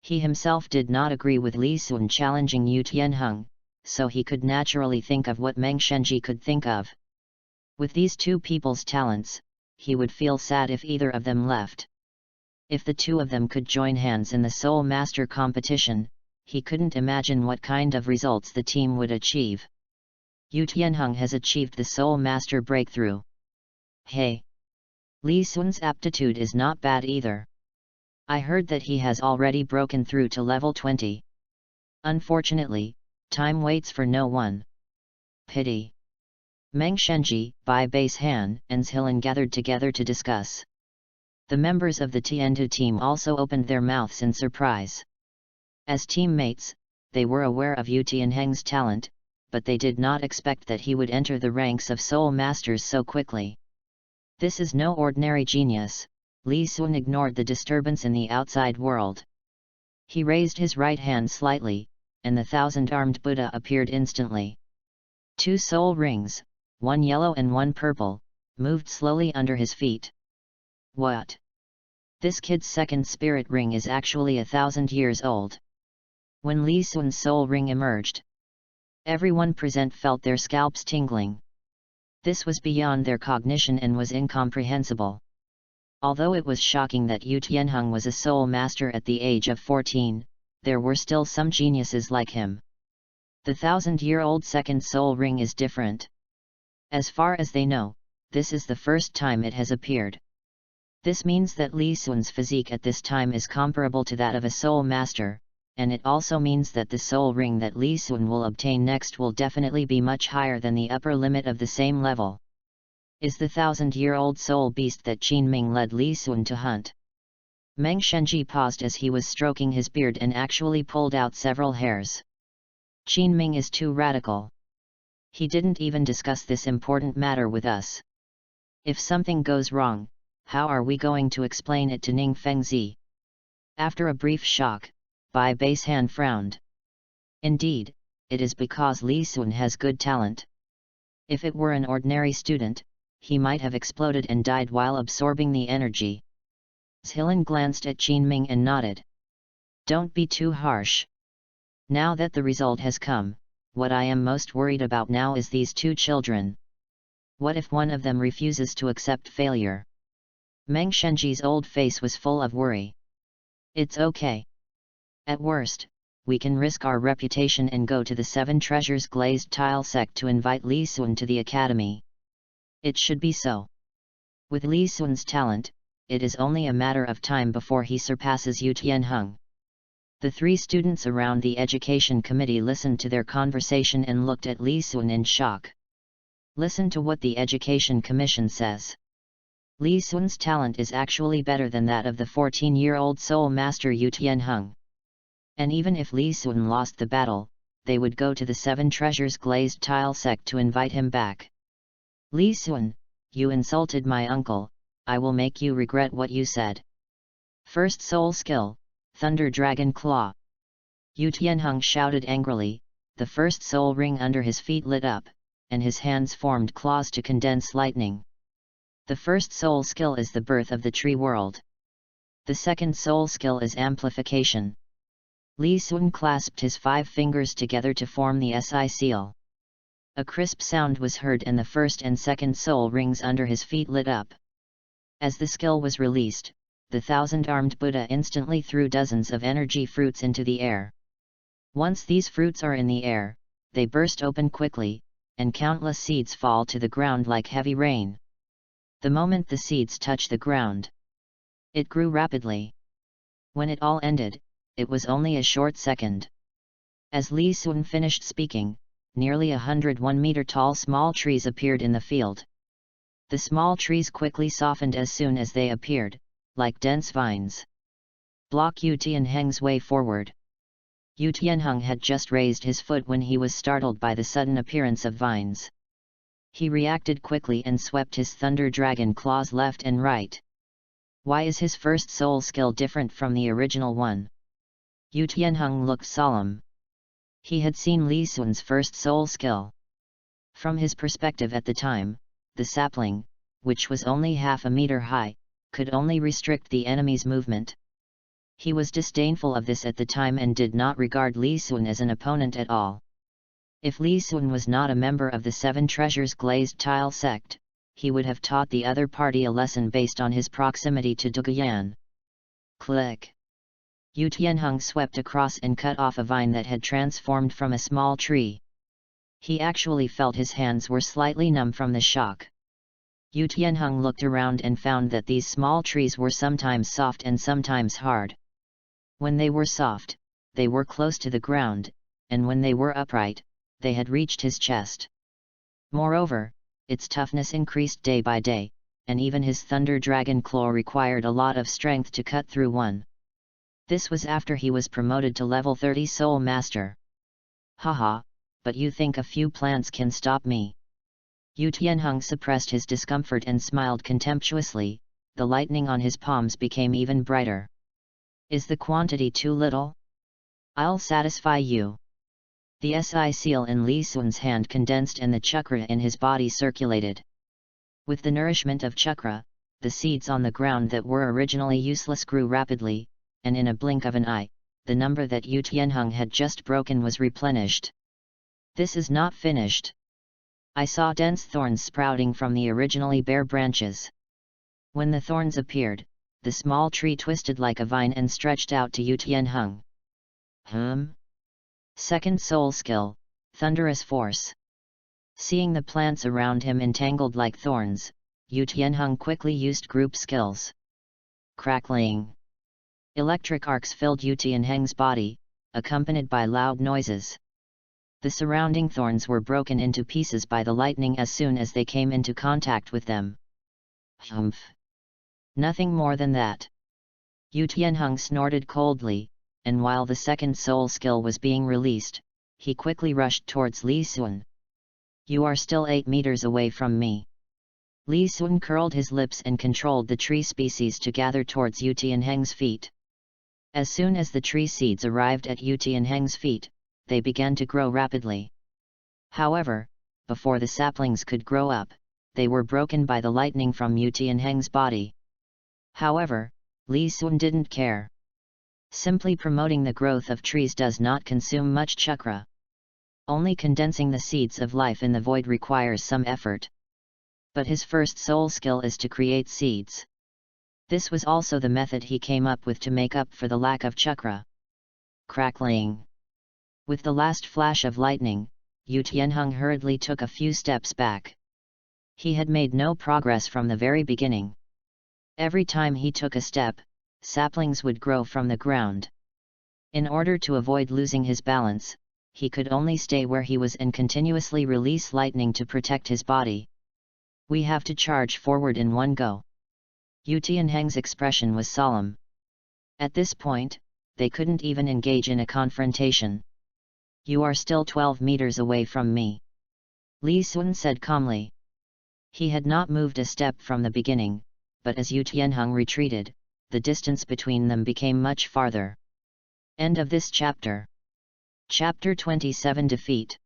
He himself did not agree with Li Xuan challenging Yu Tianheng, so he could naturally think of what Meng Shenji could think of. With these two people's talents, he would feel sad if either of them left. If the two of them could join hands in the Soul Master competition, he couldn't imagine what kind of results the team would achieve. Yu Tianheng has achieved the Soul Master breakthrough. Hey! Li Xuan's aptitude is not bad either. I heard that he has already broken through to level 20. Unfortunately, time waits for no one. Pity. Meng Shenji, Bai Basehan, and Zhilan gathered together to discuss. The members of the Tiandu team also opened their mouths in surprise. As teammates, they were aware of Yu Tianheng's talent, but they did not expect that he would enter the ranks of Soul Masters so quickly. This is no ordinary genius. Li Sun ignored the disturbance in the outside world. He raised his right hand slightly, and the thousand-armed Buddha appeared instantly. 2 soul rings, one yellow and one purple, moved slowly under his feet. What? This kid's second spirit ring is actually 1,000 years old. When Li Sun's soul ring emerged, everyone present felt their scalps tingling. This was beyond their cognition and was incomprehensible. Although it was shocking that Yu Tianheng was a soul master at the age of 14, there were still some geniuses like him. The 1,000-year-old second soul ring is different. As far as they know, this is the first time it has appeared. This means that Li Sun's physique at this time is comparable to that of a soul master, and it also means that the soul ring that Li Sun will obtain next will definitely be much higher than the upper limit of the same level. Is the 1,000-year-old soul beast that Qin Ming led Li Sun to hunt. Meng Shenji paused as he was stroking his beard and actually pulled out several hairs. Qin Ming is too radical. He didn't even discuss this important matter with us. If something goes wrong, how are we going to explain it to Ning Fengzi? After a brief shock, Bai Basehan frowned. Indeed, it is because Li Sun has good talent. If it were an ordinary student, he might have exploded and died while absorbing the energy. Zhilan glanced at Qin Ming and nodded. Don't be too harsh. Now that the result has come, what I am most worried about now is these 2 children. What if one of them refuses to accept failure? Meng Shenji's old face was full of worry. It's okay. At worst, we can risk our reputation and go to the 7 Treasures Glazed Tile sect to invite Li Sun to the academy. It should be so. With Li Sun's talent, it is only a matter of time before he surpasses Yu Tianheng. The 3 students around the education committee listened to their conversation and looked at Li Sun in shock. Listen to what the education commission says. Li Sun's talent is actually better than that of the 14-year-old soul master Yu Tianheng. And even if Li Sun lost the battle, they would go to the 7 Treasures Glazed Tile sect to invite him back. Li Sun, you insulted my uncle, I will make you regret what you said. First soul skill, Thunder Dragon Claw. Yu Tianheng shouted angrily, the first soul ring under his feet lit up, and his hands formed claws to condense lightning. The first soul skill is the birth of the tree world. The second soul skill is amplification. Li Sun clasped his 5 fingers together to form the SI seal. A crisp sound was heard and the first and second soul rings under his feet lit up. As the skill was released, the 1,000-armed Buddha instantly threw dozens of energy fruits into the air. Once these fruits are in the air, they burst open quickly, and countless seeds fall to the ground like heavy rain. The moment the seeds touch the ground, it grew rapidly. When it all ended, it was only a short second. As Li Sun finished speaking, nearly 101-meter-tall small trees appeared in the field. The small trees quickly softened as soon as they appeared, like dense vines. Block Yu Tianheng's way forward. Yu Tianheng had just raised his foot when he was startled by the sudden appearance of vines. He reacted quickly and swept his Thunder Dragon claws left and right. Why is his first soul skill different from the original one? Yu Tianheng looked solemn. He had seen Li Sun's first soul skill. From his perspective at the time, the sapling, which was only half a meter high, could only restrict the enemy's movement. He was disdainful of this at the time and did not regard Li Sun as an opponent at all. If Li Sun was not a member of the 7 Treasures Glazed Tile sect, he would have taught the other party a lesson based on his proximity to Duguyan. Click! Yu Tianheng swept across and cut off a vine that had transformed from a small tree. He actually felt his hands were slightly numb from the shock. Yu Tianheng looked around and found that these small trees were sometimes soft and sometimes hard. When they were soft, they were close to the ground, and when they were upright, they had reached his chest. Moreover, its toughness increased day by day, and even his thunder dragon claw required a lot of strength to cut through one. This was after he was promoted to level 30 Soul Master. Haha, but you think a few plants can stop me? Yu Tianheng suppressed his discomfort and smiled contemptuously. The lightning on his palms became even brighter. Is the quantity too little? I'll satisfy you. The SI seal in Li Sun's hand condensed and the chakra in his body circulated. With the nourishment of chakra, the seeds on the ground that were originally useless grew rapidly, and in a blink of an eye, the number that Yu Tianheng had just broken was replenished. This is not finished. I saw dense thorns sprouting from the originally bare branches. When the thorns appeared, the small tree twisted like a vine and stretched out to Yu Tianheng. Second soul skill, Thunderous Force. Seeing the plants around him entangled like thorns, Yu Tianheng quickly used group skills. Crackling. Electric arcs filled Yu Tianheng's body, accompanied by loud noises. The surrounding thorns were broken into pieces by the lightning as soon as they came into contact with them. Humph! Nothing more than that. Yu Tianheng snorted coldly, and while the second soul skill was being released, he quickly rushed towards Li Sun. You are still 8 meters away from me. Li Sun curled his lips and controlled the tree species to gather towards Yu Tianheng's feet. As soon as the tree seeds arrived at Yu Tianheng's feet, they began to grow rapidly. However, before the saplings could grow up, they were broken by the lightning from Yu Tianheng's body. However, Li Sun didn't care. Simply promoting the growth of trees does not consume much chakra. Only condensing the seeds of life in the void requires some effort. But his first soul skill is to create seeds. This was also the method he came up with to make up for the lack of chakra. Crackling. With the last flash of lightning, Yu Tianheng hurriedly took a few steps back. He had made no progress from the very beginning. Every time he took a step, saplings would grow from the ground. In order to avoid losing his balance, he could only stay where he was and continuously release lightning to protect his body. We have to charge forward in one go. Yu Tianheng's expression was solemn. At this point, they couldn't even engage in a confrontation. You are still 12 meters away from me. Li Sun said calmly. He had not moved a step from the beginning, but as Yu Tianheng retreated, the distance between them became much farther. End of this chapter. Chapter 27 Defeat.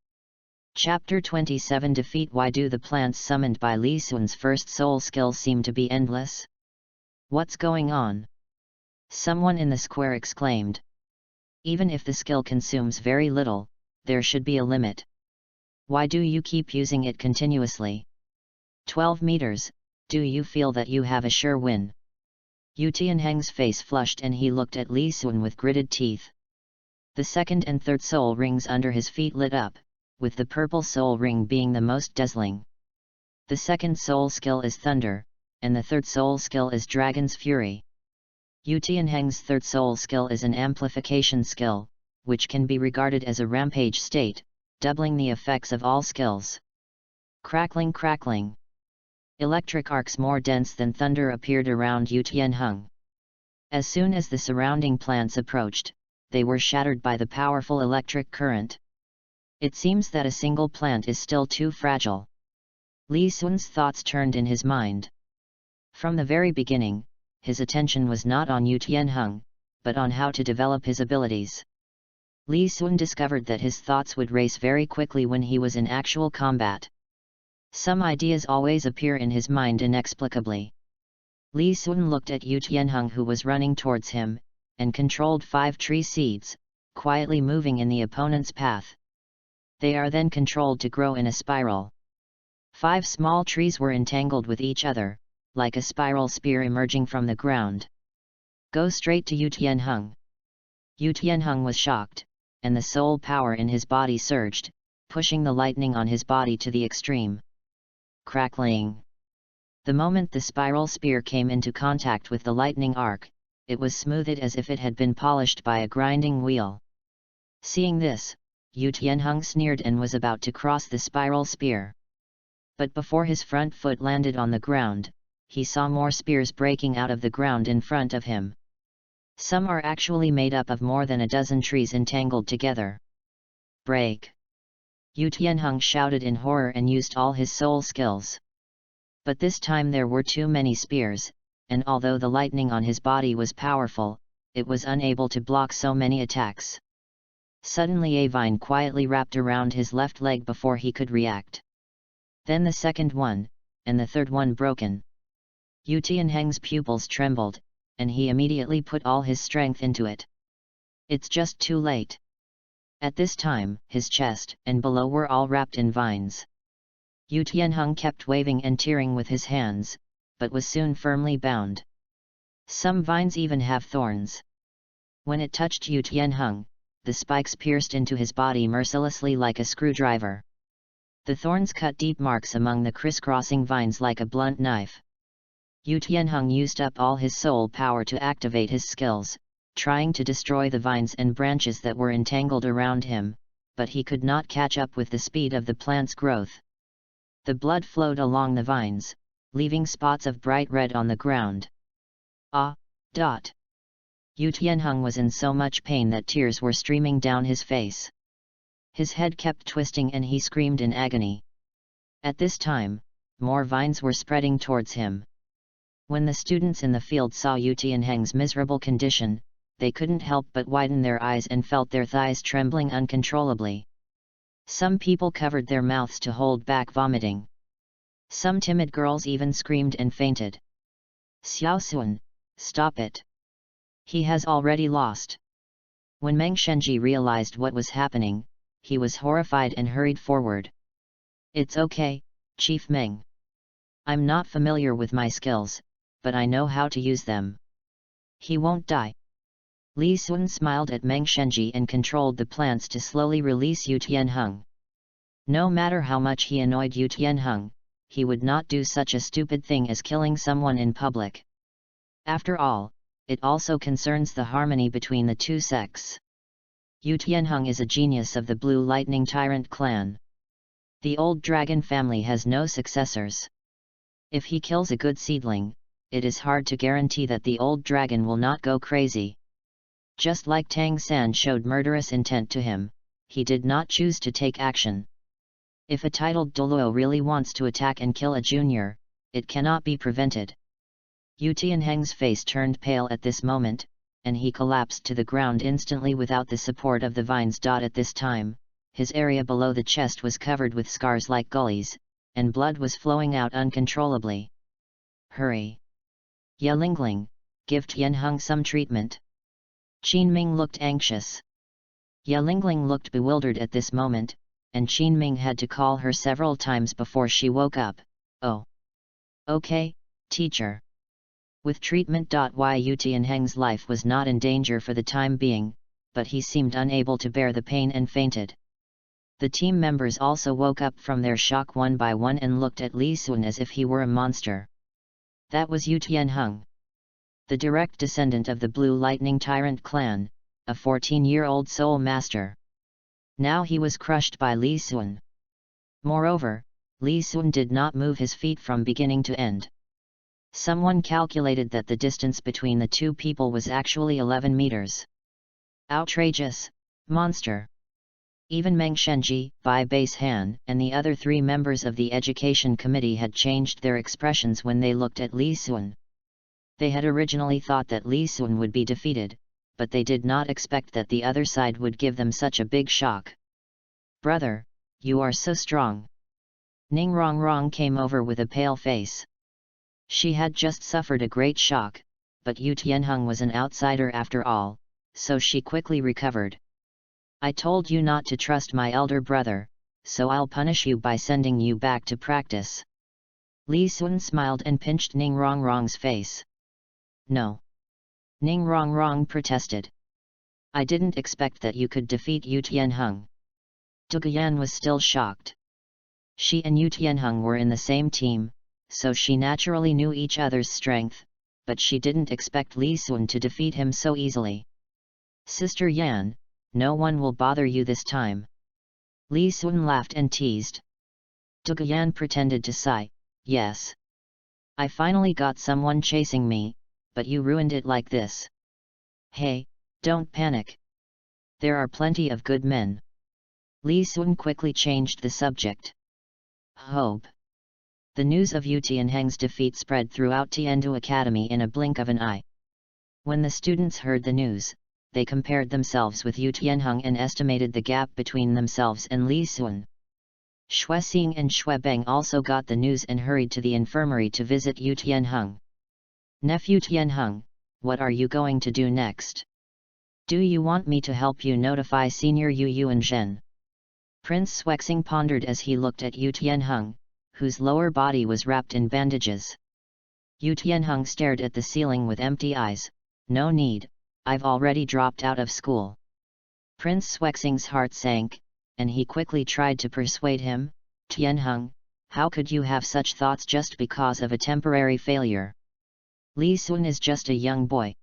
Chapter 27 Defeat. Why do the plants summoned by Li Sun's first soul skill seem to be endless? What's going on? Someone in the square exclaimed. Even if the skill consumes very little, there should be a limit. Why do you keep using it continuously? 12 meters, do you feel that you have a sure win? Yu Tianheng's face flushed and he looked at Li Sun with gritted teeth. The second and third soul rings under his feet lit up, with the purple soul ring being the most dazzling. The second soul skill is Thunder, and the third soul skill is Dragon's Fury. Yu Tianheng's third soul skill is an amplification skill, which can be regarded as a rampage state, doubling the effects of all skills. Crackling, crackling. Electric arcs more dense than thunder appeared around Yu Tianheng. As soon as the surrounding plants approached, they were shattered by the powerful electric current. It seems that a single plant is still too fragile. Li Sun's thoughts turned in his mind. From the very beginning, his attention was not on Yu Tianheng, but on how to develop his abilities. Li Sun discovered that his thoughts would race very quickly when he was in actual combat. Some ideas always appear in his mind inexplicably. Li Sun looked at Yu Tianheng who was running towards him, and controlled 5 tree seeds, quietly moving in the opponent's path. They are then controlled to grow in a spiral. 5 small trees were entangled with each other, like a spiral spear emerging from the ground. Go straight to Yu Tianheng. Yu Tianheng was shocked, and the soul power in his body surged, pushing the lightning on his body to the extreme. Crackling. The moment the spiral spear came into contact with the lightning arc, it was smoothed as if it had been polished by a grinding wheel. Seeing this, Yu Tianheng sneered and was about to cross the spiral spear. But before his front foot landed on the ground, he saw more spears breaking out of the ground in front of him. Some are actually made up of more than a dozen trees entangled together. Break! Yu Tianheng shouted in horror and used all his soul skills. But this time there were too many spears, and although the lightning on his body was powerful, it was unable to block so many attacks. Suddenly a vine quietly wrapped around his left leg before he could react. Then the second one, and the third one broken. Yu Tianheng's pupils trembled, and he immediately put all his strength into it. It's just too late. At this time, his chest and below were all wrapped in vines. Yu Tianheng kept waving and tearing with his hands, but was soon firmly bound. Some vines even have thorns. When it touched Yu Tianheng, the spikes pierced into his body mercilessly like a screwdriver. The thorns cut deep marks among the crisscrossing vines like a blunt knife. Yu Tianheng used up all his soul power to activate his skills, trying to destroy the vines and branches that were entangled around him, but he could not catch up with the speed of the plant's growth. The blood flowed along the vines, leaving spots of bright red on the ground. Yu Tianheng was in so much pain that tears were streaming down his face. His head kept twisting and he screamed in agony. At this time, more vines were spreading towards him. When the students in the field saw Yu Tianheng's miserable condition, they couldn't help but widen their eyes and felt their thighs trembling uncontrollably. Some people covered their mouths to hold back vomiting. Some timid girls even screamed and fainted. Xiaoxuan, stop it! He has already lost. When Meng Shenji realized what was happening, he was horrified and hurried forward. It's okay, Chief Meng. I'm not familiar with my skills, but I know how to use them. He won't die. Li Sun smiled at Meng Shenji and controlled the plants to slowly release Yu Tianheng. No matter how much he annoyed Yu Tianheng, he would not do such a stupid thing as killing someone in public. After all, it also concerns the harmony between the two sects. Yu Tianheng is a genius of the Blue Lightning Tyrant clan. The old dragon family has no successors. If he kills a good seedling, it is hard to guarantee that the old dragon will not go crazy. Just like Tang San showed murderous intent to him, he did not choose to take action. If a titled Douluo really wants to attack and kill a junior, it cannot be prevented. Yu Tianheng's face turned pale at this moment, and he collapsed to the ground instantly without the support of the vines. At this time, his area below the chest was covered with scars like gullies, and blood was flowing out uncontrollably. Hurry! Ye Lingling, give Tianheng some treatment. Qin Ming looked anxious. Ye Lingling looked bewildered at this moment, and Qin Ming had to call her several times before she woke up. Oh! Okay, teacher. With treatment. Yu Tianheng's life was not in danger for the time being, but he seemed unable to bear the pain and fainted. The team members also woke up from their shock one by one and looked at Li Sun as if he were a monster. That was Yu Tianheng, the direct descendant of the Blue Lightning Tyrant clan, a 14-year-old soul master. Now he was crushed by Li Sun. Moreover, Li Sun did not move his feet from beginning to end. Someone calculated that the distance between the two people was actually 11 meters. Outrageous, monster! Even Meng Shenji, Bai Base-han, and the other three members of the education committee had changed their expressions when they looked at Li Sun. They had originally thought that Li Sun would be defeated, but they did not expect that the other side would give them such a big shock. Brother, you are so strong. Ning Rongrong came over with a pale face. She had just suffered a great shock, but Yu Tianheng was an outsider after all, so she quickly recovered. I told you not to trust my elder brother, so I'll punish you by sending you back to practice. Li Sun smiled and pinched Ning Rongrong's face. No. Ning Rongrong protested. I didn't expect that you could defeat Yu Tianheng. Duguyan was still shocked. She and Yu Tianheng were in the same team, so she naturally knew each other's strength, but she didn't expect Li Sun to defeat him so easily. Sister Yan, no one will bother you this time. Li Sun laughed and teased. Dugu Yan pretended to sigh, yes. I finally got someone chasing me, but you ruined it like this. Hey, don't panic. There are plenty of good men. Li Sun quickly changed the subject. Hope. The news of Yu Tianheng's defeat spread throughout Tiandu Academy in a blink of an eye. When the students heard the news, they compared themselves with Yu Tianheng and estimated the gap between themselves and Li Sun. Xue Xing and Xue Beng also got the news and hurried to the infirmary to visit Yu Tianheng. Nephew Tianheng, what are you going to do next? Do you want me to help you notify Senior Yu Yuanzhen? Prince Xuexing pondered as he looked at Yu Tianheng, whose lower body was wrapped in bandages. Yu Tianheng stared at the ceiling with empty eyes. No need, I've already dropped out of school. Prince Xuexing's heart sank, and he quickly tried to persuade him. Tianheng, how could you have such thoughts just because of a temporary failure? Li Sun is just a young boy.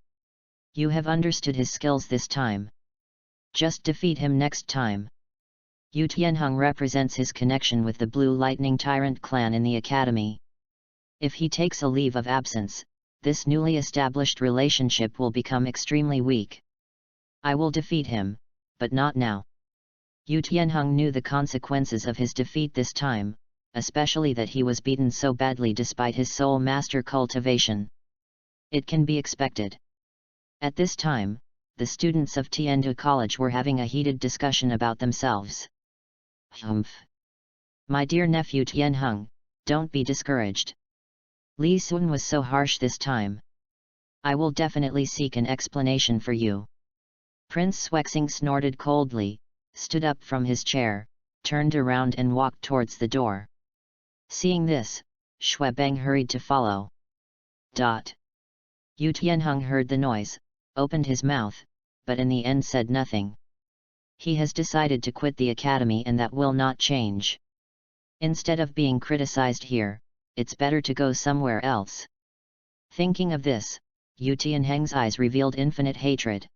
You have understood his skills this time. Just defeat him next time. Yu Tianheng represents his connection with the Blue Lightning Tyrant clan in the academy. If he takes a leave of absence, this newly established relationship will become extremely weak. I will defeat him, but not now. Yu Tianheng knew the consequences of his defeat this time, especially that he was beaten so badly despite his soul master cultivation. It can be expected. At this time, the students of Tiandu College were having a heated discussion about themselves. Humph! My dear nephew Tianheng, don't be discouraged. Li Sun was so harsh this time. I will definitely seek an explanation for you. Prince Xuexing snorted coldly, stood up from his chair, turned around and walked towards the door. Seeing this, Xue Beng hurried to follow. Yu Tianheng heard the noise, opened his mouth, but in the end said nothing. He has decided to quit the academy and that will not change. Instead of being criticized here, it's better to go somewhere else. Thinking of this, Yu Tianheng's eyes revealed infinite hatred.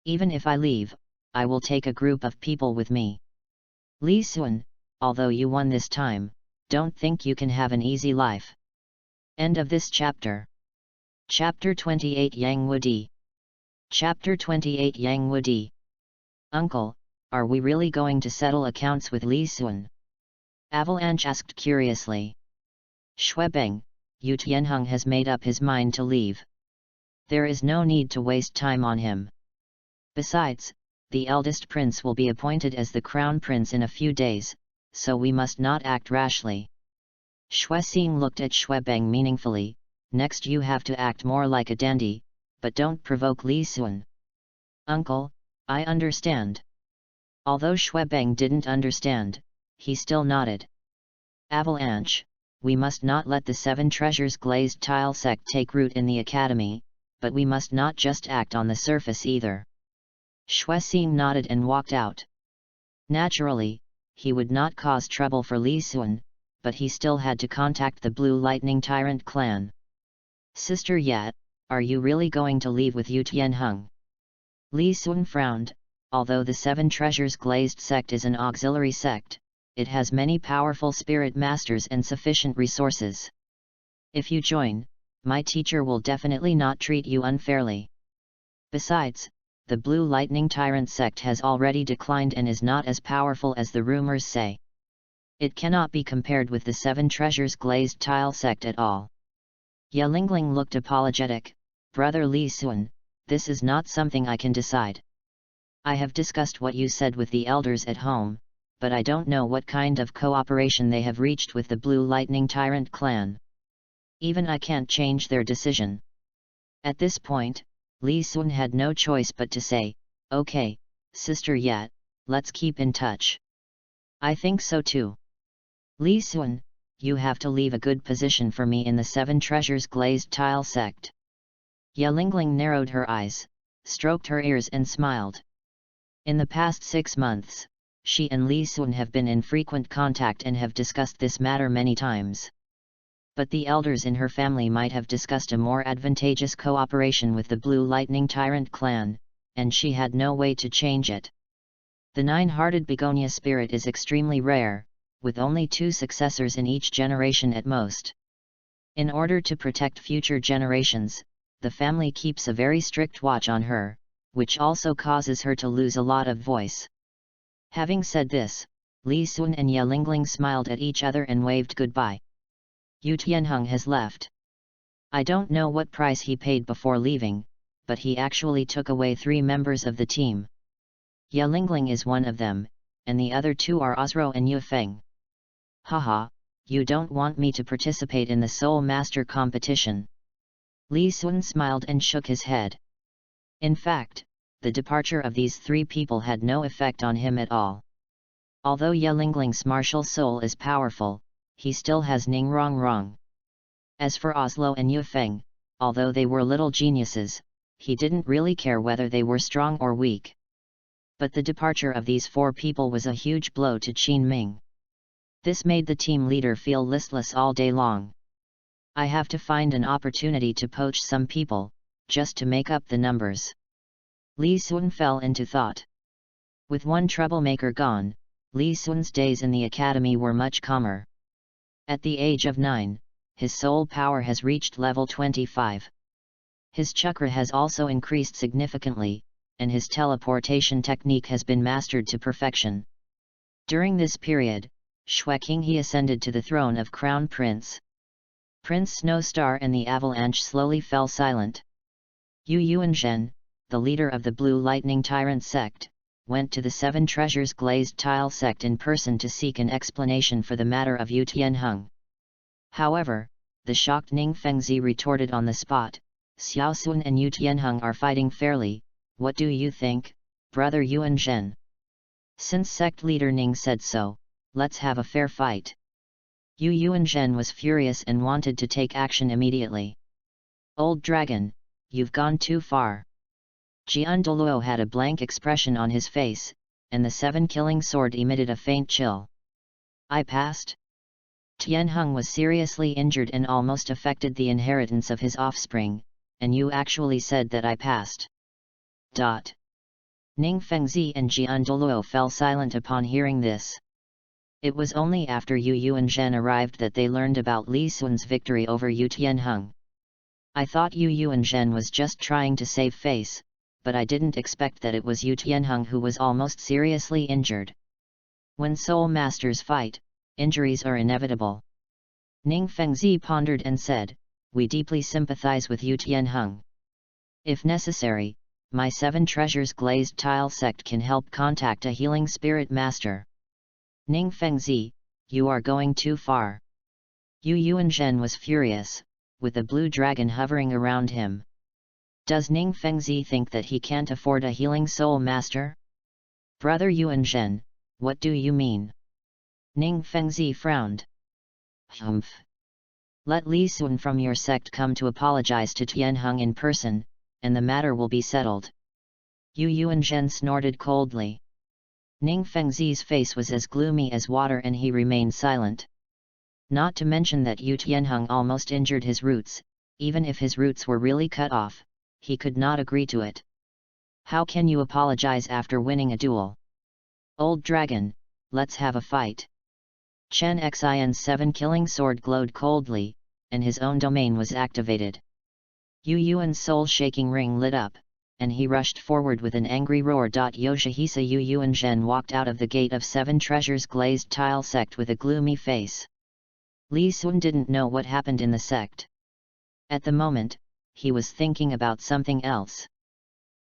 Even if I leave, I will take a group of people with me. Li Sun, although you won this time, don't think you can have an easy life. End of this chapter. Chapter 28 Yang Wudi. Chapter 28 Yang Wudi. Uncle, are we really going to settle accounts with Li Sun? Avalanche asked curiously. Xue Beng, Yu Tianheng has made up his mind to leave. There is no need to waste time on him. Besides, the eldest prince will be appointed as the crown prince in a few days, so we must not act rashly. Xue Xing looked at Xue Beng meaningfully. Next you have to act more like a dandy, but don't provoke Li Sun. Uncle, I understand. Although Xue Beng didn't understand, he still nodded. Avalanche, we must not let the 7 treasures glazed tile sect take root in the academy, but we must not just act on the surface either. Xue Xing nodded and walked out. Naturally, he would not cause trouble for Li Sun, but he still had to contact the Blue Lightning Tyrant clan. Sister Yat, are you really going to leave with Yu Tianheng? Li Sun frowned. Although the 7 treasures glazed sect is an auxiliary sect, it has many powerful spirit masters and sufficient resources. If you join, my teacher will definitely not treat you unfairly. Besides, the Blue Lightning Tyrant sect has already declined and is not as powerful as the rumors say. It cannot be compared with the 7 treasures glazed tile sect at all. Ye Lingling looked apologetic. Brother Li Sun, this is not something I can decide. I have discussed what you said with the elders at home, but I don't know what kind of cooperation they have reached with the Blue Lightning Tyrant clan. Even I can't change their decision. At this point, Li Sun had no choice but to say, okay, Sister Yat, let's keep in touch. I think so too. Li Sun, you have to leave a good position for me in the 7 treasures glazed tile sect. Ye Lingling narrowed her eyes, stroked her ears and smiled. In the past 6 months, she and Li Sun have been in frequent contact and have discussed this matter many times. But the elders in her family might have discussed a more advantageous cooperation with the Blue Lightning Tyrant clan, and she had no way to change it. The nine-hearted begonia spirit is extremely rare, with only 2 successors in each generation at most. In order to protect future generations, the family keeps a very strict watch on her, which also causes her to lose a lot of voice. Having said this, Li Sun and Ye Lingling smiled at each other and waved goodbye. Yu Tianheng has left. I don't know what price he paid before leaving, but he actually took away 3 members of the team. Ye Lingling is one of them, and the other 2 are Osro and Yu Feng. Haha, you don't want me to participate in the Soul Master competition. Li Sun smiled and shook his head. In fact, the departure of these 3 people had no effect on him at all. Although Ye Lingling's martial soul is powerful, he still has Ning Rong Rong. As for Oslo and Yu Feng, although they were little geniuses, he didn't really care whether they were strong or weak. But the departure of these 4 people was a huge blow to Qin Ming. This made the team leader feel listless all day long. I have to find an opportunity to poach some people, just to make up the numbers. Li Sun fell into thought. With one troublemaker gone, Li Sun's days in the academy were much calmer. At the age of 9, his soul power has reached level 25. His chakra has also increased significantly, and his teleportation technique has been mastered to perfection. During this period, Xue Qinghe ascended to the throne of Crown Prince. Prince Snowstar and the Avalanche slowly fell silent. Yu Yuanzhen, the leader of the Blue Lightning Tyrant sect, went to the 7 Treasures Glazed Tile sect in person to seek an explanation for the matter of Yu Tianheng. However, the shocked Ning Fengzi retorted on the spot, Xiao Sun and Yu Tianheng are fighting fairly, what do you think, brother Yuanzhen? Since sect leader Ning said so, let's have a fair fight. Yu Yuanzhen was furious and wanted to take action immediately. Old dragon, you've gone too far. Jian Douluo had a blank expression on his face, and the 7-killing sword emitted a faint chill. I passed. Tianheng was seriously injured and almost affected the inheritance of his offspring, and you actually said that I passed. Ning Fengzi and Jian Douluo fell silent upon hearing this. It was only after Yu Yuanzhen arrived that they learned about Li Sun's victory over Yu Tianheng. I thought Yu Yuanzhen was just trying to save face, but I didn't expect that it was Yu Tianheng who was almost seriously injured. When soul masters fight, injuries are inevitable. Ning Fengzi pondered and said, we deeply sympathize with Yu Tianheng. If necessary, my 7 Treasures Glazed Tile sect can help contact a healing spirit master. Ning Fengzi, you are going too far. Yu Yuanzhen was furious, with the blue dragon hovering around him. Does Ning Fengzi think that he can't afford a healing soul master? Brother Yuanzhen, what do you mean? Ning Fengzi frowned. Humph. Let Li Sun from your sect come to apologize to Tianheng in person, and the matter will be settled. Yu Yuanzhen snorted coldly. Ning Fengzi's face was as gloomy as water and he remained silent. Not to mention that Yu Tianheng almost injured his roots, even if his roots were really cut off, he could not agree to it. How can you apologize after winning a duel? Old dragon, let's have a fight. Chen Xin's 7-killing sword glowed coldly, and his own domain was activated. Yu Yuan's soul-shaking ring lit up, and he rushed forward with an angry roar. Yoshihisa Yu Yuanzhen walked out of the gate of 7 Treasures Glazed Tile sect with a gloomy face. Li Sun didn't know what happened in the sect. At the moment, he was thinking about something else.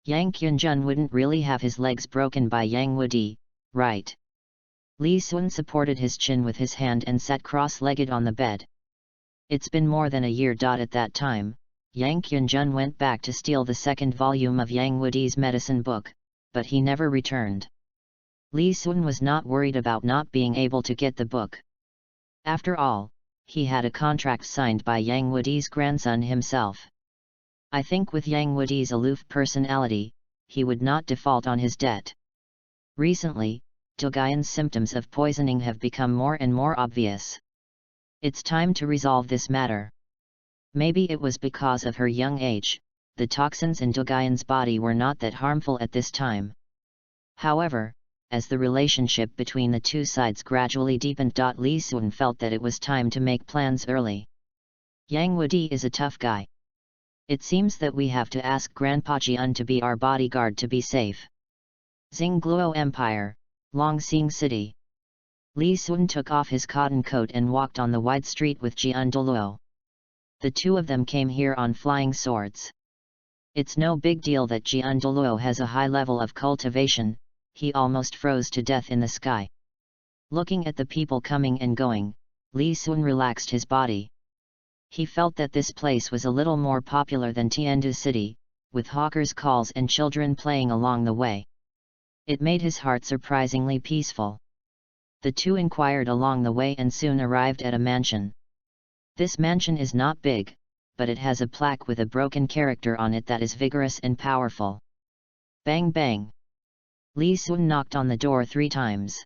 Yang Qianjun wouldn't really have his legs broken by Yang Wudi, right? Li Sun supported his chin with his hand and sat cross-legged on the bed. It's been more than a year. At that time, Yang Qianjun went back to steal the 2nd volume of Yang Wudi's medicine book, but he never returned. Li Sun was not worried about not being able to get the book. After all, he had a contract signed by Yang Wudi's grandson himself. I think with Yang Wudi's aloof personality, he would not default on his debt. Recently, Dogayan's symptoms of poisoning have become more and more obvious. It's time to resolve this matter. Maybe it was because of her young age, the toxins in Doguyan's body were not that harmful at this time. However, as the relationship between the two sides gradually deepened, Li Sun felt that it was time to make plans early. Yang Wudi is a tough guy. It seems that we have to ask Grandpa Jian to be our bodyguard to be safe. Xingluo Empire, Longsing City. Li Sun took off his cotton coat and walked on the wide street with Jian Douluo. The two of them came here on flying swords. It's no big deal that Jian Douluo has a high level of cultivation, he almost froze to death in the sky. Looking at the people coming and going, Li Sun relaxed his body. He felt that this place was a little more popular than Tiandu City, with hawkers' calls and children playing along the way. It made his heart surprisingly peaceful. The two inquired along the way and soon arrived at a mansion. This mansion is not big, but it has a plaque with a broken character on it that is vigorous and powerful. Bang bang! Li Sun knocked on the door 3 times.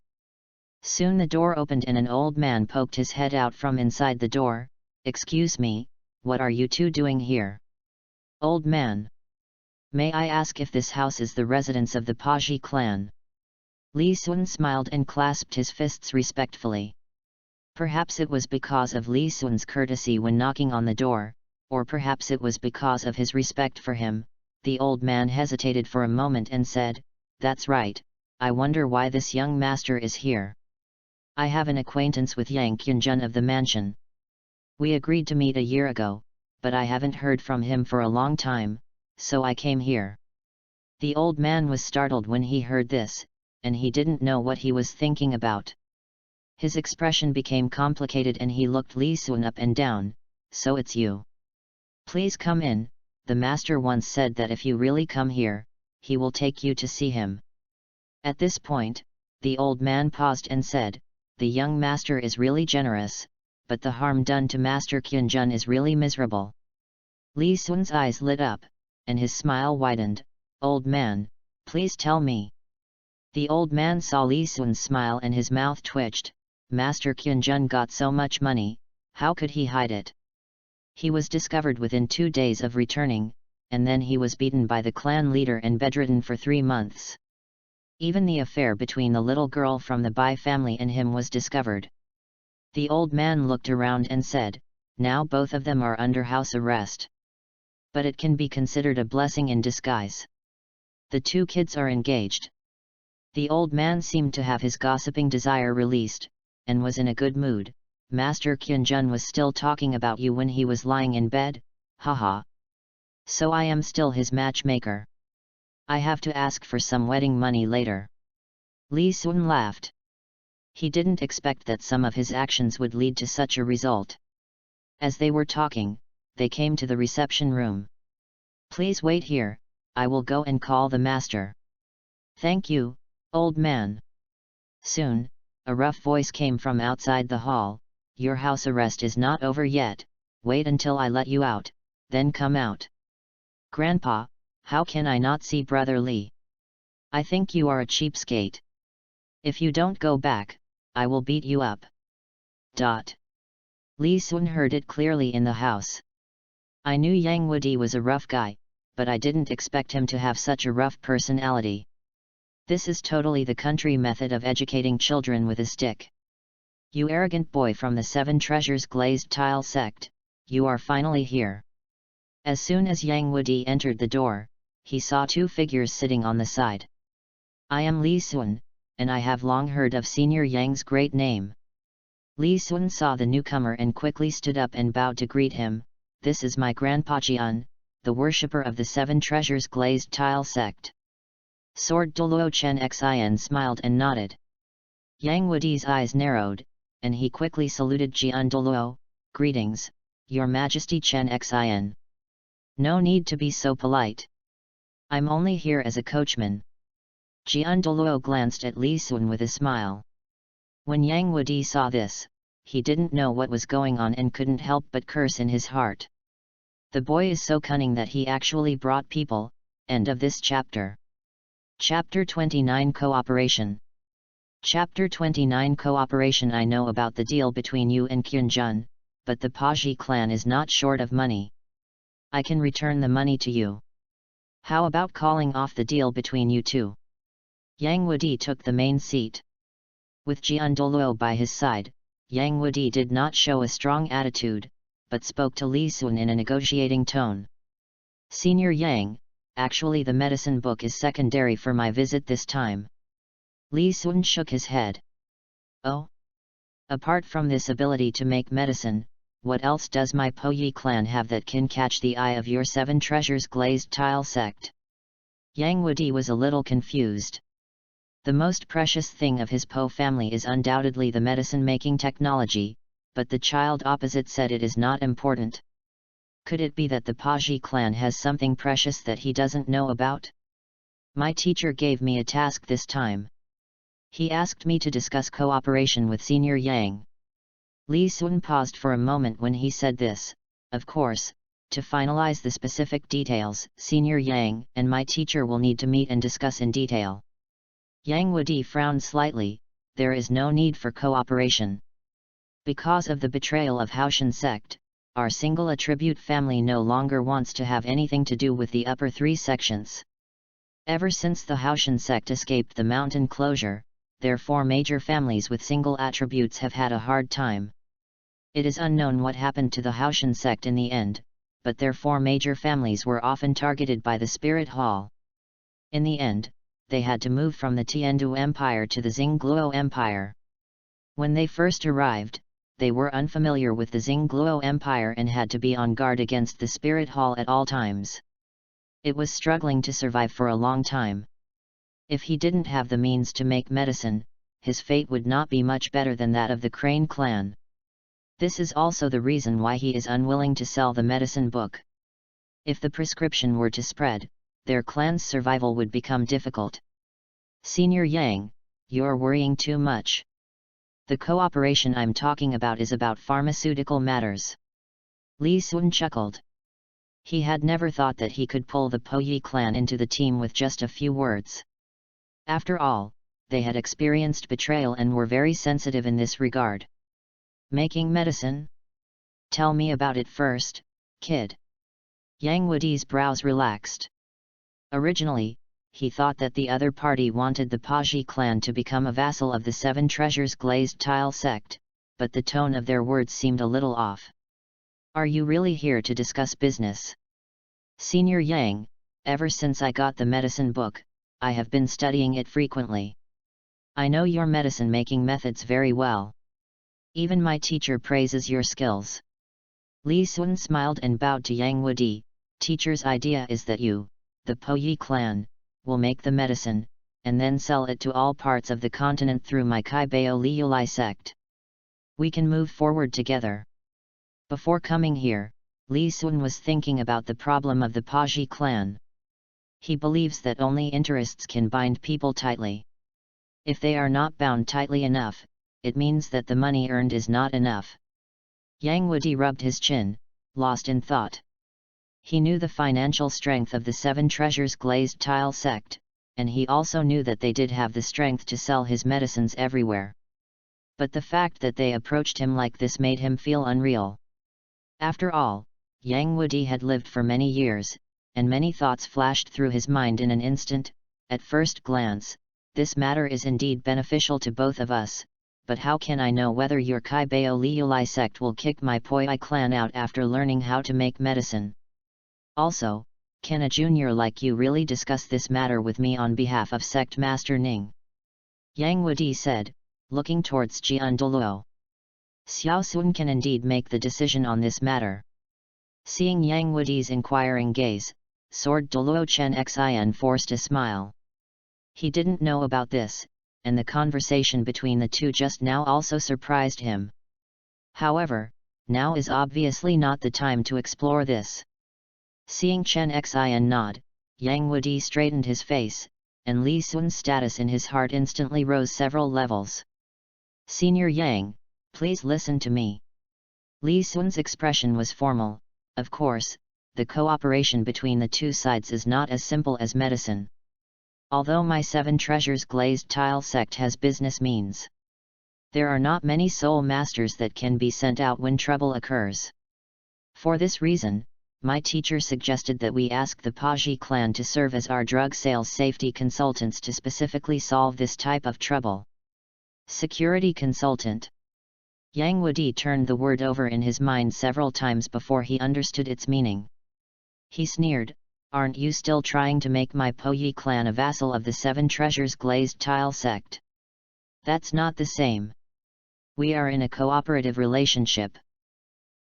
Soon the door opened and an old man poked his head out from inside the door. "Excuse me, what are you two doing here?" "Old man. May I ask if this house is the residence of the Paji clan?" Li Sun smiled and clasped his fists respectfully. Perhaps it was because of Li Sun's courtesy when knocking on the door, or perhaps it was because of his respect for him. The old man hesitated for a moment and said, "That's right, I wonder why this young master is here. I have an acquaintance with Yang Qunjun of the mansion. We agreed to meet a year ago, but I haven't heard from him for a long time, so I came here." The old man was startled when he heard this, and he didn't know what he was thinking about. His expression became complicated and he looked Li Sun up and down. "So it's you. Please come in, the master once said that if you really come here, he will take you to see him." At this point, the old man paused and said, "The young master is really generous, but the harm done to Master Qunjun is really miserable." Li Sun's eyes lit up, and his smile widened. "Old man, please tell me." The old man saw Li Sun's smile and his mouth twitched. Master Qunjun got so much money, how could he hide it? He was discovered within 2 days of returning, and then he was beaten by the clan leader and bedridden for 3 months. Even the affair between the little girl from the Bai family and him was discovered. The old man looked around and said, "Now both of them are under house arrest. But it can be considered a blessing in disguise. The 2 kids are engaged." The old man seemed to have his gossiping desire released, and was in a good mood. "Master Qunjun was still talking about you when he was lying in bed, haha. So I am still his matchmaker. I have to ask for some wedding money later." Li Sun laughed. He didn't expect that some of his actions would lead to such a result. As they were talking, they came to the reception room. "Please wait here, I will go and call the master." "Thank you, old man." Soon, a rough voice came from outside the hall. "Your house arrest is not over yet, wait until I let you out, then come out." "Grandpa, how can I not see Brother Li? I think you are a cheapskate. If you don't go back, I will beat you up." Li Sun heard it clearly in the house. "I knew Yang Wudi was a rough guy, but I didn't expect him to have such a rough personality. This is totally the country method of educating children with a stick. You arrogant boy from the 7 Treasures glazed tile sect, you are finally here." As soon as Yang Wudi entered the door, he saw 2 figures sitting on the side. "I am Li Sun, and I have long heard of Senior Yang's great name." Li Sun saw the newcomer and quickly stood up and bowed to greet him. "This is my Grandpa Jian, the worshipper of the 7 Treasures glazed tile sect." Sword Douluo Chen Xin smiled and nodded. Yang Wudi's eyes narrowed, and he quickly saluted Jian Douluo. "Greetings, Your Majesty Chen Xin. No need to be so polite. I'm only here as a coachman." Jian Douluo glanced at Li Sun with a smile. When Yang Wudi saw this, he didn't know what was going on and couldn't help but curse in his heart. The boy is so cunning that he actually brought people. End of this chapter. Chapter 29 Cooperation. Chapter 29 Cooperation. I know about the deal between you and Kyunjun, but the Paji clan is not short of money. I can return the money to you. How about calling off the deal between you two? Yang Wudi took the main seat. With Jian Douluo by his side, Yang Wudi did not show a strong attitude, but spoke to Li Sun in a negotiating tone. Senior Yang, actually the medicine book is secondary for my visit this time. Li Sun shook his head. Oh? Apart from this ability to make medicine, what else does my Po Yi clan have that can catch the eye of your seven treasures glazed tile sect? Yang Wudi was a little confused. The most precious thing of his Po family is undoubtedly the medicine-making technology, but the child opposite said it is not important. Could it be that the Paji clan has something precious that he doesn't know about? My teacher gave me a task this time. He asked me to discuss cooperation with Senior Yang. Li Sun paused for a moment when he said this. Of course, to finalize the specific details, Senior Yang and my teacher will need to meet and discuss in detail. Yang Wudi frowned slightly. There is no need for cooperation. Because of the betrayal of Haoshan sect, our single attribute family no longer wants to have anything to do with the upper three sections. Ever since the Haoshan sect escaped the mountain closure, their four major families with single attributes have had a hard time. It is unknown what happened to the Haoshan sect in the end, but their four major families were often targeted by the Spirit Hall. In the end, they had to move from the Tiandu Empire to the Xingluo Empire. When they first arrived, they were unfamiliar with the Xingluo Empire and had to be on guard against the Spirit Hall at all times. It was struggling to survive for a long time. If he didn't have the means to make medicine, his fate would not be much better than that of the Crane clan. This is also the reason why he is unwilling to sell the medicine book. If the prescription were to spread, their clan's survival would become difficult. Senior Yang, you're worrying too much. The cooperation I'm talking about is about pharmaceutical matters. Li Sun chuckled. He had never thought that he could pull the Po Yi clan into the team with just a few words. After all, they had experienced betrayal and were very sensitive in this regard. Making medicine? Tell me about it first, kid. Yang Wudi's brows relaxed. Originally, he thought that the other party wanted the Paji clan to become a vassal of the Seven Treasures glazed tile sect, but the tone of their words seemed a little off. Are you really here to discuss business? Senior Yang, ever since I got the medicine book, I have been studying it frequently. I know your medicine-making methods very well. Even my teacher praises your skills. Li Sun smiled and bowed to Yang Wudi. Teacher's idea is that you, the Po Yi clan, will make the medicine, and then sell it to all parts of the continent through my Kai Bao Liulai sect. We can move forward together. Before coming here, Li Sun was thinking about the problem of the Paji clan. He believes that only interests can bind people tightly. If they are not bound tightly enough, it means that the money earned is not enough. Yang Wudi rubbed his chin, lost in thought. He knew the financial strength of the Seven Treasures glazed tile sect, and he also knew that they did have the strength to sell his medicines everywhere. But the fact that they approached him like this made him feel unreal. After all, Yang Wudi had lived for many years, and many thoughts flashed through his mind in an instant. At first glance, this matter is indeed beneficial to both of us, but how can I know whether your Kai Bao Liulai sect will kick my Po Yi clan out after learning how to make medicine? Also, can a junior like you really discuss this matter with me on behalf of Sect Master Ning? Yang Wudi said, looking towards Jian Douluo. Xiao Sun can indeed make the decision on this matter. Seeing Yang Wudi's inquiring gaze, Sword Douluo Chen Xin forced a smile. He didn't know about this, and the conversation between the two just now also surprised him. However, now is obviously not the time to explore this. Seeing Chen Xin nod, Yang Wudi straightened his face, and Li Sun's status in his heart instantly rose several levels. Senior Yang, please listen to me. Li Sun's expression was formal. Of course, the cooperation between the two sides is not as simple as medicine. Although my Seven Treasures glazed tile sect has business means, there are not many soul masters that can be sent out when trouble occurs. For this reason, my teacher suggested that we ask the Paji clan to serve as our drug sales safety consultants to specifically solve this type of trouble. Security consultant. Yang Wudi turned the word over in his mind several times before he understood its meaning. He sneered, "Aren't you still trying to make my Poyi clan a vassal of the Seven Treasures glazed tile sect? That's not the same. We are in a cooperative relationship.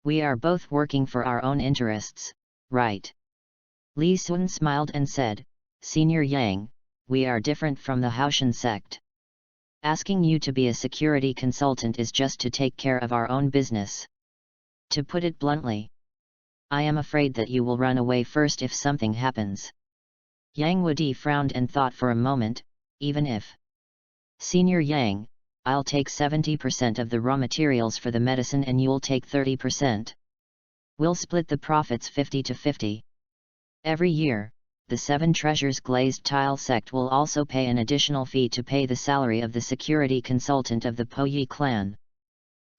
We are both working for our own interests, right?" Li Sun smiled and said, "Senior Yang, we are different from the Haoshan sect. Asking you to be a security consultant is just to take care of our own business. To put it bluntly, I am afraid that you will run away first if something happens." Yang Wudi frowned and thought for a moment. "Even if, Senior Yang, I'll take 70% of the raw materials for the medicine and you'll take 30%. We'll split the profits 50 to 50. Every year, the Seven Treasures glazed tile sect will also pay an additional fee to pay the salary of the security consultant of the Poyi clan."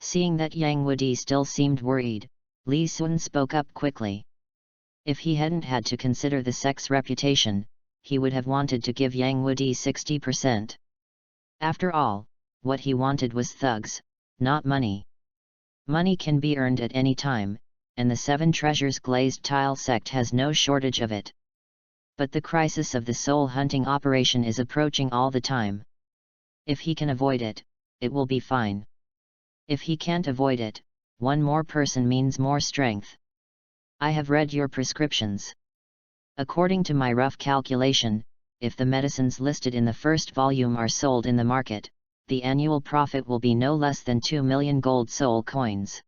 Seeing that Yang Wudi still seemed worried, Li Sun spoke up quickly. If he hadn't had to consider the sect's reputation, he would have wanted to give Yang Wudi 60%. After all, what he wanted was thugs, not money. Money can be earned at any time, and the Seven Treasures glazed tile sect has no shortage of it. But the crisis of the soul hunting operation is approaching all the time. If he can avoid it, it will be fine. If he can't avoid it, one more person means more strength. I have read your prescriptions. According to my rough calculation, if the medicines listed in the first volume are sold in the market, the annual profit will be no less than 2 million gold soul coins.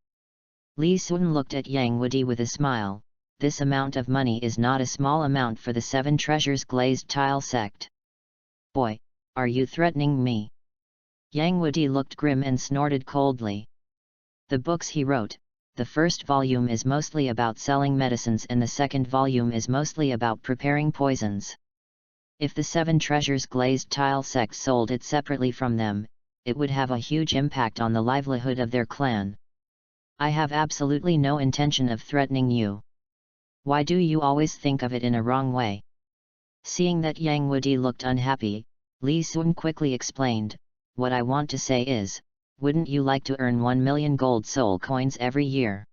Li Sun looked at Yang Wudi with a smile. This amount of money is not a small amount for the Seven Treasures glazed tile sect. Boy, are you threatening me? Yang Wudi looked grim and snorted coldly. The books he wrote, the first volume is mostly about selling medicines and the second volume is mostly about preparing poisons. If the Seven Treasures glazed tile sect sold it separately from them, it would have a huge impact on the livelihood of their clan. I have absolutely no intention of threatening you. Why do you always think of it in a wrong way? Seeing that Yang Wudi looked unhappy, Li Sun quickly explained, "What I want to say is, wouldn't you like to earn 1 million gold soul coins every year?"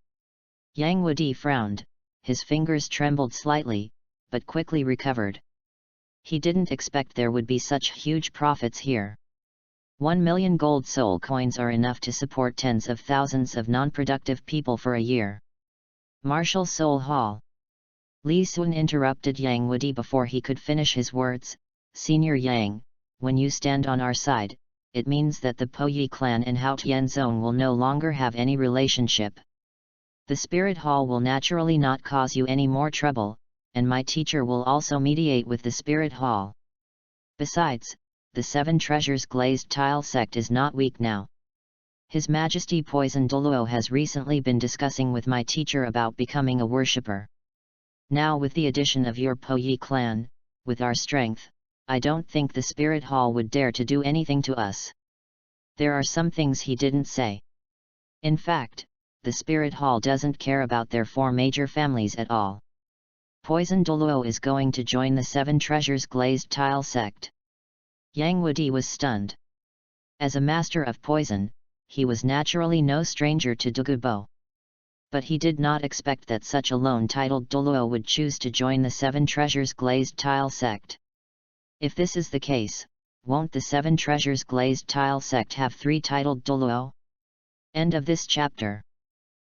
Yang Wudi frowned, his fingers trembled slightly, but quickly recovered. He didn't expect there would be such huge profits here. 1 million gold soul coins are enough to support tens of thousands of non-productive people for a year. Martial Soul Hall. Li Sun interrupted Yang Wudi before he could finish his words. "Senior Yang, when you stand on our side, it means that the Poyi clan and Hao Tian Zone will no longer have any relationship. The Spirit Hall will naturally not cause you any more trouble, and my teacher will also mediate with the Spirit Hall. Besides, the Seven Treasures glazed tile sect is not weak now. His Majesty Poison Douluo has recently been discussing with my teacher about becoming a worshipper. Now with the addition of your Poyi clan, with our strength, I don't think the Spirit Hall would dare to do anything to us." There are some things he didn't say. In fact, the Spirit Hall doesn't care about their 4 major families at all. Poison Douluo is going to join the Seven Treasures glazed tile sect. Yang Wudi was stunned. As a master of poison, he was naturally no stranger to Douluo. But he did not expect that such a lone-titled Douluo would choose to join the Seven Treasures glazed tile sect. If this is the case, won't the Seven Treasures glazed tile sect have 3 titled Douluo? End of this chapter.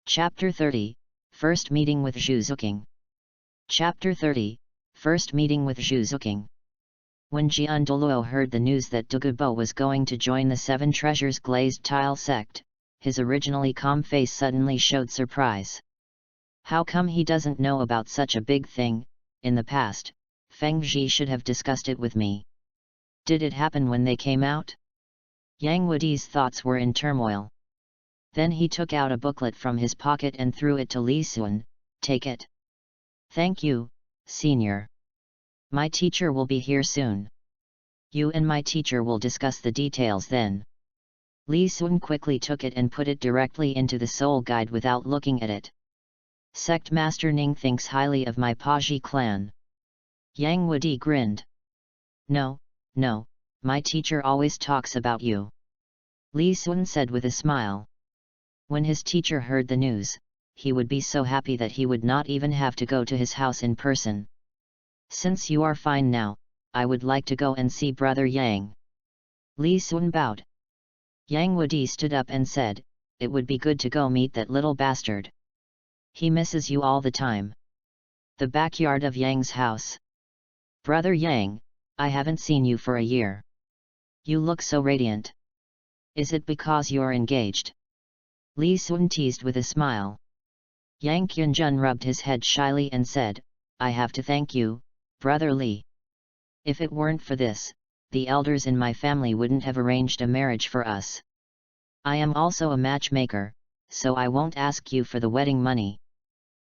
Chapter 30, First Meeting with Zhu Zuqing. Chapter 30, First Meeting with Zhu Zuqing. When Jian Douluo heard the news that Douluo was going to join the Seven Treasures glazed tile sect, his originally calm face suddenly showed surprise. How come he doesn't know about such a big thing? In the past, Feng Zhi should have discussed it with me. Did it happen when they came out? Yang Wudi's thoughts were in turmoil. Then he took out a booklet from his pocket and threw it to Li Sun. "Take it." "Thank you, Senior. My teacher will be here soon." You and my teacher will discuss the details then. Li Sun quickly took it and put it directly into the soul guide without looking at it. Sect Master Ning thinks highly of my Paji clan. Yang Wudi grinned. No, my teacher always talks about you. Li Sun said with a smile. When his teacher heard the news, he would be so happy that he would not even have to go to his house in person. Since you are fine now, I would like to go and see Brother Yang. Li Sun bowed. Yang Wudi stood up and said, it would be good to go meet that little bastard. He misses you all the time. The backyard of Yang's house. Brother Yang, I haven't seen you for a year. You look so radiant. Is it because you're engaged? Li Sun teased with a smile. Yang Qunjun rubbed his head shyly and said, I have to thank you, Brother Li. If it weren't for this, the elders in my family wouldn't have arranged a marriage for us. I am also a matchmaker, so I won't ask you for the wedding money.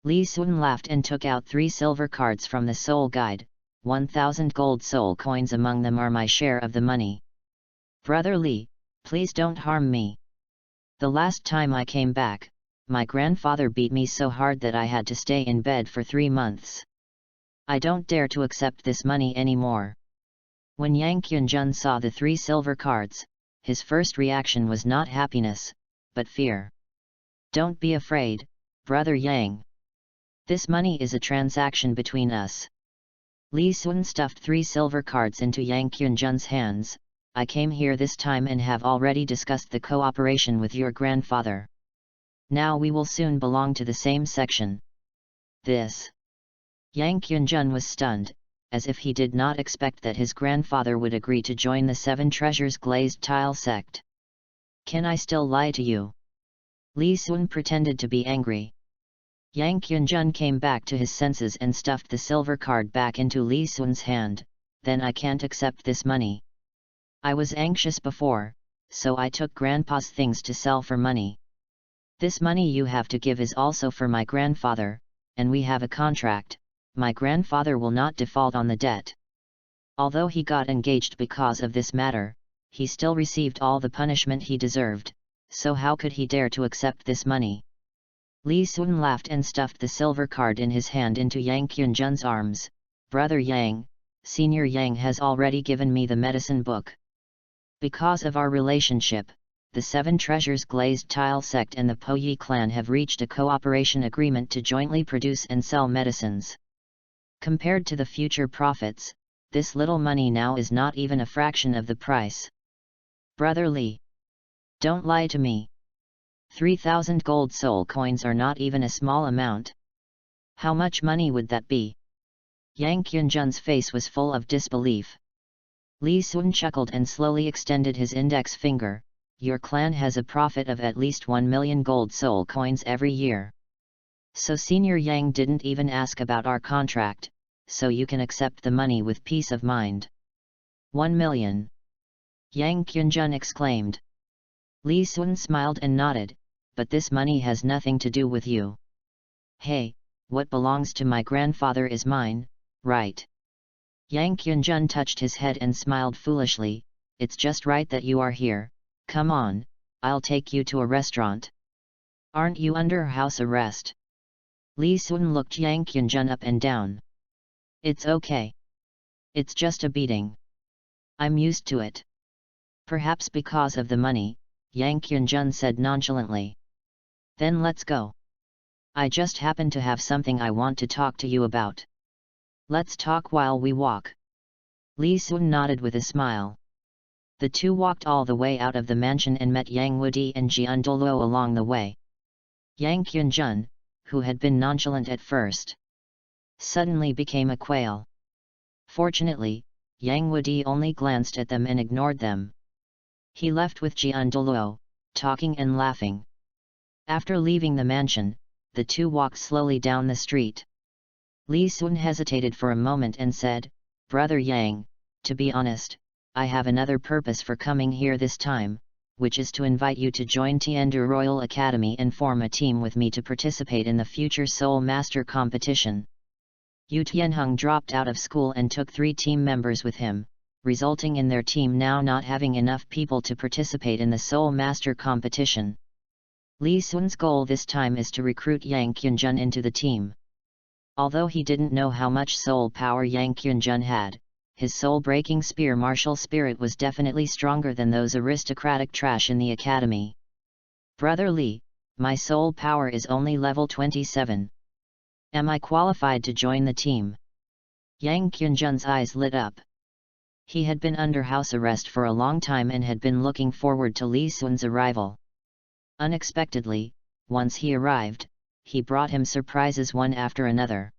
Li Sun laughed and took out 3 silver cards from the soul guide. 1,000 gold soul coins among them are my share of the money. Brother Li, please don't harm me. The last time I came back, my grandfather beat me so hard that I had to stay in bed for 3 months. I don't dare to accept this money anymore. When Yang Qunjun saw the 3 silver cards, his first reaction was not happiness, but fear. Don't be afraid, Brother Yang. This money is a transaction between us. Li Sun stuffed 3 silver cards into Yang Qunjun's hands. I came here this time and have already discussed the cooperation with your grandfather. Now we will soon belong to the same section. This. Yang Qunjun was stunned, as if he did not expect that his grandfather would agree to join the 7 Treasures Glazed Tile sect. Can I still lie to you? Li Sun pretended to be angry. Yang Qunjun came back to his senses and stuffed the silver card back into Li Sun's hand. Then I can't accept this money. I was anxious before, so I took Grandpa's things to sell for money. This money you have to give is also for my grandfather, and we have a contract. My grandfather will not default on the debt. Although he got engaged because of this matter, he still received all the punishment he deserved, so how could he dare to accept this money? Li Sun laughed and stuffed the silver card in his hand into Yang Qunjun's arms. Brother Yang, Senior Yang has already given me the medicine book. Because of our relationship, the 7 Treasures Glazed Tile sect and the Po Yi clan have reached a cooperation agreement to jointly produce and sell medicines. Compared to the future profits, this little money now is not even a fraction of the price. Brother Li, don't lie to me. 3,000 gold soul coins are not even a small amount. How much money would that be? Yang Qunjun's face was full of disbelief. Li Sun chuckled and slowly extended his index finger. Your clan has a profit of at least 1 million gold soul coins every year. So Senior Yang didn't even ask about our contract, so you can accept the money with peace of mind. 1 million. Yang Qunjun exclaimed. Li Sun smiled and nodded, but this money has nothing to do with you. Hey, what belongs to my grandfather is mine, right? Yang Qunjun touched his head and smiled foolishly. It's just right that you are here. Come on, I'll take you to a restaurant. Aren't you under house arrest? Li Sun looked Yang Qunjun up and down. It's okay. It's just a beating. I'm used to it. Perhaps because of the money, Yang Qunjun said nonchalantly. Then let's go. I just happen to have something I want to talk to you about. Let's talk while we walk. Li Sun nodded with a smile. The two walked all the way out of the mansion and met Yang Wudi and Jian Douluo along the way. Yang Qunjun, who had been nonchalant at first, suddenly became a quail. Fortunately, Yang Wudi only glanced at them and ignored them. He left with Jian Douluo, talking and laughing. After leaving the mansion, the two walked slowly down the street. Li Sun hesitated for a moment and said, Brother Yang, to be honest, I have another purpose for coming here this time, which is to invite you to join Tiandu Royal Academy and form a team with me to participate in the future Soul Master competition. Yu Tianheng dropped out of school and took 3 team members with him, resulting in their team now not having enough people to participate in the Soul Master competition. Li Sun's goal this time is to recruit Yang Qunjun into the team. Although he didn't know how much soul power Yang Qunjun had, his soul-breaking spear martial spirit was definitely stronger than those aristocratic trash in the academy. Brother Li, my soul power is only level 27. Am I qualified to join the team? Yang Qunjun's eyes lit up. He had been under house arrest for a long time and had been looking forward to Li Sun's arrival. Unexpectedly, once he arrived, he brought him surprises one after another.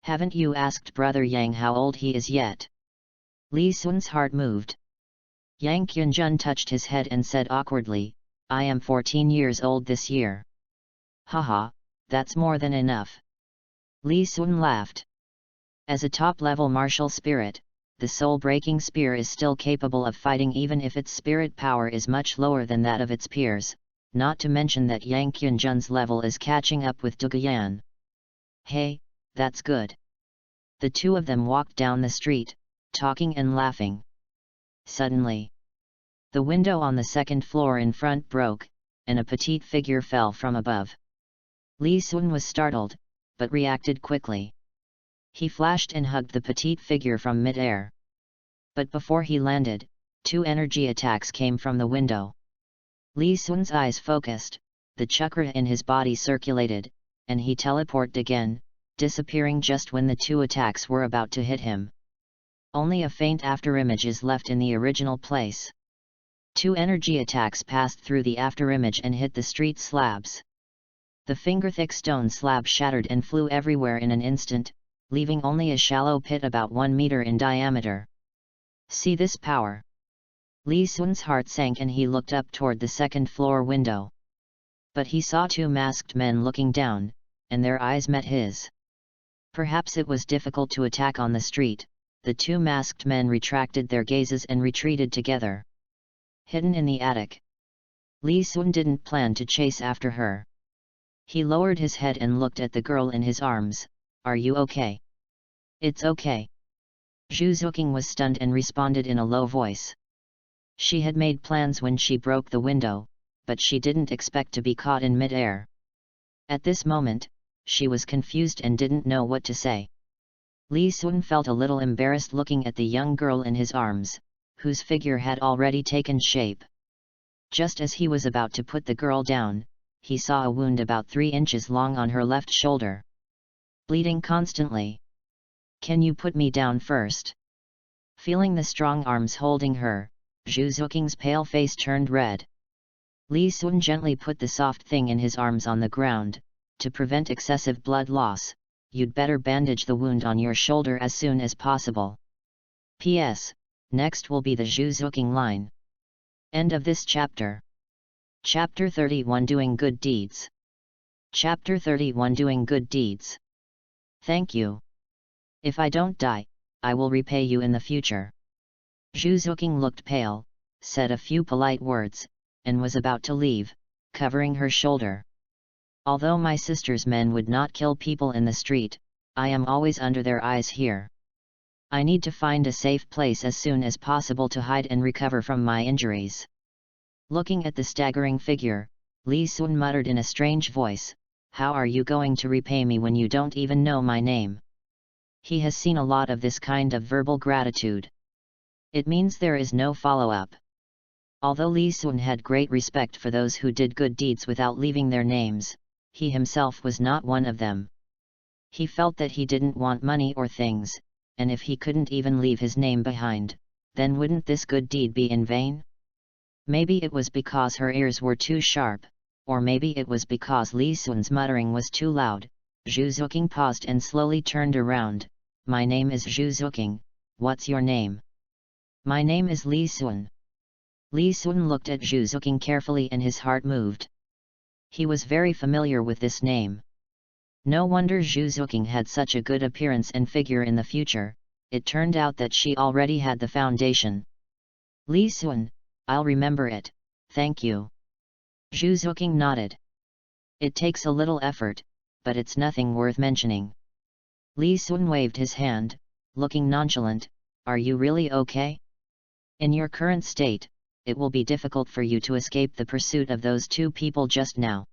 Haven't you asked Brother Yang how old he is yet? Li Sun's heart moved. Yang Qunjun touched his head and said awkwardly, I am 14 years old this year. Haha, that's more than enough. Li Sun laughed. As a top-level martial spirit, the soul-breaking spear is still capable of fighting even if its spirit power is much lower than that of its peers, not to mention that Yang Qunjun's level is catching up with Duguyan. Hey, that's good. The two of them walked down the street, talking and laughing. Suddenly, the window on the second floor in front broke, and a petite figure fell from above. Li Sun was startled, but reacted quickly. He flashed and hugged the petite figure from mid-air. But before he landed, 2 energy attacks came from the window. Li Sun's eyes focused, the chakra in his body circulated, and he teleported again, disappearing just when the 2 attacks were about to hit him. Only a faint afterimage is left in the original place. 2 energy attacks passed through the afterimage and hit the street slabs. The finger-thick stone slab shattered and flew everywhere in an instant, leaving only a shallow pit about 1 meter in diameter. See this power? Li Sun's heart sank and he looked up toward the second-floor window. But he saw 2 masked men looking down, and their eyes met his. Perhaps it was difficult to attack on the street. The 2 masked men retracted their gazes and retreated together. Hidden in the attic. Li Sun didn't plan to chase after her. He lowered his head and looked at the girl in his arms. Are you okay? It's okay. Zhu Zuqing was stunned and responded in a low voice. She had made plans when she broke the window, but she didn't expect to be caught in mid-air. At this moment, she was confused and didn't know what to say. Li Sun felt a little embarrassed looking at the young girl in his arms, whose figure had already taken shape. Just as he was about to put the girl down, he saw a wound about 3 inches long on her left shoulder. Bleeding constantly. Can you put me down first? Feeling the strong arms holding her, Zhu Zuqing's pale face turned red. Li Sun gently put the soft thing in his arms on the ground. To prevent excessive blood loss, you'd better bandage the wound on your shoulder as soon as possible. P.S. Next will be the Zhu Zuqing line. End of this chapter. Chapter 31 Doing Good Deeds. Chapter 31 Doing Good Deeds. Thank you. If I don't die, I will repay you in the future. Zhu Zuqing looked pale, said a few polite words, and was about to leave, covering her shoulder. Although my sister's men would not kill people in the street, I am always under their eyes here. I need to find a safe place as soon as possible to hide and recover from my injuries. Looking at the staggering figure, Li Sun muttered in a strange voice, how are you going to repay me when you don't even know my name? He has seen a lot of this kind of verbal gratitude. It means there is no follow-up. Although Li Sun had great respect for those who did good deeds without leaving their names, he himself was not one of them. He felt that he didn't want money or things, and if he couldn't even leave his name behind, then wouldn't this good deed be in vain? Maybe it was because her ears were too sharp, or maybe it was because Li Sun's muttering was too loud. Zhu Zuqing paused and slowly turned around. My name is Zhu Zuqing, what's your name? My name is Li Sun. Li Sun looked at Zhu Zuqing carefully and his heart moved. He was very familiar with this name. No wonder Zhu Zuqing had such a good appearance and figure in the future. It turned out that she already had the foundation. Li Sun, I'll remember it, thank you. Zhu Zuqing nodded. It takes a little effort, but it's nothing worth mentioning. Li Sun waved his hand, looking nonchalant. are you really okay? In your current state, it will be difficult for you to escape the pursuit of those two people just now.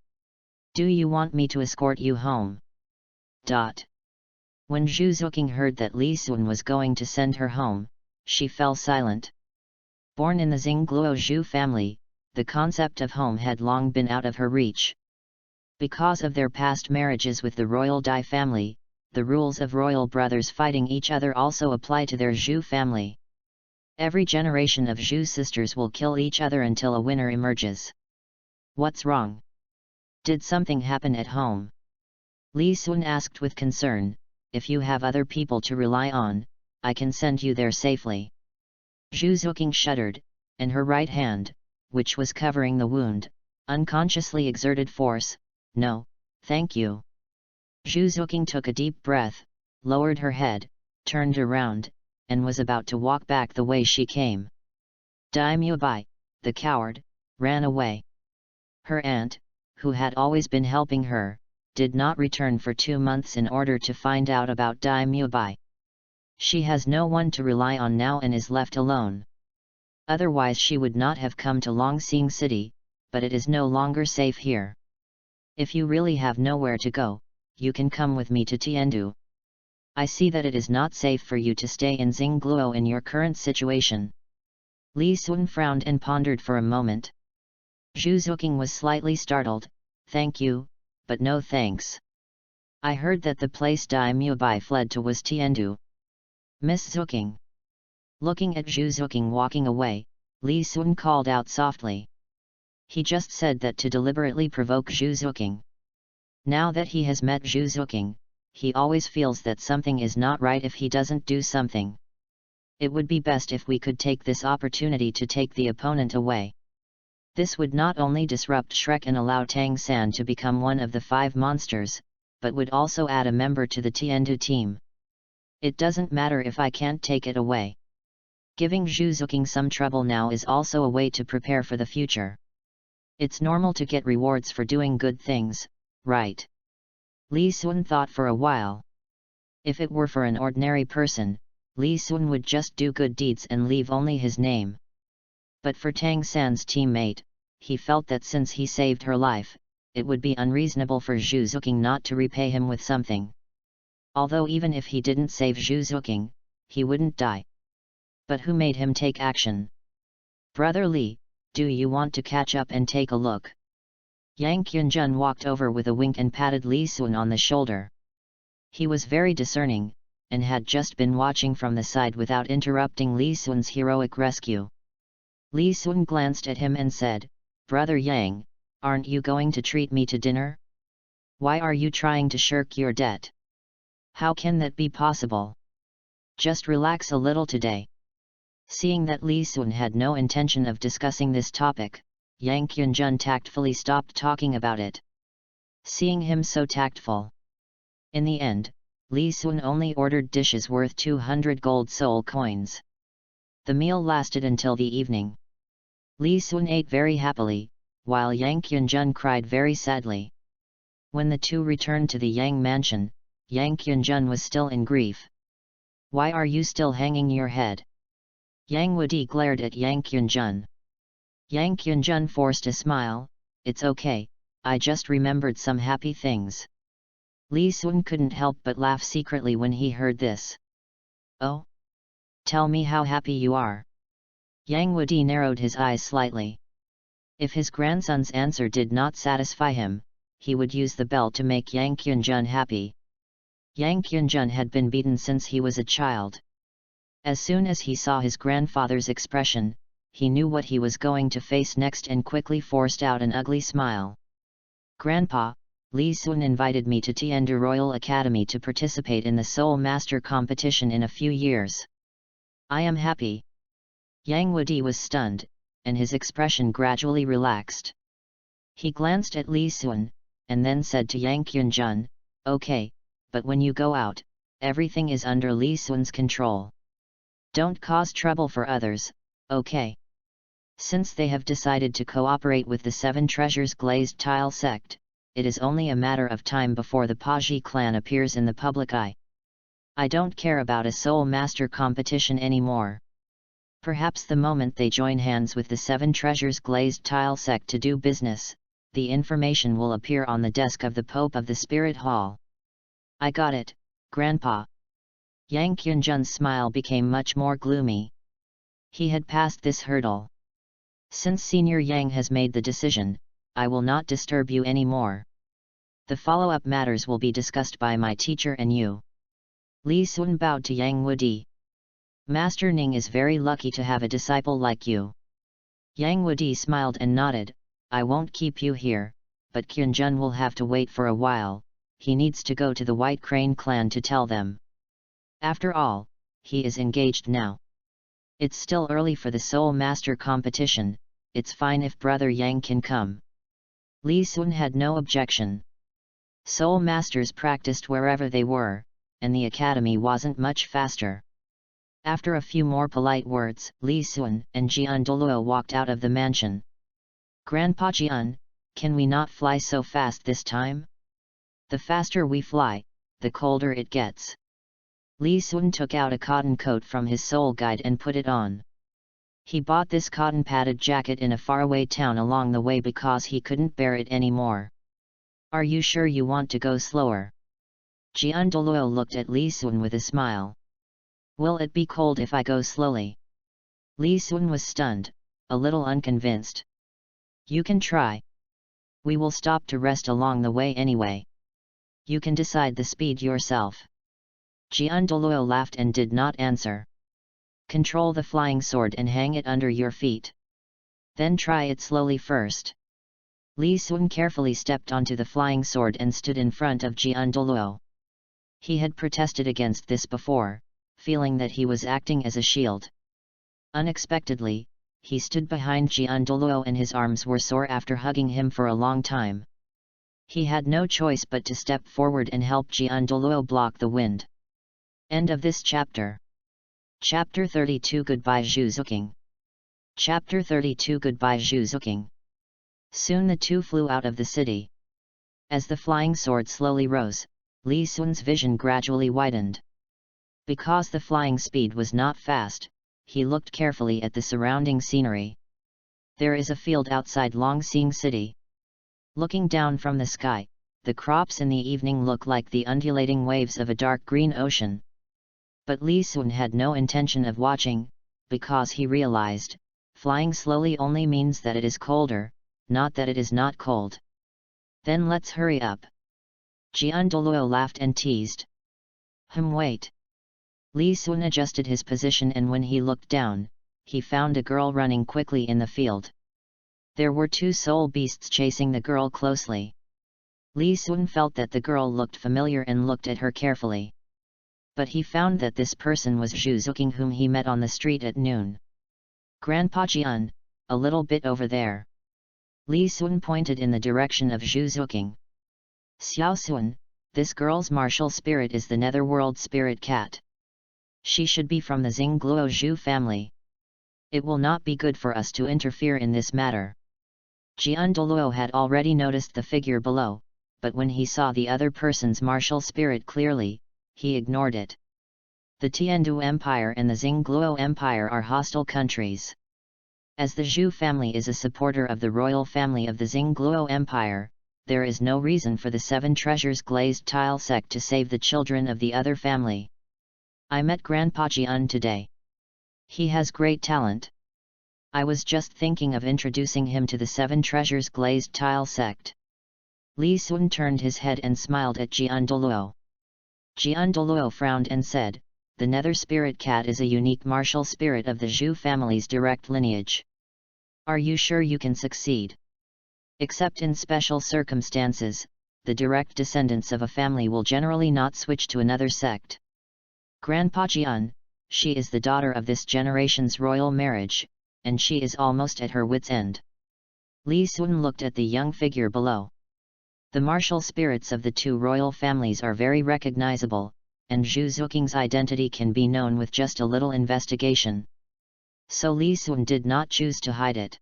Do you want me to escort you home? When Zhu Zuqing heard that Li Sun was going to send her home, she fell silent. Born in the Xingluo Zhu family, the concept of home had long been out of her reach. Because of their past marriages with the royal Dai family, the rules of royal brothers fighting each other also apply to their Zhu family. Every generation of Zhu sisters will kill each other until a winner emerges. What's wrong? Did something happen at home? Li Sun asked with concern. If you have other people to rely on, I can send you there safely. Zhu Zuqing shuddered, and her right hand, which was covering the wound, unconsciously exerted force. No, thank you. Zhu Zuqing took a deep breath, lowered her head, turned around, and was about to walk back the way she came. Dai Mubai, the coward, ran away. Her aunt, who had always been helping her, did not return for 2 months in order to find out about Dai Mubai. She has no one to rely on now and is left alone. Otherwise she would not have come to Longxing City, but it is no longer safe here. If you really have nowhere to go, you can come with me to Tiandu. I see that it is not safe for you to stay in Xingluo in your current situation. Li Sun frowned and pondered for a moment. Zhu Zuqing was slightly startled. Thank you, but no thanks. I heard that the place Dai Mubai fled to was Tiandu. Miss Zuqing. Looking at Zhu Zuqing walking away, Li Sun called out softly. He just said that to deliberately provoke Zhu Zuqing. Now that he has met Zhu Zuqing, he always feels that something is not right if he doesn't do something. It would be best if we could take this opportunity to take the opponent away. This would not only disrupt Shrek and allow Tang San to become one of the 5 monsters, but would also add a member to the Tiandu team. It doesn't matter if I can't take it away. Giving Zhu Zuqing some trouble now is also a way to prepare for the future. It's normal to get rewards for doing good things, right? Li Sun thought for a while. If it were for an ordinary person, Li Sun would just do good deeds and leave only his name. But for Tang San's teammate, he felt that since he saved her life, it would be unreasonable for Zhu Zuqing not to repay him with something. Although even if he didn't save Zhu Zuqing, he wouldn't die. But who made him take action? Brother Li, do you want to catch up and take a look? Yang Qunjun walked over with a wink and patted Li Sun on the shoulder. He was very discerning, and had just been watching from the side without interrupting Li Sun's heroic rescue. Li Sun glanced at him and said, Brother Yang, aren't you going to treat me to dinner? Why are you trying to shirk your debt? How can that be possible? Just relax a little today. Seeing that Li Sun had no intention of discussing this topic, Yang Qunjun tactfully stopped talking about it. Seeing him so tactful. In the end, Li Sun only ordered dishes worth 200 gold soul coins. The meal lasted until the evening. Li Sun ate very happily, while Yang Qunjun cried very sadly. When the two returned to the Yang mansion, Yang Qunjun was still in grief. Why are you still hanging your head? Yang Wudi glared at Yang Qunjun. Yang Qunjun forced a smile. It's okay, I just remembered some happy things. Li Sun couldn't help but laugh secretly when he heard this. Oh? Tell me how happy you are. Yang Wudi narrowed his eyes slightly. If his grandson's answer did not satisfy him, he would use the bell to make Yang Qunjun happy. Yang Qunjun had been beaten since he was a child. As soon as he saw his grandfather's expression, he knew what he was going to face next and quickly forced out an ugly smile. Grandpa, Li Sun invited me to Tiandu Royal Academy to participate in the Soul Master competition in a few years. I am happy. Yang Wudi was stunned, and his expression gradually relaxed. He glanced at Li Sun, and then said to Yang Qunjun, Okay, but when you go out, everything is under Li Sun's control. Don't cause trouble for others, okay? Since they have decided to cooperate with the Seven Treasures Glazed Tile sect, it is only a matter of time before the Paji clan appears in the public eye. I don't care about a Soul Master competition anymore. Perhaps the moment they join hands with the 7 Treasures Glazed Tile sect to do business, the information will appear on the desk of the Pope of the Spirit Hall. I got it, Grandpa. Yang Qianjun's smile became much more gloomy. He had passed this hurdle. Since Senior Yang has made the decision, I will not disturb you anymore. The follow-up matters will be discussed by my teacher and you. Li Sun bowed to Yang Wudi. Master Ning is very lucky to have a disciple like you. Yang Wudi smiled and nodded. I won't keep you here, but Qianjun will have to wait for a while. He needs to go to the White Crane clan to tell them. After all, he is engaged now. It's still early for the Soul Master competition. It's fine if Brother Yang can come. Li Sun had no objection. Soul Masters practiced wherever they were, and the academy wasn't much faster. After a few more polite words, Li Sun and Jian Douluo walked out of the mansion. Grandpa Jian, can we not fly so fast this time? The faster we fly, the colder it gets. Li Sun took out a cotton coat from his soul guide and put it on. He bought this cotton-padded jacket in a faraway town along the way because he couldn't bear it anymore. Are you sure you want to go slower? Jian Douluo looked at Li Sun with a smile. Will it be cold if I go slowly? Li Sun was stunned, a little unconvinced. You can try. We will stop to rest along the way anyway. You can decide the speed yourself. Jian Douluo laughed and did not answer. Control the flying sword and hang it under your feet. Then try it slowly first. Li Sun carefully stepped onto the flying sword and stood in front of Jian Douluo. He had protested against this before, feeling that he was acting as a shield. Unexpectedly, he stood behind Jian Douluo and his arms were sore after hugging him for a long time. He had no choice but to step forward and help Jian Douluo block the wind. End of this chapter. Chapter 32 Goodbye Zhuzuking. Chapter 32 Goodbye Zhuzuking. Soon the two flew out of the city. As the flying sword slowly rose, Li Sun's vision gradually widened. Because the flying speed was not fast, he looked carefully at the surrounding scenery. There is a field outside Longsing City. Looking down from the sky, the crops in the evening look like the undulating waves of a dark green ocean. But Li Sun had no intention of watching, because he realized, flying slowly only means that it is colder, not that it is not cold. Then let's hurry up. Jian Douluo laughed and teased. Wait. Li Sun adjusted his position and when he looked down, he found a girl running quickly in the field. There were 2 soul beasts chasing the girl closely. Li Sun felt that the girl looked familiar and looked at her carefully. But he found that this person was Zhuzuking whom he met on the street at noon. Grandpa Jian, a little bit over there. Li Sun pointed in the direction of Zhuzuking. Xiao Sun, this girl's martial spirit is the netherworld spirit cat. She should be from the Xingluo Zhu family. It will not be good for us to interfere in this matter. Jian Douluo had already noticed the figure below, but when he saw the other person's martial spirit clearly, he ignored it. The Tiandu Empire and the Xingluo Empire are hostile countries. As the Zhu family is a supporter of the royal family of the Xingluo Empire, there is no reason for the 7 Treasures Glazed Tile sect to save the children of the other family. I met Grandpa Jian today. He has great talent. I was just thinking of introducing him to the 7 Treasures Glazed Tile sect. Li Sun turned his head and smiled at Jian Douluo. Jian Douluo frowned and said, the Nether Spirit Cat is a unique martial spirit of the Zhu family's direct lineage. Are you sure you can succeed? Except in special circumstances, the direct descendants of a family will generally not switch to another sect. Grandpa Jian, she is the daughter of this generation's royal marriage, and she is almost at her wit's end. Li Sun looked at the young figure below. The martial spirits of the 2 royal families are very recognizable, and Zhuzuking's identity can be known with just a little investigation. So Li Sun did not choose to hide it.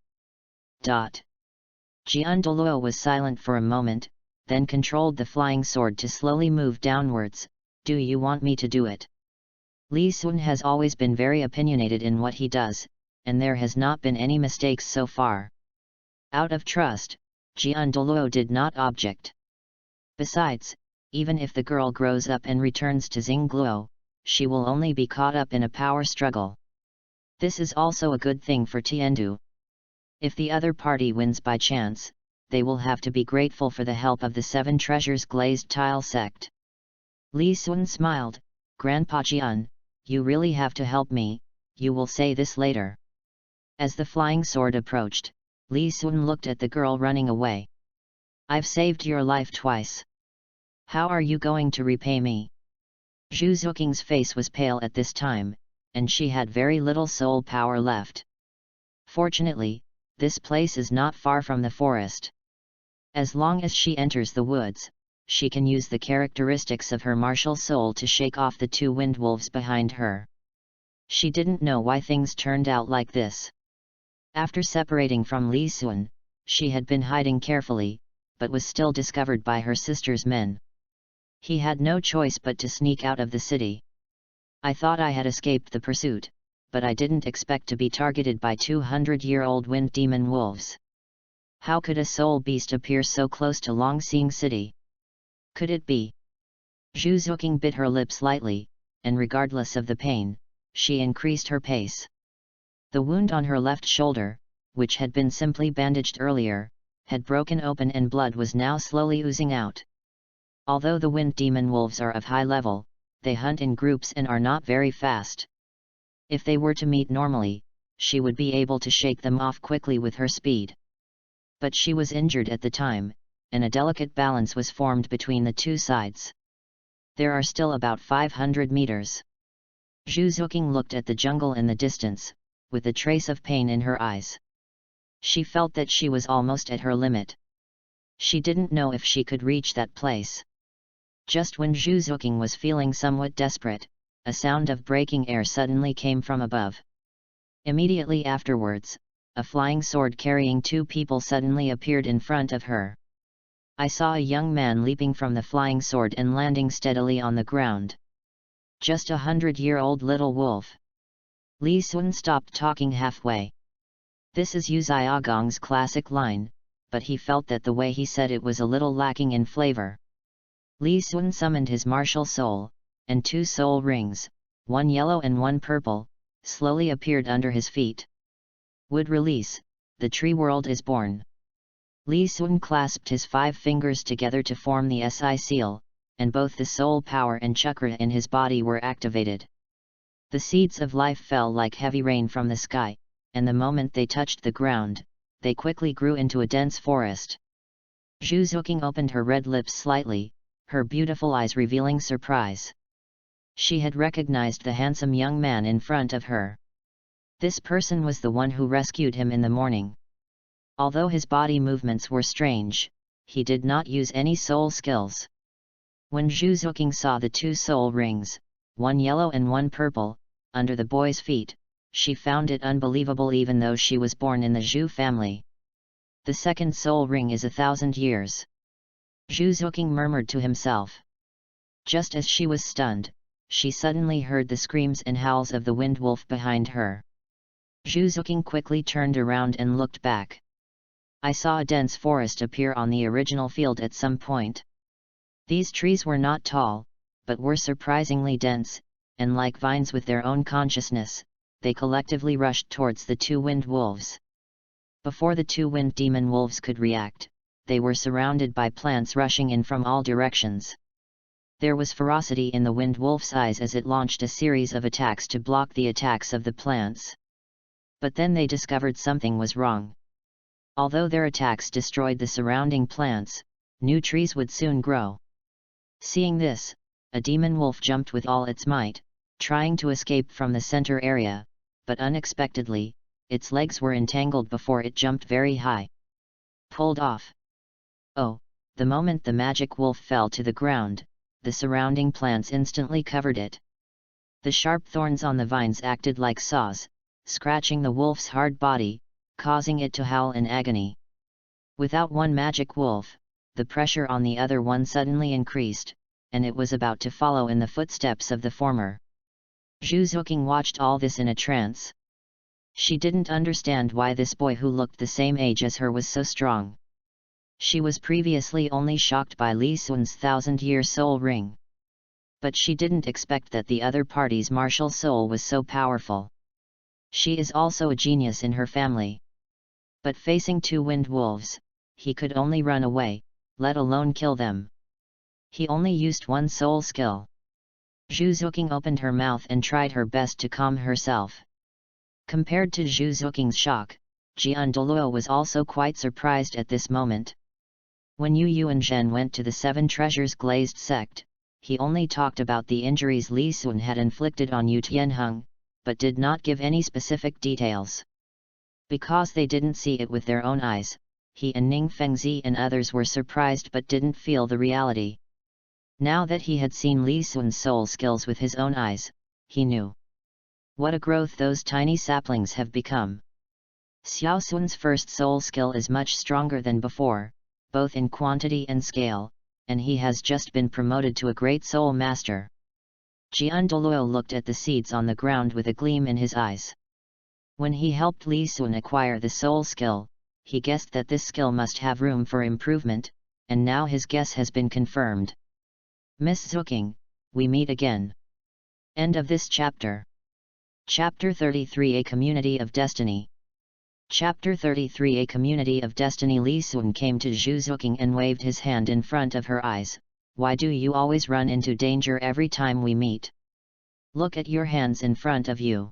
Jian Douluo was silent for a moment, then controlled the flying sword to slowly move downwards, Do you want me to do it? Li Sun has always been very opinionated in what he does, and there has not been any mistakes so far. Out of trust, Jian Douluo did not object. Besides, even if the girl grows up and returns to Xingluo, she will only be caught up in a power struggle. This is also a good thing for Tiandu. If the other party wins by chance, they will have to be grateful for the help of the Seven Treasures Glazed Tile sect. Li Sun smiled. Grandpa Jian, you really have to help me, you will say this later. As the flying sword approached, Li Sun looked at the girl running away. I've saved your life twice. How are you going to repay me? Zhu Zuqing's face was pale at this time, and she had very little soul power left. Fortunately, this place is not far from the forest. As long as she enters the woods, she can use the characteristics of her martial soul to shake off the two wind wolves behind her. She didn't know why things turned out like this. After separating from Li Sun, she had been hiding carefully, but was still discovered by her sister's men. He had no choice but to sneak out of the city. I thought I had escaped the pursuit, but I didn't expect to be targeted by 200-year-old wind demon wolves. How could a soul beast appear so close to Longxing City? Could it be? Zhu Zuqing bit her lips lightly, and regardless of the pain, she increased her pace. The wound on her left shoulder, which had been simply bandaged earlier, had broken open and blood was now slowly oozing out. Although the wind demon wolves are of high level, they hunt in groups and are not very fast. If they were to meet normally, she would be able to shake them off quickly with her speed. But she was injured at the time, and a delicate balance was formed between the two sides. There are still about 500 meters. Zhu Zuqing looked at the jungle in the distance, with a trace of pain in her eyes. She felt that she was almost at her limit. She didn't know if she could reach that place. Just when Zhu Zuqing was feeling somewhat desperate, a sound of breaking air suddenly came from above. Immediately afterwards, a flying sword carrying two people suddenly appeared in front of her. I saw a young man leaping from the flying sword and landing steadily on the ground. Just 100-year-old little wolf. Li Sun stopped talking halfway. This is Yu Xiaogong's classic line, but he felt that the way he said it was a little lacking in flavor. Li Sun summoned his martial soul, and two soul rings, one yellow and one purple, slowly appeared under his feet. Wood release, the tree world is born. Li Sun clasped his 5 fingers together to form the SI seal, and both the soul power and chakra in his body were activated. The seeds of life fell like heavy rain from the sky, and the moment they touched the ground, they quickly grew into a dense forest. Zhu Zuqing opened her red lips slightly, her beautiful eyes revealing surprise. She had recognized the handsome young man in front of her. This person was the one who rescued him in the morning. Although his body movements were strange, he did not use any soul skills. When Zhu Zuqing saw the 2 soul rings, one yellow and one purple, under the boy's feet, she found it unbelievable even though she was born in the Zhu family. The second soul ring is 1,000 years. Zhu Zuqing murmured to himself. Just as she was stunned, she suddenly heard the screams and howls of the wind wolf behind her. Zhu Zuqing quickly turned around and looked back. I saw a dense forest appear on the original field at some point. These trees were not tall, but were surprisingly dense, and like vines with their own consciousness, they collectively rushed towards the 2 wind wolves. Before the 2 wind demon wolves could react, they were surrounded by plants rushing in from all directions. There was ferocity in the wind wolf's eyes as it launched a series of attacks to block the attacks of the plants. But then they discovered something was wrong. Although their attacks destroyed the surrounding plants, new trees would soon grow. Seeing this, a demon wolf jumped with all its might, trying to escape from the center area, but unexpectedly, its legs were entangled before it jumped very high. Pulled off. Oh, the moment the magic wolf fell to the ground, the surrounding plants instantly covered it. The sharp thorns on the vines acted like saws, scratching the wolf's hard body, causing it to howl in agony. Without one magic wolf, the pressure on the other one suddenly increased, and it was about to follow in the footsteps of the former. Zhu Zuqing watched all this in a trance. She didn't understand why this boy who looked the same age as her was so strong. She was previously only shocked by Li Sun's 1,000-year soul ring. But she didn't expect that the other party's martial soul was so powerful. She is also a genius in her family. But facing two wind wolves, he could only run away, let alone kill them. He only used one soul skill. Zhu Zuqing opened her mouth and tried her best to calm herself. Compared to Zhu Zuqing's shock, Douluo was also quite surprised at this moment. When Yu Yuanzhen went to the Seven Treasures Glazed sect, he only talked about the injuries Li Sun had inflicted on Yu Tianheng, but did not give any specific details. Because they didn't see it with their own eyes, he and Ning Fengzi and others were surprised but didn't feel the reality. Now that he had seen Li Sun's soul skills with his own eyes, he knew what a growth those tiny saplings have become. Xiao Sun's first soul skill is much stronger than before, both in quantity and scale, and he has just been promoted to a great soul master. Douluo looked at the seeds on the ground with a gleam in his eyes. When he helped Li Sun acquire the soul skill, he guessed that this skill must have room for improvement, and now his guess has been confirmed. Miss Zuqing, we meet again. End of this chapter. Chapter 33 A Community of Destiny. Chapter 33 A Community of Destiny. Li Sun came to Zhu Zuqing and waved his hand in front of her eyes. Why do you always run into danger every time we meet? Look at your hands in front of you.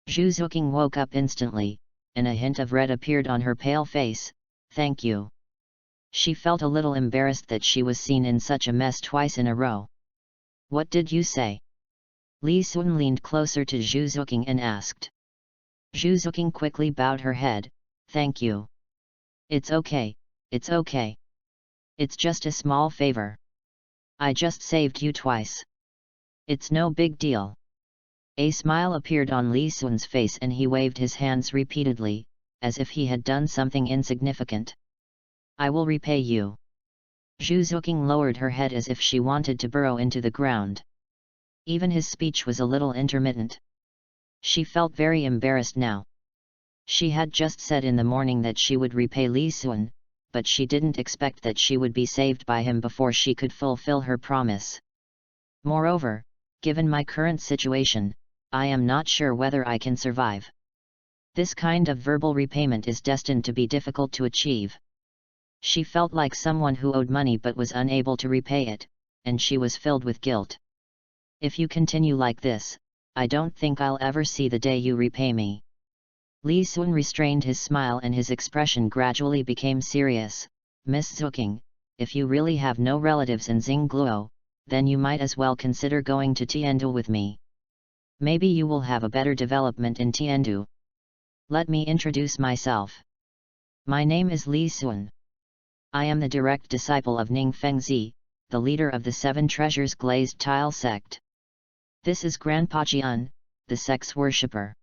Zhu Zuqing woke up instantly, and a hint of red appeared on her pale face. Thank you. She felt a little embarrassed that she was seen in such a mess twice in a row. What did you say? Li Sun leaned closer to Zhu Zuqing and asked. Zhu Zuqing quickly bowed her head. Thank you. It's okay, it's okay. It's just a small favor. I just saved you twice. It's no big deal. A smile appeared on Li Sun's face and he waved his hands repeatedly, as if he had done something insignificant. I will repay you. Zhu Zuqing lowered her head as if she wanted to burrow into the ground. Even his speech was a little intermittent. She felt very embarrassed now. She had just said in the morning that she would repay Li Sun, but she didn't expect that she would be saved by him before she could fulfill her promise. Moreover, given my current situation, I am not sure whether I can survive. This kind of verbal repayment is destined to be difficult to achieve. She felt like someone who owed money but was unable to repay it, and she was filled with guilt. If you continue like this, I don't think I'll ever see the day you repay me. Li Sun restrained his smile and his expression gradually became serious. Miss Zuqing, if you really have no relatives in Xingluo, then you might as well consider going to Tiandu with me. Maybe you will have a better development in Tiandu. Let me introduce myself. My name is Li Sun. I am the direct disciple of Ning Fengzi, the leader of the Seven Treasures Glazed Tile sect. This is Grandpa Jian, the sex worshipper.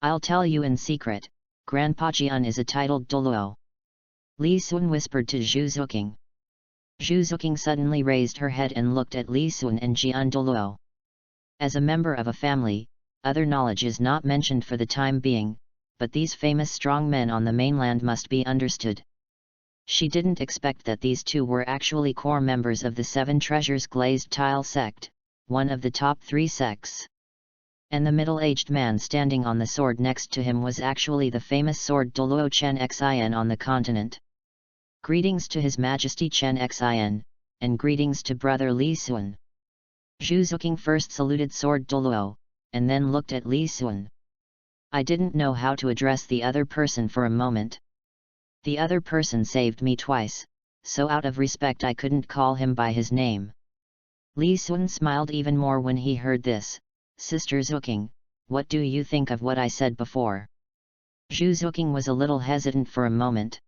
I'll tell you in secret, Grandpa Jian is a titled Douluo. Li Sun whispered to Zhu Zuqing. Zhu Zuqing suddenly raised her head and looked at Li Sun and Jian Douluo. As a member of a family, other knowledge is not mentioned for the time being, but these famous strong men on the mainland must be understood. She didn't expect that these two were actually core members of the Seven Treasures Glazed Tile sect, one of the top 3 sects. And the middle-aged man standing on the sword next to him was actually the famous sword Douluo Chen Xin on the continent. Greetings to His Majesty Chen Xin, and greetings to Brother Li Sun. Zhu Zuqing first saluted sword Douluo, and then looked at Li Sun. I didn't know how to address the other person for a moment. The other person saved me twice, so out of respect I couldn't call him by his name. Li Sun smiled even more when he heard this. Sister Zuqing, what do you think of what I said before? Zhu Zuqing was a little hesitant for a moment.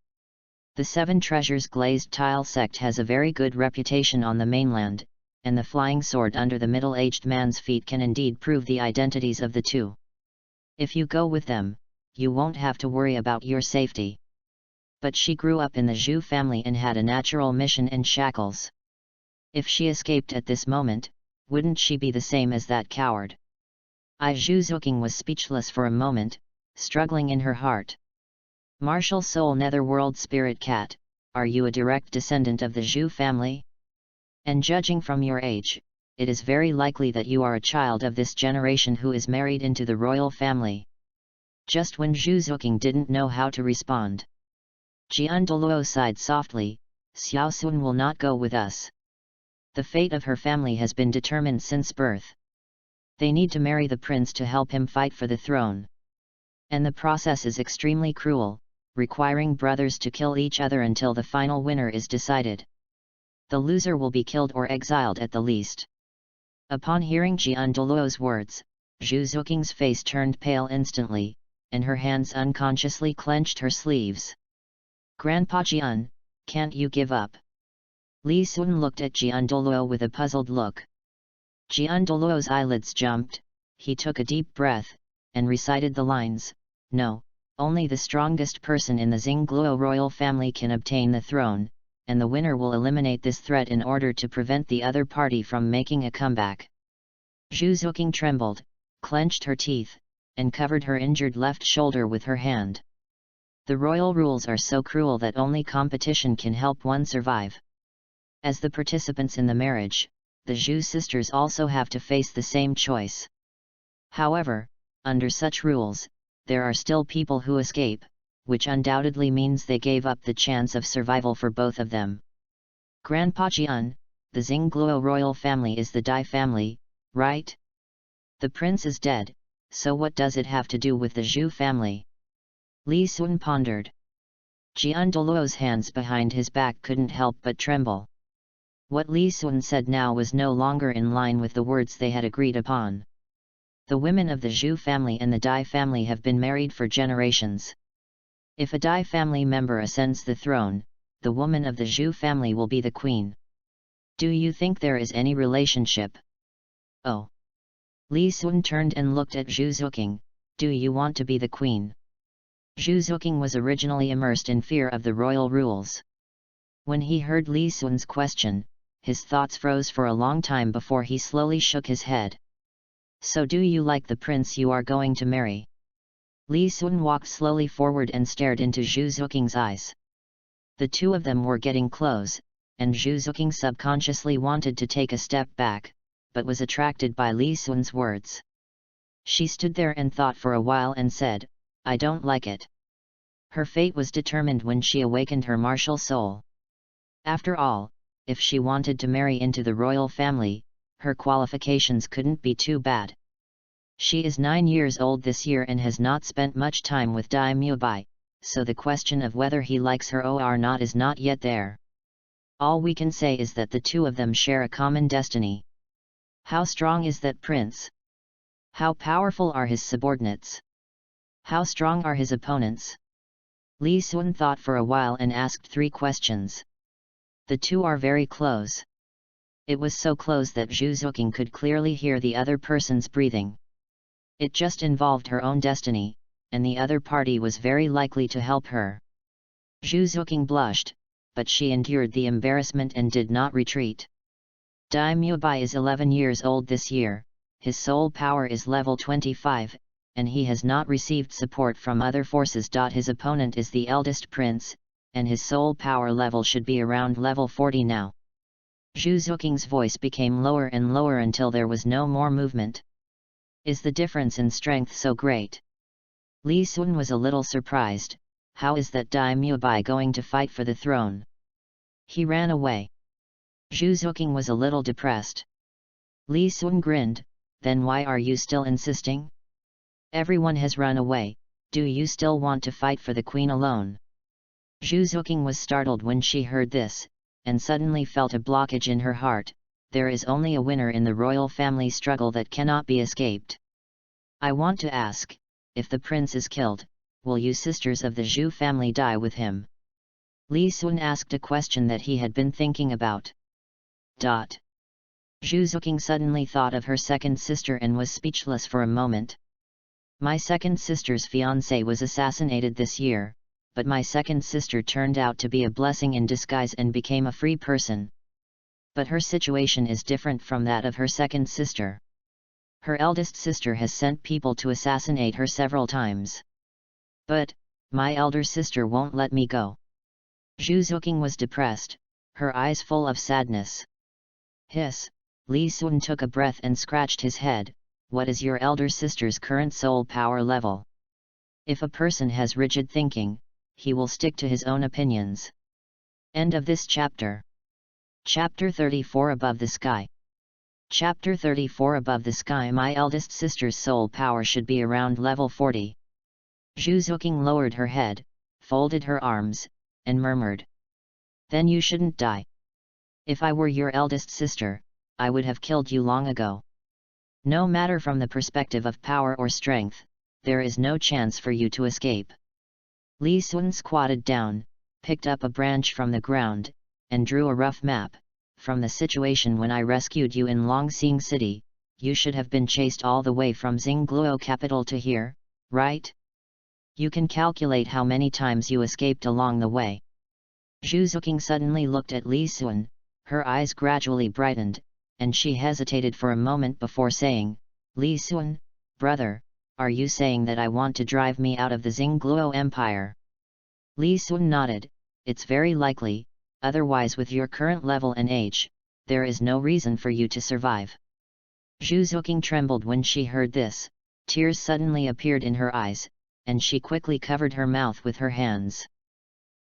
The Seven Treasures Glazed Tile sect has a very good reputation on the mainland, and the flying sword under the middle-aged man's feet can indeed prove the identities of the two. If you go with them, you won't have to worry about your safety. But she grew up in the Zhu family and had a natural mission in shackles. If she escaped at this moment, wouldn't she be the same as that coward? Zhu Zuqing was speechless for a moment, struggling in her heart. Martial Soul Netherworld Spirit Cat, are you a direct descendant of the Zhu family? And judging from your age, it is very likely that you are a child of this generation who is married into the royal family. Just when Zhu Zuqing didn't know how to respond, Jian Douluo sighed softly, Xiao Sun will not go with us. The fate of her family has been determined since birth. They need to marry the prince to help him fight for the throne. And the process is extremely cruel, requiring brothers to kill each other until the final winner is decided. The loser will be killed or exiled at the least. Upon hearing Jian Douluo's words, Zhu Zuqing's face turned pale instantly, and her hands unconsciously clenched her sleeves. Grandpa Jian, can't you give up? Li Sun looked at Jian Douluo with a puzzled look. Jian Douluo's eyelids jumped, he took a deep breath, and recited the lines, "No, only the strongest person in the Xingluo royal family can obtain the throne, and the winner will eliminate this threat in order to prevent the other party from making a comeback." Zhu Zuqing trembled, clenched her teeth, and covered her injured left shoulder with her hand. The royal rules are so cruel that only competition can help one survive. As the participants in the marriage, the Zhu sisters also have to face the same choice. However, under such rules, there are still people who escape, which undoubtedly means they gave up the chance of survival for both of them. Grandpa Jian, the Xingluo royal family is the Dai family, right? The prince is dead, so what does it have to do with the Zhu family? Li Sun pondered. Jian Douluo's hands behind his back couldn't help but tremble. What Li Sun said now was no longer in line with the words they had agreed upon. The women of the Zhu family and the Dai family have been married for generations. If a Dai family member ascends the throne, the woman of the Zhu family will be the queen. Do you think there is any relationship? Oh! Li Sun turned and looked at Zhu Zuqing, do you want to be the queen? Zhu Zuqing was originally immersed in fear of the royal rules. When he heard Li Sun's question, his thoughts froze for a long time before he slowly shook his head. So do you like the prince you are going to marry? Li Sun walked slowly forward and stared into Zhu Zuqing's eyes. The two of them were getting close, and Zhu Zuqing subconsciously wanted to take a step back, but was attracted by Li Sun's words. She stood there and thought for a while and said, I don't like it. Her fate was determined when she awakened her martial soul. After all, if she wanted to marry into the royal family, her qualifications couldn't be too bad. She is 9 years old this year and has not spent much time with Dai Mubai, so the question of whether he likes her or not is not yet there. All we can say is that the two of them share a common destiny. How strong is that prince? How powerful are his subordinates? How strong are his opponents? Li Sun thought for a while and asked 3 questions. The two are very close. It was so close that Zhu Zuqing could clearly hear the other person's breathing. It just involved her own destiny, and the other party was very likely to help her. Zhu Zuqing blushed, but she endured the embarrassment and did not retreat. Dai Mubai is 11 years old this year, his soul power is level 25, and he has not received support from other forces. His opponent is the eldest prince, and his soul power level should be around level 40 now. Zhu Zuqing's voice became lower and lower until there was no more movement. Is the difference in strength so great? Li Sun was a little surprised. How is that Dai Mubai going to fight for the throne? He ran away. Zhu Zuqing was a little depressed. Li Sun grinned, then why are you still insisting? Everyone has run away, do you still want to fight for the queen alone? Zhu Zuqing was startled when she heard this, and suddenly felt a blockage in her heart. There is only a winner in the royal family struggle that cannot be escaped. I want to ask, if the prince is killed, will you sisters of the Zhu family die with him? Li Sun asked a question that he had been thinking about. Zhu Zuqing suddenly thought of her second sister and was speechless for a moment. My second sister's fiancé was assassinated this year, but my second sister turned out to be a blessing in disguise and became a free person. But her situation is different from that of her second sister. Her eldest sister has sent people to assassinate her several times. But my elder sister won't let me go. Zhu Zuqing was depressed, her eyes full of sadness. Hiss, Li Sun took a breath and scratched his head. What is your elder sister's current soul power level? If a person has rigid thinking, he will stick to his own opinions. End of this chapter. Chapter 34 Above the Sky. Chapter 34 Above the Sky. My eldest sister's soul power should be around level 40. Zhu Zuqing lowered her head, folded her arms, and murmured. Then you shouldn't die. If I were your eldest sister, I would have killed you long ago. No matter from the perspective of power or strength, there is no chance for you to escape. Li Sun squatted down, picked up a branch from the ground, and drew a rough map. From the situation when I rescued you in Longxing City, you should have been chased all the way from Xingluo capital to here, right? You can calculate how many times you escaped along the way. Zhu Zuqing suddenly looked at Li Sun, her eyes gradually brightened, and she hesitated for a moment before saying, Li Sun, brother, are you saying that I want to drive me out of the Xingluo Empire? Li Sun nodded, it's very likely, otherwise with your current level and age, there is no reason for you to survive. Zhu Zuqing trembled when she heard this, tears suddenly appeared in her eyes, and she quickly covered her mouth with her hands.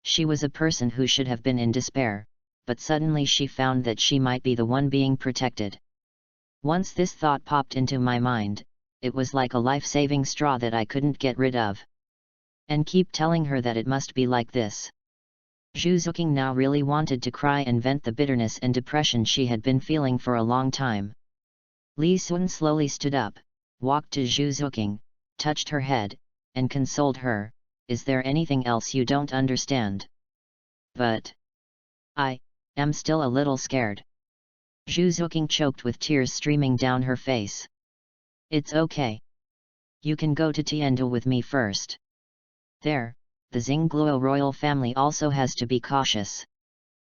She was a person who should have been in despair, but suddenly she found that she might be the one being protected. Once this thought popped into my mind, it was like a life-saving straw that I couldn't get rid of. And keep telling her that it must be like this. Zhu Zuqing now really wanted to cry and vent the bitterness and depression she had been feeling for a long time. Li Sun slowly stood up, walked to Zhu Zuqing, touched her head, and consoled her, is there anything else you don't understand? But I am still a little scared. Zhu Zuqing choked with tears streaming down her face. It's okay. You can go to Tiandu with me first. There, the Xingluo royal family also has to be cautious.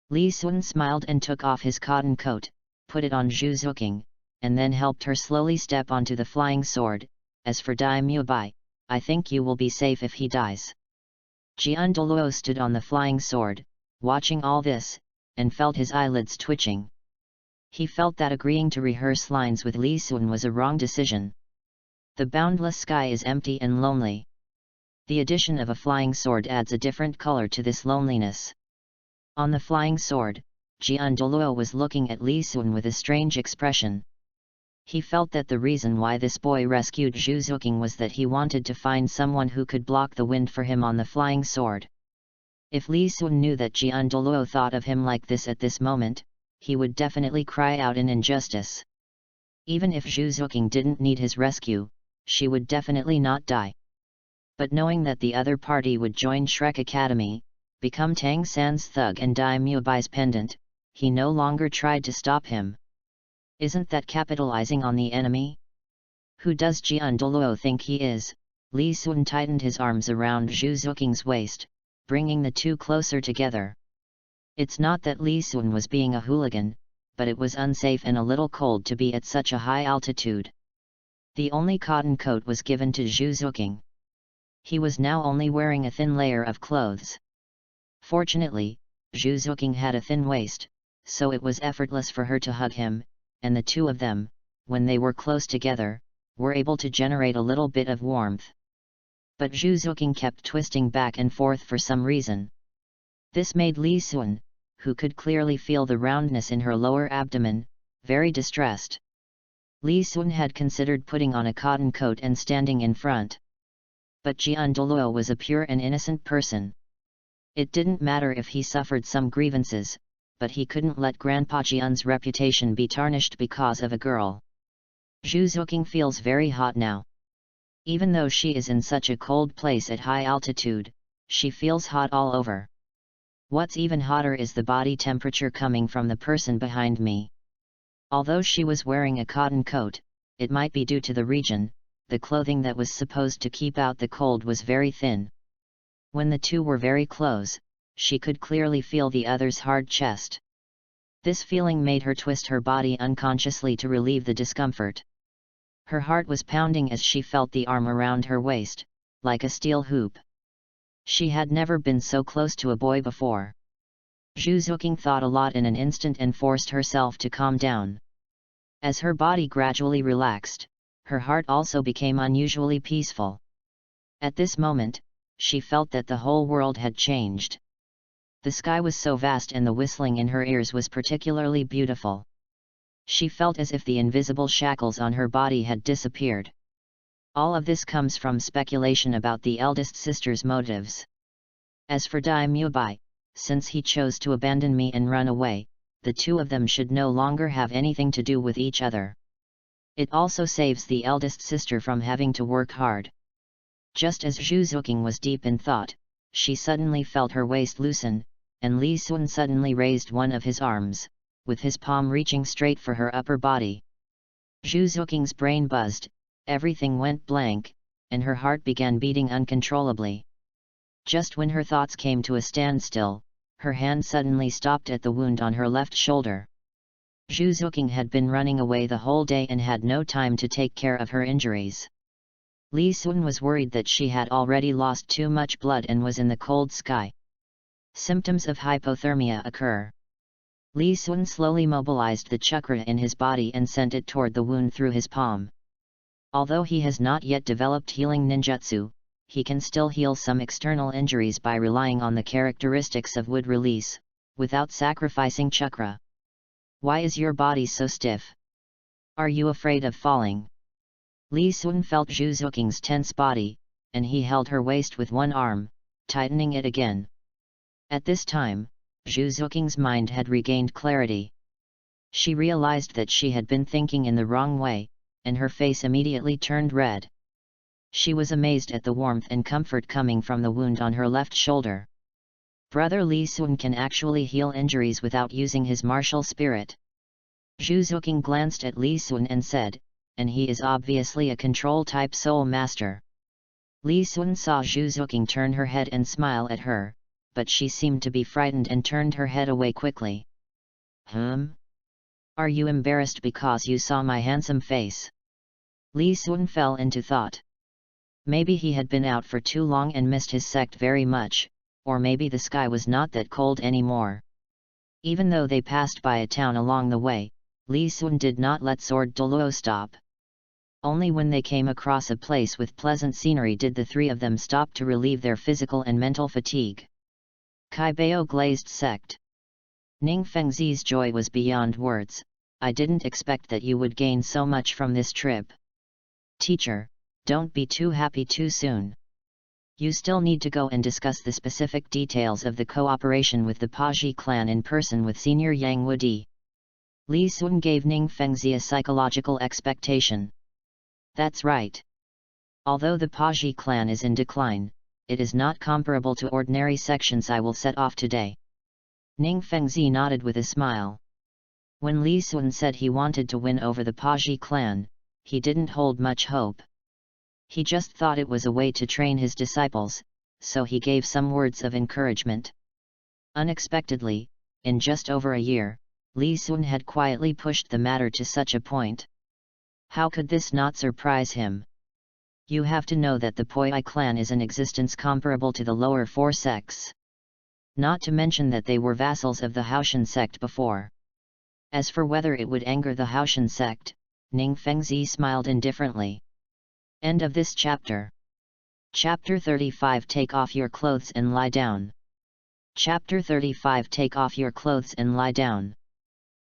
Li Sun smiled and took off his cotton coat, put it on Zhu Zuqing, and then helped her slowly step onto the flying sword. As for Daimyo Bai, I think you will be safe if he dies. Douluo stood on the flying sword, watching all this, and felt his eyelids twitching. He felt that agreeing to rehearse lines with Li Sun was a wrong decision. The boundless sky is empty and lonely. The addition of a flying sword adds a different color to this loneliness. On the flying sword, Douluo was looking at Li Sun with a strange expression. He felt that the reason why this boy rescued Zhu Zuqing was that he wanted to find someone who could block the wind for him on the flying sword. If Li Sun knew that Douluo thought of him like this at this moment, he would definitely cry out in injustice. Even if Zhu Zuqing didn't need his rescue, she would definitely not die. But knowing that the other party would join Shrek Academy, become Tang San's thug and Daimyo Bai's pendant, he no longer tried to stop him. Isn't that capitalizing on the enemy? Who does Douluo think he is? Li Sun tightened his arms around Zhu Zuqing's waist, bringing the two closer together. It's not that Li Sun was being a hooligan, but it was unsafe and a little cold to be at such a high altitude. The only cotton coat was given to Zhu Zuqing. He was now only wearing a thin layer of clothes. Fortunately, Zhu Zuqing had a thin waist, so it was effortless for her to hug him, and the two of them, when they were close together, were able to generate a little bit of warmth. But Zhu Zuqing kept twisting back and forth for some reason. This made Li Sun, who could clearly feel the roundness in her lower abdomen, very distressed. Li Sun had considered putting on a cotton coat and standing in front. But Douluo was a pure and innocent person. It didn't matter if he suffered some grievances, but he couldn't let Grandpa Jian's reputation be tarnished because of a girl. Zhu Zuqing feels very hot now. Even though she is in such a cold place at high altitude, she feels hot all over. What's even hotter is the body temperature coming from the person behind me. Although she was wearing a cotton coat, it might be due to the region, the clothing that was supposed to keep out the cold was very thin. When the two were very close, she could clearly feel the other's hard chest. This feeling made her twist her body unconsciously to relieve the discomfort. Her heart was pounding as she felt the arm around her waist, like a steel hoop. She had never been so close to a boy before. Zhu Zuqing thought a lot in an instant and forced herself to calm down. As her body gradually relaxed, her heart also became unusually peaceful. At this moment, she felt that the whole world had changed. The sky was so vast and the whistling in her ears was particularly beautiful. She felt as if the invisible shackles on her body had disappeared. All of this comes from speculation about the eldest sister's motives. As for Dai Mubai, since he chose to abandon me and run away, the two of them should no longer have anything to do with each other. It also saves the eldest sister from having to work hard. Just as Zhu Zuqing was deep in thought, she suddenly felt her waist loosen, and Li Sun suddenly raised one of his arms, with his palm reaching straight for her upper body. Zhu Zuqing's brain buzzed, everything went blank, and her heart began beating uncontrollably. Just when her thoughts came to a standstill, her hand suddenly stopped at the wound on her left shoulder. Zhu Zuqing had been running away the whole day and had no time to take care of her injuries. Li Sun was worried that she had already lost too much blood and was in the cold sky. Symptoms of hypothermia occur. Li Sun slowly mobilized the chakra in his body and sent it toward the wound through his palm. Although he has not yet developed healing ninjutsu, he can still heal some external injuries by relying on the characteristics of wood release, without sacrificing chakra. Why is your body so stiff? Are you afraid of falling? Li Sun felt Zhu Zuqing's tense body, and he held her waist with one arm, tightening it again. At this time, Zhu Zuqing's mind had regained clarity. She realized that she had been thinking in the wrong way, and her face immediately turned red. She was amazed at the warmth and comfort coming from the wound on her left shoulder. Brother Li Sun can actually heal injuries without using his martial spirit. Zhu Zuqing glanced at Li Sun and said, and he is obviously a control-type soul master. Li Sun saw Zhu Zuqing turn her head and smile at her, but she seemed to be frightened and turned her head away quickly. Are you embarrassed because you saw my handsome face? Li Sun fell into thought. Maybe he had been out for too long and missed his sect very much, or maybe the sky was not that cold anymore. Even though they passed by a town along the way, Li Sun did not let sword Douluo stop. Only when they came across a place with pleasant scenery did the three of them stop to relieve their physical and mental fatigue. Kaibao glazed sect. Ning Fengzi's joy was beyond words. I didn't expect that you would gain so much from this trip. Teacher, don't be too happy too soon. You still need to go and discuss the specific details of the cooperation with the Paji clan in person with Senior Yang Wudi. Li Sun gave Ning Fengzi a psychological expectation. That's right. Although the Paji clan is in decline, it is not comparable to ordinary sections I will set off today. Ning Fengzi nodded with a smile. When Li Sun said he wanted to win over the Paji clan, he didn't hold much hope. He just thought it was a way to train his disciples, so he gave some words of encouragement. Unexpectedly, in just over a year, Li Sun had quietly pushed the matter to such a point. How could this not surprise him? You have to know that the Poi clan is an existence comparable to the lower four sects. Not to mention that they were vassals of the Haoshan sect before. As for whether it would anger the Haoshan sect, Ning Fengzi smiled indifferently. End of this chapter. Chapter 35 Take off your clothes and lie down. Chapter 35 Take off your clothes and lie down.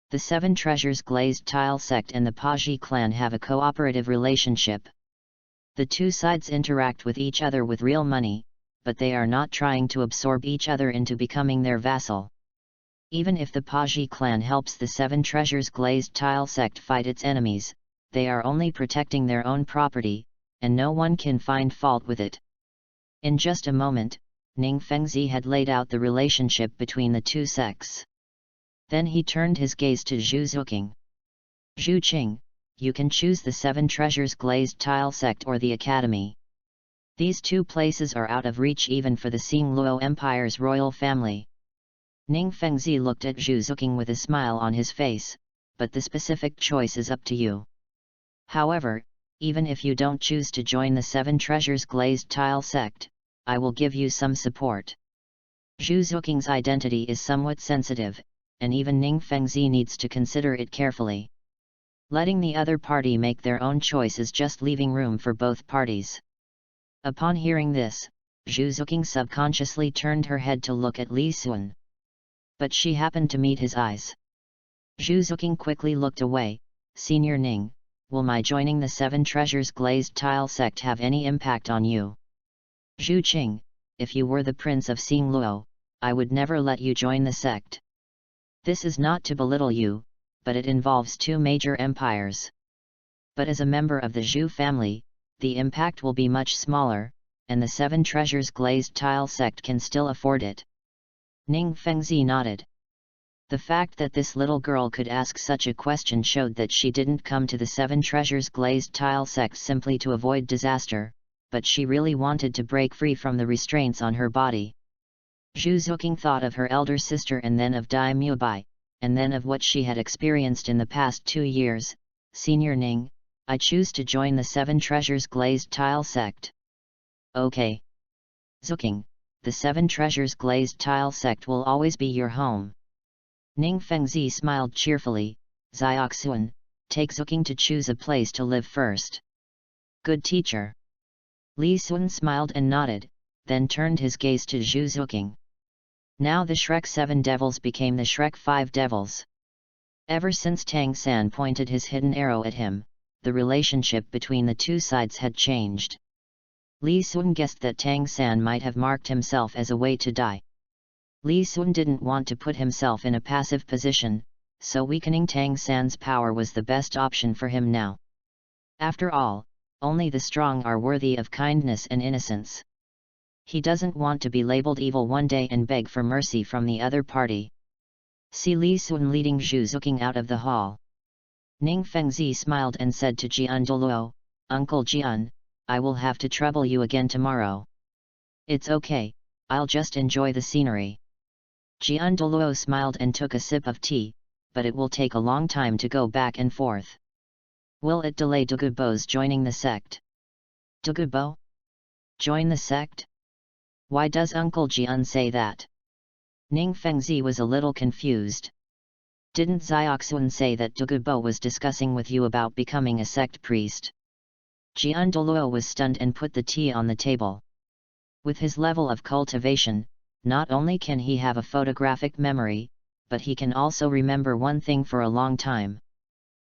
The Seven Treasures Glazed Tile sect and the Paji clan have a cooperative relationship. The two sides interact with each other with real money, but they are not trying to absorb each other into becoming their vassal. Even if the Paji clan helps the Seven Treasures Glazed Tile sect fight its enemies, they are only protecting their own property, and no one can find fault with it. In just a moment, Ning Fengzi had laid out the relationship between the two sects. Then he turned his gaze to Zhu Zuqing. Zhu Qing, you can choose the Seven Treasures Glazed Tile sect or the Academy. These two places are out of reach even for the Xing Luo Empire's royal family. Ning Fengzi looked at Zhu Zuqing with a smile on his face, but the specific choice is up to you. However, even if you don't choose to join the Seven Treasures Glazed Tile sect, I will give you some support. Zhu Zuqing's identity is somewhat sensitive, and even Ning Fengzi needs to consider it carefully. Letting the other party make their own choice is just leaving room for both parties. Upon hearing this, Zhu Zuqing subconsciously turned her head to look at Li Sun. But she happened to meet his eyes. Zhu Zuqing quickly looked away. Senior Ning, will my joining the Seven Treasures Glazed Tile sect have any impact on you? Zhu Qing, if you were the prince of Xingluo, I would never let you join the sect. This is not to belittle you, but it involves two major empires. But as a member of the Zhu family, the impact will be much smaller, and the Seven Treasures Glazed Tile sect can still afford it. Ning Fengzi nodded. The fact that this little girl could ask such a question showed that she didn't come to the Seven Treasures Glazed Tile sect simply to avoid disaster, but she really wanted to break free from the restraints on her body. Zhu Zuqing thought of her elder sister and then of Dai Mubai, and then of what she had experienced in the past 2 years. Senior Ning, I choose to join the Seven Treasures Glazed Tile sect. Okay. Zuqing, the Seven Treasures Glazed Tile sect will always be your home. Ning Fengzi smiled cheerfully. Zioxuan, take Zuqing to choose a place to live first. Good teacher. Li Sun smiled and nodded, then turned his gaze to Zhu Zuqing. Now the Shrek 7 Devils became the Shrek 5 Devils. Ever since Tang San pointed his hidden arrow at him, the relationship between the two sides had changed. Li Sun guessed that Tang San might have marked himself as a way to die. Li Sun didn't want to put himself in a passive position, so weakening Tang San's power was the best option for him now. After all, only the strong are worthy of kindness and innocence. He doesn't want to be labeled evil one day and beg for mercy from the other party. See Li Sun leading Zhu Zuqing out of the hall. Ning Fengzi smiled and said to Jian Douluo, Uncle Jian, I will have to trouble you again tomorrow. It's okay, I'll just enjoy the scenery. Jian Douluo smiled and took a sip of tea, but it will take a long time to go back and forth. Will it delay Douluo's joining the sect? Douluo? Join the sect? Why does Uncle Jian say that? Ning Fengzi was a little confused. Didn't Zioxuan say that Douluo was discussing with you about becoming a sect priest? Jian Douluo was stunned and put the tea on the table. With his level of cultivation, not only can he have a photographic memory, but he can also remember one thing for a long time.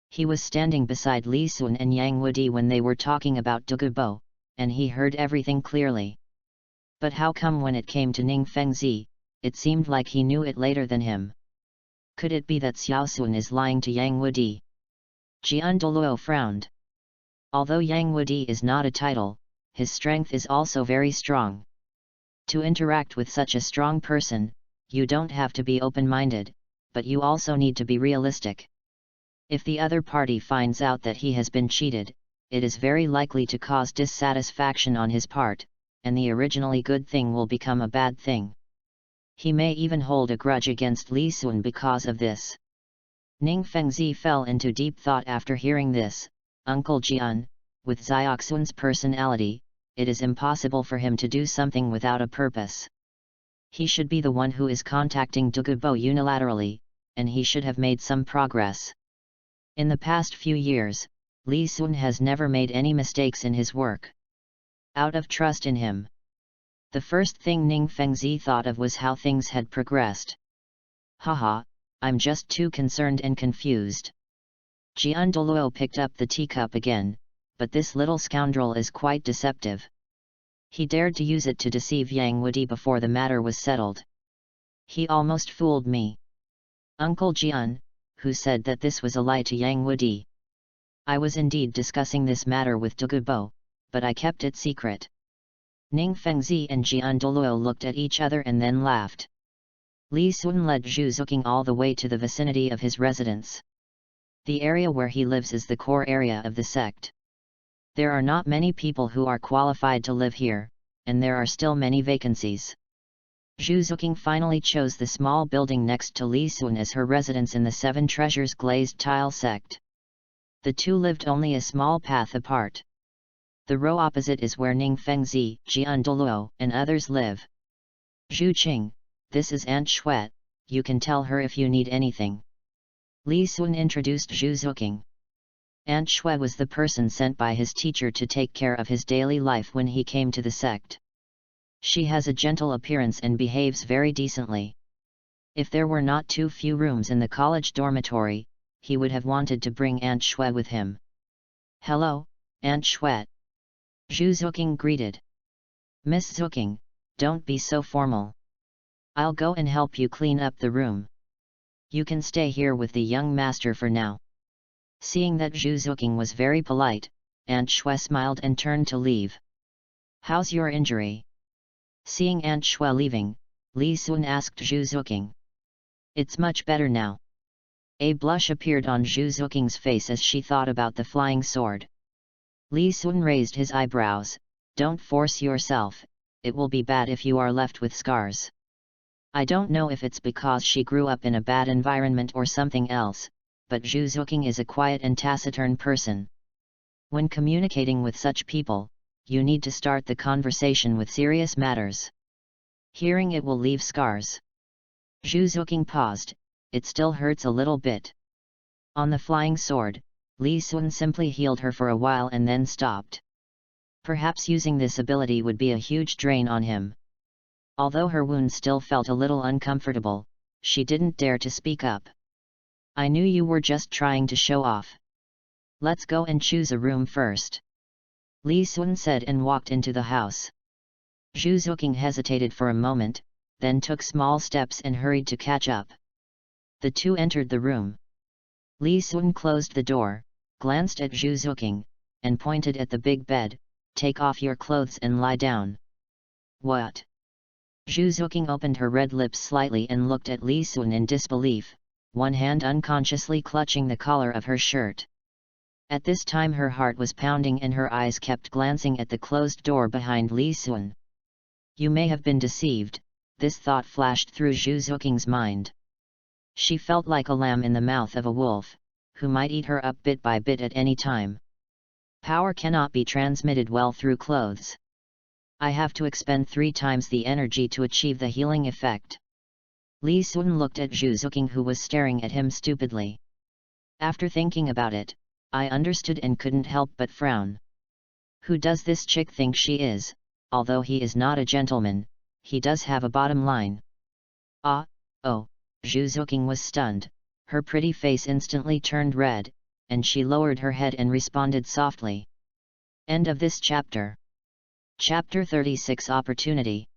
He was standing beside Li Sun and Yang Wudi when they were talking about Douluo, and he heard everything clearly. But how come when it came to Ning Fengzi, it seemed like he knew it later than him? Could it be that Xiaosun is lying to Yang Wudi? Jian Douluo frowned. Although Yang Wudi is not a title, his strength is also very strong. To interact with such a strong person, you don't have to be open-minded, but you also need to be realistic. If the other party finds out that he has been cheated, it is very likely to cause dissatisfaction on his part, and the originally good thing will become a bad thing. He may even hold a grudge against Li Sun because of this. Ning Fengzi fell into deep thought after hearing this. Uncle Jian, with Zioxuan's personality, it is impossible for him to do something without a purpose. He should be the one who is contacting Douluo unilaterally, and he should have made some progress. In the past few years, Li Sun has never made any mistakes in his work. Out of trust in him. The first thing Ning Fengzi thought of was how things had progressed. Haha, I'm just too concerned and confused. Jian Douluo picked up the teacup again, but this little scoundrel is quite deceptive. He dared to use it to deceive Yang Wudi before the matter was settled. He almost fooled me. Uncle Jian, who said that this was a lie to Yang Wudi? I was indeed discussing this matter with Douluo, but I kept it secret. Ning Fengzi and Jian Douluo looked at each other and then laughed. Li Sun led Zhu Zuqing all the way to the vicinity of his residence. The area where he lives is the core area of the sect. There are not many people who are qualified to live here, and there are still many vacancies. Zhu Zuqing finally chose the small building next to Li Sun as her residence in the Seven Treasures glazed tile sect. The two lived only a small path apart. The row opposite is where Ning Fengzi, Jian Douluo, and others live. Zhu Qing, this is Aunt Shuet, you can tell her if you need anything. Li Sun introduced Zhu Zuqing. Aunt Shuet was the person sent by his teacher to take care of his daily life when he came to the sect. She has a gentle appearance and behaves very decently. If there were not too few rooms in the college dormitory, he would have wanted to bring Aunt Shuet with him. Hello, Aunt Shuet. Zhu Zuqing greeted. Miss Zuqing, don't be so formal. I'll go and help you clean up the room. You can stay here with the young master for now. Seeing that Zhu Zuqing was very polite, Aunt Shuet smiled and turned to leave. How's your injury? Seeing Aunt Shuet leaving, Li Sun asked Zhu Zuqing. It's much better now. A blush appeared on Zhu Zuqing's face as she thought about the flying sword. Li Sun raised his eyebrows. Don't force yourself, it will be bad if you are left with scars. I don't know if it's because she grew up in a bad environment or something else, but Zhu Zuqing is a quiet and taciturn person. When communicating with such people, you need to start the conversation with serious matters. Hearing it will leave scars. Zhu Zuqing paused, it still hurts a little bit. On the flying sword, Li Sun simply healed her for a while and then stopped. Perhaps using this ability would be a huge drain on him. Although her wound still felt a little uncomfortable, she didn't dare to speak up. I knew you were just trying to show off. Let's go and choose a room first. Li Sun said and walked into the house. Zhu Zuqing hesitated for a moment, then took small steps and hurried to catch up. The two entered the room. Li Sun closed the door, glanced at Zhu Zuqing, and pointed at the big bed. Take off your clothes and lie down. What? Zhu Zuqing opened her red lips slightly and looked at Li Sun in disbelief, one hand unconsciously clutching the collar of her shirt. At this time her heart was pounding and her eyes kept glancing at the closed door behind Li Sun. You may have been deceived, this thought flashed through Zhu Zuqing's mind. She felt like a lamb in the mouth of a wolf, who might eat her up bit by bit at any time. Power cannot be transmitted well through clothes. I have to expend 3 times the energy to achieve the healing effect. Li Sun looked at Zhu Zuqing who was staring at him stupidly. After thinking about it, I understood and couldn't help but frown. Who does this chick think she is? Although he is not a gentleman, he does have a bottom line. Oh, Zhu Zuqing was stunned, her pretty face instantly turned red, and she lowered her head and responded softly. End of this chapter. Chapter 36 Opportunity.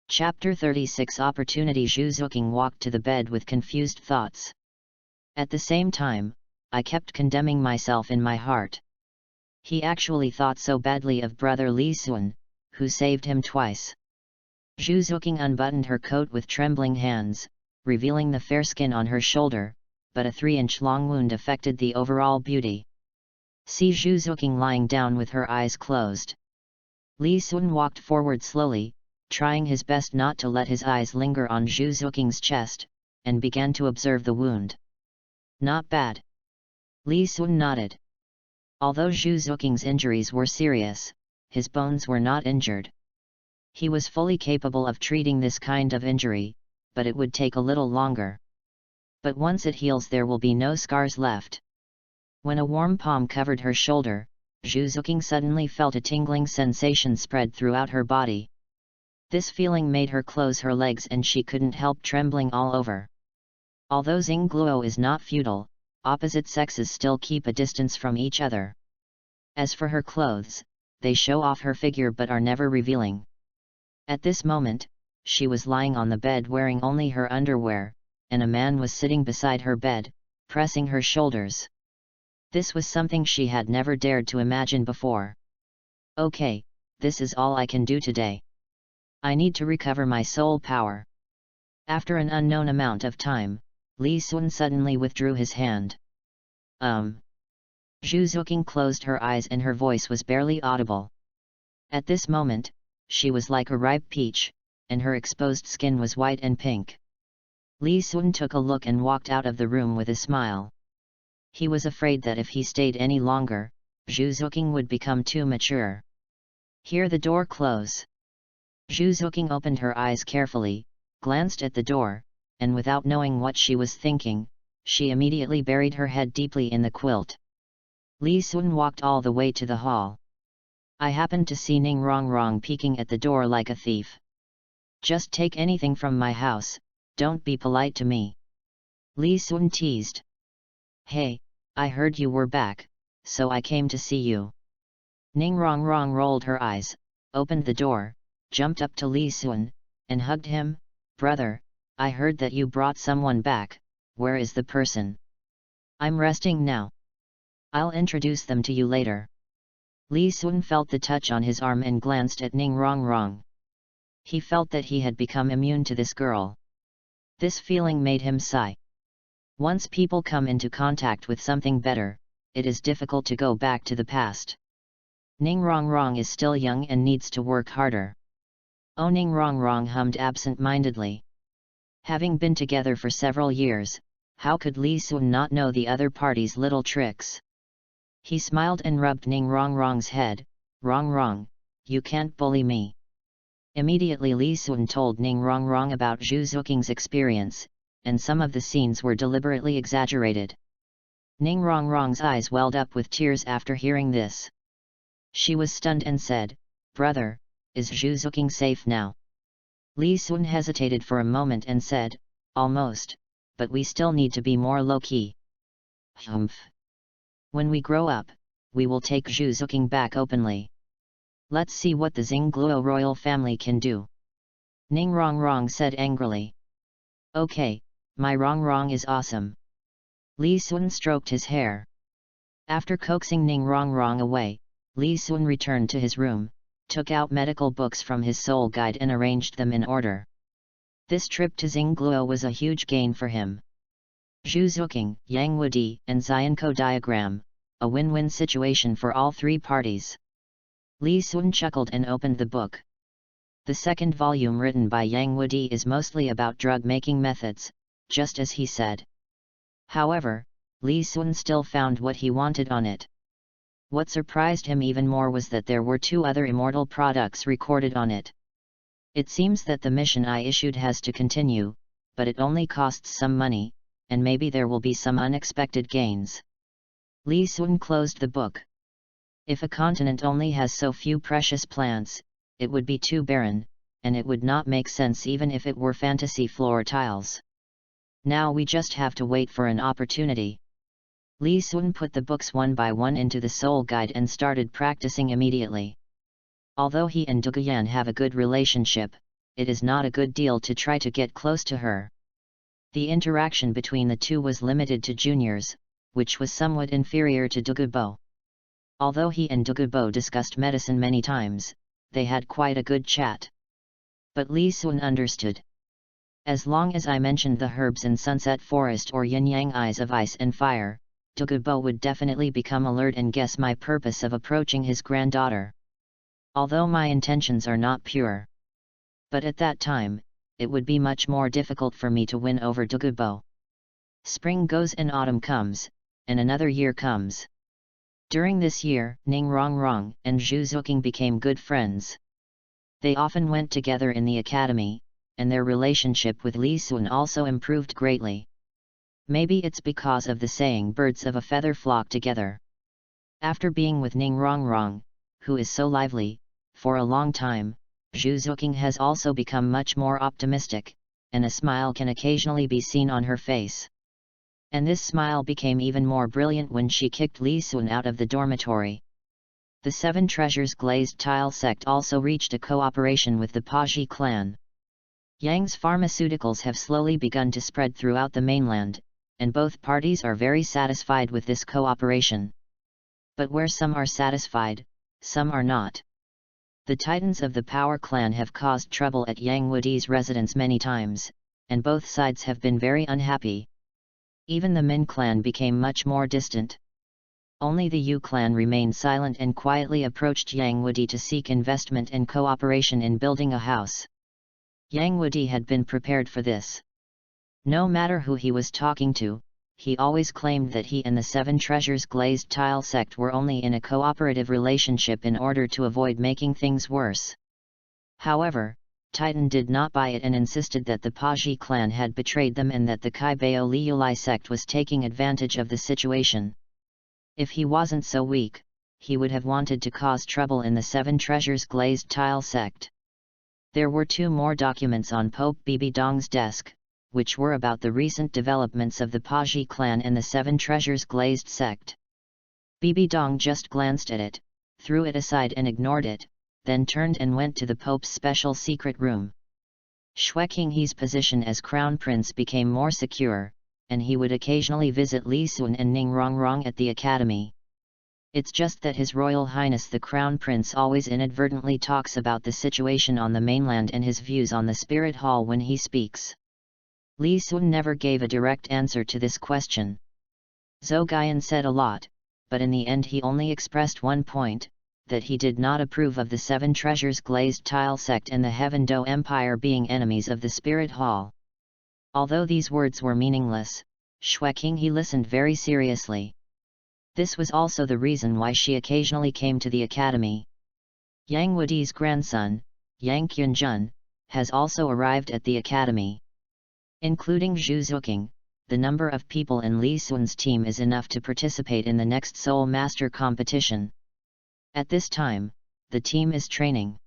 Chapter 36 Opportunity. Zhu Zuqing walked to the bed with confused thoughts. At the same time, I kept condemning myself in my heart. He actually thought so badly of brother Li Sun, who saved him twice. Zhu Zuqing unbuttoned her coat with trembling hands, revealing the fair skin on her shoulder, but a 3-inch-long wound affected the overall beauty. See Zhu Zuqing lying down with her eyes closed. Li Sun walked forward slowly, trying his best not to let his eyes linger on Zhu Zuqing's chest, and began to observe the wound. Not bad. Li Sun nodded. Although Zhu Zuqing's injuries were serious, his bones were not injured. He was fully capable of treating this kind of injury, but it would take a little longer. But once it heals there will be no scars left. When a warm palm covered her shoulder, Zhu Zuqing suddenly felt a tingling sensation spread throughout her body. This feeling made her close her legs and she couldn't help trembling all over. Although Xingluo is not feudal, opposite sexes still keep a distance from each other. As for her clothes, they show off her figure but are never revealing. At this moment, she was lying on the bed wearing only her underwear, and a man was sitting beside her bed, pressing her shoulders. This was something she had never dared to imagine before. Okay, this is all I can do today. I need to recover my soul power. After an unknown amount of time, Li Sun suddenly withdrew his hand. Zhu Zuqing closed her eyes and her voice was barely audible. At this moment, she was like a ripe peach, and her exposed skin was white and pink. Li Sun took a look and walked out of the room with a smile. He was afraid that if he stayed any longer, Zhu Zuqing would become too mature. Hear the door close. Zhu Zuqing opened her eyes carefully, glanced at the door, and without knowing what she was thinking, she immediately buried her head deeply in the quilt. Li Sun walked all the way to the hall. I happened to see Ning Rongrong peeking at the door like a thief. Just take anything from my house, don't be polite to me. Li Sun teased. Hey, I heard you were back, so I came to see you. Ning Rongrong rolled her eyes, opened the door, jumped up to Li Sun, and hugged him. Brother, I heard that you brought someone back, where is the person? I'm resting now. I'll introduce them to you later. Li Sun felt the touch on his arm and glanced at Ning Rongrong. He felt that he had become immune to this girl. This feeling made him sigh. Once people come into contact with something better, it is difficult to go back to the past. Ning Rongrong is still young and needs to work harder. Oh, Ning Rongrong hummed absent-mindedly. Having been together for several years, how could Li Sun not know the other party's little tricks? He smiled and rubbed Ning Rongrong's head. Rongrong, you can't bully me. Immediately Li Sun told Ning Rongrong about Zhu Zuqing's experience, and some of the scenes were deliberately exaggerated. Ning Rongrong's eyes welled up with tears after hearing this. She was stunned and said, Brother, is Zhu Zuqing safe now? Li Sun hesitated for a moment and said, Almost, but we still need to be more low-key. Humph. When we grow up, we will take Zhu Zuqing back openly. Let's see what the Xingluo royal family can do. Ning Rongrong said angrily. Okay, my Rongrong is awesome. Li Sun stroked his hair. After coaxing Ning Rongrong away, Li Sun returned to his room, took out medical books from his soul guide and arranged them in order. This trip to Xingluo was a huge gain for him. Zhu Zuqing, Yang Wudi, and Xianko diagram, a win-win situation for all three parties. Li Sun chuckled and opened the book. The second volume written by Yang Wudi is mostly about drug-making methods, just as he said. However, Li Sun still found what he wanted on it. What surprised him even more was that there were 2 other immortal products recorded on it. It seems that the mission I issued has to continue, but it only costs some money, and maybe there will be some unexpected gains. Li Sun closed the book. If a continent only has so few precious plants, it would be too barren, and it would not make sense even if it were fantasy floor tiles. Now we just have to wait for an opportunity. Li Sun put the books one by one into the soul guide and started practicing immediately. Although he and Duguyan have a good relationship, it is not a good deal to try to get close to her. The interaction between the two was limited to juniors, which was somewhat inferior to Dugubo. Although he and Dugubo discussed medicine many times, they had quite a good chat. But Li Sun understood. As long as I mentioned the herbs in Sunset Forest or Yin-Yang Eyes of Ice and Fire, Dugubo would definitely become alert and guess my purpose of approaching his granddaughter. Although my intentions are not pure. But at that time, it would be much more difficult for me to win over Dugubo. Spring goes and autumn comes, and another year comes. During this year, Ning Rongrong and Zhu Zuqing became good friends. They often went together in the academy, and their relationship with Li Sun also improved greatly. Maybe it's because of the saying birds of a feather flock together. After being with Ning Rongrong, who is so lively, for a long time, Zhu Zuqing has also become much more optimistic, and a smile can occasionally be seen on her face. And this smile became even more brilliant when she kicked Li Sun out of the dormitory. The Seven Treasures glazed tile sect also reached a cooperation with the Paji clan. Yang's pharmaceuticals have slowly begun to spread throughout the mainland, and both parties are very satisfied with this cooperation. But where some are satisfied, some are not. The titans of the Power clan have caused trouble at Yang Wudi's residence many times, and both sides have been very unhappy. Even the Min clan became much more distant. Only the Yu clan remained silent and quietly approached Yang Wudi to seek investment and cooperation in building a house. Yang Wudi had been prepared for this. No matter who he was talking to, he always claimed that he and the Seven Treasures Glazed Tile sect were only in a cooperative relationship in order to avoid making things worse. However, Titan did not buy it and insisted that the Paji clan had betrayed them and that the Kaibao Liulai sect was taking advantage of the situation. If he wasn't so weak, he would have wanted to cause trouble in the Seven Treasures Glazed Tile sect. There were 2 more documents on Pope Bibi Dong's desk, which were about the recent developments of the Paji clan and the Seven Treasures Glazed sect. Bibi Dong just glanced at it, threw it aside and ignored it, then turned and went to the Pope's special secret room. Xue Qinghe's position as Crown Prince became more secure, and he would occasionally visit Li Sun and Ning Rongrong at the academy. It's just that His Royal Highness the Crown Prince always inadvertently talks about the situation on the mainland and his views on the Spirit Hall when he speaks. Li Sun never gave a direct answer to this question. Zhou Guiyan said a lot, but in the end he only expressed one point, that he did not approve of the Seven Treasures Glazed Tile sect and the Heaven Do Empire being enemies of the Spirit Hall. Although these words were meaningless, Xue Qinghe listened very seriously. This was also the reason why she occasionally came to the academy. Yang Wudi's grandson, Yang Qunjun, has also arrived at the academy. Including Zhu Zuqing, the number of people in Li Sun's team is enough to participate in the next Soul Master competition. At this time, the team is training.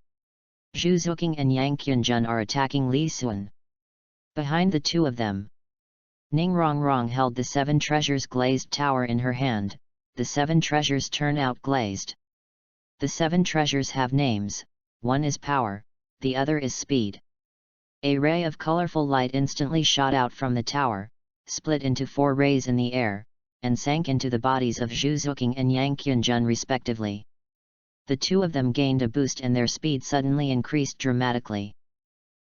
Zhu Zuqing and Yang Qunjun are attacking Li Sun. Behind the 2 of them, Ning Rongrong held the Seven Treasures Glazed Tower in her hand. The 7 treasures turn out glazed. The 7 treasures have names, one is power, the other is speed. A ray of colorful light instantly shot out from the tower, split into 4 rays in the air, and sank into the bodies of Zhu Zuqing and Yang Qunjun respectively. The 2 of them gained a boost and their speed suddenly increased dramatically.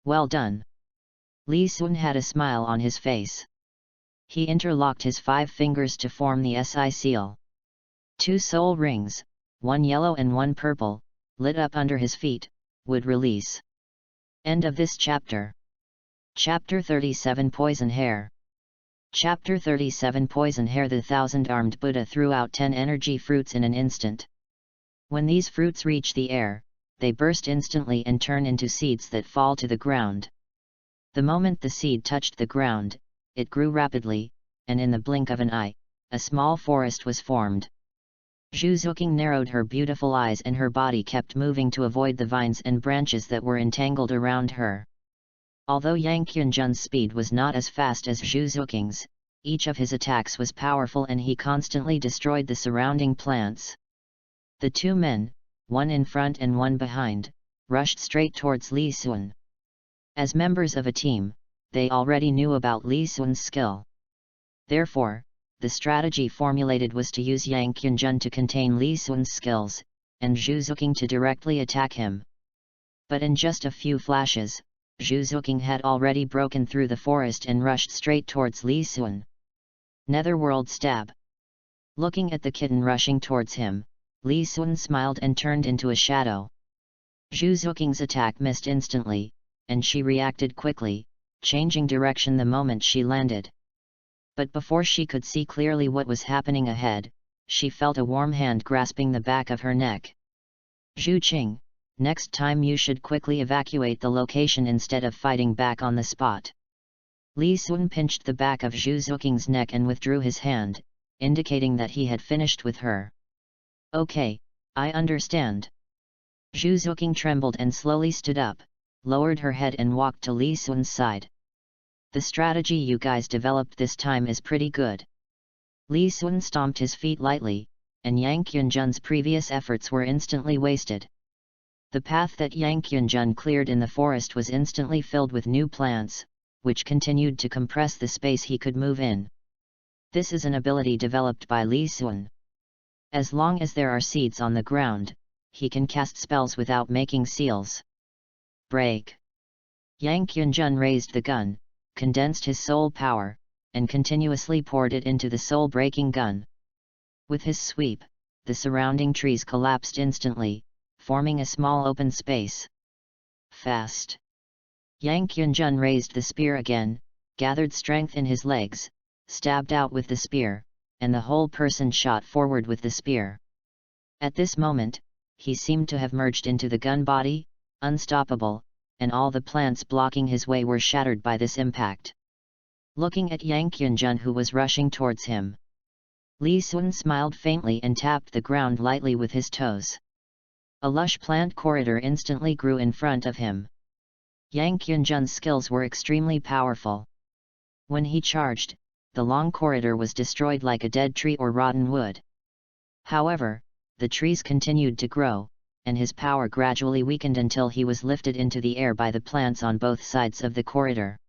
Well done! Li Sun had a smile on his face. He interlocked his 5 fingers to form the SI seal. 2 soul rings, one yellow and one purple, lit up under his feet, would release. End of this chapter. Chapter 37 Poison Hair. Chapter 37 Poison Hair. The 1,000-armed Buddha threw out 10 energy fruits in an instant. When these fruits reach the air, they burst instantly and turn into seeds that fall to the ground. The moment the seed touched the ground, it grew rapidly, and in the blink of an eye, a small forest was formed. Zhu Zuqing narrowed her beautiful eyes and her body kept moving to avoid the vines and branches that were entangled around her. Although Yang Qunjun's speed was not as fast as Zhu Zuqing's, each of his attacks was powerful and he constantly destroyed the surrounding plants. The 2 men, one in front and one behind, rushed straight towards Li Sun. As members of a team, they already knew about Li Sun's skill. Therefore, the strategy formulated was to use Yang Qunjun to contain Li Sun's skills, and Zhu Zuqing to directly attack him. But in just a few flashes, Zhu Zuqing had already broken through the forest and rushed straight towards Li Sun. Netherworld Stab. Looking at the kitten rushing towards him, Li Sun smiled and turned into a shadow. Zhu Zuqing's attack missed instantly, and she reacted quickly, changing direction the moment she landed. But before she could see clearly what was happening ahead, she felt a warm hand grasping the back of her neck. Zhu Qing, next time you should quickly evacuate the location instead of fighting back on the spot. Li Sun pinched the back of Zhu Zuqing's neck and withdrew his hand, indicating that he had finished with her. Okay, I understand. Zhu Zuqing trembled and slowly stood up, lowered her head and walked to Li Sun's side. The strategy you guys developed this time is pretty good. Li Sun stomped his feet lightly, and Yang Qunjun's previous efforts were instantly wasted. The path that Yang Qunjun cleared in the forest was instantly filled with new plants, which continued to compress the space he could move in. This is an ability developed by Li Sun. As long as there are seeds on the ground, he can cast spells without making seals. Break. Yang Qunjun raised the gun, condensed his soul power, and continuously poured it into the soul-breaking gun. With his sweep, the surrounding trees collapsed instantly, forming a small open space. Fast. Yang Qunjun raised the spear again, gathered strength in his legs, stabbed out with the spear, and the whole person shot forward with the spear. At this moment, he seemed to have merged into the gun body, unstoppable, and all the plants blocking his way were shattered by this impact. Looking at Yang Qunjun who was rushing towards him, Li Sun smiled faintly and tapped the ground lightly with his toes. A lush plant corridor instantly grew in front of him. Yang Qunjun's skills were extremely powerful. When he charged, the long corridor was destroyed like a dead tree or rotten wood. However, the trees continued to grow, and his power gradually weakened until he was lifted into the air by the plants on both sides of the corridor.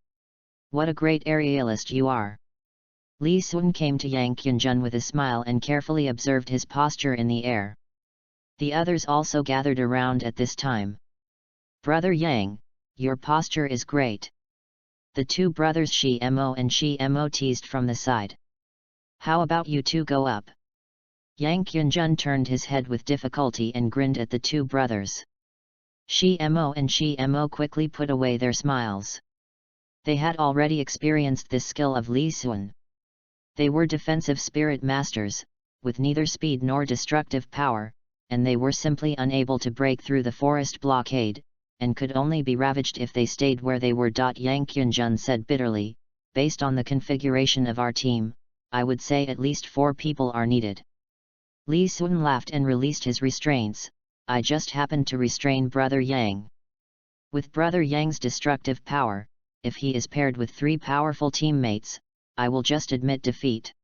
What a great aerialist you are! Li Sun came to Yang Qunjun with a smile and carefully observed his posture in the air. The others also gathered around at this time. Brother Yang, your posture is great. The two brothers Shi Mo and Shi Mo teased from the side. How about you two go up? Yang Qunjun turned his head with difficulty and grinned at the two brothers. Shi Mo and Shi Mo quickly put away their smiles. They had already experienced this skill of Li Sun. They were defensive spirit masters, with neither speed nor destructive power, and they were simply unable to break through the forest blockade, and could only be ravaged if they stayed where they were. Yang Qunjun said bitterly, based on the configuration of our team, I would say at least 4 people are needed. Li Sun laughed and released his restraints. I just happened to restrain Brother Yang. With Brother Yang's destructive power, if he is paired with 3 powerful teammates, I will just admit defeat.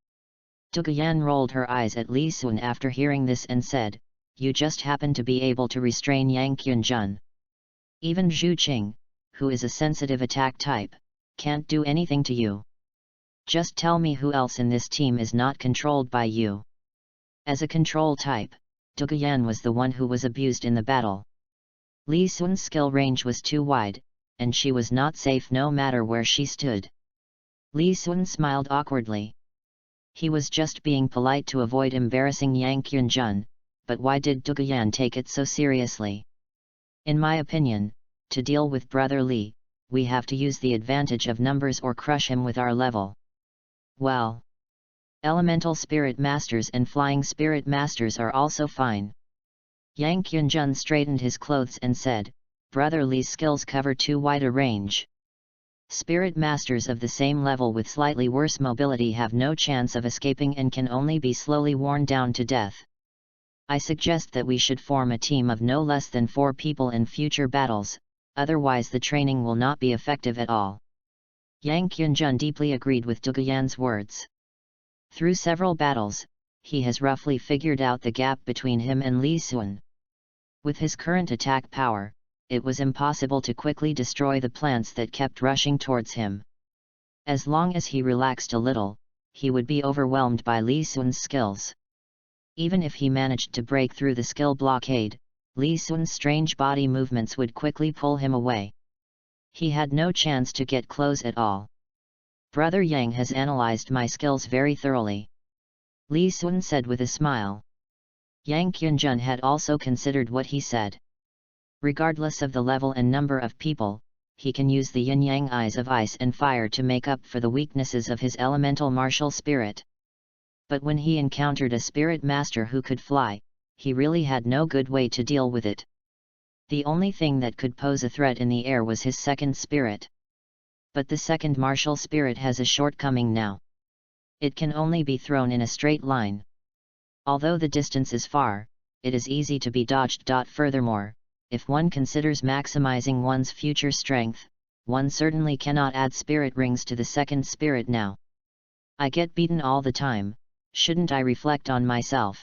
Duguyan rolled her eyes at Li Sun after hearing this and said, you just happen to be able to restrain Yang Qunjun. Even Zhu Qing, who is a sensitive attack type, can't do anything to you. Just tell me who else in this team is not controlled by you. As a control type, Duguyan was the one who was abused in the battle. Li Sun's skill range was too wide, and she was not safe no matter where she stood. Li Sun smiled awkwardly. He was just being polite to avoid embarrassing Yang Qunjun, but why did Duguyan take it so seriously? In my opinion, to deal with Brother Li, we have to use the advantage of numbers or crush him with our level. Well, Elemental Spirit Masters and Flying Spirit Masters are also fine. Yang Qunjun straightened his clothes and said, Brother Li's skills cover too wide a range. Spirit Masters of the same level with slightly worse mobility have no chance of escaping and can only be slowly worn down to death. I suggest that we should form a team of no less than 4 people in future battles, otherwise the training will not be effective at all. Yang Qunjun deeply agreed with Duguyan's words. Through several battles, he has roughly figured out the gap between him and Li Sun. With his current attack power, it was impossible to quickly destroy the plants that kept rushing towards him. As long as he relaxed a little, he would be overwhelmed by Li Sun's skills. Even if he managed to break through the skill blockade, Li Sun's strange body movements would quickly pull him away. He had no chance to get close at all. Brother Yang has analyzed my skills very thoroughly. Li Sun said with a smile. Yang Qunjun had also considered what he said. Regardless of the level and number of people, he can use the yin-yang eyes of ice and fire to make up for the weaknesses of his elemental martial spirit. But when he encountered a spirit master who could fly, he really had no good way to deal with it. The only thing that could pose a threat in the air was his second spirit. But the second martial spirit has a shortcoming now. It can only be thrown in a straight line. Although the distance is far, it is easy to be dodged. Furthermore, if one considers maximizing one's future strength, one certainly cannot add spirit rings to the second spirit now. I get beaten all the time, shouldn't I reflect on myself?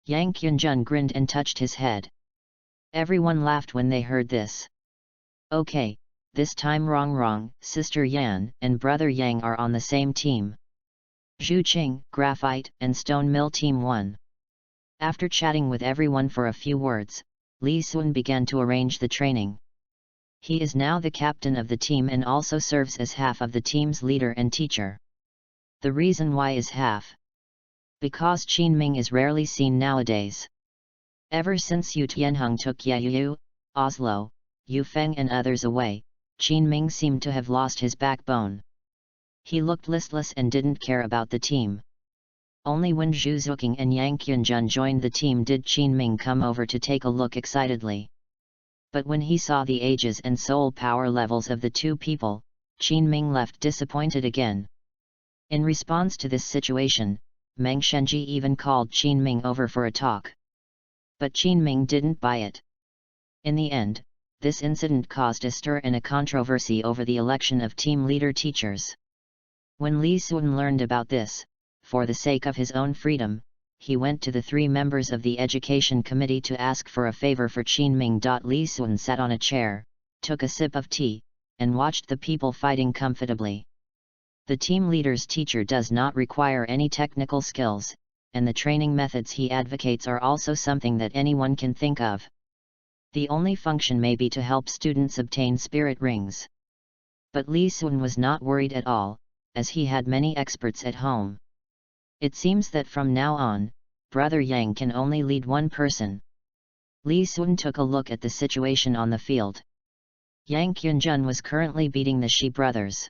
Yang Qunjun grinned and touched his head. Everyone laughed when they heard this. Okay, this time wrong, Sister Yan and Brother Yang are on the same team. Zhu Qing, Graphite and Stone Mill Team 1. After chatting with everyone for a few words, Li Sun began to arrange the training. He is now the captain of the team and also serves as half of the team's leader and teacher. The reason why is half. Because Qin Ming is rarely seen nowadays. Ever since Yu Tianheng took Yaoyu, Oslo, Yu Feng and others away, Qin Ming seemed to have lost his backbone. He looked listless and didn't care about the team. Only when Zhu Zuqing and Yang Qunjun joined the team did Qin Ming come over to take a look excitedly. But when he saw the ages and soul power levels of the two people, Qin Ming left disappointed again. In response to this situation, Meng Shenji even called Qin Ming over for a talk. But Qin Ming didn't buy it. In the end, this incident caused a stir and a controversy over the election of team leader teachers. When Li Sun learned about this, for the sake of his own freedom, he went to the 3 members of the education committee to ask for a favor for Qin Ming. Li Sun sat on a chair, took a sip of tea, and watched the people fighting comfortably. The team leader's teacher does not require any technical skills, and the training methods he advocates are also something that anyone can think of. The only function may be to help students obtain spirit rings. But Li Sun was not worried at all, as he had many experts at home. It seems that from now on, Brother Yang can only lead one person. Li Sun took a look at the situation on the field. Yang Qunjun was currently beating the Shi brothers.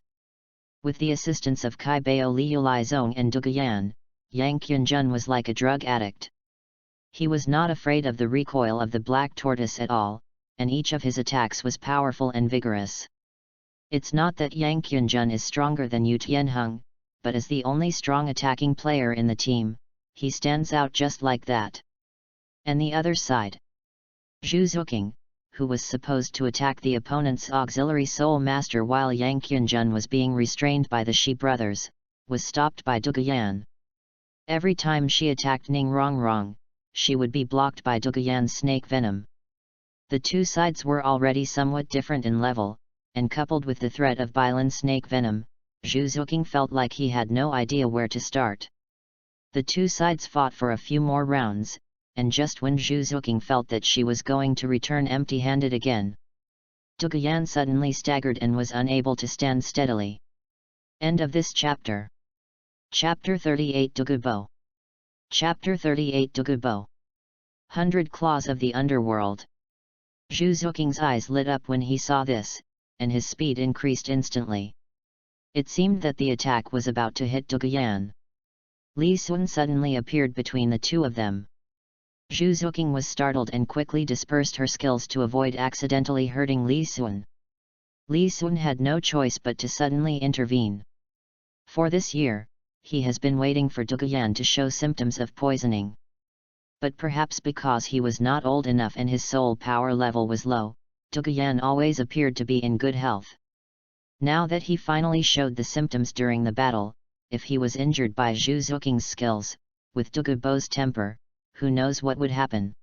With the assistance of Kai Bao Liu Zong and Duguyan, Yang Qunjun was like a drug addict. He was not afraid of the recoil of the black tortoise at all, and each of his attacks was powerful and vigorous. It's not that Yang Qunjun is stronger than Yu Tianheng, but as the only strong attacking player in the team, he stands out just like that. And the other side. Zhu Zuqing, who was supposed to attack the opponent's auxiliary soul master while Yang Qunjun was being restrained by the Shi brothers, was stopped by Duguyan. Every time she attacked Ning Rongrong, she would be blocked by Duguyan's snake venom. The two sides were already somewhat different in level, and coupled with the threat of Bailan snake venom, Zhu Zuqing felt like he had no idea where to start. The two sides fought for a few more rounds, and just when Zhu Zuqing felt that she was going to return empty-handed again, Duguyan suddenly staggered and was unable to stand steadily. End of this chapter. Chapter 38 Dugubo. Chapter 38 Dugubo. 100 Claws of the Underworld. Zhu Zuqing's eyes lit up when he saw this, and his speed increased instantly. It seemed that the attack was about to hit Duguyan. Li Sun suddenly appeared between the two of them. Zhu Zuqing was startled and quickly dispersed her skills to avoid accidentally hurting Li Sun. Li Sun had no choice but to suddenly intervene. For this year, he has been waiting for Duguyan to show symptoms of poisoning. But perhaps because he was not old enough and his soul power level was low, Duguyan always appeared to be in good health. Now that he finally showed the symptoms during the battle, if he was injured by Zhu Zuqing's skills, with Dugubo's temper, who knows what would happen.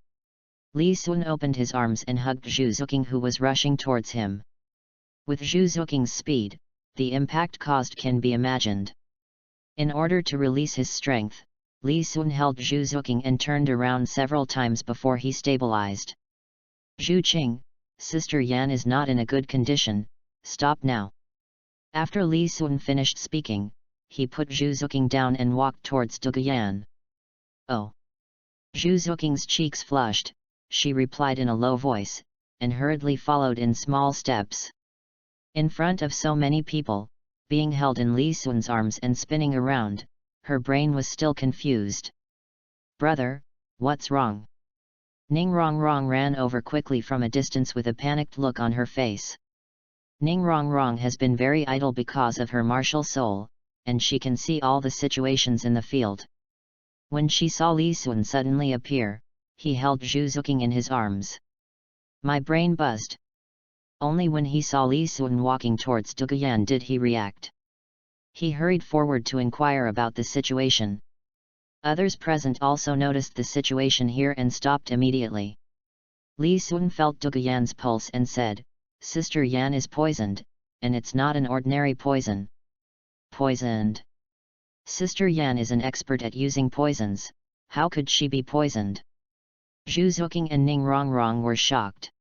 Li Sun opened his arms and hugged Zhu Zuqing, who was rushing towards him. With Zhu Zuqing's speed, the impact caused can be imagined. In order to release his strength, Li Sun held Zhu Zuqing and turned around several times before he stabilized. Zhu Qing, Sister Yan is not in a good condition, stop now. After Li Sun finished speaking, he put Zhu Zuqing down and walked towards Duguyan. Oh! Zhu Zuqing's cheeks flushed, she replied in a low voice, and hurriedly followed in small steps. In front of so many people, being held in Li Sun's arms and spinning around, her brain was still confused. Brother, what's wrong? Ning Rongrong ran over quickly from a distance with a panicked look on her face. Ning Rongrong has been very idle because of her martial soul, and she can see all the situations in the field. When she saw Li Sun suddenly appear, he held Zhu Zuqing in his arms. My brain buzzed. Only when he saw Li Sun walking towards Duguyan did he react. He hurried forward to inquire about the situation. Others present also noticed the situation here and stopped immediately. Li Sun felt Duguyan's pulse and said, Sister Yan is poisoned, and it's not an ordinary poison. Poisoned? Sister Yan is an expert at using poisons, how could she be poisoned? Zhu Zuqing and Ning Rongrong were shocked.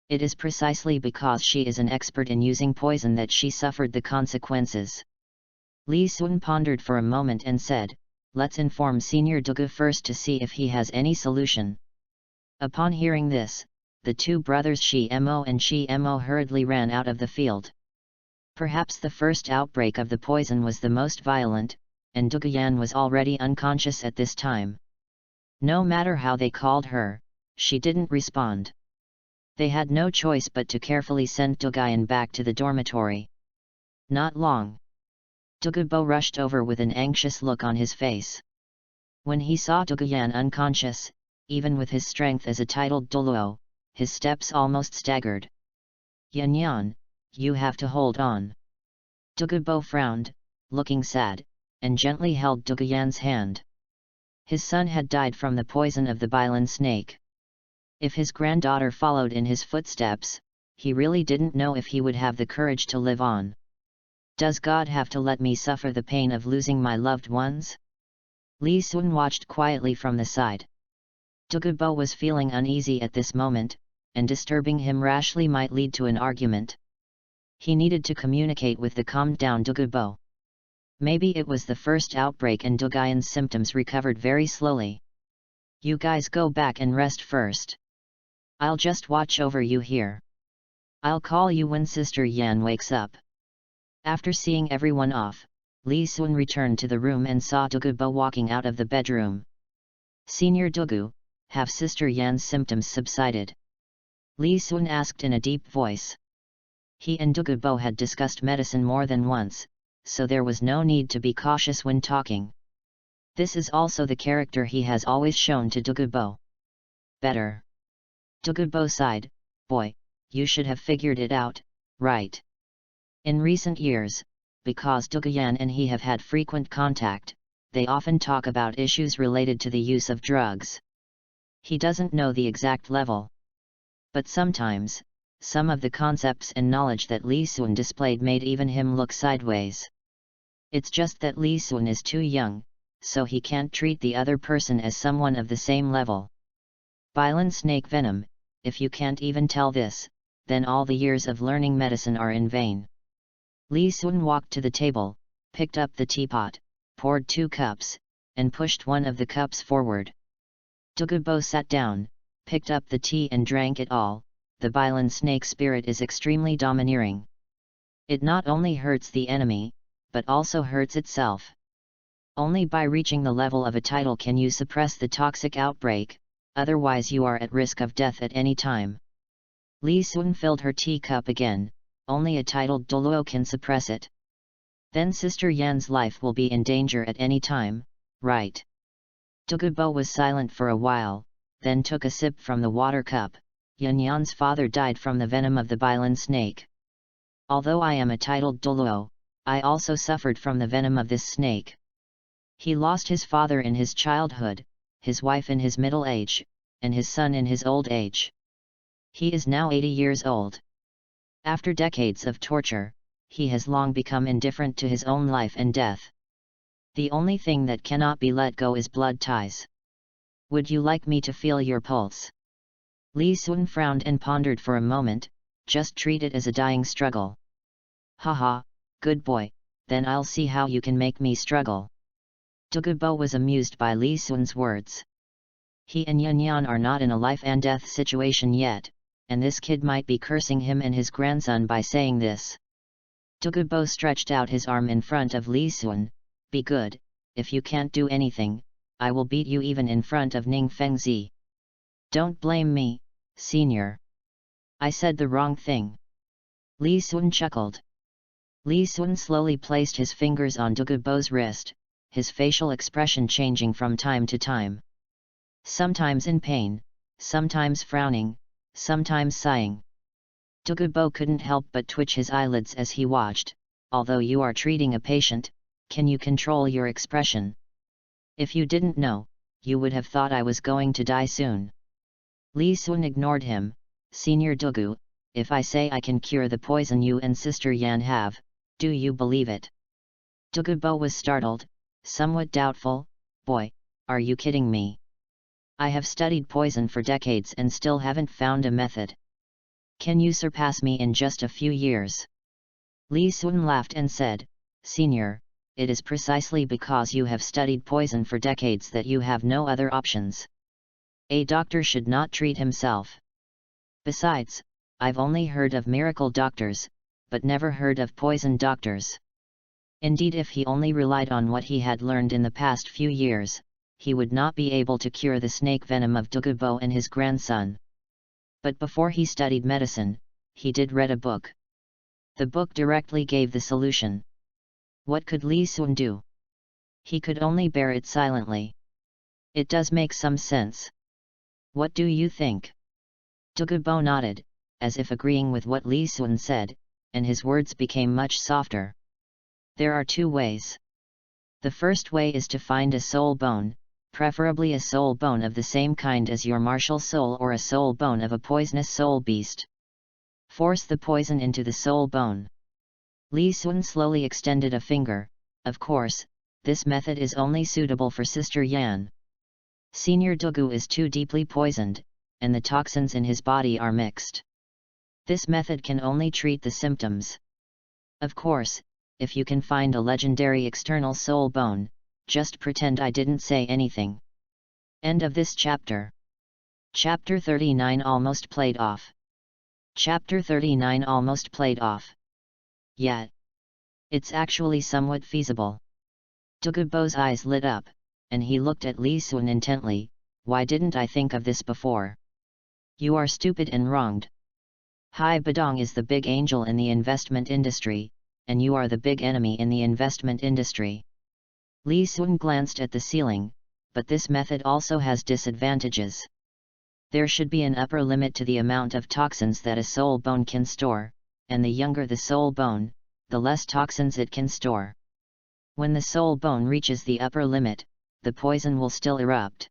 It is precisely because she is an expert in using poison that she suffered the consequences. Li Sun pondered for a moment and said, let's inform Senior Dugu first to see if he has any solution. Upon hearing this, the two brothers Shi Mo and Shi Mo hurriedly ran out of the field. Perhaps the first outbreak of the poison was the most violent, and Duguyan was already unconscious at this time. No matter how they called her, she didn't respond. They had no choice but to carefully send Duguyan back to the dormitory. Not long. Dugubo rushed over with an anxious look on his face. When he saw Duguyan unconscious, even with his strength as a titled Douluo, his steps almost staggered. Yan, you have to hold on. Dugubo frowned, looking sad, and gently held Duguyan's hand. His son had died from the poison of the Bilan snake. If his granddaughter followed in his footsteps, he really didn't know if he would have the courage to live on. Does God have to let me suffer the pain of losing my loved ones? Li Sun watched quietly from the side. Dugubo was feeling uneasy at this moment, and disturbing him rashly might lead to an argument. He needed to communicate with the calmed-down Dugubo. Maybe it was the first outbreak and Duguyan's symptoms recovered very slowly. You guys go back and rest first. I'll just watch over you here. I'll call you when Sister Yan wakes up. After seeing everyone off, Li Sun returned to the room and saw Dugubo walking out of the bedroom. Senior Dugu, have Sister Yan's symptoms subsided? Li Sun asked in a deep voice. He and Dugubo had discussed medicine more than once, so there was no need to be cautious when talking. This is also the character he has always shown to Dugubo. Better. Dugubo sighed, boy, you should have figured it out, right? In recent years, because Duguyan and he have had frequent contact, they often talk about issues related to the use of drugs. He doesn't know the exact level. But sometimes, some of the concepts and knowledge that Li Sun displayed made even him look sideways. It's just that Li Sun is too young, so he can't treat the other person as someone of the same level. Bilan snake venom, if you can't even tell this, then all the years of learning medicine are in vain. Li Sun walked to the table, picked up the teapot, poured 2 cups, and pushed one of the cups forward. Dugubo sat down, picked up the tea and drank it all. The Bilan snake spirit is extremely domineering. It not only hurts the enemy, but also hurts itself. Only by reaching the level of a title can you suppress the toxic outbreak, otherwise you are at risk of death at any time. Li Sun filled her teacup again. Only a titled Douluo can suppress it. Then Sister Yan's life will be in danger at any time, right? Dugubo was silent for a while, then took a sip from the water cup. Yan's father died from the venom of the Bilan snake. Although I am a titled Douluo, I also suffered from the venom of this snake. He lost his father in his childhood, his wife in his middle age, and his son in his old age. He is now 80 years old. After decades of torture, he has long become indifferent to his own life and death. The only thing that cannot be let go is blood ties. Would you like me to feel your pulse? Li Sun frowned and pondered for a moment, just treat it as a dying struggle. Haha, good boy, then I'll see how you can make me struggle. Dugubo was amused by Li Sun's words. He and Yan are not in a life and death situation yet, and this kid might be cursing him and his grandson by saying this. Dugubo stretched out his arm in front of Li Sun. Be good, if you can't do anything, I will beat you even in front of Ning Fengzi. Don't blame me, senior. I said the wrong thing. Li Sun chuckled. Li Sun slowly placed his fingers on Dugubo's wrist, his facial expression changing from time to time. Sometimes in pain, sometimes frowning, sometimes sighing. Dugubo couldn't help but twitch his eyelids as he watched. Although you are treating a patient, can you control your expression? If you didn't know, you would have thought I was going to die soon. Li Sun ignored him. Senior Dugu, if I say I can cure the poison you and Sister Yan have, do you believe it? Dugubo was startled, somewhat doubtful. Boy, are you kidding me? I have studied poison for decades and still haven't found a method. Can you surpass me in just a few years? Li Sun laughed and said, Senior, it is precisely because you have studied poison for decades that you have no other options. A doctor should not treat himself. Besides, I've only heard of miracle doctors, but never heard of poison doctors. Indeed, if he only relied on what he had learned in the past few years, he would not be able to cure the snake venom of Douluo and his grandson. But before he studied medicine, he did read a book. The book directly gave the solution. What could Li Sun do? He could only bear it silently. It does make some sense. What do you think? Douluo nodded, as if agreeing with what Li Sun said, and his words became much softer. There are two ways. The first way is to find a soul bone, preferably a soul bone of the same kind as your martial soul or a soul bone of a poisonous soul beast. Force the poison into the soul bone. Li Sun slowly extended a finger. Of course, this method is only suitable for Sister Yan. Senior Douluo is too deeply poisoned, and the toxins in his body are mixed. This method can only treat the symptoms. Of course, if you can find a legendary external soul bone, just pretend I didn't say anything. End of this chapter. Chapter 39 almost played off. Chapter 39 almost played off. Yet, it's actually somewhat feasible. Douluo's eyes lit up, and he looked at Li Sun intently. Why didn't I think of this before? You are stupid and wronged. Hai Badong is the big angel in the investment industry, and you are the big enemy in the investment industry. Li Sun glanced at the ceiling, but this method also has disadvantages. There should be an upper limit to the amount of toxins that a soul bone can store, and the younger the soul bone, the less toxins it can store. When the soul bone reaches the upper limit, the poison will still erupt.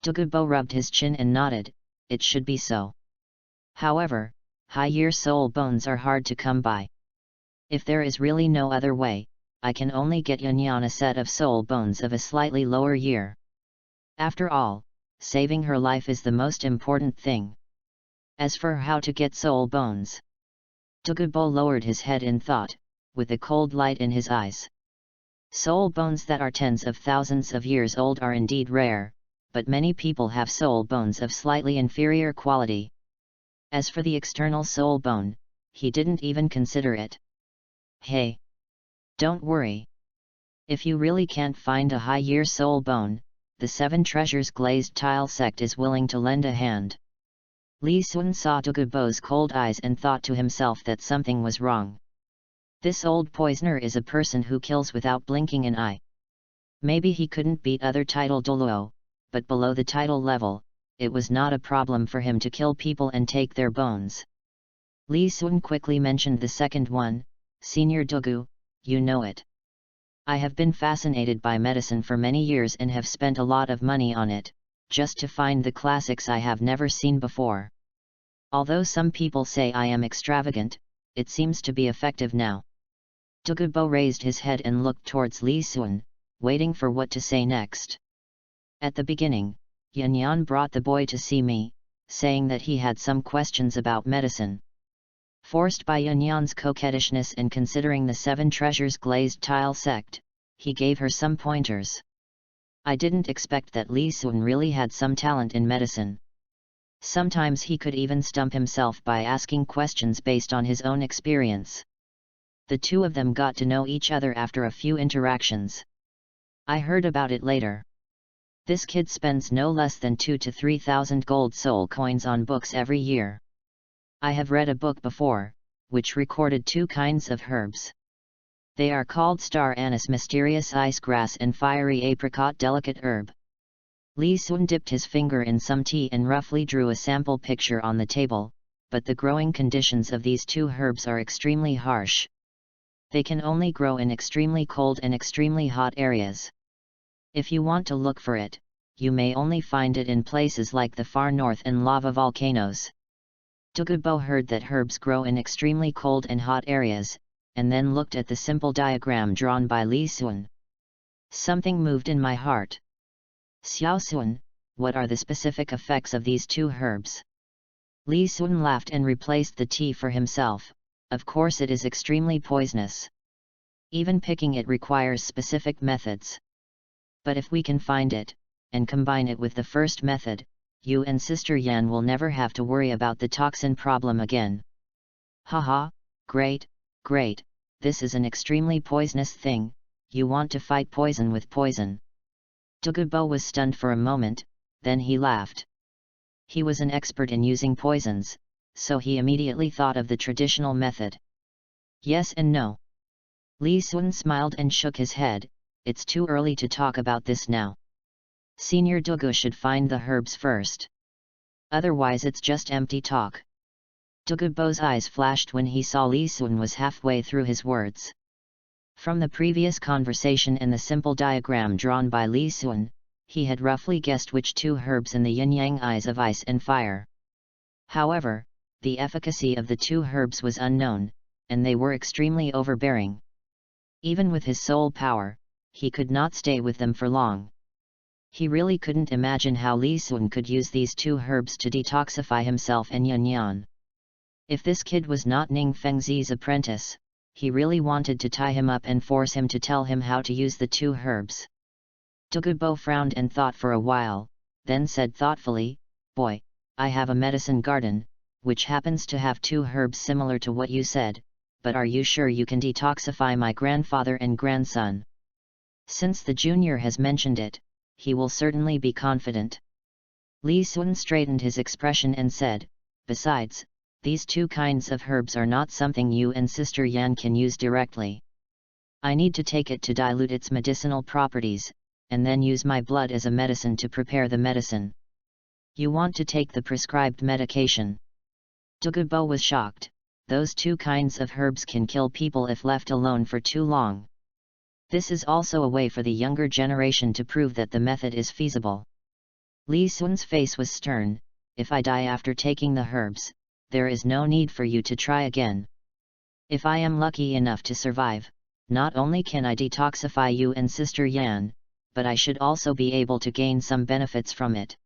Douluo rubbed his chin and nodded. It should be so. However, high-year soul bones are hard to come by. If there is really no other way, I can only get Yanyan a set of soul bones of a slightly lower year. After all, saving her life is the most important thing. As for how to get soul bones, Douluo lowered his head in thought, with a cold light in his eyes. Soul bones that are tens of thousands of years old are indeed rare, but many people have soul bones of slightly inferior quality. As for the external soul bone, he didn't even consider it. Hey! Don't worry. If you really can't find a high-year soul bone, the Seven Treasures Glazed Tile sect is willing to lend a hand. Li Sun saw Douluo's cold eyes and thought to himself that something was wrong. This old poisoner is a person who kills without blinking an eye. Maybe he couldn't beat other title Douluo, but below the title level, it was not a problem for him to kill people and take their bones. Li Sun quickly mentioned the second one. Senior Douluo, you know it. I have been fascinated by medicine for many years and have spent a lot of money on it, just to find the classics I have never seen before. Although some people say I am extravagant, it seems to be effective now. Douluo raised his head and looked towards Li Sun, waiting for what to say next. At the beginning, Yanyan brought the boy to see me, saying that he had some questions about medicine. Forced by Yanyan's coquettishness and considering the Seven Treasures Glazed Tile sect, he gave her some pointers. I didn't expect that Li Sun really had some talent in medicine. Sometimes he could even stump himself by asking questions based on his own experience. The two of them got to know each other after a few interactions. I heard about it later. This kid spends no less than 2,000 to 3,000 gold soul coins on books every year. I have read a book before, which recorded two kinds of herbs. They are called star anise, mysterious ice grass, and fiery apricot, delicate herb. Li Sun dipped his finger in some tea and roughly drew a sample picture on the table, but the growing conditions of these two herbs are extremely harsh. They can only grow in extremely cold and extremely hot areas. If you want to look for it, you may only find it in places like the far north and lava volcanoes. Douluo heard that herbs grow in extremely cold and hot areas, and then looked at the simple diagram drawn by Li Sun. Something moved in my heart. Xiao Sun, what are the specific effects of these two herbs? Li Sun laughed and replaced the tea for himself. Of course it is extremely poisonous. Even picking it requires specific methods. But if we can find it, and combine it with the first method, you and Sister Yan will never have to worry about the toxin problem again. Haha, great, great, this is an extremely poisonous thing, you want to fight poison with poison. Douluo was stunned for a moment, then he laughed. He was an expert in using poisons, so he immediately thought of the traditional method. Yes and no. Li Sun smiled and shook his head, it's too early to talk about this now. Senior Douluo should find the herbs first. Otherwise it's just empty talk. Douluo's eyes flashed when he saw Li Sun was halfway through his words. From the previous conversation and the simple diagram drawn by Li Sun, he had roughly guessed which two herbs in the yin-yang eyes of ice and fire. However, the efficacy of the two herbs was unknown, and they were extremely overbearing. Even with his soul power, he could not stay with them for long. He really couldn't imagine how Li Sun could use these two herbs to detoxify himself and Yan Yan. If this kid was not Ning Fengzi's apprentice, he really wanted to tie him up and force him to tell him how to use the two herbs. Douluo frowned and thought for a while, then said thoughtfully, "Boy, I have a medicine garden, which happens to have two herbs similar to what you said, but are you sure you can detoxify my grandfather and grandson? Since the junior has mentioned it, he will certainly be confident." Li Sun straightened his expression and said, "Besides, these two kinds of herbs are not something you and Sister Yan can use directly. I need to take it to dilute its medicinal properties, and then use my blood as a medicine to prepare the medicine. You want to take the prescribed medication?" Douluo was shocked. Those two kinds of herbs can kill people if left alone for too long. This is also a way for the younger generation to prove that the method is feasible. Li Sun's face was stern. "If I die after taking the herbs, there is no need for you to try again. If I am lucky enough to survive, not only can I detoxify you and Sister Yan, but I should also be able to gain some benefits from it."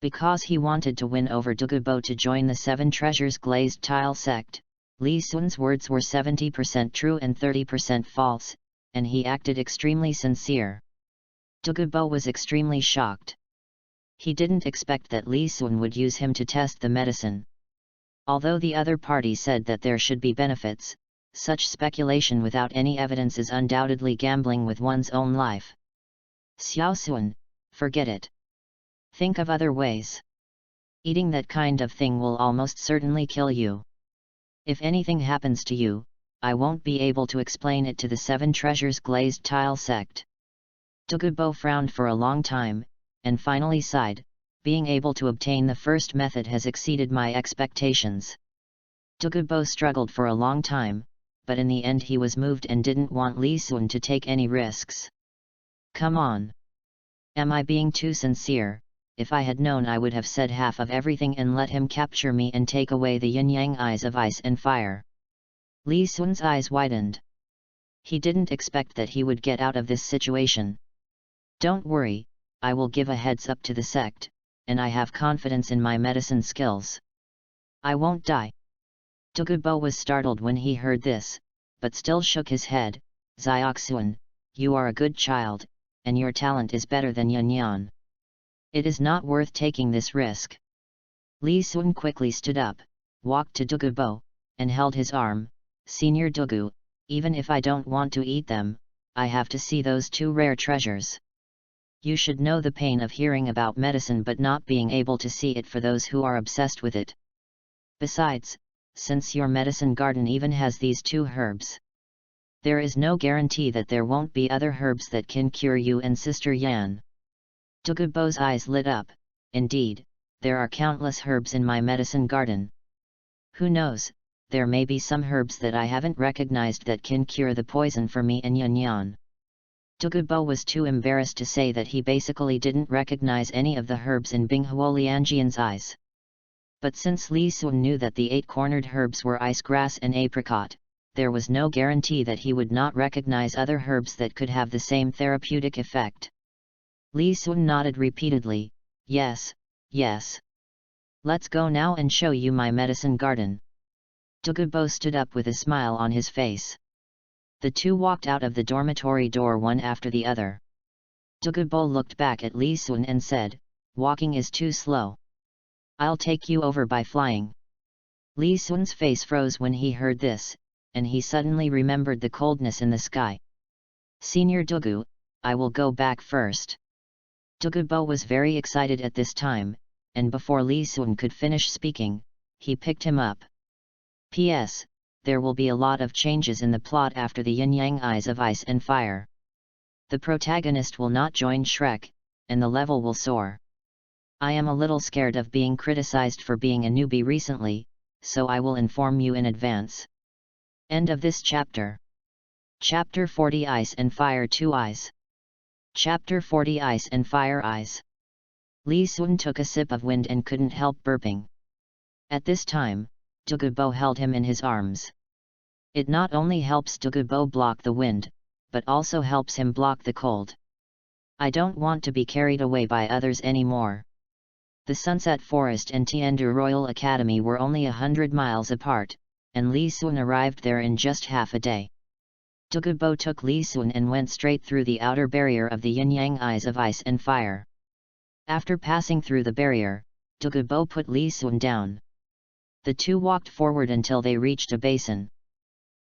Because he wanted to win over Douluo to join the Seven Treasures Glazed Tile sect, Li Sun's words were 70% true and 30% false, and he acted extremely sincere. Douluo was extremely shocked. He didn't expect that Li Sun would use him to test the medicine. Although the other party said that there should be benefits, such speculation without any evidence is undoubtedly gambling with one's own life. "Xiao Sun, forget it. Think of other ways. Eating that kind of thing will almost certainly kill you. If anything happens to you, I won't be able to explain it to the Seven Treasures Glazed Tile sect." Douluo frowned for a long time, and finally sighed, "Being able to obtain the first method has exceeded my expectations." Douluo struggled for a long time, but in the end he was moved and didn't want Li Sun to take any risks. "Come on. Am I being too sincere? If I had known, I would have said half of everything and let him capture me and take away the yin-yang eyes of ice and fire." Li Sun's eyes widened. He didn't expect that he would get out of this situation. "Don't worry, I will give a heads up to the sect, and I have confidence in my medicine skills. I won't die." Douluo was startled when he heard this, but still shook his head. "Xiaoxuan, you are a good child, and your talent is better than Yan Yan. It is not worth taking this risk." Li Sun quickly stood up, walked to Douluo, and held his arm. "Senior Douluo, even if I don't want to eat them, I have to see those two rare treasures. You should know the pain of hearing about medicine but not being able to see it for those who are obsessed with it. Besides, since your medicine garden even has these two herbs, there is no guarantee that there won't be other herbs that can cure you and Sister Yan." Douluo's eyes lit up. "Indeed, there are countless herbs in my medicine garden. Who knows, there may be some herbs that I haven't recognized that can cure the poison for me and Yan Yan." Douluo was too embarrassed to say that he basically didn't recognize any of the herbs in Binghuo Lianjian's eyes. But since Li Sun knew that the 8-cornered herbs were ice grass and apricot, there was no guarantee that he would not recognize other herbs that could have the same therapeutic effect. Li Sun nodded repeatedly. "Yes, yes. Let's go now and show you my medicine garden." Douluo stood up with a smile on his face. The two walked out of the dormitory door one after the other. Douluo looked back at Li Sun and said, walking is too slow. I'll take you over by flying. Li Sun's face froze when he heard this, and he suddenly remembered the coldness in the sky. Senior Douluo, I will go back first. Douluo was very excited at this time, and before Li Sun could finish speaking, he picked him up. P.S. There will be a lot of changes in the plot after the yin-yang eyes of ice and fire. The protagonist will not join Shrek, and the level will soar. I am a little scared of being criticized for being a newbie recently, so I will inform you in advance. End of this chapter. Chapter 40 Ice and Fire 2 Eyes. Chapter 40 Ice and Fire Eyes. Li Sun took a sip of wind and couldn't help burping. At this time, Douluo held him in his arms. It not only helps Douluo block the wind, but also helps him block the cold. I don't want to be carried away by others anymore. The Sunset Forest and Tiandu Royal Academy were only 100 miles apart, and Li Sun arrived there in just half a day. Douluo took Li Sun and went straight through the outer barrier of the yin-yang eyes of ice and fire. After passing through the barrier, Douluo put Li Sun down. The two walked forward until they reached a basin.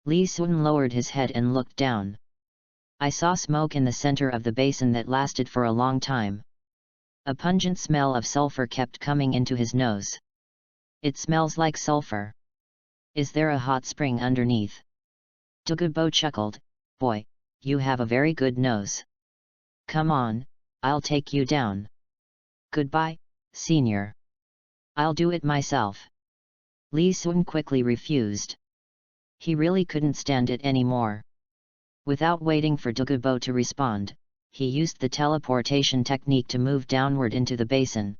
Li Sun lowered his head and looked down. I saw smoke in the center of the basin that lasted for a long time. A pungent smell of sulfur kept coming into his nose. It smells like sulfur. Is there a hot spring underneath? Douluo chuckled, boy, you have a very good nose. Come on, I'll take you down. Goodbye, senior. I'll do it myself. Li Sun quickly refused. He really couldn't stand it anymore. Without waiting for Douluo to respond, he used the teleportation technique to move downward into the basin.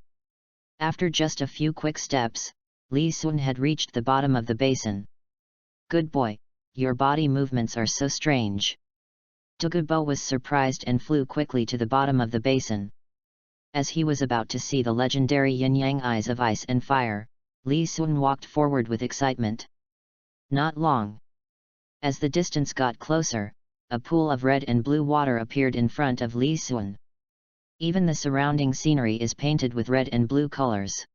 After just a few quick steps, Li Sun had reached the bottom of the basin. Good boy, your body movements are so strange. Douluo was surprised and flew quickly to the bottom of the basin. As he was about to see the legendary yin-yang eyes of ice and fire, Li Sun walked forward with excitement. Not long. As the distance got closer, a pool of red and blue water appeared in front of Li Sun. Even the surrounding scenery is painted with red and blue colors.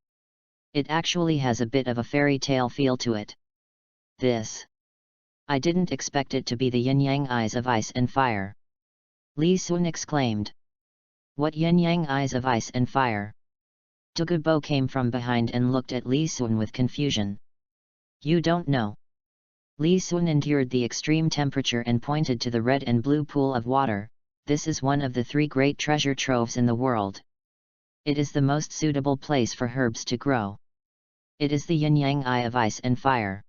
It actually has a bit of a fairy tale feel to it. I didn't expect it to be the yin-yang eyes of ice and fire. Li Sun exclaimed. What yin-yang eyes of ice and fire? Douluo came from behind and looked at Li Sun with confusion. You don't know. Li Sun endured the extreme temperature and pointed to the red and blue pool of water. This is one of the 3 great treasure troves in the world. It is the most suitable place for herbs to grow. It is the yin-yang eye of ice and fire.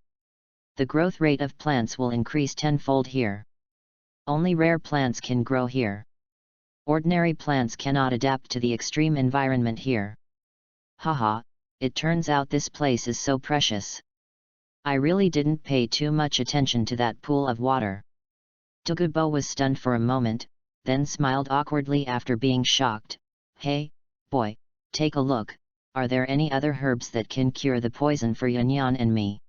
The growth rate of plants will increase tenfold here. Only rare plants can grow here. Ordinary plants cannot adapt to the extreme environment here. Haha, it turns out this place is so precious. I really didn't pay too much attention to that pool of water. Douluo was stunned for a moment, then smiled awkwardly after being shocked. Hey, boy, take a look, are there any other herbs that can cure the poison for Yanyan and me?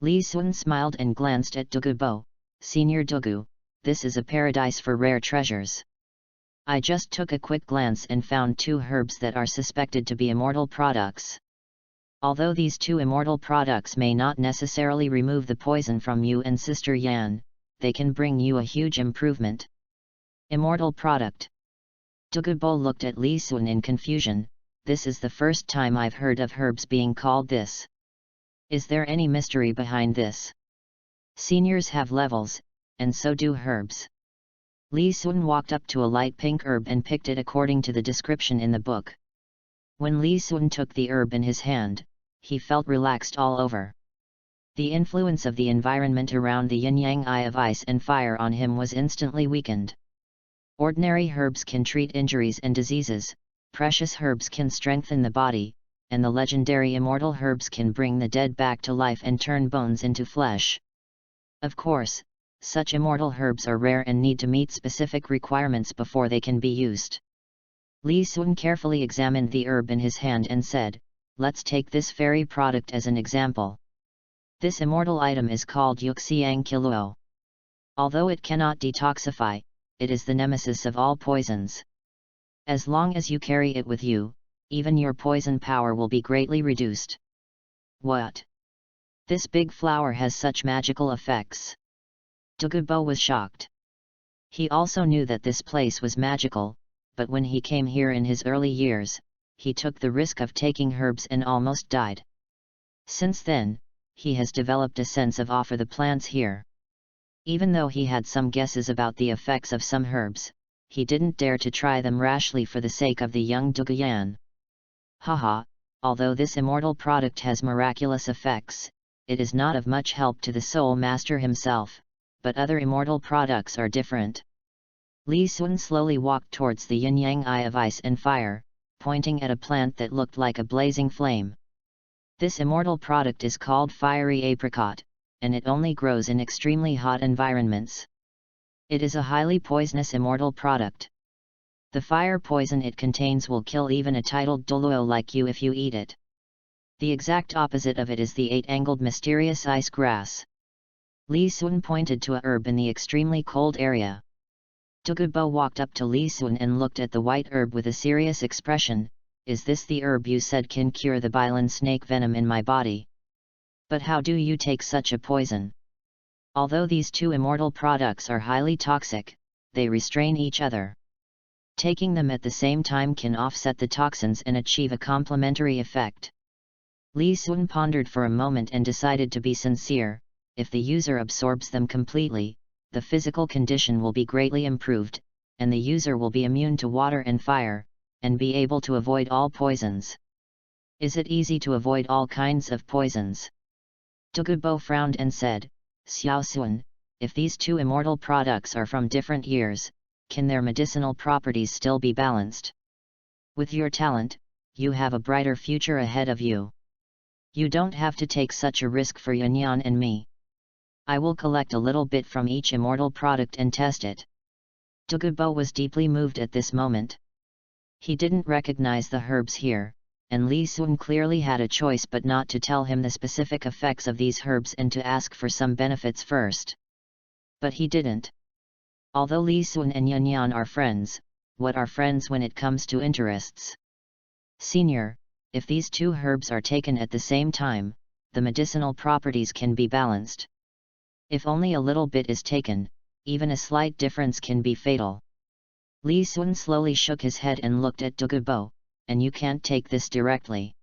Li Sun smiled and glanced at Douluo. Senior Douluo, this is a paradise for rare treasures. I just took a quick glance and found 2 herbs that are suspected to be immortal products. Although these 2 immortal products may not necessarily remove the poison from you and Sister Yan, they can bring you a huge improvement. Immortal product. Douluo looked at Li Sun in confusion. This is the first time I've heard of herbs being called this. Is there any mystery behind this? Seniors have levels, and so do herbs. Li Sun walked up to a light pink herb and picked it according to the description in the book. When Li Sun took the herb in his hand, he felt relaxed all over. The influence of the environment around the yin-yang eye of ice and fire on him was instantly weakened. Ordinary herbs can treat injuries and diseases, precious herbs can strengthen the body, and the legendary immortal herbs can bring the dead back to life and turn bones into flesh. Of course, such immortal herbs are rare and need to meet specific requirements before they can be used. Li Sun carefully examined the herb in his hand and said, let's take this fairy product as an example. This immortal item is called Yuxiang Kiluo. Although it cannot detoxify, it is the nemesis of all poisons. As long as you carry it with you, even your poison power will be greatly reduced. What? This big flower has such magical effects? Douluo was shocked. He also knew that this place was magical, but when he came here in his early years, he took the risk of taking herbs and almost died. Since then, he has developed a sense of awe for the plants here. Even though he had some guesses about the effects of some herbs, he didn't dare to try them rashly for the sake of the young Douluo. Haha, although this immortal product has miraculous effects, it is not of much help to the soul master himself, but other immortal products are different. Li Sun slowly walked towards the yin-yang eye of ice and fire, pointing at a plant that looked like a blazing flame. This immortal product is called fiery apricot, and it only grows in extremely hot environments. It is a highly poisonous immortal product. The fire poison it contains will kill even a titled Douluo like you if you eat it. The exact opposite of it is the 8-angled mysterious ice grass. Li Sun pointed to a herb in the extremely cold area. Douluo walked up to Li Sun and looked at the white herb with a serious expression. Is this the herb you said can cure the bilan snake venom in my body? But how do you take such a poison? Although these two immortal products are highly toxic, they restrain each other. Taking them at the same time can offset the toxins and achieve a complementary effect. Li Sun pondered for a moment and decided to be sincere. If the user absorbs them completely, the physical condition will be greatly improved, and the user will be immune to water and fire, and be able to avoid all poisons. Is it easy to avoid all kinds of poisons? Douluo frowned and said, Xiao Sun, if these two immortal products are from different years, can their medicinal properties still be balanced? With your talent, you have a brighter future ahead of you. You don't have to take such a risk for Yanyan and me. I will collect a little bit from each immortal product and test it. Douluo was deeply moved at this moment. He didn't recognize the herbs here, and Li Sun clearly had a choice but not to tell him the specific effects of these herbs and to ask for some benefits first. But he didn't. Although Li Sun and Yanyan are friends, what are friends when it comes to interests? Senior, if these two herbs are taken at the same time, the medicinal properties can be balanced. If only a little bit is taken, even a slight difference can be fatal. Li Sun slowly shook his head and looked at Douluo, and you can't take this directly.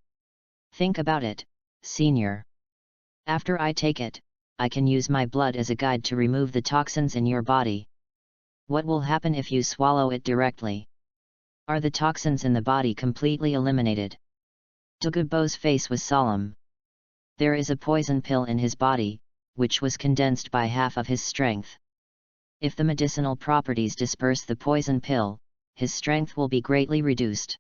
Think about it, senior. After I take it, I can use my blood as a guide to remove the toxins in your body. What will happen if you swallow it directly? Are the toxins in the body completely eliminated? Douluo's face was solemn. There is a poison pill in his body, which was condensed by half of his strength. If the medicinal properties disperse the poison pill, his strength will be greatly reduced.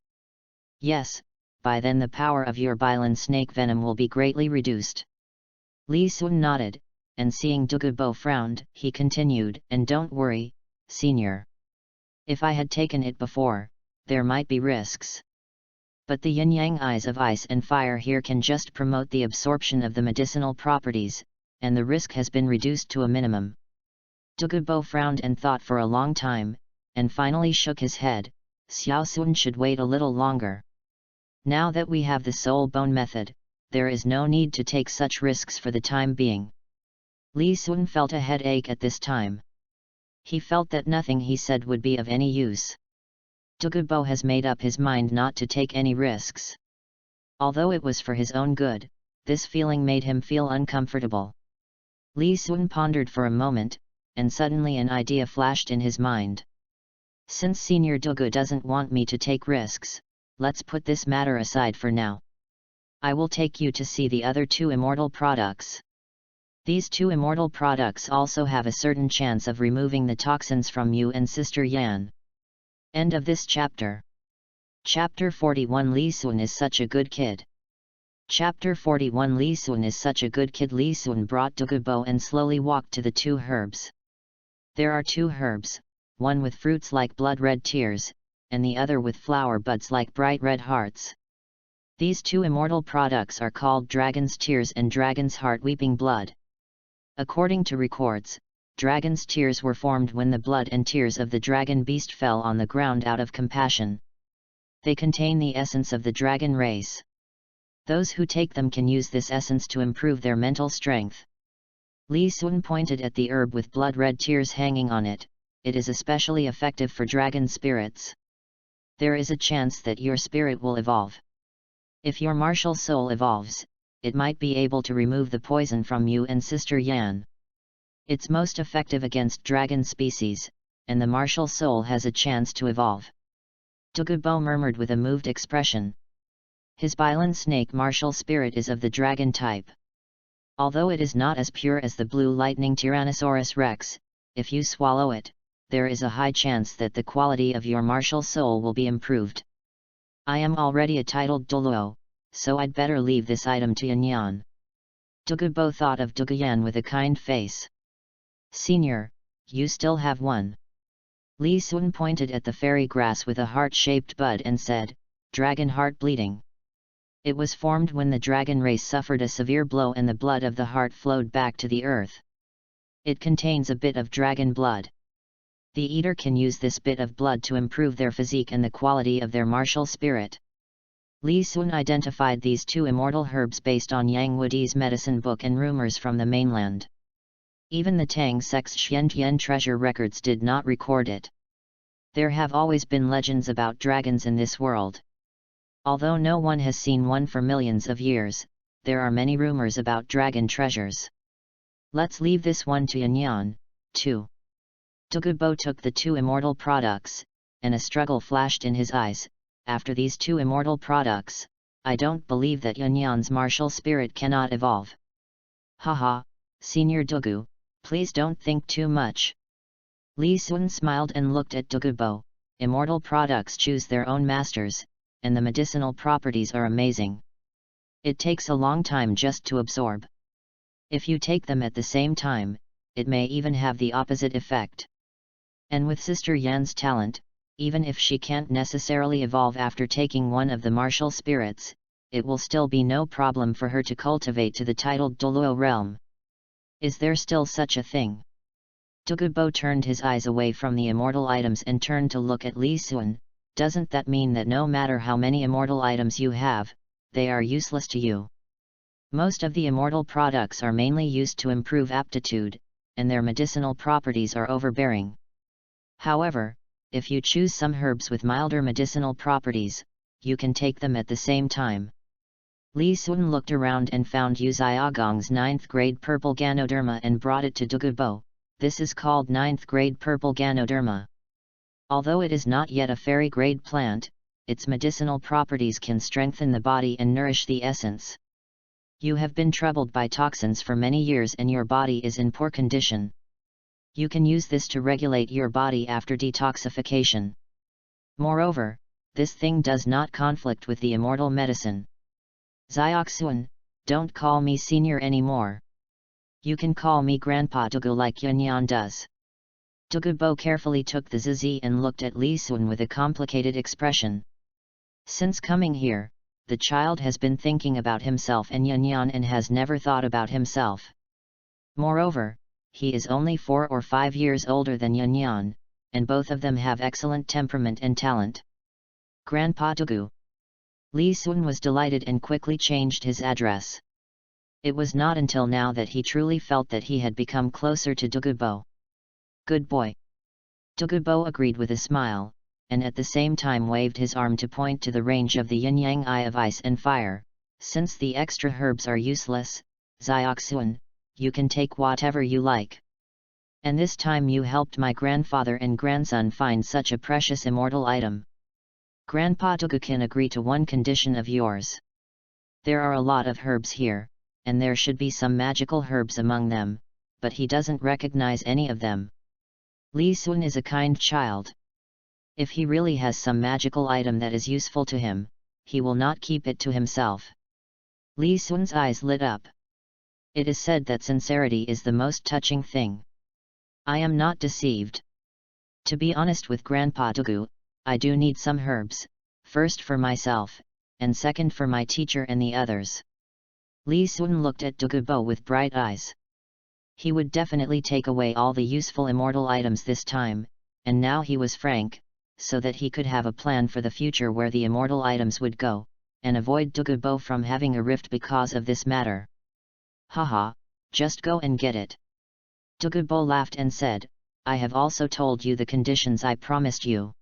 Yes, by then the power of your bilan snake venom will be greatly reduced. Li Sun nodded, and seeing Douluo frowned, he continued, and don't worry, senior. If I had taken it before, there might be risks. But the yin-yang eyes of ice and fire here can just promote the absorption of the medicinal properties, and the risk has been reduced to a minimum. Douluo frowned and thought for a long time, and finally shook his head. Xiao Sun should wait a little longer. Now that we have the soul bone method, there is no need to take such risks for the time being. Li Sun felt a headache at this time. He felt that nothing he said would be of any use. Douluo has made up his mind not to take any risks. Although it was for his own good, this feeling made him feel uncomfortable. Li Sun pondered for a moment, and suddenly an idea flashed in his mind. Since Senior Douluo doesn't want me to take risks, let's put this matter aside for now. I will take you to see the other two immortal products. These two immortal products also have a certain chance of removing the toxins from you and Sister Yan. End of this chapter. Chapter 41 Li Sun is such a good kid. Chapter 41 Li Sun is such a good kid. Li Sun brought Douluo and slowly walked to the two herbs. There are two herbs, one with fruits like blood red tears, and the other with flower buds like bright red hearts. These two immortal products are called Dragon's Tears and Dragon's Heart Weeping Blood. According to records, Dragon's Tears were formed when the blood and tears of the dragon beast fell on the ground out of compassion. They contain the essence of the dragon race. Those who take them can use this essence to improve their mental strength. Li Sun pointed at the herb with blood-red tears hanging on it. It is especially effective for dragon spirits. There is a chance that your spirit will evolve. If your martial soul evolves, it might be able to remove the poison from you and Sister Yan. It's most effective against dragon species, and the martial soul has a chance to evolve. Douluo murmured with a moved expression. His Bilan snake martial spirit is of the dragon type. Although it is not as pure as the blue lightning Tyrannosaurus rex, if you swallow it, there is a high chance that the quality of your martial soul will be improved. I am already a titled Douluo, so I'd better leave this item to Yanyan. Douluo thought of Douluyan with a kind face. Senior, you still have one. Li Sun pointed at the fairy grass with a heart-shaped bud and said, Dragon heart bleeding. It was formed when the dragon race suffered a severe blow and the blood of the heart flowed back to the earth. It contains a bit of dragon blood. The eater can use this bit of blood to improve their physique and the quality of their martial spirit. Li Sun identified these two immortal herbs based on Yang Wudi's medicine book and rumors from the mainland. Even the Tang Sect's Xiantian treasure records did not record it. There have always been legends about dragons in this world. Although no one has seen one for millions of years, there are many rumors about dragon treasures. Let's leave this one to Yanyan, too. Douluo took the two immortal products, and a struggle flashed in his eyes. After these two immortal products, I don't believe that Yanyan's martial spirit cannot evolve. Haha, Senior Douluo, please don't think too much. Li Sun smiled and looked at Douluo. Immortal products choose their own masters, and the medicinal properties are amazing. It takes a long time just to absorb. If you take them at the same time, it may even have the opposite effect. And with Sister Yan's talent, even if she can't necessarily evolve after taking one of the martial spirits, it will still be no problem for her to cultivate to the titled Douluo realm. Is there still such a thing? Douluo turned his eyes away from the immortal items and turned to look at Li Sun. Doesn't that mean that no matter how many immortal items you have, they are useless to you? Most of the immortal products are mainly used to improve aptitude, and their medicinal properties are overbearing. However, if you choose some herbs with milder medicinal properties, you can take them at the same time. Li Sun looked around and found Yu Xiaogong's 9th grade purple Ganoderma and brought it to Douluo. This is called 9th grade purple Ganoderma. Although it is not yet a fairy grade plant, its medicinal properties can strengthen the body and nourish the essence. You have been troubled by toxins for many years and your body is in poor condition. You can use this to regulate your body after detoxification. Moreover, this thing does not conflict with the immortal medicine. Zioxun, don't call me senior anymore. You can call me Grandpa Douluo like Yanyan does. Douluo carefully took the zizi and looked at Li Sun with a complicated expression. Since coming here, the child has been thinking about himself and Yanyan and has never thought about himself. Moreover, he is only 4 or 5 years older than Yanyan, and both of them have excellent temperament and talent. Grandpa Douluo. Li Sun was delighted and quickly changed his address. It was not until now that he truly felt that he had become closer to Douluo. Good boy. Douluo agreed with a smile, and at the same time waved his arm to point to the range of the yin-yang eye of ice and fire. Since the extra herbs are useless, Zioxun, you can take whatever you like. And this time you helped my grandfather and grandson find such a precious immortal item. Grandpa Douluo can agree to one condition of yours. There are a lot of herbs here, and there should be some magical herbs among them, but he doesn't recognize any of them. Li Sun is a kind child. If he really has some magical item that is useful to him, he will not keep it to himself. Li Sun's eyes lit up. It is said that sincerity is the most touching thing. I am not deceived. To be honest with Grandpa Douluo, I do need some herbs, first for myself, and second for my teacher and the others. Li Sun looked at Douluo with bright eyes. He would definitely take away all the useful immortal items this time, and now he was frank, so that he could have a plan for the future where the immortal items would go, and avoid Douluo from having a rift because of this matter. Haha, just go and get it. Douluo laughed and said, I have also told you the conditions I promised you.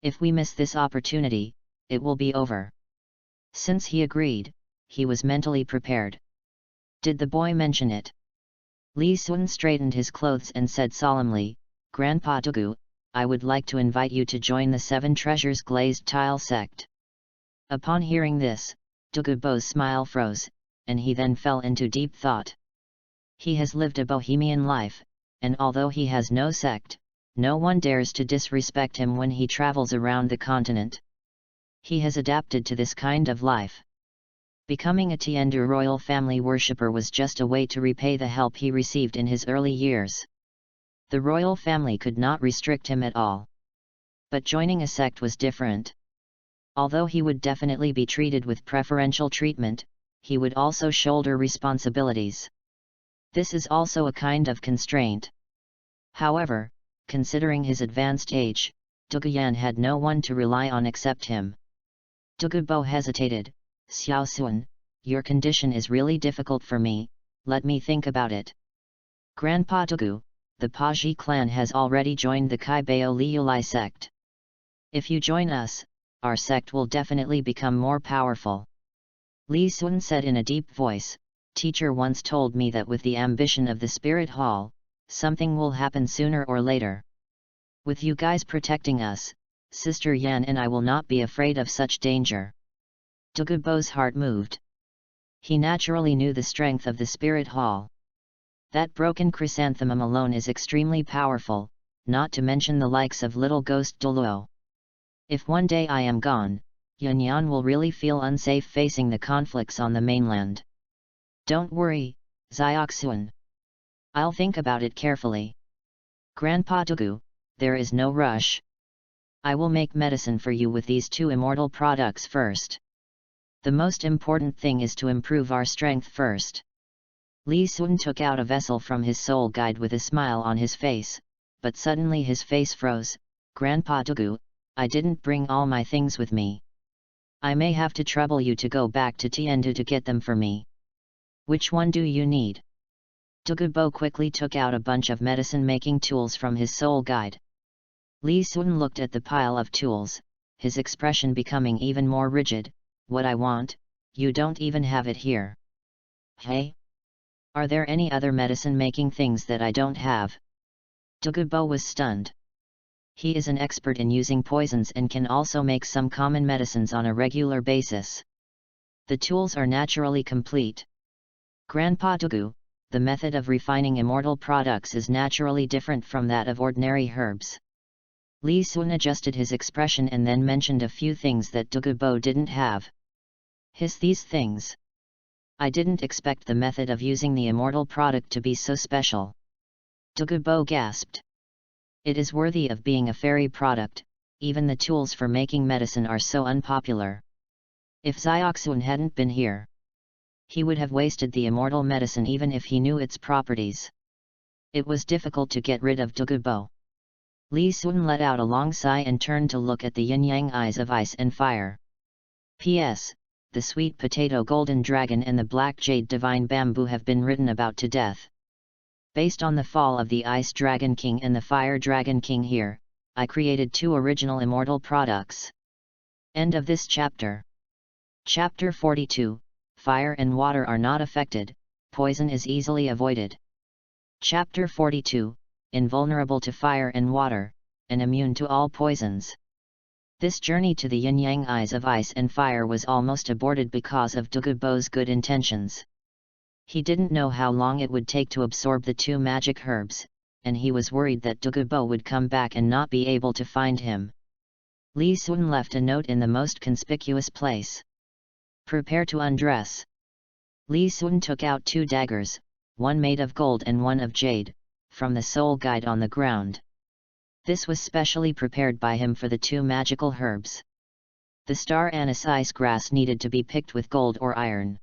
If we miss this opportunity, it will be over. Since he agreed, he was mentally prepared. Did the boy mention it? Li Sun straightened his clothes and said solemnly, Grandpa Douluo, I would like to invite you to join the Seven Treasures Glazed Tile sect. Upon hearing this, Douluo's smile froze, and he then fell into deep thought. He has lived a bohemian life, and although he has no sect, no one dares to disrespect him when he travels around the continent. He has adapted to this kind of life. Becoming a Tiandu royal family worshipper was just a way to repay the help he received in his early years. The royal family could not restrict him at all. But joining a sect was different. Although he would definitely be treated with preferential treatment, he would also shoulder responsibilities. This is also a kind of constraint. However, considering his advanced age, Douluo had no one to rely on except him. Douluo hesitated. Xiao Sun, your condition is really difficult for me, let me think about it. Grandpa Douluo, the Paji clan has already joined the Kaibao Liulai sect. If you join us, our sect will definitely become more powerful. Li Sun said in a deep voice, teacher once told me that with the ambition of the spirit hall, something will happen sooner or later. With you guys protecting us, Sister Yan and I will not be afraid of such danger. Douluo's heart moved. He naturally knew the strength of the spirit hall. That broken chrysanthemum alone is extremely powerful, not to mention the likes of little ghost Douluo. If one day I am gone, Yanyan will really feel unsafe facing the conflicts on the mainland. Don't worry, Xiaoxuan. I'll think about it carefully. Grandpa Douluo, there is no rush. I will make medicine for you with these two immortal products first. The most important thing is to improve our strength first. Li Sun took out a vessel from his soul guide with a smile on his face, but suddenly his face froze. Grandpa Douluo, I didn't bring all my things with me. I may have to trouble you to go back to Tiandu to get them for me. Which one do you need? Douluo quickly took out a bunch of medicine-making tools from his soul guide. Li Sun looked at the pile of tools, his expression becoming even more rigid. What I want, you don't even have it here. Hey? Are there any other medicine-making things that I don't have? Douluo was stunned. He is an expert in using poisons and can also make some common medicines on a regular basis. The tools are naturally complete. Grandpa Douluo, the method of refining immortal products is naturally different from that of ordinary herbs. Li Sun adjusted his expression and then mentioned a few things that Douluo didn't have. These things. I didn't expect the method of using the immortal product to be so special. Douluo gasped. It is worthy of being a fairy product, even the tools for making medicine are so unpopular. If Xiaoxuan hadn't been here, he would have wasted the immortal medicine even if he knew its properties. It was difficult to get rid of Douluo. Li Sun let out a long sigh and turned to look at the yin-yang eyes of ice and fire. P.S. The sweet potato golden dragon and the black jade divine bamboo have been written about to death. Based on the fall of the Ice Dragon King and the Fire Dragon King here, I created two original immortal products. End of this chapter. Chapter 42, Fire and water are not affected, poison is easily avoided. Chapter 42, Invulnerable to fire and water, and immune to all poisons. This journey to the yin-yang eyes of ice and fire was almost aborted because of Douluo's good intentions. He didn't know how long it would take to absorb the two magic herbs, and he was worried that Douluo would come back and not be able to find him. Li Sun left a note in the most conspicuous place. Prepare to undress. Li Sun took out two daggers, one made of gold and one of jade, from the soul guide on the ground. This was specially prepared by him for the two magical herbs. The star anise ice grass needed to be picked with gold or iron.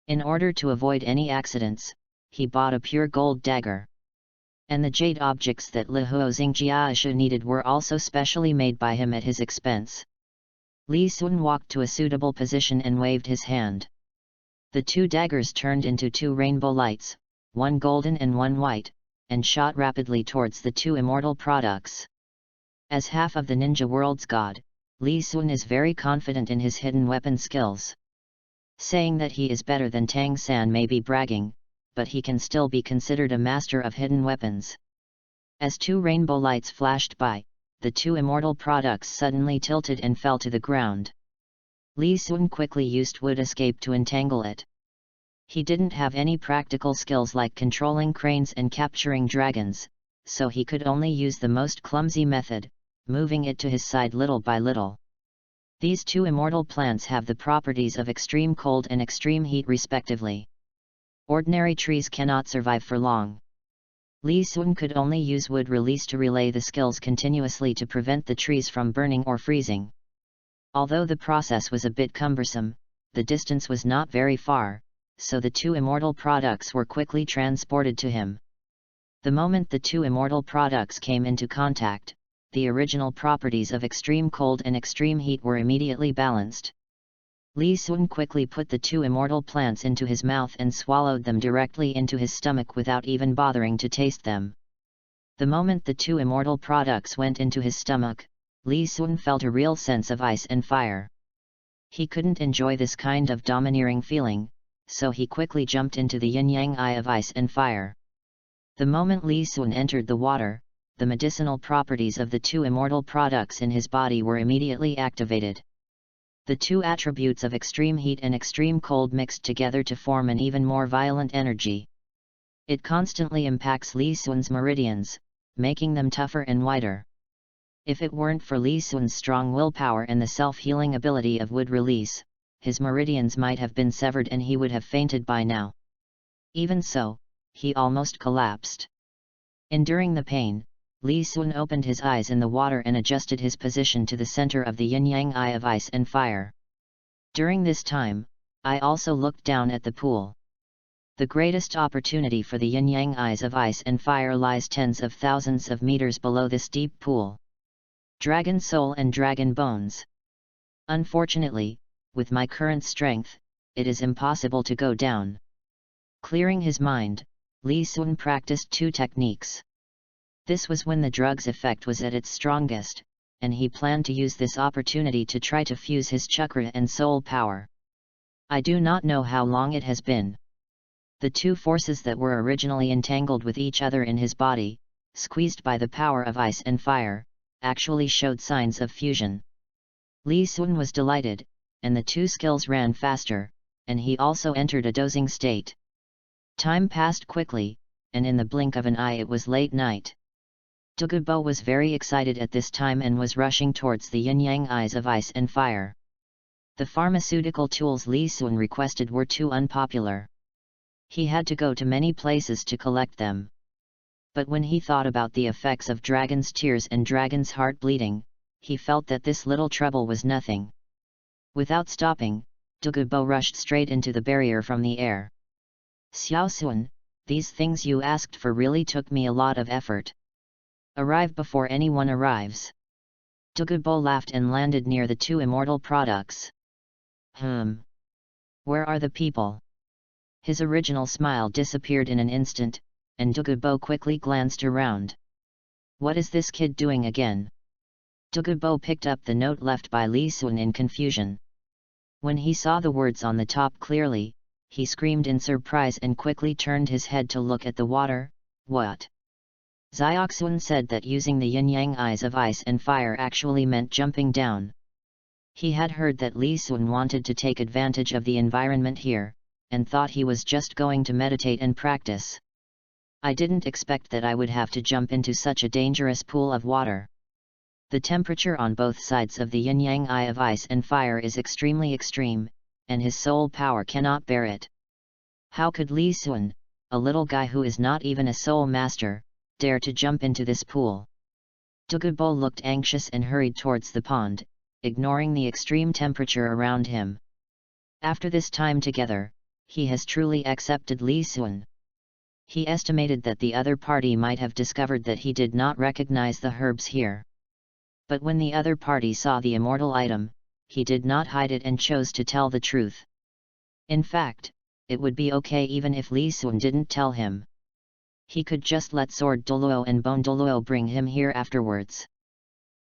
In order to avoid any accidents, he bought a pure gold dagger. and the jade objects that Li Huoxingjia needed were also specially made by him at his expense. Li Sun walked to a suitable position and waved his hand. The two daggers turned into two rainbow lights, one golden and one white, and shot rapidly towards the two immortal products. As half of the ninja world's god, Li Sun is very confident in his hidden weapon skills. Saying that he is better than Tang San may be bragging, but he can still be considered a master of hidden weapons. As two rainbow lights flashed by, the two immortal products suddenly tilted and fell to the ground. Li Sun quickly used wood escape to entangle it. He didn't have any practical skills like controlling cranes and capturing dragons, so he could only use the most clumsy method, moving it to his side little by little. These two immortal plants have the properties of extreme cold and extreme heat respectively. Ordinary trees cannot survive for long. Li Sun could only use wood release to relay the skills continuously to prevent the trees from burning or freezing. Although the process was a bit cumbersome, the distance was not very far, so the two immortal products were quickly transported to him. The moment the two immortal products came into contact, the original properties of extreme cold and extreme heat were immediately balanced. Li Sun quickly put the two immortal plants into his mouth and swallowed them directly into his stomach without even bothering to taste them. The moment the two immortal products went into his stomach, Li Sun felt a real sense of ice and fire. He couldn't enjoy this kind of domineering feeling, so he quickly jumped into the yin-yang eye of ice and fire. The moment Li Sun entered the water, the medicinal properties of the two immortal products in his body were immediately activated. The two attributes of extreme heat and extreme cold mixed together to form an even more violent energy. It constantly impacts Li Sun's meridians, making them tougher and wider. If it weren't for Li Sun's strong willpower and the self-healing ability of wood release, his meridians might have been severed and he would have fainted by now. Even so, he almost collapsed. Enduring the pain, Li Sun opened his eyes in the water and adjusted his position to the center of the yin-yang eye of ice and fire. During this time, I also looked down at the pool. The greatest opportunity for the yin-yang eyes of ice and fire lies tens of thousands of meters below this deep pool. Dragon soul and dragon bones. Unfortunately, with my current strength, it is impossible to go down. Clearing his mind, Li Sun practiced two techniques. This was when the drug's effect was at its strongest, and he planned to use this opportunity to try to fuse his chakra and soul power. I do not know how long it has been. The two forces that were originally entangled with each other in his body, squeezed by the power of ice and fire, actually showed signs of fusion. Li Sun was delighted, and the two skills ran faster, and he also entered a dozing state. Time passed quickly, and in the blink of an eye it was late night. Kobo was very excited at this time and was rushing towards the yin-yang eyes of ice and fire. The pharmaceutical tools Li Sun requested were too unpopular. He had to go to many places to collect them. But when he thought about the effects of dragon's tears and dragon's heart bleeding, he felt that this little trouble was nothing. Without stopping, Kobo rushed straight into the barrier from the air. Xiao Sun, these things you asked for really took me a lot of effort. Arrive before anyone arrives. Kobo laughed and landed near the two immortal products. Where are the people? His original smile disappeared in an instant, and Kobo quickly glanced around. What is this kid doing again? Kobo picked up the note left by Li Sun in confusion. When he saw the words on the top clearly, he screamed in surprise and quickly turned his head to look at the water. What? Zioxun said that using the yin-yang eyes of ice and fire actually meant jumping down. He had heard that Li Sun wanted to take advantage of the environment here, and thought he was just going to meditate and practice. I didn't expect that I would have to jump into such a dangerous pool of water. The temperature on both sides of the yin-yang eye of ice and fire is extremely extreme, and his soul power cannot bear it. How could Li Sun, a little guy who is not even a soul master, dare to jump into this pool? Kobo looked anxious and hurried towards the pond, ignoring the extreme temperature around him. After this time together, he has truly accepted Li Sun. He estimated that the other party might have discovered that he did not recognize the herbs here. But when the other party saw the immortal item, he did not hide it and chose to tell the truth. In fact, it would be okay even if Li Sun didn't tell him. He could just let Sword Douluo and Bone Douluo bring him here afterwards.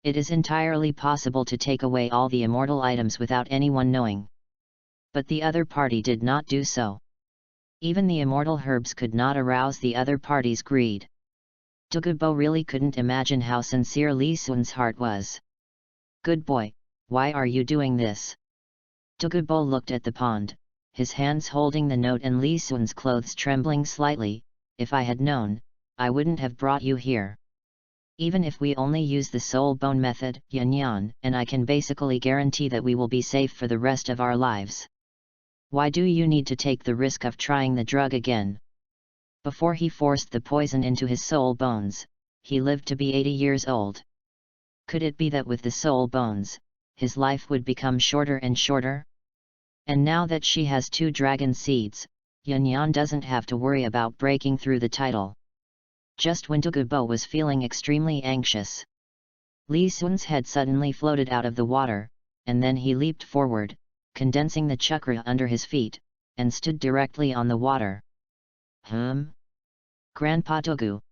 It is entirely possible to take away all the immortal items without anyone knowing. But the other party did not do so. Even the immortal herbs could not arouse the other party's greed. Douluo really couldn't imagine how sincere Li Sun's heart was. "Good boy, why are you doing this?" Douluo looked at the pond, his hands holding the note and Li Sun's clothes trembling slightly. "If I had known, I wouldn't have brought you here. Even if we only use the soul bone method, Yan, and I can basically guarantee that we will be safe for the rest of our lives. Why do you need to take the risk of trying the drug again?" Before he forced the poison into his soul bones, he lived to be 80 years old. Could it be that with the soul bones, his life would become shorter and shorter? And now that she has 2 dragon seeds, Yan doesn't have to worry about breaking through the title. Just when Douluo was feeling extremely anxious, Li Sun's head suddenly floated out of the water, and then he leaped forward, condensing the chakra under his feet, and stood directly on the water. Grandpa Douluo,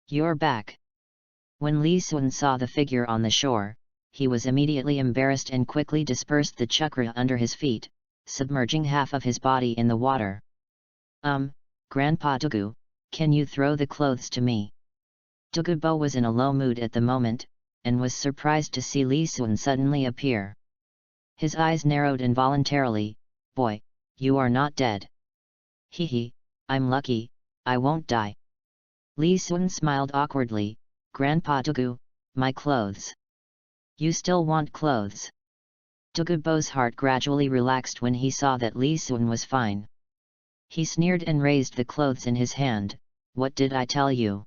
you're back." When Li Sun saw the figure on the shore, he was immediately embarrassed and quickly dispersed the chakra under his feet, submerging half of his body in the water. Grandpa Douluo, can you throw the clothes to me?" Douluo was in a low mood at the moment, and was surprised to see Li Sun suddenly appear. His eyes narrowed involuntarily. "Boy, you are not dead." "Hehe, I'm lucky, I won't die." Li Sun smiled awkwardly. "Grandpa Douluo, my clothes." "You still want clothes?" Douluo's heart gradually relaxed when he saw that Li Sun was fine. He sneered and raised the clothes in his hand. "What did I tell you?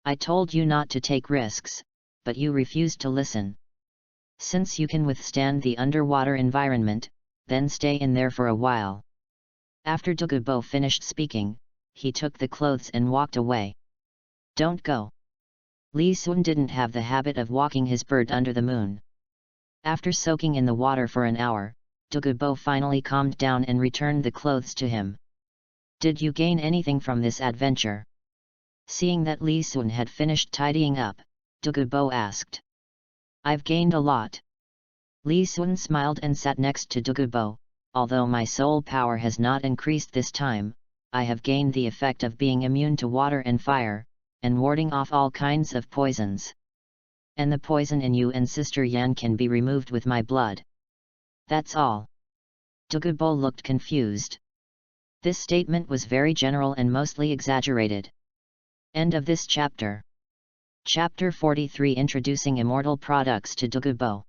I told you not to take risks, but you refused to listen. Since you can withstand the underwater environment, then stay in there for a while." After Douluo finished speaking, he took the clothes and walked away. "Don't go." Li Sun didn't have the habit of walking his bird under the moon. After soaking in the water for an hour, Douluo finally calmed down and returned the clothes to him. "Did you gain anything from this adventure?" Seeing that Li Sun had finished tidying up, Douluo asked. "I've gained a lot." Li Sun smiled and sat next to Douluo. "Although my soul power has not increased this time, I have gained the effect of being immune to water and fire, and warding off all kinds of poisons. And the poison in you and Sister Yan can be removed with my blood. That's all." Douluo looked confused. This statement was very general and mostly exaggerated. End of this chapter. Chapter 43 Introducing Immortal Products to Douluo.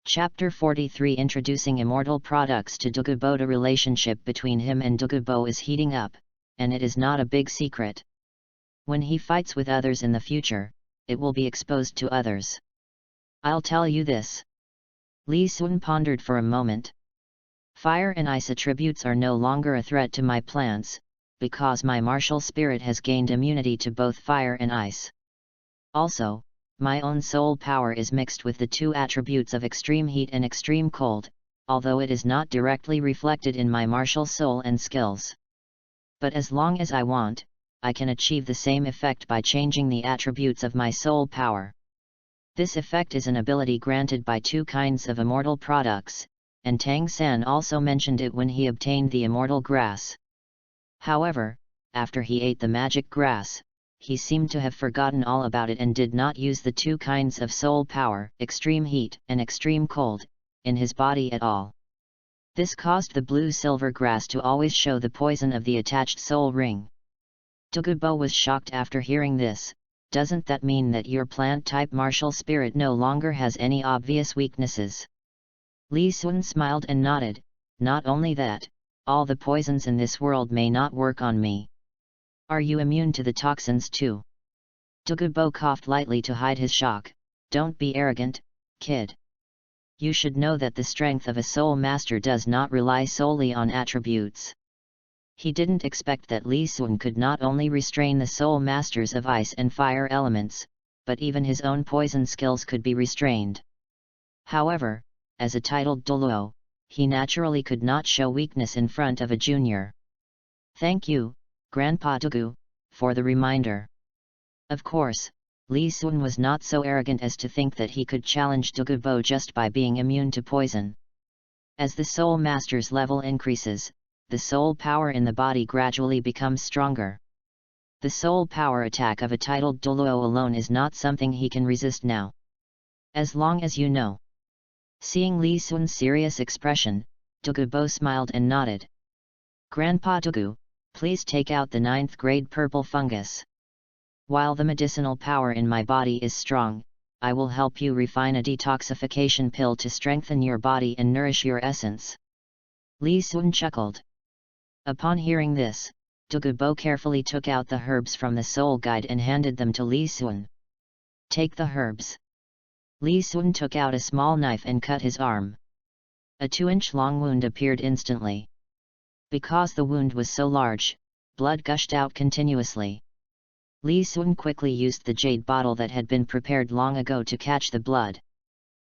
Chapter 43 Introducing Immortal Products to Douluo. The relationship between him and Douluo is heating up, and it is not a big secret. When he fights with others in the future, it will be exposed to others. "I'll tell you this." Li Sun pondered for a moment. "Fire and ice attributes are no longer a threat to my plants, because my martial spirit has gained immunity to both fire and ice. Also, my own soul power is mixed with the 2 attributes of extreme heat and extreme cold, although it is not directly reflected in my martial soul and skills. But as long as I want, I can achieve the same effect by changing the attributes of my soul power. This effect is an ability granted by 2 kinds of immortal products, and Tang San also mentioned it when he obtained the immortal grass. However, after he ate the magic grass, he seemed to have forgotten all about it and did not use the 2 kinds of soul power, extreme heat and extreme cold, in his body at all. This caused the blue-silver grass to always show the poison of the attached soul ring. Douluo was shocked after hearing this. "Doesn't that mean that your plant-type martial spirit no longer has any obvious weaknesses?" Li Sun smiled and nodded. "Not only that, all the poisons in this world may not work on me." "Are you immune to the toxins too?" Douluo coughed lightly to hide his shock. "Don't be arrogant, kid. You should know that the strength of a soul master does not rely solely on attributes. He didn't expect that Li Sun could not only restrain the soul masters of ice and fire elements, but even his own poison skills could be restrained. However, as a titled Douluo, he naturally could not show weakness in front of a junior. Thank you, Grandpa Douluo, for the reminder. Of course, Li Sun was not so arrogant as to think that he could challenge Douluo just by being immune to poison. As the soul master's level increases, the soul power in the body gradually becomes stronger. The soul power attack of a titled Douluo alone is not something he can resist now. As long as you know. Seeing Li Sun's serious expression, Douluo smiled and nodded. Grandpa Douluo, please take out the 9th grade purple fungus. While the medicinal power in my body is strong, I will help you refine a detoxification pill to strengthen your body and nourish your essence. Li Sun chuckled. Upon hearing this, Douluo carefully took out the herbs from the soul guide and handed them to Li Sun. Take the herbs. Li Sun took out a small knife and cut his arm. A 2-inch long wound appeared instantly. Because the wound was so large, blood gushed out continuously. Li Sun quickly used the jade bottle that had been prepared long ago to catch the blood.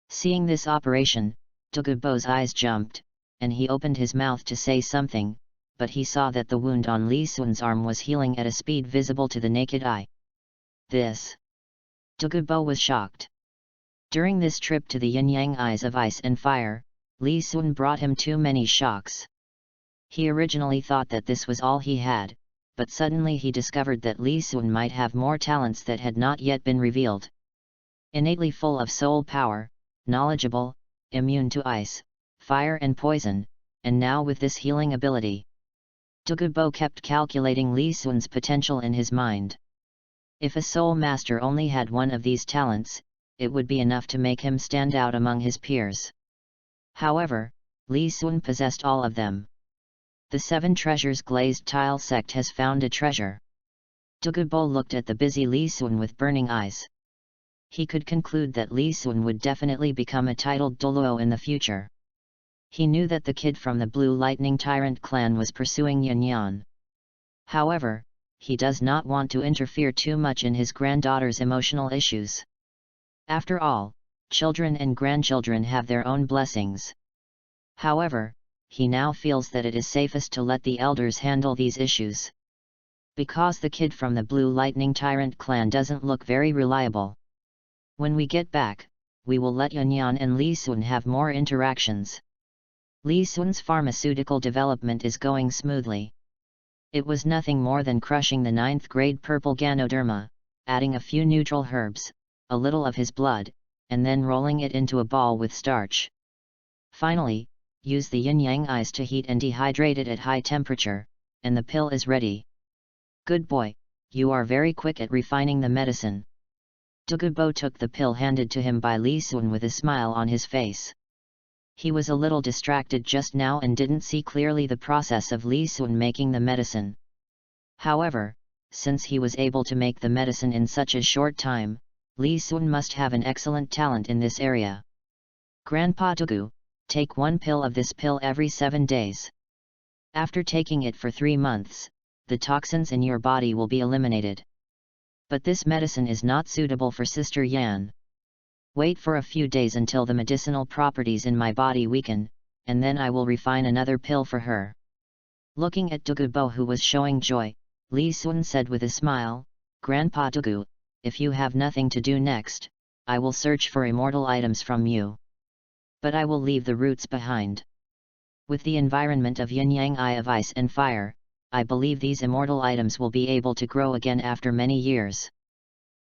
Seeing this operation, Douluo's eyes jumped, and he opened his mouth to say something, but he saw that the wound on Li Sun's arm was healing at a speed visible to the naked eye. This. Douluo was shocked. During this trip to the yin-yang eyes of ice and fire, Li Sun brought him too many shocks. He originally thought that this was all he had, but suddenly he discovered that Li Sun might have more talents that had not yet been revealed. Innately full of soul power, knowledgeable, immune to ice, fire and poison, and now with this healing ability. Douluo kept calculating Li Sun's potential in his mind. If a soul master only had one of these talents, it would be enough to make him stand out among his peers. However, Li Sun possessed all of them. The 7 Treasures glazed tile sect has found a treasure. Douluo looked at the busy Li Sun with burning eyes. He could conclude that Li Sun would definitely become a titled Douluo in the future. He knew that the kid from the Blue Lightning Tyrant clan was pursuing Yan. However, he does not want to interfere too much in his granddaughter's emotional issues. After all, children and grandchildren have their own blessings. However, he now feels that it is safest to let the elders handle these issues. Because the kid from the Blue Lightning Tyrant clan doesn't look very reliable. When we get back, we will let Yan and Li Sun have more interactions. Li Sun's pharmaceutical development is going smoothly. It was nothing more than crushing the 9th grade purple Ganoderma, adding a few neutral herbs, a little of his blood, and then rolling it into a ball with starch. Finally, use the yin-yang ice to heat and dehydrate it at high temperature, and the pill is ready. Good boy, you are very quick at refining the medicine. Douluo took the pill handed to him by Li Sun with a smile on his face. He was a little distracted just now and didn't see clearly the process of Li Sun making the medicine. However, since he was able to make the medicine in such a short time, Li Sun must have an excellent talent in this area. Grandpa Douluo, take 1 pill of this pill every 7 days. After taking it for 3 months, the toxins in your body will be eliminated. But this medicine is not suitable for Sister Yan. Wait for a few days until the medicinal properties in my body weaken, and then I will refine another pill for her. Looking at Douluo, who was showing joy, Li Sun said with a smile, Grandpa Douluo, if you have nothing to do next, I will search for immortal items from you. But I will leave the roots behind. With the environment of yin-yang eye of ice and fire, I believe these immortal items will be able to grow again after many years.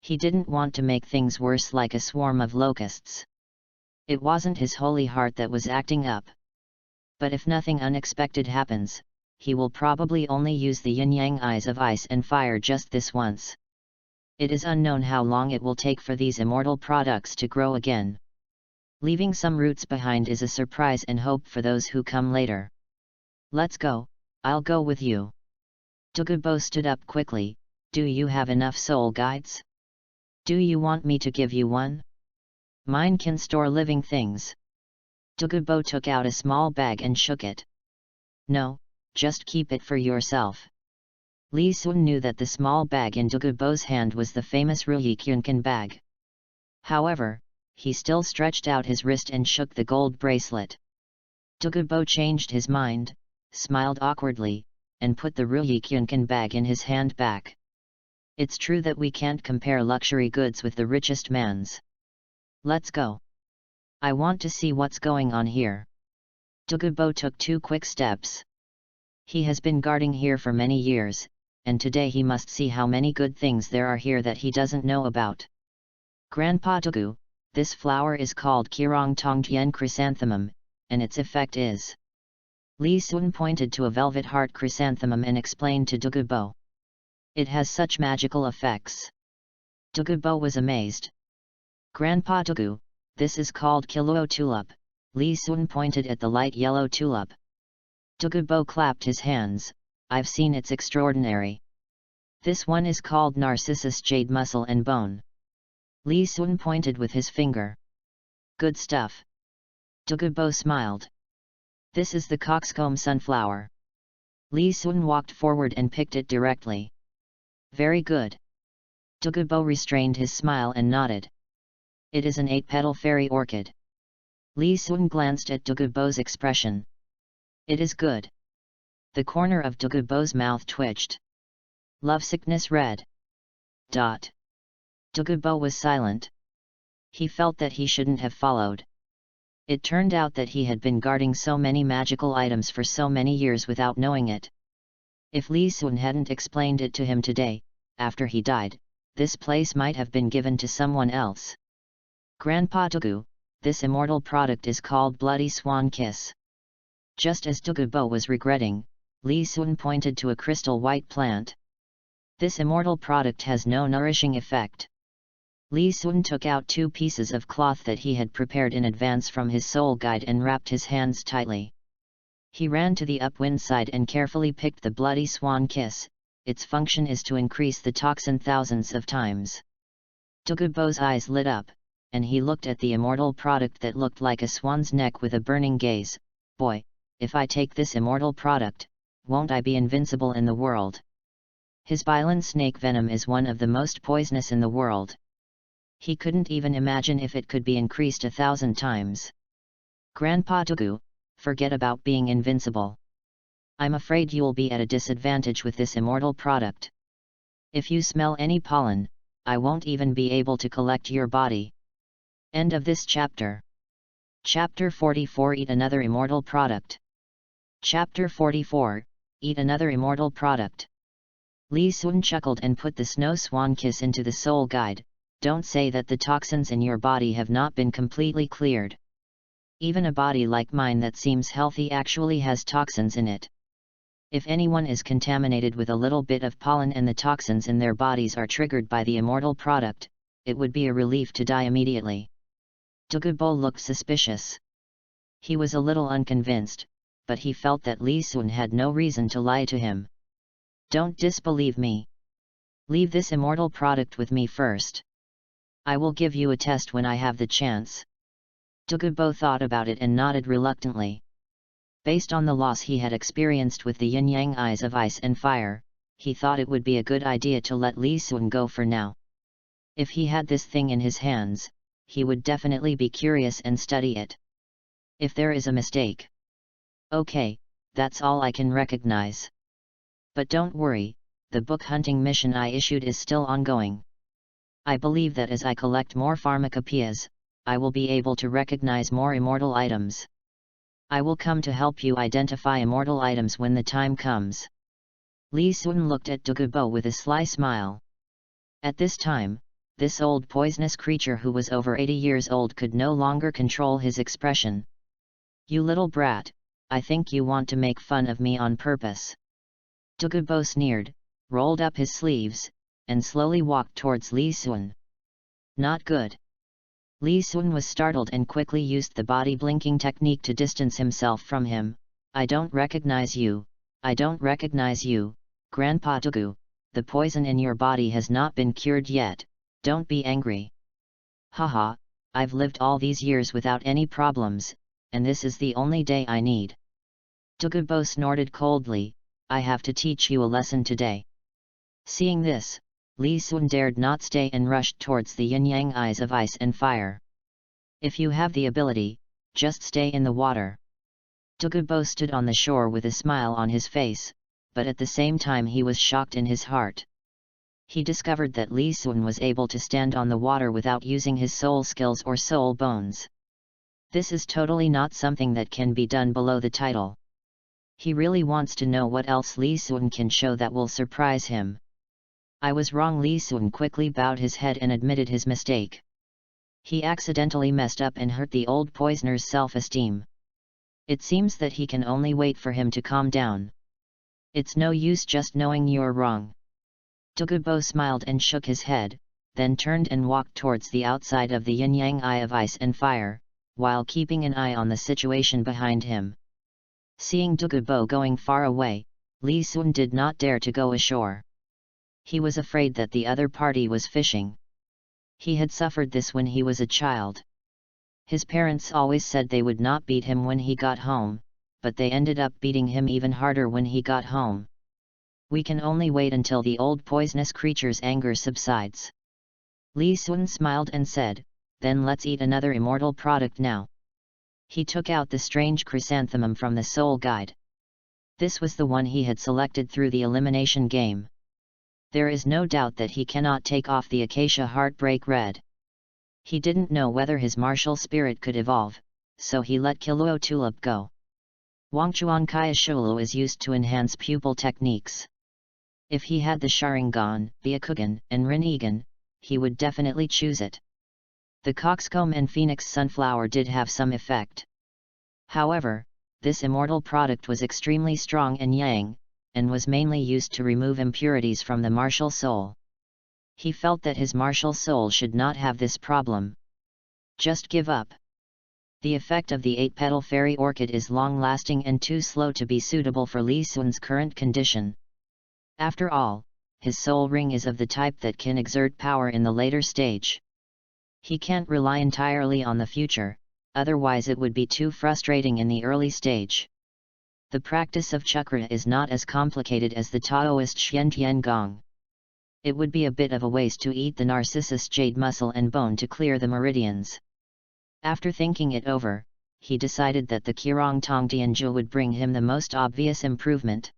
He didn't want to make things worse like a swarm of locusts. It wasn't his holy heart that was acting up. But if nothing unexpected happens, he will probably only use the yin-yang eyes of ice and fire just this once. It is unknown how long it will take for these immortal products to grow again. Leaving some roots behind is a surprise and hope for those who come later. Let's go, I'll go with you. Douluo stood up quickly. Do you have enough soul guides? Do you want me to give you one? Mine can store living things. Douluo took out a small bag and shook it. No, just keep it for yourself. Li Sun knew that the small bag in Douluo's hand was the famous Ruyi Kyunkan bag. However, he still stretched out his wrist and shook the gold bracelet. Douluo changed his mind, smiled awkwardly, and put the Ruyi Kyunkan bag in his hand back. It's true that we can't compare luxury goods with the richest man's. Let's go. I want to see what's going on here. Douluo took 2 quick steps. He has been guarding here for many years, and today he must see how many good things there are here that he doesn't know about. Grandpa Douluo, this flower is called Kirong Tongtian chrysanthemum, and its effect is. Li Sun pointed to a velvet heart chrysanthemum and explained to Douluo. It has such magical effects. Douluo was amazed. Grandpa Douluo, this is called Kiluo tulip. Li Sun pointed at the light yellow tulip. Douluo clapped his hands. I've seen it's extraordinary. This one is called Narcissus jade muscle and bone. Li Sun pointed with his finger. Good stuff. Douluo smiled. This is the coxcomb sunflower. Li Sun walked forward and picked it directly. Very good. Douluo restrained his smile and nodded. It is an 8-petal fairy orchid. Li Sun glanced at Douluo's expression. It is good. The corner of Douluo's mouth twitched. Lovesickness red. Douluo was silent. He felt that he shouldn't have followed. It turned out that he had been guarding so many magical items for so many years without knowing it. If Li Sun hadn't explained it to him today, after he died, this place might have been given to someone else. Grandpa Douluo, this immortal product is called Bloody Swan Kiss. Just as Douluo was regretting, Li Sun pointed to a crystal white plant. This immortal product has no nourishing effect. Li Sun took out 2 pieces of cloth that he had prepared in advance from his soul guide and wrapped his hands tightly. He ran to the upwind side and carefully picked the Bloody Swan Kiss. Its function is to increase the toxin thousands of times. Douluo's eyes lit up, and he looked at the immortal product that looked like a swan's neck with a burning gaze. Boy, if I take this immortal product, won't I be invincible in the world? His Bilan snake venom is one of the most poisonous in the world. He couldn't even imagine if it could be increased 1,000 times. Grandpa Douluo, forget about being invincible. I'm afraid you'll be at a disadvantage with this immortal product. If you smell any pollen, I won't even be able to collect your body. End of this chapter. Chapter 44 Eat another immortal product. Chapter 44 Eat another immortal product. Li Sun chuckled and put the snow swan kiss into the soul guide. Don't say that the toxins in your body have not been completely cleared. Even a body like mine that seems healthy actually has toxins in it. If anyone is contaminated with a little bit of pollen and the toxins in their bodies are triggered by the immortal product, it would be a relief to die immediately. Douluo looked suspicious. He was a little unconvinced, but he felt that Li Sun had no reason to lie to him. Don't disbelieve me. Leave this immortal product with me first. I will give you a test when I have the chance. Douluo thought about it and nodded reluctantly. Based on the loss he had experienced with the yin-yang eyes of ice and fire, he thought it would be a good idea to let Li Sun go for now. If he had this thing in his hands, he would definitely be curious and study it. If there is a mistake. Okay, that's all I can recognize. But don't worry, the book hunting mission I issued is still ongoing. I believe that as I collect more pharmacopoeias, I will be able to recognize more immortal items. I will come to help you identify immortal items when the time comes. Li Sun looked at Douluo with a sly smile. At this time, this old poisonous creature who was over 80 years old could no longer control his expression. You little brat, I think you want to make fun of me on purpose. Douluo sneered, rolled up his sleeves, and slowly walked towards Li Sun. Not good. Li Sun was startled and quickly used the body blinking technique to distance himself from him. I don't recognize you, I don't recognize you, Grandpa Douluo, the poison in your body has not been cured yet, don't be angry. Haha, I've lived all these years without any problems, and this is the only day I need. Douluo snorted coldly, "I have to teach you a lesson today." Seeing this, Li Sun dared not stay and rushed towards the yin-yang eyes of ice and fire. "If you have the ability, just stay in the water." Douluo stood on the shore with a smile on his face, but at the same time he was shocked in his heart. He discovered that Li Sun was able to stand on the water without using his soul skills or soul bones. This is totally not something that can be done below the title. He really wants to know what else Li Sun can show that will surprise him. "I was wrong." Li Sun quickly bowed his head and admitted his mistake. He accidentally messed up and hurt the old poisoner's self-esteem. It seems that he can only wait for him to calm down. "It's no use just knowing you're wrong." Douluo smiled and shook his head, then turned and walked towards the outside of the yin-yang eye of ice and fire, while keeping an eye on the situation behind him. Seeing Douluo going far away, Li Sun did not dare to go ashore. He was afraid that the other party was fishing. He had suffered this when he was a child. His parents always said they would not beat him when he got home, but they ended up beating him even harder when he got home. "We can only wait until the old poisonous creature's anger subsides." Li Sun smiled and said, "Then let's eat another immortal product now." He took out the strange chrysanthemum from the soul guide. This was the one he had selected through the elimination game. There is no doubt that he cannot take off the acacia heartbreak red. He didn't know whether his martial spirit could evolve, so he let Kiluo Tulip go. Wangchuan Kaya Shulu is used to enhance pupil techniques. If he had the Sharingan, Byakugan, and Rinnegan, he would definitely choose it. The Coxcomb and Phoenix Sunflower did have some effect. However, this immortal product was extremely strong and yang, and was mainly used to remove impurities from the martial soul. He felt that his martial soul should not have this problem. Just give up. The effect of the 8-petal fairy orchid is long-lasting and too slow to be suitable for Li Sun's current condition. After all, his soul ring is of the type that can exert power in the later stage. He can't rely entirely on the future, otherwise it would be too frustrating in the early stage. The practice of chakra is not as complicated as the Taoist Xiantian Gong. It would be a bit of a waste to eat the Narcissus jade muscle and bone to clear the meridians. After thinking it over, he decided that the Qirong Tongdianju would bring him the most obvious improvement.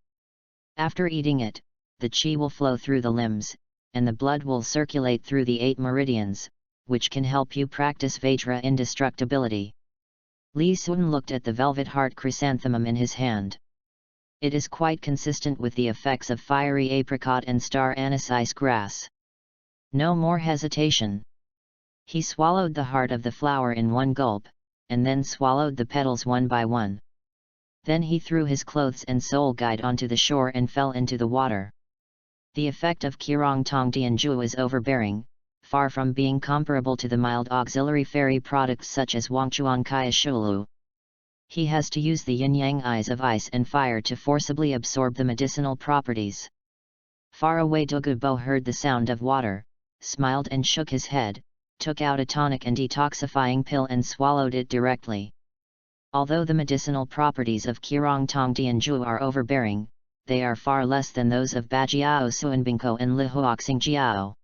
After eating it, the qi will flow through the limbs, and the blood will circulate through the 8 meridians, which can help you practice Vajra indestructibility. Li Sun looked at the velvet heart chrysanthemum in his hand. It is quite consistent with the effects of fiery apricot and star anise ice grass. No more hesitation. He swallowed the heart of the flower in one gulp, and then swallowed the petals one by one. Then he threw his clothes and soul guide onto the shore and fell into the water. The effect of Qirong Tongdianju is overbearing, far from being comparable to the mild auxiliary fairy products such as Wangchuan Kaya Shulu. He has to use the yin-yang eyes of ice and fire to forcibly absorb the medicinal properties. Far away Douluo heard the sound of water, smiled and shook his head, took out a tonic and detoxifying pill and swallowed it directly. Although the medicinal properties of Qirong Tongdianju are overbearing, they are far less than those of Bajiao Suanbingko and Lihuoxingjiao.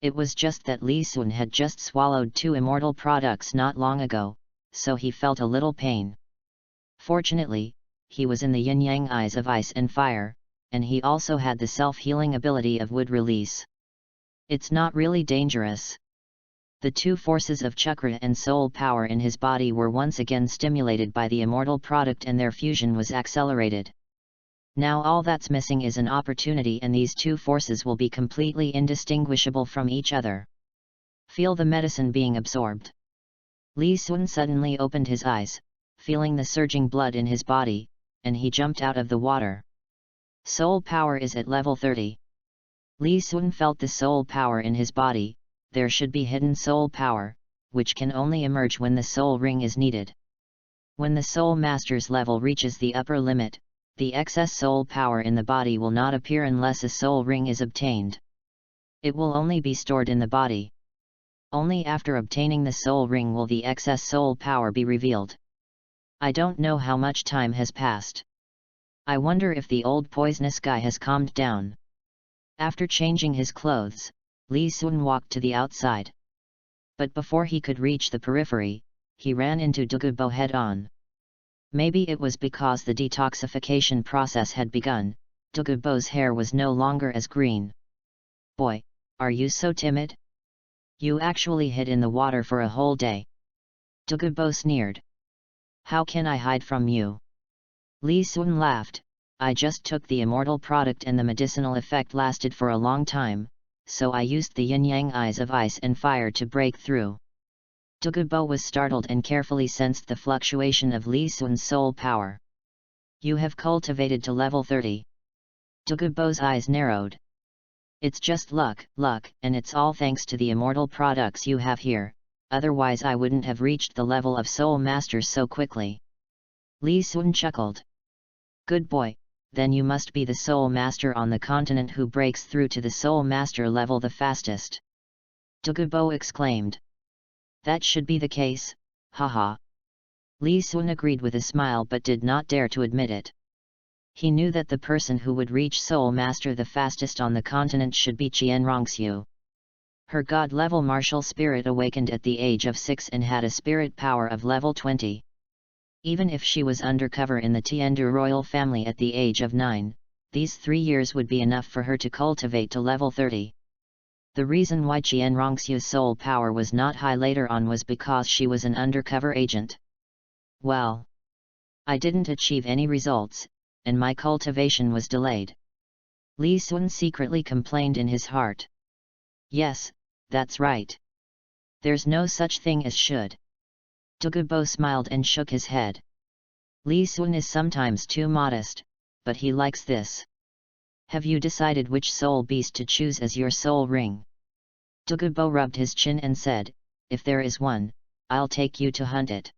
It was just that Li Sun had just swallowed 2 immortal products not long ago, so he felt a little pain. Fortunately, he was in the yin-yang eyes of ice and fire, and he also had the self-healing ability of wood release. It's not really dangerous. The 2 forces of chakra and soul power in his body were once again stimulated by the immortal product and their fusion was accelerated. Now all that's missing is an opportunity, and these 2 forces will be completely indistinguishable from each other. Feel the medicine being absorbed. Li Sun suddenly opened his eyes, feeling the surging blood in his body, and he jumped out of the water. Soul power is at level 30. Li Sun felt the soul power in his body. There should be hidden soul power, which can only emerge when the soul ring is needed. When the soul master's level reaches the upper limit, the excess soul power in the body will not appear unless a soul ring is obtained. It will only be stored in the body. Only after obtaining the soul ring will the excess soul power be revealed. I don't know how much time has passed. I wonder if the old poisonous guy has calmed down. After changing his clothes, Li Sun walked to the outside. But before he could reach the periphery, he ran into Douluo head-on. Maybe it was because the detoxification process had begun, Douluo's hair was no longer as green. "Boy, are you so timid? You actually hid in the water for a whole day." Douluo sneered. "How can I hide from you?" Li Sun laughed. "I just took the immortal product and the medicinal effect lasted for a long time, so I used the yin-yang eyes of ice and fire to break through." Douluo was startled and carefully sensed the fluctuation of Li Sun's soul power. "You have cultivated to level 30. Douluo's eyes narrowed. "It's just luck, and it's all thanks to the immortal products you have here, otherwise I wouldn't have reached the level of Soul Master so quickly." Li Sun chuckled. "Good boy, then you must be the Soul Master on the continent who breaks through to the Soul Master level the fastest." Douluo exclaimed. "That should be the case, haha." Li Sun agreed with a smile but did not dare to admit it. He knew that the person who would reach Soul Master the fastest on the continent should be Qianrongxiu. Her god-level martial spirit awakened at the age of 6 and had a spirit power of level 20. Even if she was undercover in the Tiandu royal family at the age of 9, these 3 years would be enough for her to cultivate to level 30. The reason why Qianrongxiu's soul power was not high later on was because she was an undercover agent. "Well, I didn't achieve any results, and my cultivation was delayed." Li Sun secretly complained in his heart. "Yes, that's right. There's no such thing as should." Douluo smiled and shook his head. Li Sun is sometimes too modest, but he likes this. "Have you decided which soul beast to choose as your soul ring?" Douluo rubbed his chin and said, "If there is one, I'll take you to hunt it.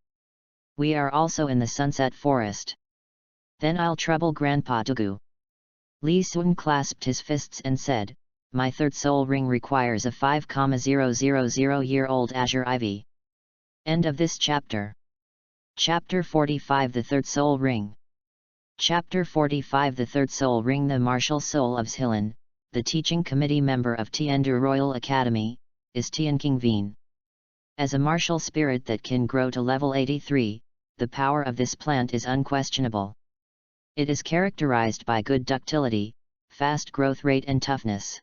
We are also in the Sunset Forest. Then I'll trouble Grandpa Douluo." Li Sun clasped his fists and said, "My third soul ring requires a 5,000-year-old azure ivy." End of this chapter. Chapter 45 The Third Soul Ring. Chapter 45 The Third Soul Ring. The martial soul of Zhilan, the teaching committee member of Tiandu Royal Academy, is Tianqing Veen. As a martial spirit that can grow to level 83, the power of this plant is unquestionable. It is characterized by good ductility, fast growth rate and toughness.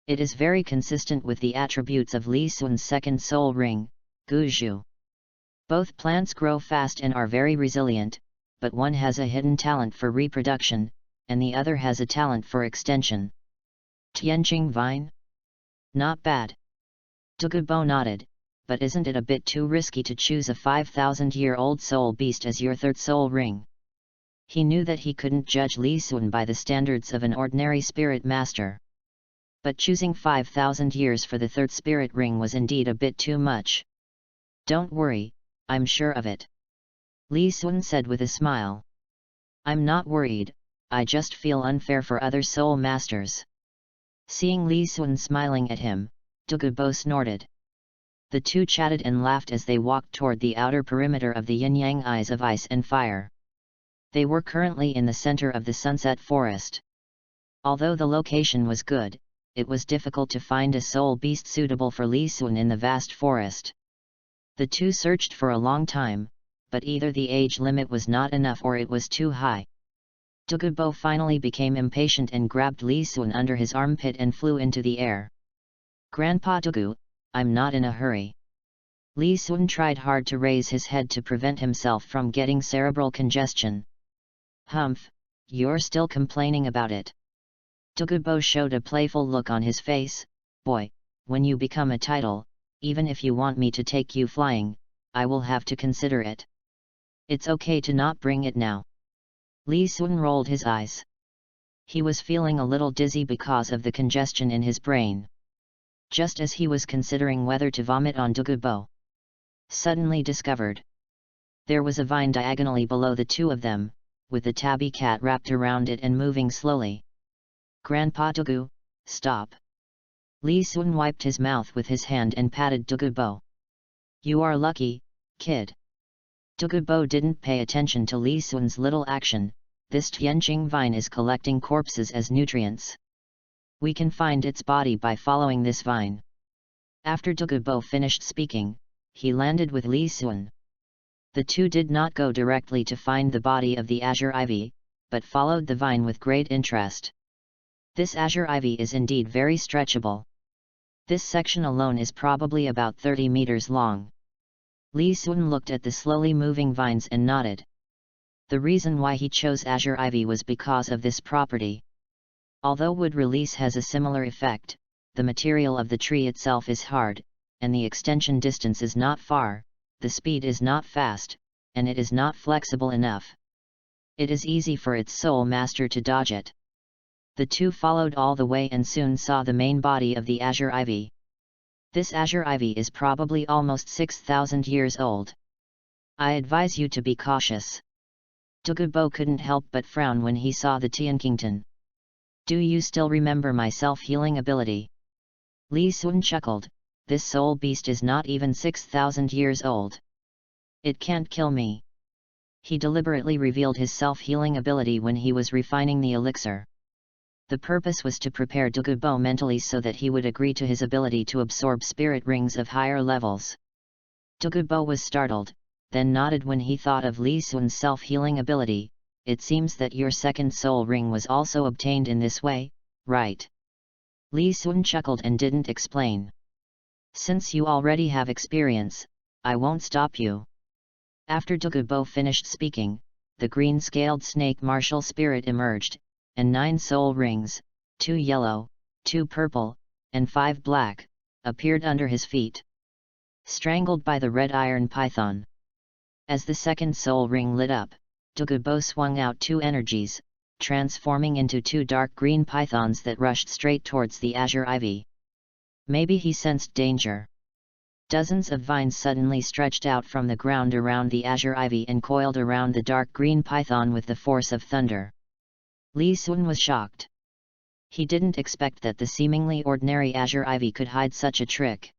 It is very consistent with the attributes of Li Sun's second soul ring, Guzhu. Both plants grow fast and are very resilient, but one has a hidden talent for reproduction, and the other has a talent for extension. Tianqing Vine? Not bad. Douluo nodded, but isn't it a bit too risky to choose a 5,000-year-old soul beast as your third soul ring? He knew that he couldn't judge Li Sun by the standards of an ordinary spirit master. But choosing 5,000 years for the third spirit ring was indeed a bit too much. "Don't worry, I'm sure of it," Li Sun said with a smile. "I'm not worried, I just feel unfair for other soul masters." Seeing Li Sun smiling at him, Douluo snorted. The two chatted and laughed as they walked toward the outer perimeter of the yin-yang eyes of ice and fire. They were currently in the center of the Sunset Forest. Although the location was good, it was difficult to find a soul beast suitable for Li Sun in the vast forest. The two searched for a long time, but either the age limit was not enough or it was too high. Douluo finally became impatient and grabbed Li Sun under his armpit and flew into the air. "Grandpa Douluo, I'm not in a hurry." Li Sun tried hard to raise his head to prevent himself from getting cerebral congestion. "Humph, you're still complaining about it." Douluo showed a playful look on his face. "Boy, when you become a title, even if you want me to take you flying, I will have to consider it. It's okay to not bring it now." Li Sun rolled his eyes. He was feeling a little dizzy because of the congestion in his brain. Just as he was considering whether to vomit on Douluo, suddenly discovered. There was a vine diagonally below the two of them, with the tabby cat wrapped around it and moving slowly. "Grandpa Douluo, stop." Li Sun wiped his mouth with his hand and patted Douluo. "You are lucky, kid." Douluo didn't pay attention to Li Sun's little action, this Tianqing vine is collecting corpses as nutrients. We can find its body by following this vine. After Douluo finished speaking, he landed with Li Sun. The two did not go directly to find the body of the azure ivy, but followed the vine with great interest. This azure ivy is indeed very stretchable. This section alone is probably about 30 meters long. Li Sun looked at the slowly moving vines and nodded. The reason why he chose azure ivy was because of this property. Although wood release has a similar effect, the material of the tree itself is hard, and the extension distance is not far, the speed is not fast, and it is not flexible enough. It is easy for its soul master to dodge it. The two followed all the way and soon saw the main body of the azure ivy. This azure ivy is probably almost 6,000 years old. I advise you to be cautious. Douluo couldn't help but frown when he saw the Tianqington. Do you still remember my self-healing ability? Li Sun chuckled, this soul beast is not even 6,000 years old. It can't kill me. He deliberately revealed his self-healing ability when he was refining the elixir. The purpose was to prepare Douluo mentally so that he would agree to his ability to absorb spirit rings of higher levels. Douluo was startled, then nodded when he thought of Li Sun's self-healing ability. It seems that your second soul ring was also obtained in this way, right? Li Sun chuckled and didn't explain. Since you already have experience, I won't stop you. After Douluo finished speaking, the green-scaled snake martial spirit emerged, and 9 soul rings, 2 yellow, 2 purple, and 5 black, appeared under his feet. Strangled by the red iron python. As the second soul ring lit up, Douluo swung out 2 energies, transforming into 2 dark green pythons that rushed straight towards the azure ivy. Maybe he sensed danger. Dozens of vines suddenly stretched out from the ground around the azure ivy and coiled around the dark green python with the force of thunder. Li Sun was shocked. He didn't expect that the seemingly ordinary azure ivy could hide such a trick.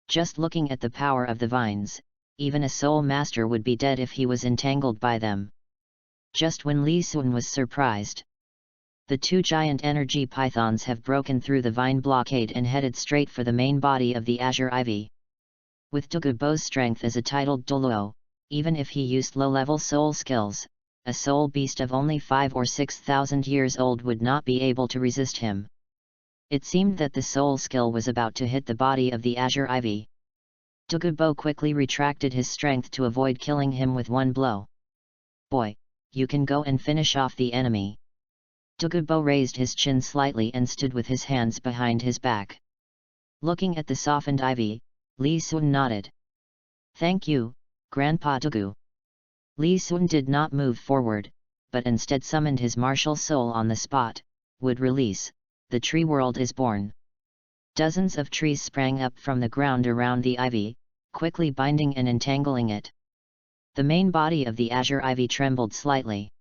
Just looking at the power of the vines, even a soul master would be dead if he was entangled by them. Just when Li Sun was surprised, the 2 giant energy pythons have broken through the vine blockade and headed straight for the main body of the azure ivy. With Douluo's strength as a titled Douluo, even if he used low-level soul skills, a soul beast of only 5 or 6,000 years old would not be able to resist him. It seemed that the soul skill was about to hit the body of the azure ivy. Douluo quickly retracted his strength to avoid killing him with one blow. Boy, you can go and finish off the enemy. Douluo raised his chin slightly and stood with his hands behind his back. Looking at the softened ivy, Li Sun nodded. Thank you, Grandpa Douluo. Li Sun did not move forward, but instead summoned his martial soul on the spot. Would release, the tree world is born. Dozens of trees sprang up from the ground around the ivy, quickly binding and entangling it. The main body of the azure ivy trembled slightly.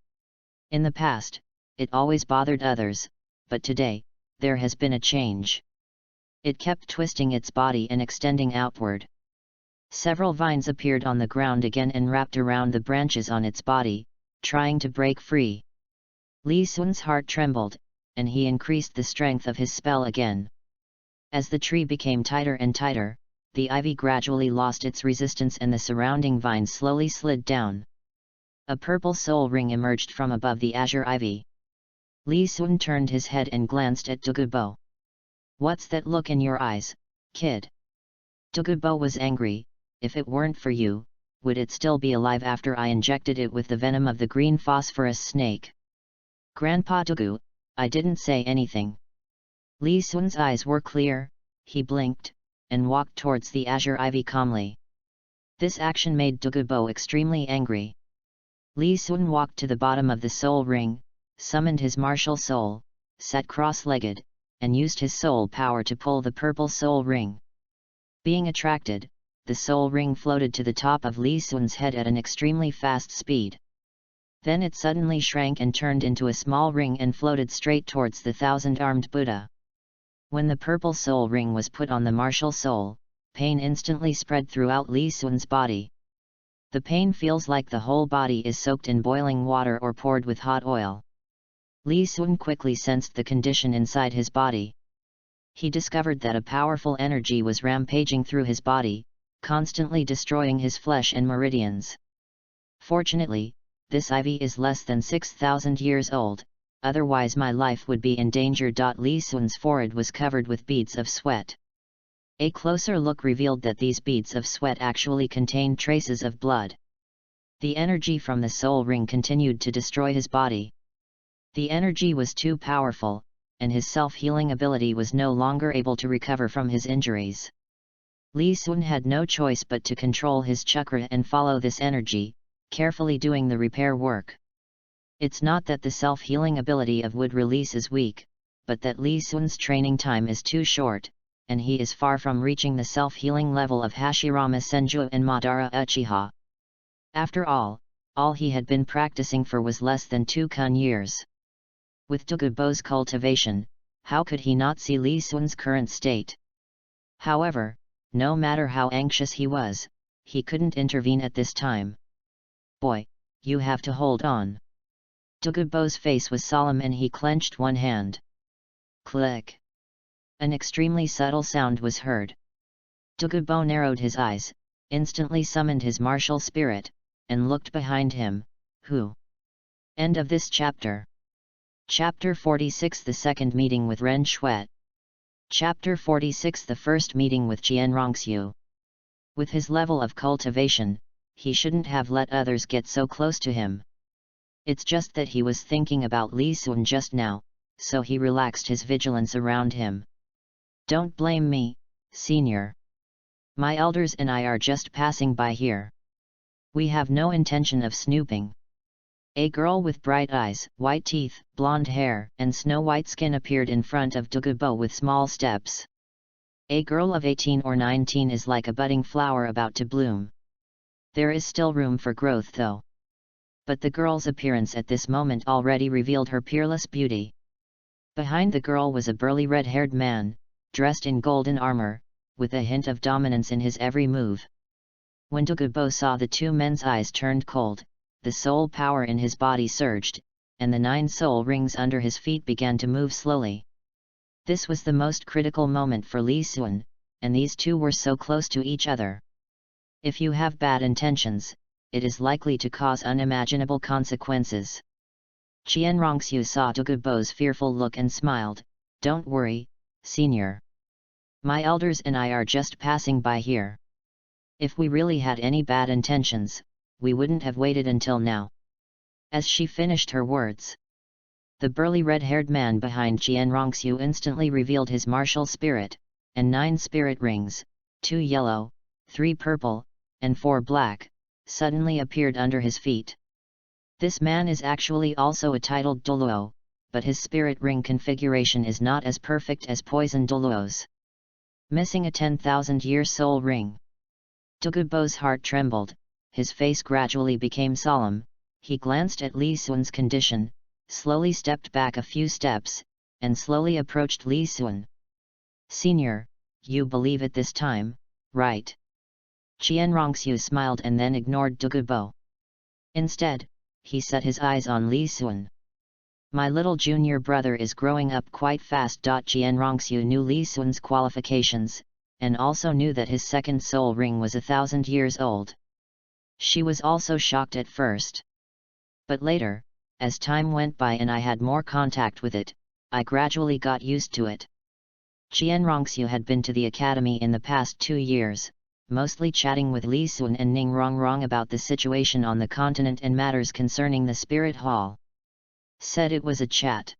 In the past, it always bothered others, but today, there has been a change. It kept twisting its body and extending outward. Several vines appeared on the ground again and wrapped around the branches on its body, trying to break free. Li Sun's heart trembled, and he increased the strength of his spell again. As the tree became tighter and tighter, the ivy gradually lost its resistance and the surrounding vines slowly slid down. A purple soul ring emerged from above the azure ivy. Li Sun turned his head and glanced at Douluo. What's that look in your eyes, kid? Douluo was angry. If it weren't for you, would it still be alive after I injected it with the venom of the green phosphorus snake? Grandpa Douluo, I didn't say anything. Li Sun's eyes were clear, he blinked, and walked towards the azure ivy calmly. This action made Douluo extremely angry. Li Sun walked to the bottom of the soul ring, summoned his martial soul, sat cross-legged, and used his soul power to pull the purple soul ring. Being attracted, the soul ring floated to the top of Li Sun's head at an extremely fast speed. Then it suddenly shrank and turned into a small ring and floated straight towards the 1,000-armed Buddha. When the purple soul ring was put on the martial soul, pain instantly spread throughout Li Sun's body. The pain feels like the whole body is soaked in boiling water or poured with hot oil. Li Sun quickly sensed the condition inside his body. He discovered that a powerful energy was rampaging through his body, constantly destroying his flesh and meridians. Fortunately, this ivy is less than 6,000 years old, otherwise my life would be in danger. Li Sun's forehead was covered with beads of sweat. A closer look revealed that these beads of sweat actually contained traces of blood. The energy from the soul ring continued to destroy his body. The energy was too powerful, and his self-healing ability was no longer able to recover from his injuries. Li Sun had no choice but to control his chakra and follow this energy, carefully doing the repair work. It's not that the self-healing ability of wood release is weak, but that Li Sun's training time is too short, and he is far from reaching the self-healing level of Hashirama Senju and Madara Uchiha. After all he had been practicing for was less than 2 kun years. With Douluo's cultivation, how could he not see Li Sun's current state? However, no matter how anxious he was, he couldn't intervene at this time. "Boy, you have to hold on." Douluo's face was solemn and he clenched one hand. Click! An extremely subtle sound was heard. Douluo narrowed his eyes, instantly summoned his martial spirit, and looked behind him. Who? End of this chapter. Chapter 46 The Second Meeting with Ren Shuet. Chapter 46 The First Meeting with Qian Rongxiu. With his level of cultivation, he shouldn't have let others get so close to him. It's just that he was thinking about Li Sun just now, so he relaxed his vigilance around him. "Don't blame me, senior. My elders and I are just passing by here. We have no intention of snooping." A girl with bright eyes, white teeth, blonde hair, and snow-white skin appeared in front of Douluo with small steps. A girl of 18 or 19 is like a budding flower about to bloom. There is still room for growth though. But the girl's appearance at this moment already revealed her peerless beauty. Behind the girl was a burly red-haired man, dressed in golden armor, with a hint of dominance in his every move. When Douluo saw the two men's eyes turned cold, the soul power in his body surged, and the 9 soul rings under his feet began to move slowly. This was the most critical moment for Li Sun, and these two were so close to each other. If you have bad intentions, it is likely to cause unimaginable consequences. Qian Rongxiu saw Douluo's fearful look and smiled. "Don't worry, senior. My elders and I are just passing by here. If we really had any bad intentions, we wouldn't have waited until now." As she finished her words, the burly red-haired man behind Qian Rongxiu instantly revealed his martial spirit, and 9 spirit rings, 2 yellow, 3 purple, and 4 black, suddenly appeared under his feet. This man is actually also a titled Douluo, but his spirit ring configuration is not as perfect as Poison Douluo's. Missing a 10,000-year soul ring. Douluo's heart trembled, his face gradually became solemn, he glanced at Li Sun's condition, slowly stepped back a few steps, and slowly approached Li Sun. "Senior, you believe it this time, right?" Qian Rongxiu smiled and then ignored Douluo. Instead, he set his eyes on Li Sun. "My little junior brother is growing up quite fast." Qian Rongxiu knew Li Sun's qualifications, and also knew that his second soul ring was 1,000 years old. She was also shocked at first. But later, as time went by and I had more contact with it, I gradually got used to it. Qian Rongxiu had been to the academy in the past 2 years, mostly chatting with Li Sun and Ning Rongrong about the situation on the continent and matters concerning the Spirit Hall. Said it was a chat.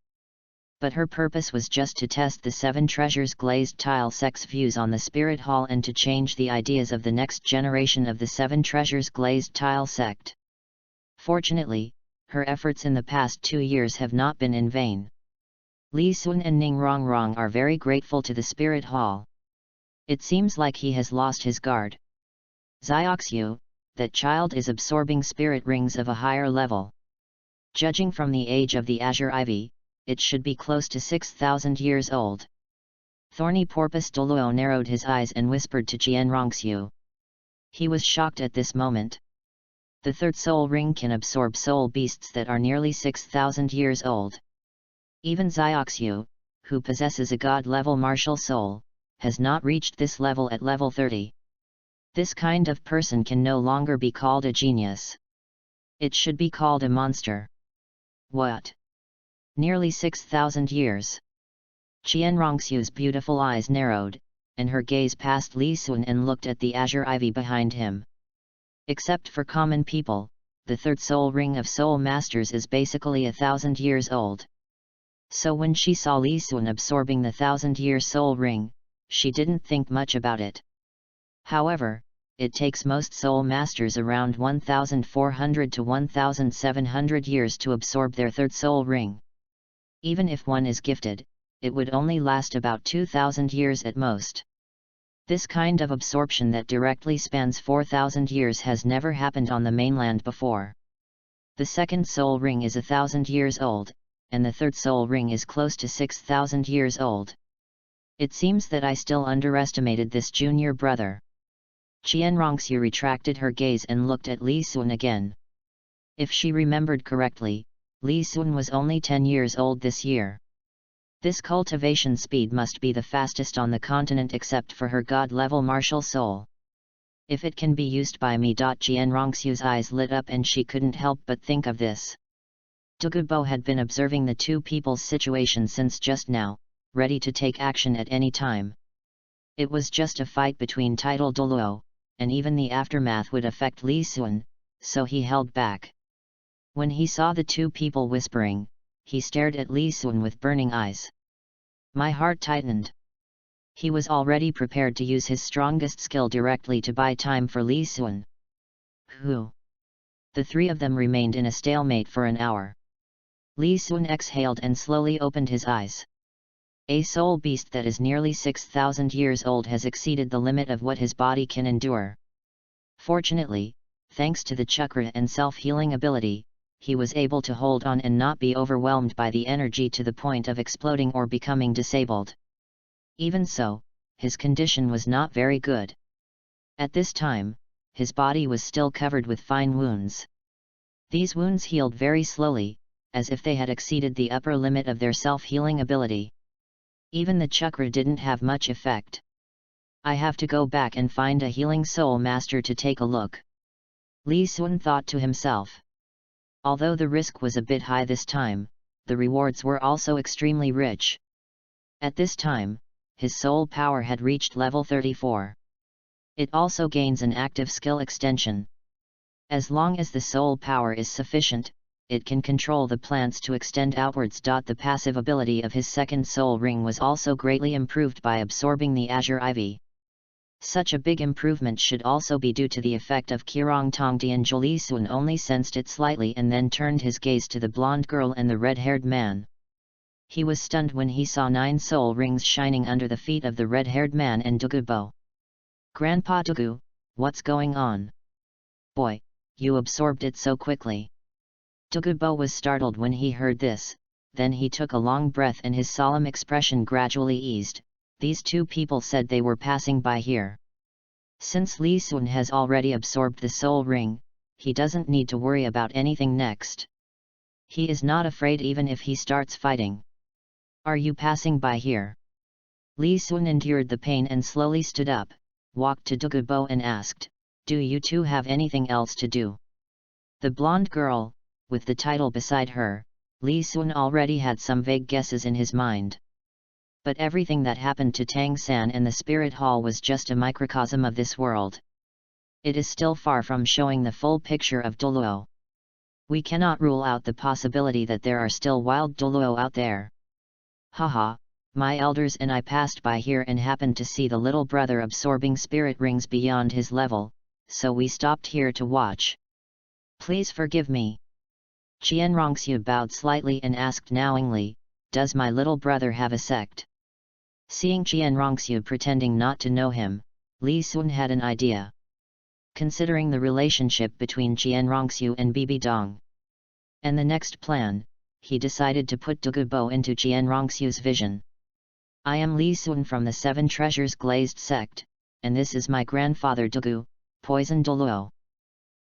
But her purpose was just to test the 7 treasures glazed tile sect's views on the Spirit Hall and to change the ideas of the next generation of the 7 treasures glazed tile sect. Fortunately, her efforts in the past 2 years have not been in vain. Li Sun and Ning Rongrong are very grateful to the Spirit Hall. It seems like he has lost his guard. Zioxiu, that child is absorbing spirit rings of a higher level. Judging from the age of the Azure Ivy, it should be close to 6,000 years old. Thorny Porpoise Douluo narrowed his eyes and whispered to Qian Rongxiu. He was shocked at this moment. The third soul ring can absorb soul beasts that are nearly 6,000 years old. Even Zioxu, who possesses a god-level martial soul, has not reached this level at level 30. This kind of person can no longer be called a genius. It should be called a monster. What? Nearly 6,000 years. Qianrongxiu's beautiful eyes narrowed, and her gaze passed Li Sun and looked at the azure ivy behind him. Except for common people, the third soul ring of soul masters is basically 1,000 years old. So when she saw Li Sun absorbing the 1,000-year soul ring, she didn't think much about it. However, it takes most soul masters around 1,400 to 1,700 years to absorb their third soul ring. Even if one is gifted, it would only last about 2,000 years at most. This kind of absorption that directly spans 4,000 years has never happened on the mainland before. The second soul ring is 1,000 years old, and the third soul ring is close to 6,000 years old. It seems that I still underestimated this junior brother. Qianrongxiu retracted her gaze and looked at Li Sun again. If she remembered correctly, Li Sun was only 10 years old this year. This cultivation speed must be the fastest on the continent except for her god-level martial soul. If it can be used by me. Qianrongxiu's eyes lit up and she couldn't help but think of this. Douluo had been observing the two people's situation since just now, ready to take action at any time. It was just a fight between title Douluo, and even the aftermath would affect Li Sun, so he held back. When he saw the two people whispering, he stared at Li Sun with burning eyes. My heart tightened. He was already prepared to use his strongest skill directly to buy time for Li Sun. Who? The three of them remained in a stalemate for an hour. Li Sun exhaled and slowly opened his eyes. A soul beast that is nearly 6,000 years old has exceeded the limit of what his body can endure. Fortunately, thanks to the chakra and self-healing ability, he was able to hold on and not be overwhelmed by the energy to the point of exploding or becoming disabled. Even so, his condition was not very good. At this time, his body was still covered with fine wounds. These wounds healed very slowly, as if they had exceeded the upper limit of their self-healing ability. Even the chakra didn't have much effect. I have to go back and find a healing soul master to take a look. Li Sun thought to himself. Although the risk was a bit high this time, the rewards were also extremely rich. At this time, his soul power had reached level 34. It also gains an active skill extension. As long as the soul power is sufficient, it can control the plants to extend outwards. The passive ability of his second soul ring was also greatly improved by absorbing the azure ivy. Such a big improvement should also be due to the effect of Qirong Tongdian. Li Sun only sensed it slightly and then turned his gaze to the blonde girl and the red-haired man. He was stunned when he saw 9 soul rings shining under the feet of the red-haired man and Douluo. Grandpa Douluo, what's going on? Boy, you absorbed it so quickly. Douluo was startled when he heard this, then he took a long breath and his solemn expression gradually eased. These two people said they were passing by here. Since Li Sun has already absorbed the soul ring, he doesn't need to worry about anything next. He is not afraid even if he starts fighting. Are you passing by here? Li Sun endured the pain and slowly stood up, walked to Douluo and asked, do you two have anything else to do? The blonde girl, with the title beside her, Li Sun already had some vague guesses in his mind. But everything that happened to Tang San and the Spirit Hall was just a microcosm of this world. It is still far from showing the full picture of Douluo. We cannot rule out the possibility that there are still wild Douluo out there. Haha, my elders and I passed by here and happened to see the little brother absorbing spirit rings beyond his level, so we stopped here to watch. Please forgive me. Qianrongxiu bowed slightly and asked knowingly, does my little brother have a sect? Seeing Qianrongxiu pretending not to know him, Li Sun had an idea. Considering the relationship between Qianrongxiu and Bibi Dong and the next plan, he decided to put Douluo into Qianrongxiu's vision. I am Li Sun from the 7 Treasures Glazed sect, and this is my grandfather Douluo, Poison Douluo.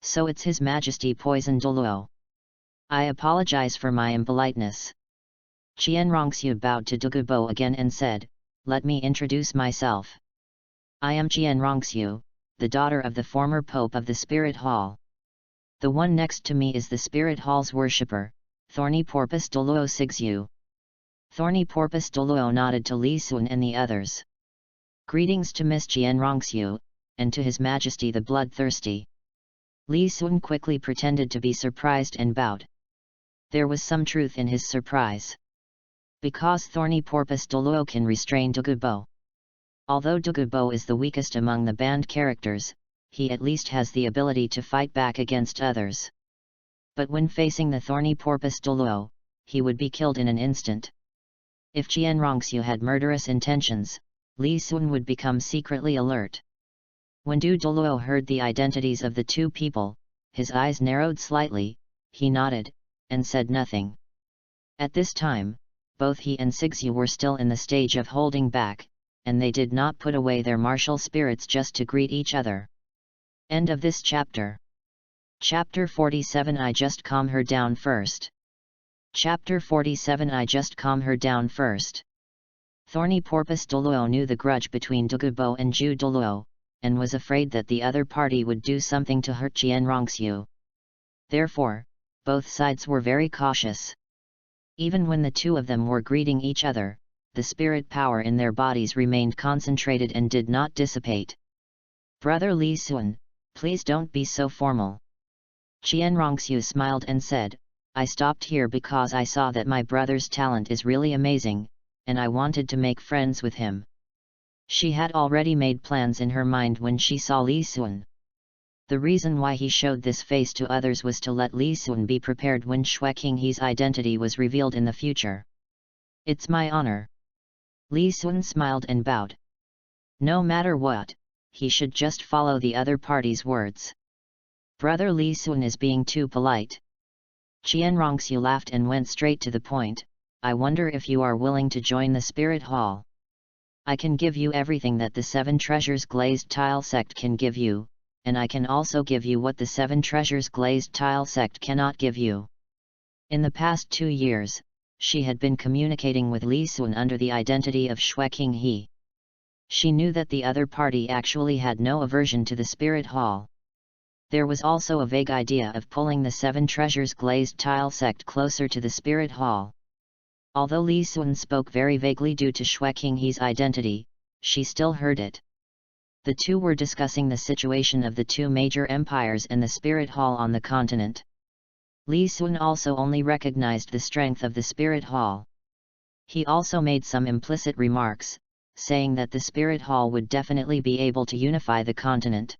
So it's His Majesty poisoned Douluo. I apologize for my impoliteness. Qianrongxiu bowed to Kobo again and said, "Let me introduce myself. I am Qianrongxiu, the daughter of the former Pope of the Spirit Hall. The one next to me is the Spirit Hall's worshipper, Thorny Porpoise Douluo Sigxiu." Thorny Porpoise Douluo nodded to Li Sun and the others. "Greetings to Miss Qianrongxiu, and to His Majesty the Bloodthirsty." Li Sun quickly pretended to be surprised and bowed. There was some truth in his surprise. Because Thorny Porpoise Douluo can restrain Kobo. Although Kobo is the weakest among the band characters, he at least has the ability to fight back against others. But when facing the Thorny Porpoise Douluo, he would be killed in an instant. If Qianrongxiu had murderous intentions, Li Sun would become secretly alert. When Douluo heard the identities of the two people, his eyes narrowed slightly, he nodded, and said nothing. At this time, both he and Sigxiu were still in the stage of holding back, and they did not put away their martial spirits just to greet each other. End of this chapter. Chapter 47. I just calm her down first. Chapter 47. I just calm her down first. Thorny Porpoise Douluo knew the grudge between Kobo and Douluo, and was afraid that the other party would do something to hurt Qianrongxiu. Therefore, both sides were very cautious. Even when the two of them were greeting each other, the spirit power in their bodies remained concentrated and did not dissipate. "Brother Li Sun, please don't be so formal." Qianrongxiu smiled and said, "I stopped here because I saw that my brother's talent is really amazing, and I wanted to make friends with him." She had already made plans in her mind when she saw Li Sun. The reason why he showed this face to others was to let Li Sun be prepared when Qinghe's identity was revealed in the future. "It's my honor." Li Sun smiled and bowed. No matter what, he should just follow the other party's words. Brother Li Sun is being too polite. Qianrongxiu laughed and went straight to the point. "I wonder if you are willing to join the Spirit Hall. I can give you everything that the Seven Treasures Glazed Tile Sect can give you, and I can also give you what the Seven Treasures Glazed Tile Sect cannot give you." In the past 2 years, she had been communicating with Li Sun under the identity of Qinghe. She knew that the other party actually had no aversion to the Spirit Hall. There was also a vague idea of pulling the Seven Treasures Glazed Tile Sect closer to the Spirit Hall. Although Li Sun spoke very vaguely due to Qinghe's identity, she still heard it. The two were discussing the situation of the two major empires and the Spirit Hall on the continent. Li Sun also only recognized the strength of the Spirit Hall. He also made some implicit remarks, saying that the Spirit Hall would definitely be able to unify the continent.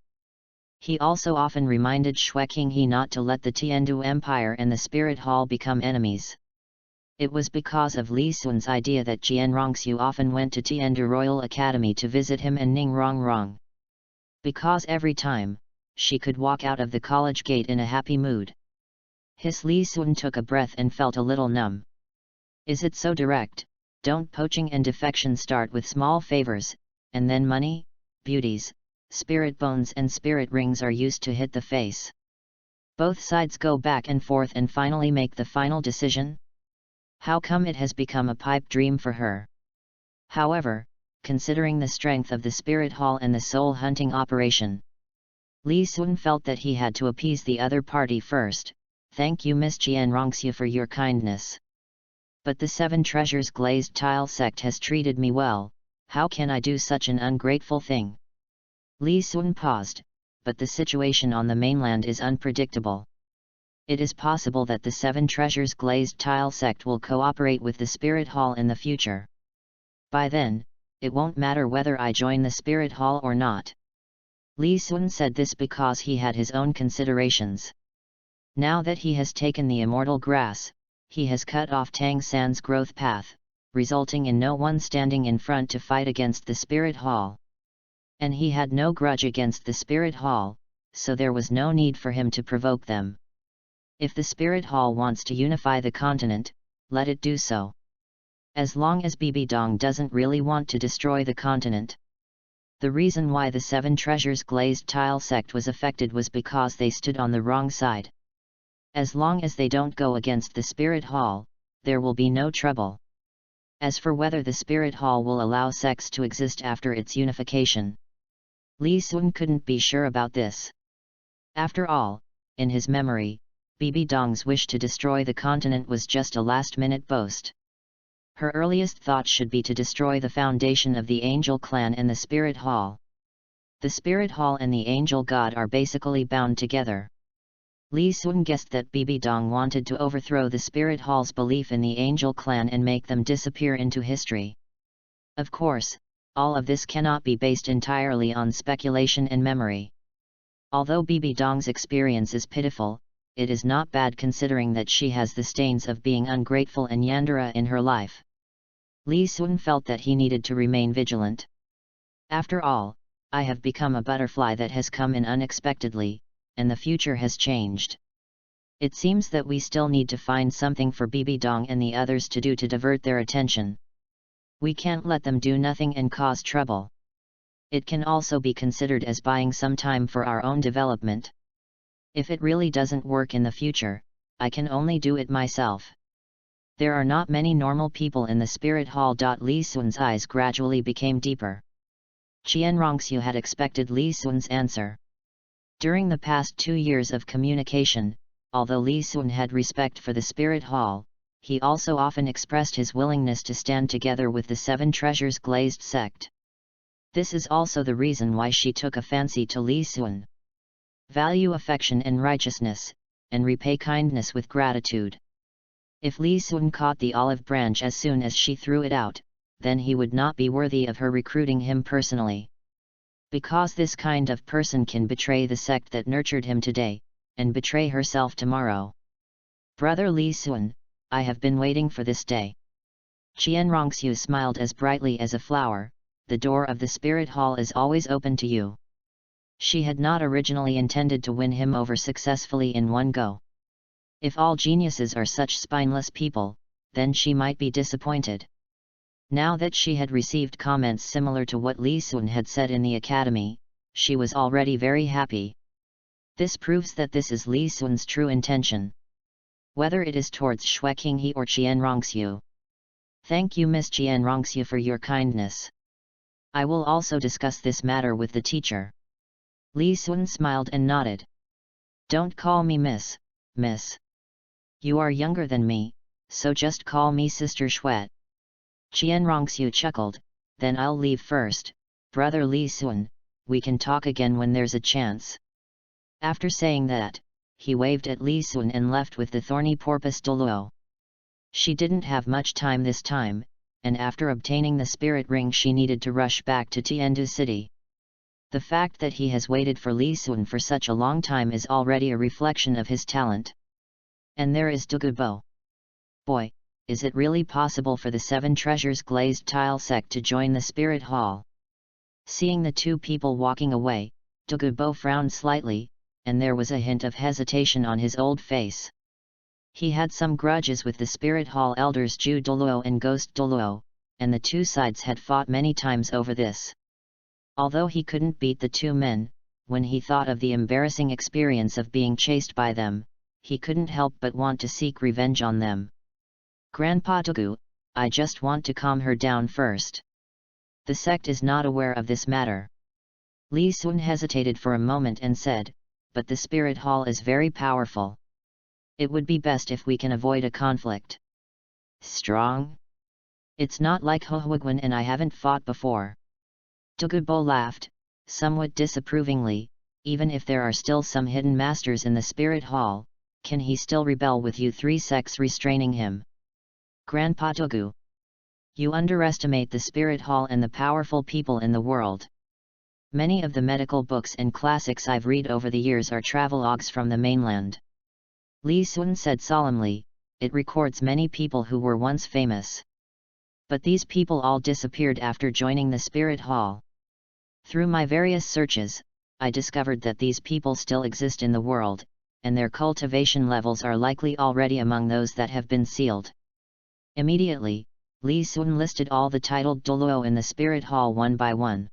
He also often reminded Qinghe not to let the Tiandu Empire and the Spirit Hall become enemies. It was because of Li Sun's idea that Qianrongxiu often went to Tiandu Royal Academy to visit him and Ning Rongrong. Because every time, she could walk out of the college gate in a happy mood. Li Sun took a breath and felt a little numb. "Is it so direct? Don't poaching and defection start with small favors, and then money, beauties, spirit bones and spirit rings are used to hit the face? Both sides go back and forth and finally make the final decision? How come it has become a pipe dream for her?" However, considering the strength of the Spirit Hall and the soul hunting operation, Li Sun felt that he had to appease the other party first. "Thank you, Miss Qianrongxiu, for your kindness. But the Seven Treasures Glazed Tile Sect has treated me well. How can I do such an ungrateful thing?" Li Sun paused, but the situation on the mainland is unpredictable. It is possible that the Seven Treasures Glazed Tile Sect will cooperate with the Spirit Hall in the future. By then, it won't matter whether I join the Spirit Hall or not. Li Sun said this because he had his own considerations. Now that he has taken the immortal grass, he has cut off Tang San's growth path, resulting in no one standing in front to fight against the Spirit Hall. And he had no grudge against the Spirit Hall, so there was no need for him to provoke them. If the Spirit Hall wants to unify the continent, let it do so. As long as Bibi Dong doesn't really want to destroy the continent. The reason why the Seven Treasures glazed tile sect was affected was because they stood on the wrong side. As long as they don't go against the Spirit Hall, there will be no trouble. As for whether the Spirit Hall will allow sects to exist after its unification, Li Sun couldn't be sure about this. After all, in his memory, Bibi Dong's wish to destroy the continent was just a last-minute boast. Her earliest thought should be to destroy the foundation of the Angel Clan and the Spirit Hall. The Spirit Hall and the Angel God are basically bound together. Li Sun guessed that Bibi Dong wanted to overthrow the Spirit Hall's belief in the Angel Clan and make them disappear into history. Of course, all of this cannot be based entirely on speculation and memory. Although Bibi Dong's experience is pitiful, it is not bad considering that she has the stains of being ungrateful and yandere in her life. Li Sun felt that he needed to remain vigilant. After all, I have become a butterfly that has come in unexpectedly, and the future has changed. It seems that we still need to find something for Bibi Dong and the others to do to divert their attention. We can't let them do nothing and cause trouble. It can also be considered as buying some time for our own development. If it really doesn't work in the future, I can only do it myself. There are not many normal people in the Spirit Hall. Li Sun's eyes gradually became deeper. Qian Rongxiu had expected Li Sun's answer. During the past 2 years of communication, although Li Sun had respect for the Spirit Hall, he also often expressed his willingness to stand together with the Seven Treasures glazed sect. This is also the reason why she took a fancy to Li Sun. Value affection and righteousness, and repay kindness with gratitude. If Li Sun caught the olive branch as soon as she threw it out, then he would not be worthy of her recruiting him personally. Because this kind of person can betray the sect that nurtured him today, and betray herself tomorrow. Brother Li Sun, I have been waiting for this day. Qian Rongxiu smiled as brightly as a flower. The door of the Spirit Hall is always open to you. She had not originally intended to win him over successfully in one go. If all geniuses are such spineless people, then she might be disappointed. Now that she had received comments similar to what Li Sun had said in the academy, she was already very happy. This proves that this is Li Sun's true intention. Whether it is towards Xue Qinghe or Qian Rongxiu. Thank you, Miss Qian Rongxiu, for your kindness. I will also discuss this matter with the teacher. Li Sun smiled and nodded. Don't call me miss. You are younger than me, so just call me Sister Xue. Qian Rongxiu chuckled, then I'll leave first, Brother Li Sun, we can talk again when there's a chance. After saying that, he waved at Li Sun and left with the thorny porpoise Douluo. She didn't have much time this time, and after obtaining the spirit ring she needed to rush back to Tiandu City. The fact that he has waited for Li Sun for such a long time is already a reflection of his talent. And there is Douluo. Boy, is it really possible for the Seven Treasures glazed tile sect to join the Spirit Hall? Seeing the two people walking away, Douluo frowned slightly, and there was a hint of hesitation on his old face. He had some grudges with the Spirit Hall elders Ju Douluo and Ghost Douluo, and the two sides had fought many times over this. Although he couldn't beat the two men, when he thought of the embarrassing experience of being chased by them, he couldn't help but want to seek revenge on them. Grandpa Douluo, I just want to calm her down first. The sect is not aware of this matter. Li Sun hesitated for a moment and said, but the Spirit Hall is very powerful. It would be best if we can avoid a conflict. Strong? It's not like Hohuiguan and I haven't fought before. Douluo laughed, somewhat disapprovingly. Even if there are still some hidden masters in the Spirit Hall, can he still rebel with you three sects restraining him? Grandpa Douluo, you underestimate the Spirit Hall and the powerful people in the world. Many of the medical books and classics I've read over the years are travelogues from the mainland. Li Sun said solemnly, it records many people who were once famous. But these people all disappeared after joining the Spirit Hall. Through my various searches, I discovered that these people still exist in the world, and their cultivation levels are likely already among those that have been sealed. Immediately, Li Sun listed all the titled Douluo in the Spirit Hall one by one.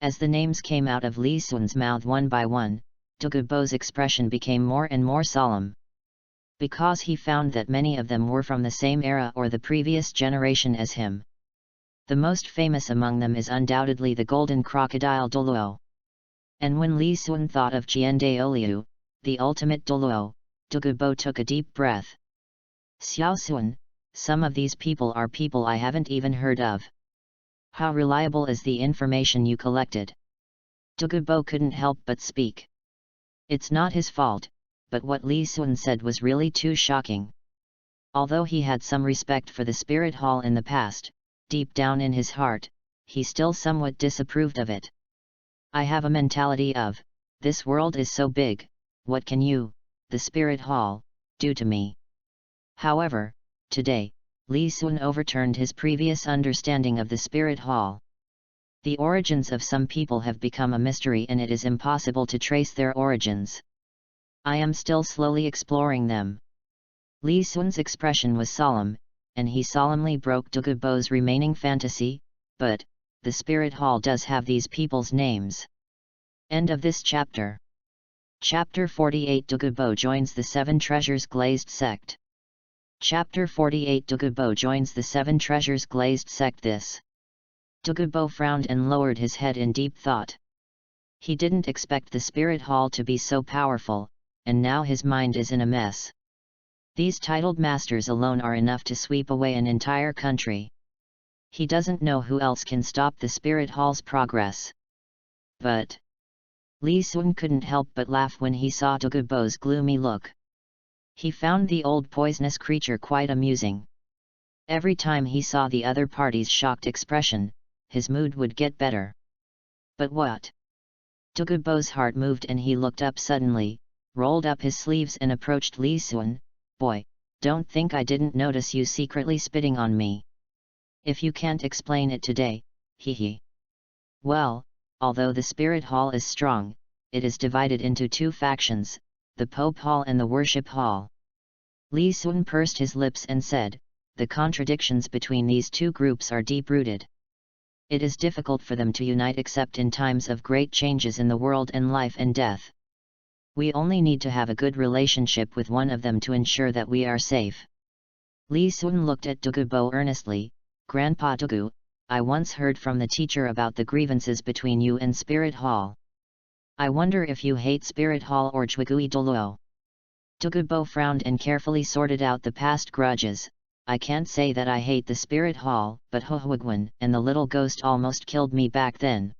As the names came out of Li Sun's mouth one by one, Douluo's expression became more and more solemn. Because he found that many of them were from the same era or the previous generation as him. The most famous among them is undoubtedly the golden crocodile Douluo. And when Li Sun thought of Jiandaoliu, the ultimate Douluo, Douluo took a deep breath. Xiao Sun, some of these people are people I haven't even heard of. How reliable is the information you collected? Douluo couldn't help but speak. It's not his fault, but what Li Sun said was really too shocking. Although he had some respect for the spirit hall in the past, deep down in his heart, he still somewhat disapproved of it. I have a mentality of, this world is so big, what can you, the spirit hall, do to me? However, today, Li Sun overturned his previous understanding of the spirit hall. The origins of some people have become a mystery and it is impossible to trace their origins. I am still slowly exploring them. Li Sun's expression was solemn, and he solemnly broke Douluo's remaining fantasy, but, the spirit hall does have these people's names. End of this chapter. Chapter 48 Douluo joins the Seven Treasures Glazed Sect. Chapter 48 Douluo joins the Seven Treasures Glazed Sect. This. Douluo frowned and lowered his head in deep thought. He didn't expect the spirit hall to be so powerful, and now his mind is in a mess. These titled masters alone are enough to sweep away an entire country. He doesn't know who else can stop the spirit hall's progress. But Li Sun couldn't help but laugh when he saw Douluo's gloomy look. He found the old poisonous creature quite amusing. Every time he saw the other party's shocked expression, his mood would get better. But what? Douluo's heart moved and he looked up suddenly, rolled up his sleeves and approached Li Sun. Boy, don't think I didn't notice you secretly spitting on me. If you can't explain it today, hee. Well, although the spirit hall is strong, it is divided into two factions, the Pope Hall and the Worship Hall. Li Sun pursed his lips and said, the contradictions between these two groups are deep-rooted. It is difficult for them to unite except in times of great changes in the world and life and death. We only need to have a good relationship with one of them to ensure that we are safe. Li Sun looked at Douluo earnestly. Grandpa Douluo, I once heard from the teacher about the grievances between you and Spirit Hall. I wonder if you hate Spirit Hall or Zhuigui Douluo. Douluo frowned and carefully sorted out the past grudges. I can't say that I hate the Spirit Hall, but Huiguan and the little ghost almost killed me back then.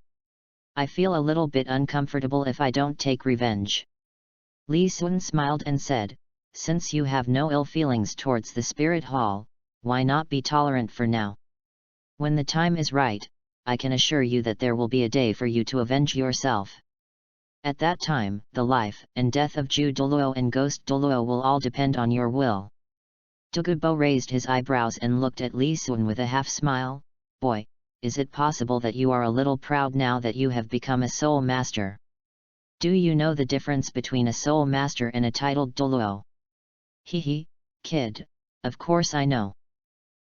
I feel a little bit uncomfortable if I don't take revenge. Li Sun smiled and said, since you have no ill feelings towards the Spirit Hall, why not be tolerant for now? When the time is right, I can assure you that there will be a day for you to avenge yourself. At that time, the life and death of Zhu Douluo and Ghost Douluo will all depend on your will. Douluo raised his eyebrows and looked at Li Sun with a half-smile. Boy, is it possible that you are a little proud now that you have become a soul master? Do you know the difference between a soul master and a titled Douluo? Hee, kid, of course I know.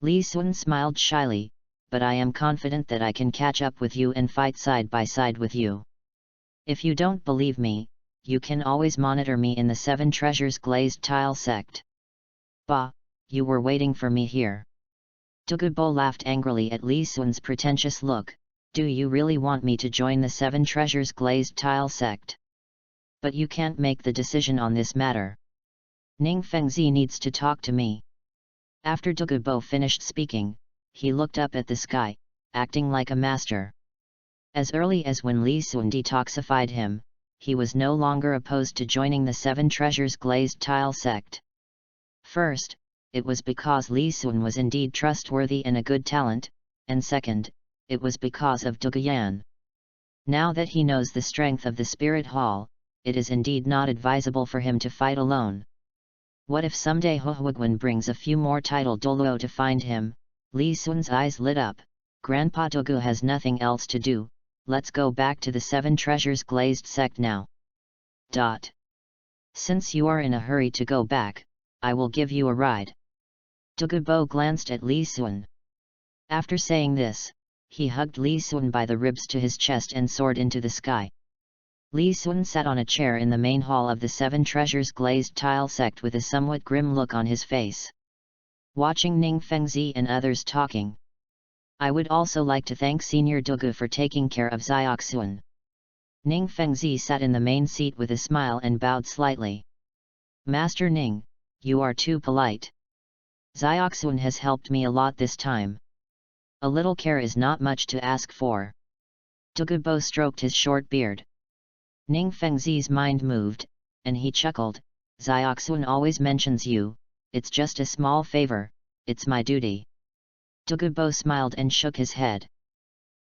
Li Sun smiled shyly, but I am confident that I can catch up with you and fight side by side with you. If you don't believe me, you can always monitor me in the Seven Treasures Glazed Tile Sect. Bah, you were waiting for me here. Douluo laughed angrily at Li Sun's pretentious look. Do you really want me to join the Seven Treasures Glazed Tile Sect? But you can't make the decision on this matter. Ning Fengzi needs to talk to me. After Douluo finished speaking, he looked up at the sky, acting like a master. As early as when Li Sun detoxified him, he was no longer opposed to joining the Seven Treasures Glazed Tile Sect. First, it was because Li Sun was indeed trustworthy and a good talent, and second, it was because of Douluo. Now that he knows the strength of the Spirit Hall, it is indeed not advisable for him to fight alone. What if someday Huiguan brings a few more titled Douluo to find him? Li Sun's eyes lit up. Grandpa Douluo has nothing else to do, let's go back to the Seven Treasures Glazed Sect now. Since you are in a hurry to go back, I will give you a ride. Douluo glanced at Li Sun. After saying this, he hugged Li Sun by the ribs to his chest and soared into the sky. Li Sun sat on a chair in the main hall of the Seven Treasures glazed tile sect with a somewhat grim look on his face. Watching Ning Fengzi and others talking. I would also like to thank Senior Douluo for taking care of Xiaoxuan. Ning Fengzi sat in the main seat with a smile and bowed slightly. Master Ning, you are too polite. Xiaoxuan has helped me a lot this time. A little care is not much to ask for. Douluo stroked his short beard. Ning Fengzi's mind moved, and he chuckled. Xiaoxuan always mentions you, it's just a small favor, it's my duty. Douluo smiled and shook his head.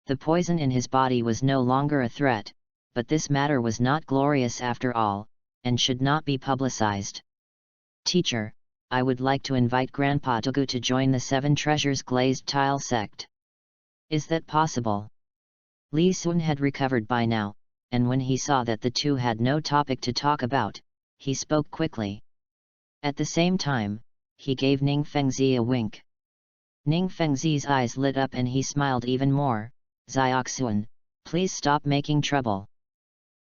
The poison in his body was no longer a threat, but this matter was not glorious after all, and should not be publicized. Teacher, I would like to invite Grandpa Douluo to join the Seven Treasures glazed tile sect. Is that possible? Li Sun had recovered by now, and when he saw that the two had no topic to talk about, he spoke quickly. At the same time, he gave Ning Fengzi a wink. Ning Fengzi's eyes lit up and he smiled even more. Xiaoxuan, please stop making trouble.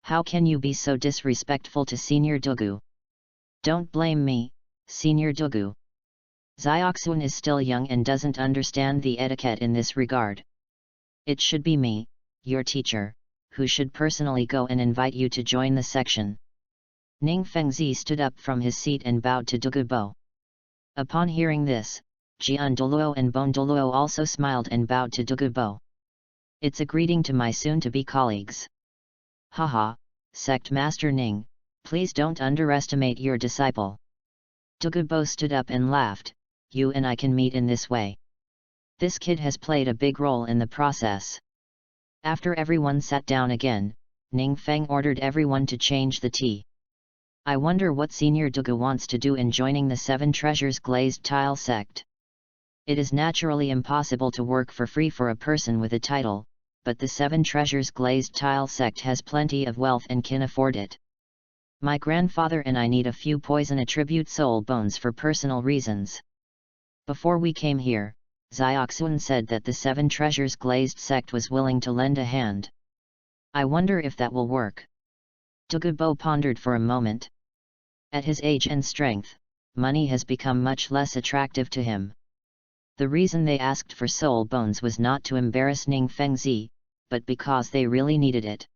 How can you be so disrespectful to Senior Douluo? Don't blame me, Senior Douluo. Xiaoxuan is still young and doesn't understand the etiquette in this regard. It should be me, your teacher, who should personally go and invite you to join the section. Ning Fengzi stood up from his seat and bowed to Douluo. Upon hearing this, Jian Douluo and Bon Douluo also smiled and bowed to Douluo. It's a greeting to my soon-to-be colleagues. Haha, Sect Master Ning, please don't underestimate your disciple. Douluo stood up and laughed. You and I can meet in this way. This kid has played a big role in the process. After everyone sat down again, Ning Feng ordered everyone to change the tea. I wonder what Senior Douluo wants to do in joining the Seven Treasures glazed tile sect. It is naturally impossible to work for free for a person with a title, but the Seven Treasures glazed tile sect has plenty of wealth and can afford it. My grandfather and I need a few poison attribute soul bones for personal reasons. Before we came here, Xiaoxuan said that the Seven Treasures glazed sect was willing to lend a hand. I wonder if that will work. Douluo pondered for a moment. At his age and strength, money has become much less attractive to him. The reason they asked for soul bones was not to embarrass Ning Fengzi, but because they really needed it.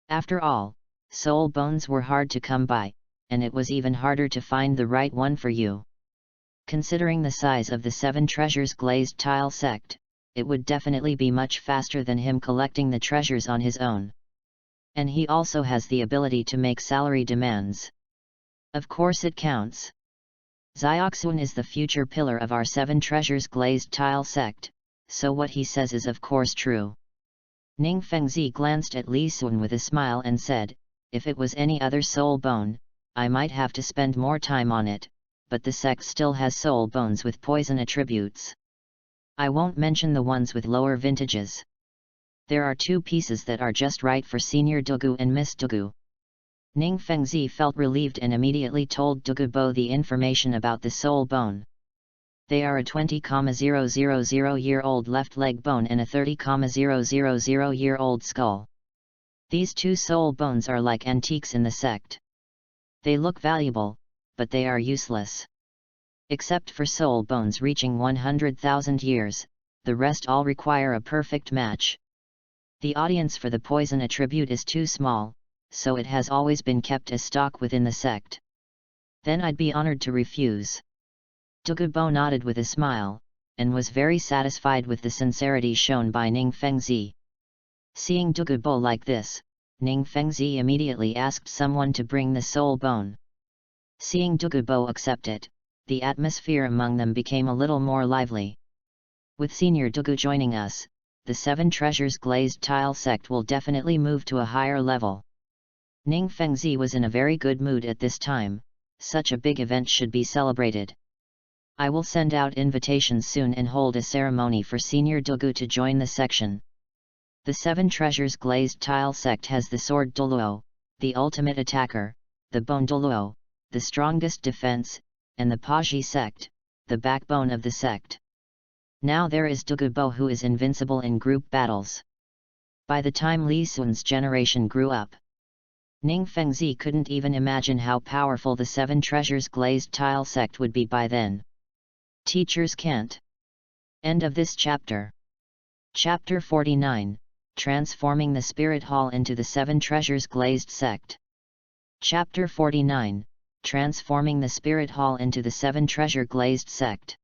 After all, soul bones were hard to come by, and it was even harder to find the right one for you. Considering the size of the Seven Treasures glazed tile sect, it would definitely be much faster than him collecting the treasures on his own. And he also has the ability to make salary demands. Of course it counts. Xiaoxuan is the future pillar of our Seven Treasures glazed tile sect, so what he says is of course true. Ning Fengzi glanced at Li Sun with a smile and said, if it was any other soul bone, I might have to spend more time on it, but the sect still has soul bones with poison attributes. I won't mention the ones with lower vintages. There are two pieces that are just right for Senior Douluo and Miss Douluo. Ning Fengzi felt relieved and immediately told Douluo the information about the soul bone. They are a 20,000-year-old left leg bone and a 30,000-year-old skull. These two soul bones are like antiques in the sect. They look valuable, but they are useless. Except for soul bones reaching 100,000 years, the rest all require a perfect match. The audience for the poison attribute is too small, so it has always been kept as stock within the sect. Then I'd be honored to refuse. Douluo nodded with a smile, and was very satisfied with the sincerity shown by Ning Fengzi. Seeing Douluo like this, Ning Fengzi immediately asked someone to bring the soul bone. Seeing Douluo accept it, the atmosphere among them became a little more lively. With Senior Douluo joining us, the Seven Treasures glazed tile sect will definitely move to a higher level. Ning Fengzi was in a very good mood at this time. Such a big event should be celebrated. I will send out invitations soon and hold a ceremony for Senior Douluo to join the section. The Seven Treasures glazed tile sect has the sword Douluo, the ultimate attacker, the bone Douluo, the strongest defense, and the Paji sect, the backbone of the sect. Now there is Douluo, who is invincible in group battles. By the time Li Sun's generation grew up, Ning Fengzi couldn't even imagine how powerful the Seven Treasures Glazed Tile sect would be by then. Teachers can't. End of this chapter. Chapter 49, Transforming the Spirit Hall into the Seven Treasures Glazed Sect. Chapter 49, Transforming the Spirit Hall into the Seven Treasure Glazed Sect.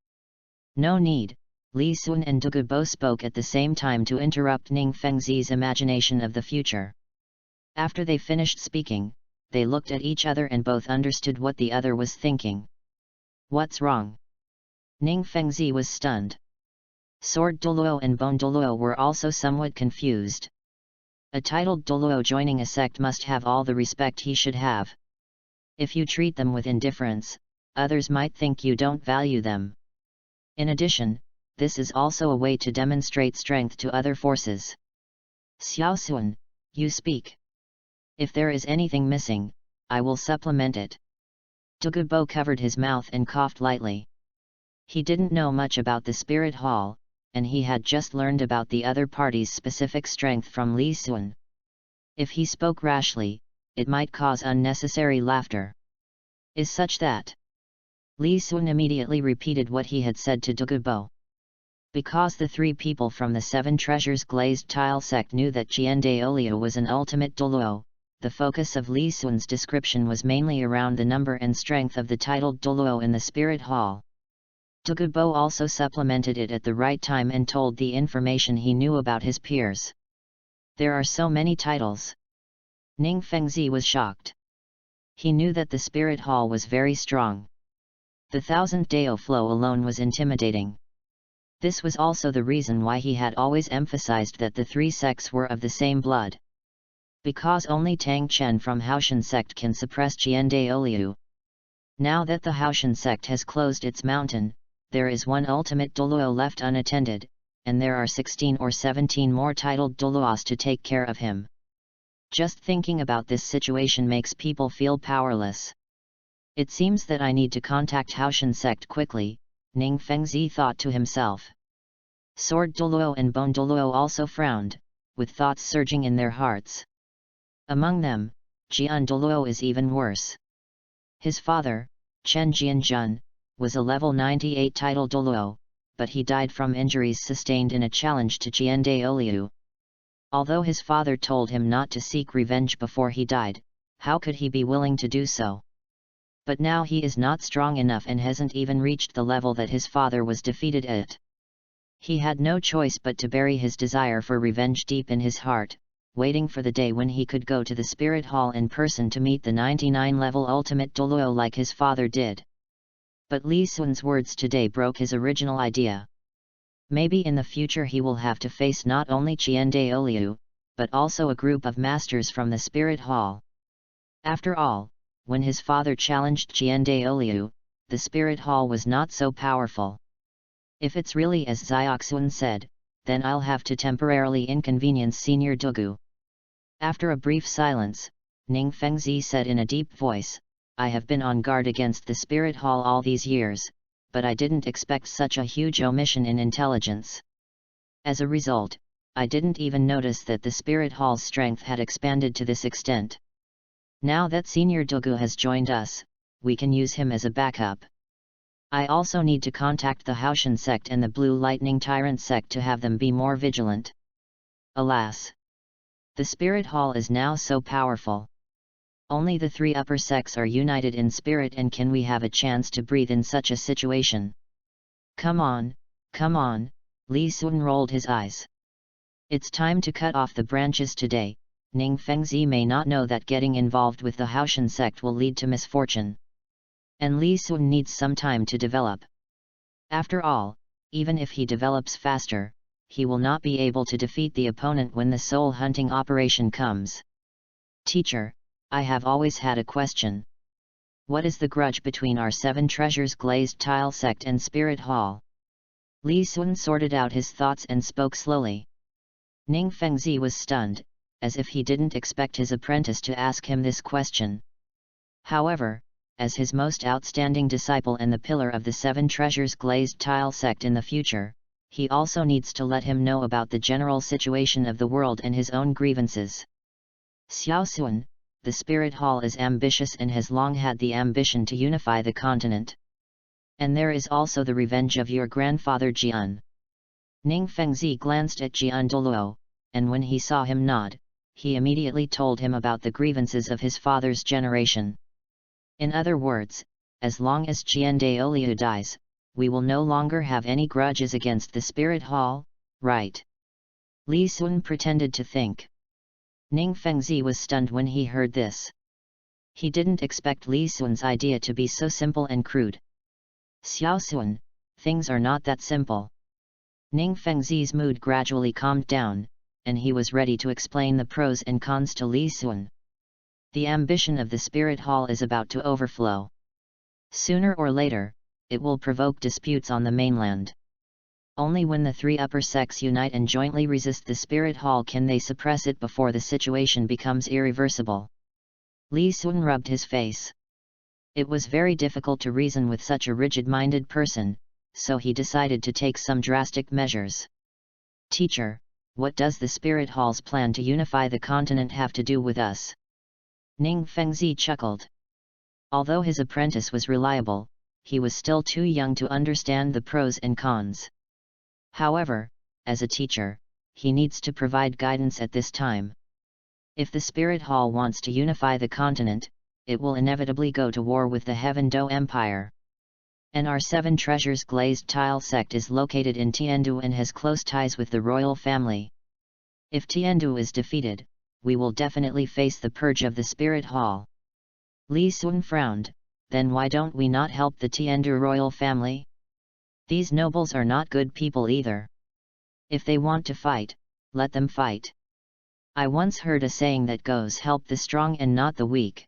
No need, Li Sun and Douluo spoke at the same time to interrupt Ning Fengzi's imagination of the future. After they finished speaking, they looked at each other and both understood what the other was thinking. What's wrong? Ning Fengzi was stunned. Sword Douluo and Bone Douluo were also somewhat confused. A titled Douluo joining a sect must have all the respect he should have. If you treat them with indifference, others might think you don't value them. In addition, this is also a way to demonstrate strength to other forces. Xiao Sun, you speak. If there is anything missing, I will supplement it. Douluo covered his mouth and coughed lightly. He didn't know much about the Spirit Hall, and he had just learned about the other party's specific strength from Li Sun. If he spoke rashly, it might cause unnecessary laughter. Is such that? Li Sun immediately repeated what he had said to Douluo. Because the three people from the Seven Treasures Glazed Tile sect knew that Douluo was an ultimate Douluo, the focus of Li Sun's description was mainly around the number and strength of the titled Douluo in the Spirit Hall. Douluo also supplemented it at the right time and told the information he knew about his peers. There are so many titles. Ning Fengzi was shocked. He knew that the Spirit Hall was very strong. The 1000 Dao flow alone was intimidating. This was also the reason why he had always emphasized that the three sects were of the same blood. Because only Tang Chen from Haoshan sect can suppress Douluo. Now that the Haoshan sect has closed its mountain, there is one ultimate Douluo left unattended, and there are 16 or 17 more titled Douluos to take care of him. Just thinking about this situation makes people feel powerless. It seems that I need to contact Haoshan sect quickly, Ning Fengzi thought to himself. Sword Douluo and Bone Douluo also frowned, with thoughts surging in their hearts. Among them, Jian Douluo is even worse. His father, Chen Jianjun, was a level 98 title Douluo, but he died from injuries sustained in a challenge to Douluo. Although his father told him not to seek revenge before he died, how could he be willing to do so? But now he is not strong enough and hasn't even reached the level that his father was defeated at. He had no choice but to bury his desire for revenge deep in his heart, waiting for the day when he could go to the Spirit Hall in person to meet the 99-level ultimate Douluo like his father did. But Li Sun's words today broke his original idea. Maybe in the future he will have to face not only Douluo, but also a group of masters from the Spirit Hall. After all, when his father challenged Douluo, the Spirit Hall was not so powerful. If it's really as Xioxun said, then I'll have to temporarily inconvenience Senior Douluo. After a brief silence, Ning Fengzi said in a deep voice, I have been on guard against the Spirit Hall all these years, but I didn't expect such a huge omission in intelligence. As a result, I didn't even notice that the Spirit Hall's strength had expanded to this extent. Now that Senior Douluo has joined us, we can use him as a backup. I also need to contact the Haoshan sect and the Blue Lightning Tyrant sect to have them be more vigilant. Alas! The Spirit Hall is now so powerful. Only the three upper sects are united in spirit, and can we have a chance to breathe in such a situation? Come on, Li Sun rolled his eyes. It's time to cut off the branches today. Ning Fengzi may not know that getting involved with the Haoshan sect will lead to misfortune. And Li Sun needs some time to develop. After all, even if he develops faster, he will not be able to defeat the opponent when the soul hunting operation comes. Teacher, I have always had a question. What is the grudge between our Seven Treasures Glazed Tile sect and Spirit Hall? Li Sun sorted out his thoughts and spoke slowly. Ning Fengzi was stunned, as if he didn't expect his apprentice to ask him this question. However, as his most outstanding disciple and the pillar of the Seven Treasures Glazed Tile sect in the future, he also needs to let him know about the general situation of the world and his own grievances. Xiaoxuan, the Spirit Hall is ambitious and has long had the ambition to unify the continent. And there is also the revenge of your grandfather Jian. Ning Fengzi glanced at Jian Douluo, and when he saw him nod, he immediately told him about the grievances of his father's generation. In other words, as long as Jian Douluo dies, we will no longer have any grudges against the Spirit Hall, right? Li Sun pretended to think. Ning Fengzi was stunned when he heard this. He didn't expect Li Sun's idea to be so simple and crude. Xiaoxuan, things are not that simple. Ning Fengzi's mood gradually calmed down, and he was ready to explain the pros and cons to Li Sun. The ambition of the Spirit Hall is about to overflow. Sooner or later, it will provoke disputes on the mainland. Only when the three upper sects unite and jointly resist the Spirit Hall can they suppress it before the situation becomes irreversible. Li Sun rubbed his face. It was very difficult to reason with such a rigid-minded person, so he decided to take some drastic measures. Teacher, what does the Spirit Hall's plan to unify the continent have to do with us? Ning Fengzi chuckled. Although his apprentice was reliable, he was still too young to understand the pros and cons. However, as a teacher, he needs to provide guidance at this time. If the Spirit Hall wants to unify the continent, it will inevitably go to war with the Heaven Do Empire. And our Seven Treasures Glazed Tile sect is located in Tiandu and has close ties with the royal family. If Tiandu is defeated, we will definitely face the purge of the Spirit Hall. Li Sun frowned. Then why don't we not help the Tiandu royal family? These nobles are not good people either. If they want to fight, let them fight. I once heard a saying that goes, help the strong and not the weak.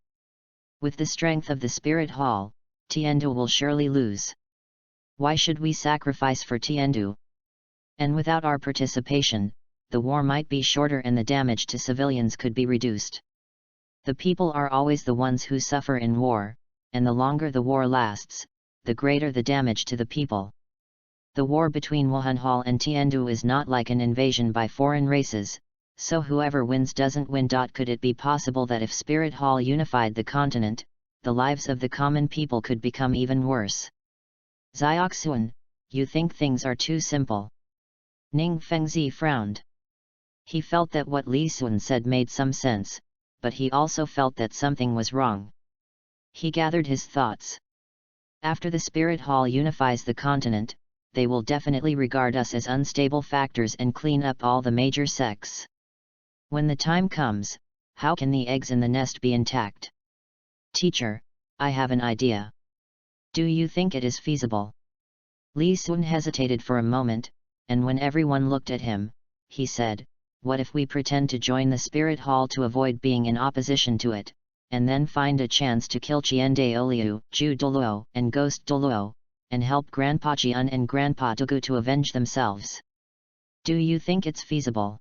With the strength of the Spirit Hall, Tiandu will surely lose. Why should we sacrifice for Tiandu? And without our participation, the war might be shorter and the damage to civilians could be reduced. The people are always the ones who suffer in war, and the longer the war lasts, the greater the damage to the people. The war between Wuhan Hall and Tiandu is not like an invasion by foreign races, so whoever wins doesn't win. Could it be possible that if Spirit Hall unified the continent, the lives of the common people could become even worse? Xiaoxuan, you think things are too simple. Ning Fengzi frowned. He felt that what Li Sun said made some sense, but he also felt that something was wrong. He gathered his thoughts. After the Spirit Hall unifies the continent, they will definitely regard us as unstable factors and clean up all the major sects. When the time comes, how can the eggs in the nest be intact? Teacher, I have an idea. Do you think it is feasible? Li Sun hesitated for a moment, and when everyone looked at him, he said, what if we pretend to join the Spirit Hall to avoid being in opposition to it, and then find a chance to kill Jian Douluo, Ju Douluo, and Ghost Douluo, and help Grandpa Jian and Grandpa Dogu to avenge themselves? Do you think it's feasible?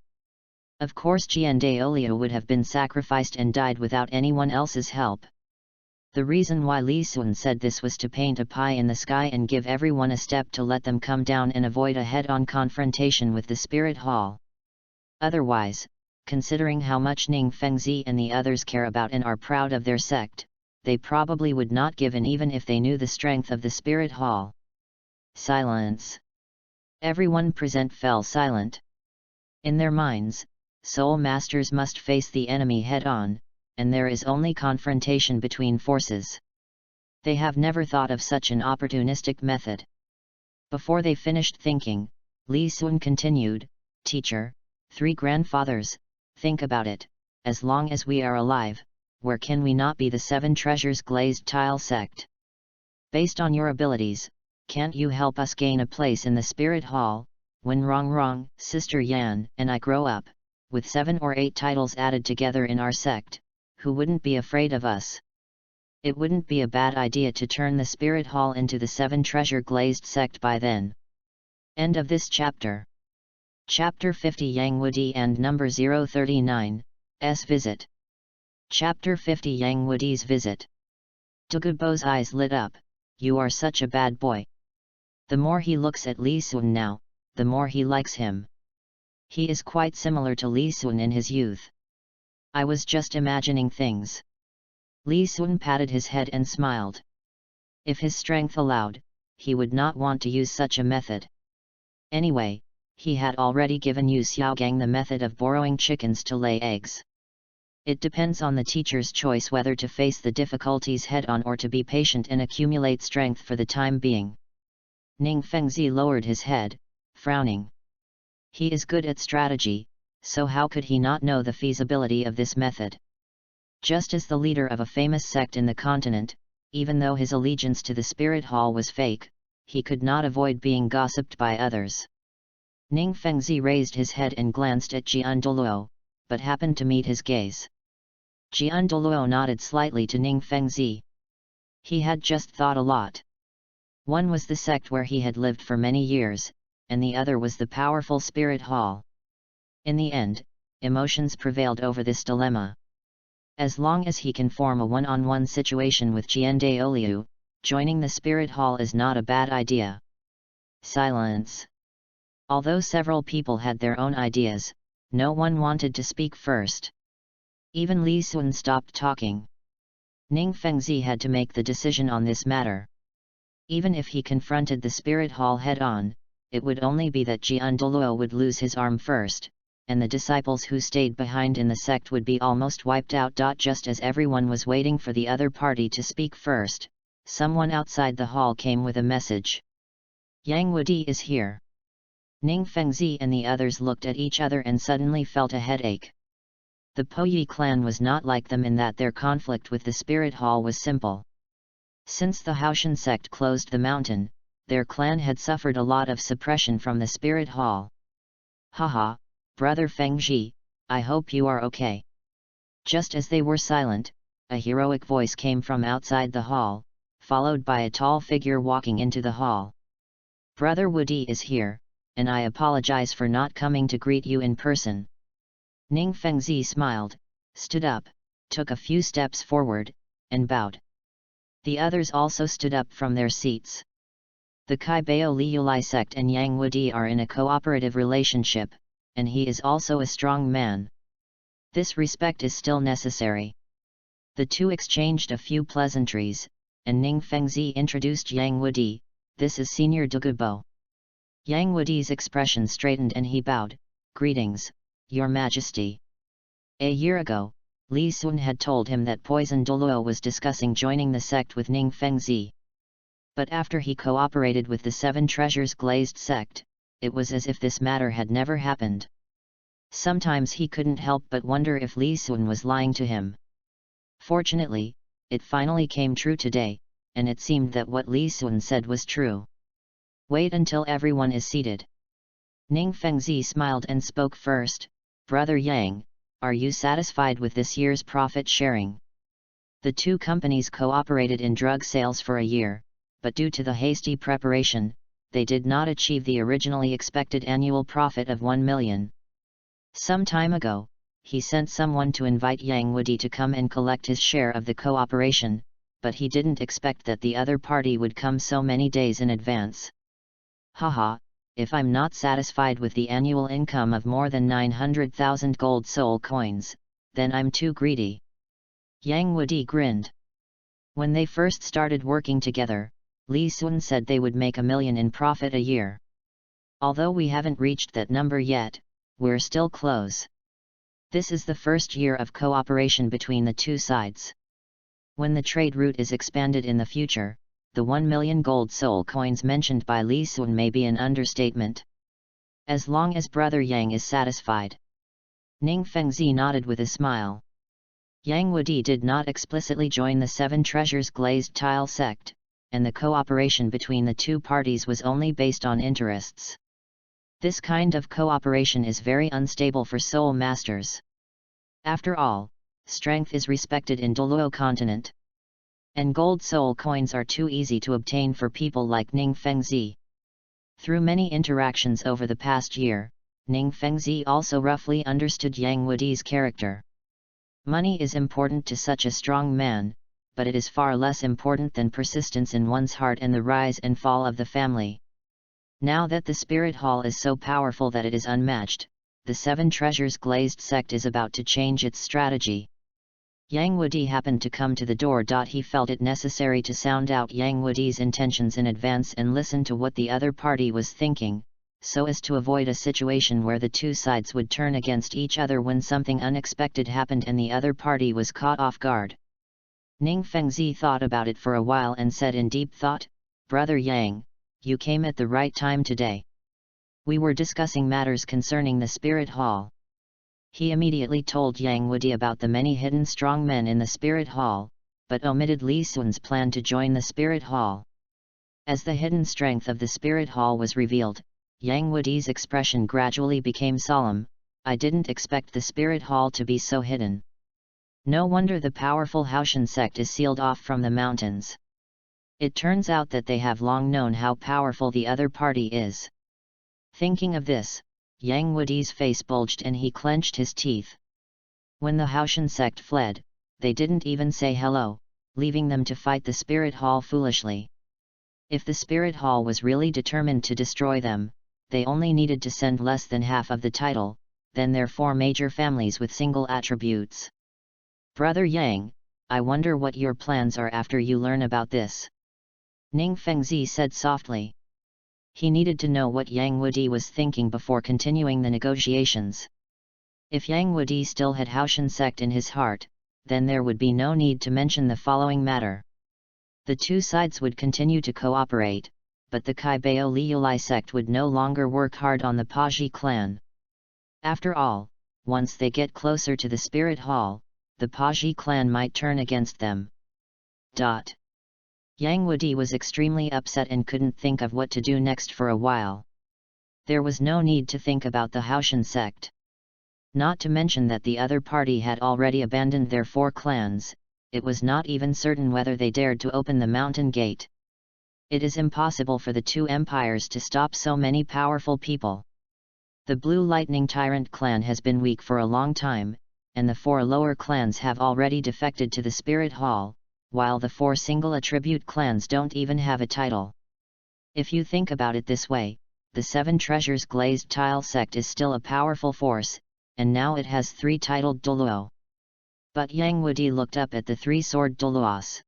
Of course Jian Douluo would have been sacrificed and died without anyone else's help. The reason why Li Sun said this was to paint a pie in the sky and give everyone a step to let them come down and avoid a head-on confrontation with the Spirit Hall. Otherwise, considering how much Ning Fengzi and the others care about and are proud of their sect, they probably would not give in even if they knew the strength of the Spirit Hall. Silence. Everyone present fell silent. In their minds, soul masters must face the enemy head-on, and there is only confrontation between forces. They have never thought of such an opportunistic method. Before they finished thinking, Li Sun continued, Teacher, three grandfathers, think about it, as long as we are alive, where can we not be the Seven Treasures Glazed Tile sect? Based on your abilities, can't you help us gain a place in the Spirit Hall, when Rong, Sister Yan, and I grow up, with 7 or 8 titles added together in our sect, who wouldn't be afraid of us? It wouldn't be a bad idea to turn the Spirit Hall into the 7 Treasure Glazed sect by then. End of this chapter. Chapter 50 Yang Wudi and number 039, S visit. Chapter 50 Yang Wudi's visit. Dogubo's eyes lit up. You are such a bad boy. The more he looks at Li Sun now, the more he likes him. He is quite similar to Li Sun in his youth. I was just imagining things. Li Sun patted his head and smiled. If his strength allowed, he would not want to use such a method. Anyway, he had already given Yu Xiaogang the method of borrowing chickens to lay eggs. It depends on the teacher's choice whether to face the difficulties head-on or to be patient and accumulate strength for the time being. Ning Fengzi lowered his head, frowning. He is good at strategy, so how could he not know the feasibility of this method? Just as the leader of a famous sect in the continent, even though his allegiance to the spirit hall was fake, he could not avoid being gossiped by others. Ning Fengzi raised his head and glanced at Jian Douluo, but happened to meet his gaze. Jian Douluo nodded slightly to Ning Fengzi. He had just thought a lot. One was the sect where he had lived for many years, and the other was the powerful spirit hall. In the end, emotions prevailed over this dilemma. As long as he can form a one-on-one situation with Jian Daoliu, joining the spirit hall is not a bad idea. Silence. Although several people had their own ideas, no one wanted to speak first. Even Li Sun stopped talking. Ning Fengzi had to make the decision on this matter. Even if he confronted the spirit hall head-on, it would only be that Jian Douluo would lose his arm first, and the disciples who stayed behind in the sect would be almost wiped out. Just as everyone was waiting for the other party to speak first, someone outside the hall came with a message. Yang Wudi is here. Ning Fengzi and the others looked at each other and suddenly felt a headache. The Poyi clan was not like them in that their conflict with the spirit hall was simple. Since the Haoshan sect closed the mountain, their clan had suffered a lot of suppression from the spirit hall. Haha, brother Fengzi, I hope you are okay. Just as they were silent, a heroic voice came from outside the hall, followed by a tall figure walking into the hall. Brother Wudi is here, and I apologize for not coming to greet you in person. Ning Fengzi smiled, stood up, took a few steps forward, and bowed. The others also stood up from their seats. The Kaibao Liulai sect and Yang Wudi are in a cooperative relationship, and he is also a strong man. This respect is still necessary. The two exchanged a few pleasantries, and Ning Fengzi introduced Yang Wudi. This is Senior Douluo. Yang Wudi's expression straightened and he bowed. Greetings, Your Majesty. A year ago, Li Sun had told him that Poison Douluo was discussing joining the sect with Ning Fengzi. But after he cooperated with the Seven Treasures Glazed sect, it was as if this matter had never happened. Sometimes he couldn't help but wonder if Li Sun was lying to him. Fortunately, it finally came true today, and it seemed that what Li Sun said was true. Wait until everyone is seated. Ning Fengzi smiled and spoke first. Brother Yang, are you satisfied with this year's profit sharing? The two companies cooperated in drug sales for a year, but due to the hasty preparation, they did not achieve the originally expected annual profit of 1 million. Some time ago, he sent someone to invite Yang Wudi to come and collect his share of the cooperation, but he didn't expect that the other party would come so many days in advance. Haha, if I'm not satisfied with the annual income of more than 900,000 gold soul coins, then I'm too greedy. Yang Wudi grinned. When they first started working together, Li Sun said they would make 1 million in profit a year. Although we haven't reached that number yet, we're still close. This is the first year of cooperation between the two sides. When the trade route is expanded in the future, the 1 million gold soul coins mentioned by Li Sun may be an understatement. As long as Brother Yang is satisfied. Ning Fengzi nodded with a smile. Yang Wudi did not explicitly join the Seven Treasures Glazed Tile sect, and the cooperation between the two parties was only based on interests. This kind of cooperation is very unstable for soul masters. After all, strength is respected in Douluo continent. And gold soul coins are too easy to obtain for people like Ning Fengzi. Through many interactions over the past year, Ning Fengzi also roughly understood Yang Wudi's character. Money is important to such a strong man, but it is far less important than persistence in one's heart and the rise and fall of the family. Now that the spirit hall is so powerful that it is unmatched, the Seven Treasures Glazed sect is about to change its strategy. Yang Wudi happened to come to the door. He felt it necessary to sound out Yang Wudi's intentions in advance and listen to what the other party was thinking, so as to avoid a situation where the two sides would turn against each other when something unexpected happened and the other party was caught off guard. Ning Fengzi thought about it for a while and said in deep thought, "Brother Yang, you came at the right time today. We were discussing matters concerning the spirit hall." He immediately told Yang Wudi about the many hidden strong men in the spirit hall, but omitted Li Sun's plan to join the spirit hall. As the hidden strength of the spirit hall was revealed, Yang Wudi's expression gradually became solemn. "I didn't expect the spirit hall to be so hidden. No wonder the powerful Haoshan sect is sealed off from the mountains. It turns out that they have long known how powerful the other party is." Thinking of this, Yang Wudi's face bulged and he clenched his teeth. When the Haoshan sect fled, they didn't even say hello, leaving them to fight the spirit hall foolishly. If the spirit hall was really determined to destroy them, they only needed to send less than half of the title, then their four major families with single attributes. "Brother Yang, I wonder what your plans are after you learn about this," Ning Fengzi said softly. He needed to know what Yang Wudi was thinking before continuing the negotiations. If Yang Wudi still had Haoshan sect in his heart, then there would be no need to mention the following matter. The two sides would continue to cooperate, but the Kaibao Liulai sect would no longer work hard on the Paji clan. After all, once they get closer to the spirit hall, the Paji clan might turn against them. Yang Wudi was extremely upset and couldn't think of what to do next for a while. There was no need to think about the Haoshan sect. Not to mention that the other party had already abandoned their four clans, it was not even certain whether they dared to open the mountain gate. It is impossible for the two empires to stop so many powerful people. The Blue Lightning Tyrant clan has been weak for a long time, and the four lower clans have already defected to the Spirit Hall, while the four single attribute clans don't even have a title. If you think about it this way, the Seven Treasures Glazed Tile sect is still a powerful force, and now it has three titled Douluo. But Yang Wudi looked up at the three-sword Douluos.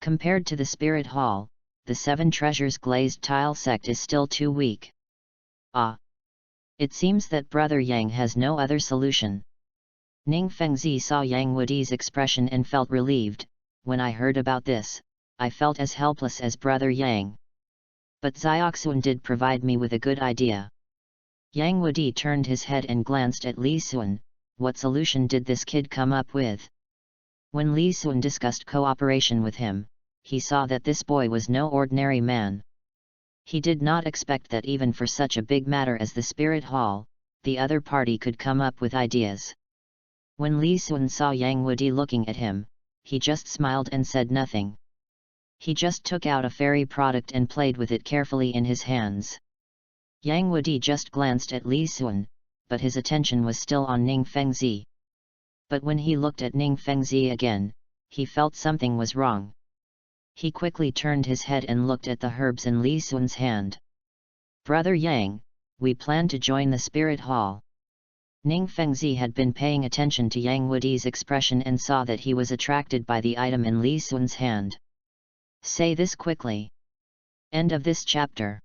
Compared to the Spirit Hall, the Seven Treasures Glazed Tile sect is still too weak. It seems that Brother Yang has no other solution. Ning Fengzi saw Yang Wudi's expression and felt relieved. When I heard about this, I felt as helpless as Brother Yang. But Zioxun did provide me with a good idea. Yang Wudi turned his head and glanced at Li Sun. What solution did this kid come up with? When Li Sun discussed cooperation with him, he saw that this boy was no ordinary man. He did not expect that even for such a big matter as the Spirit Hall, the other party could come up with ideas. When Li Sun saw Yang Wudi looking at him, he just smiled and said nothing. He just took out a fairy product and played with it carefully in his hands. Yang Wudi just glanced at Li Sun, but his attention was still on Ning Fengzi. But when he looked at Ning Fengzi again, he felt something was wrong. He quickly turned his head and looked at the herbs in Li Sun's hand. Brother Yang, we plan to join the Spirit Hall. Ning Fengzi had been paying attention to Yang Wudi's expression and saw that he was attracted by the item in Li Sun's hand. Say this quickly. End of this chapter.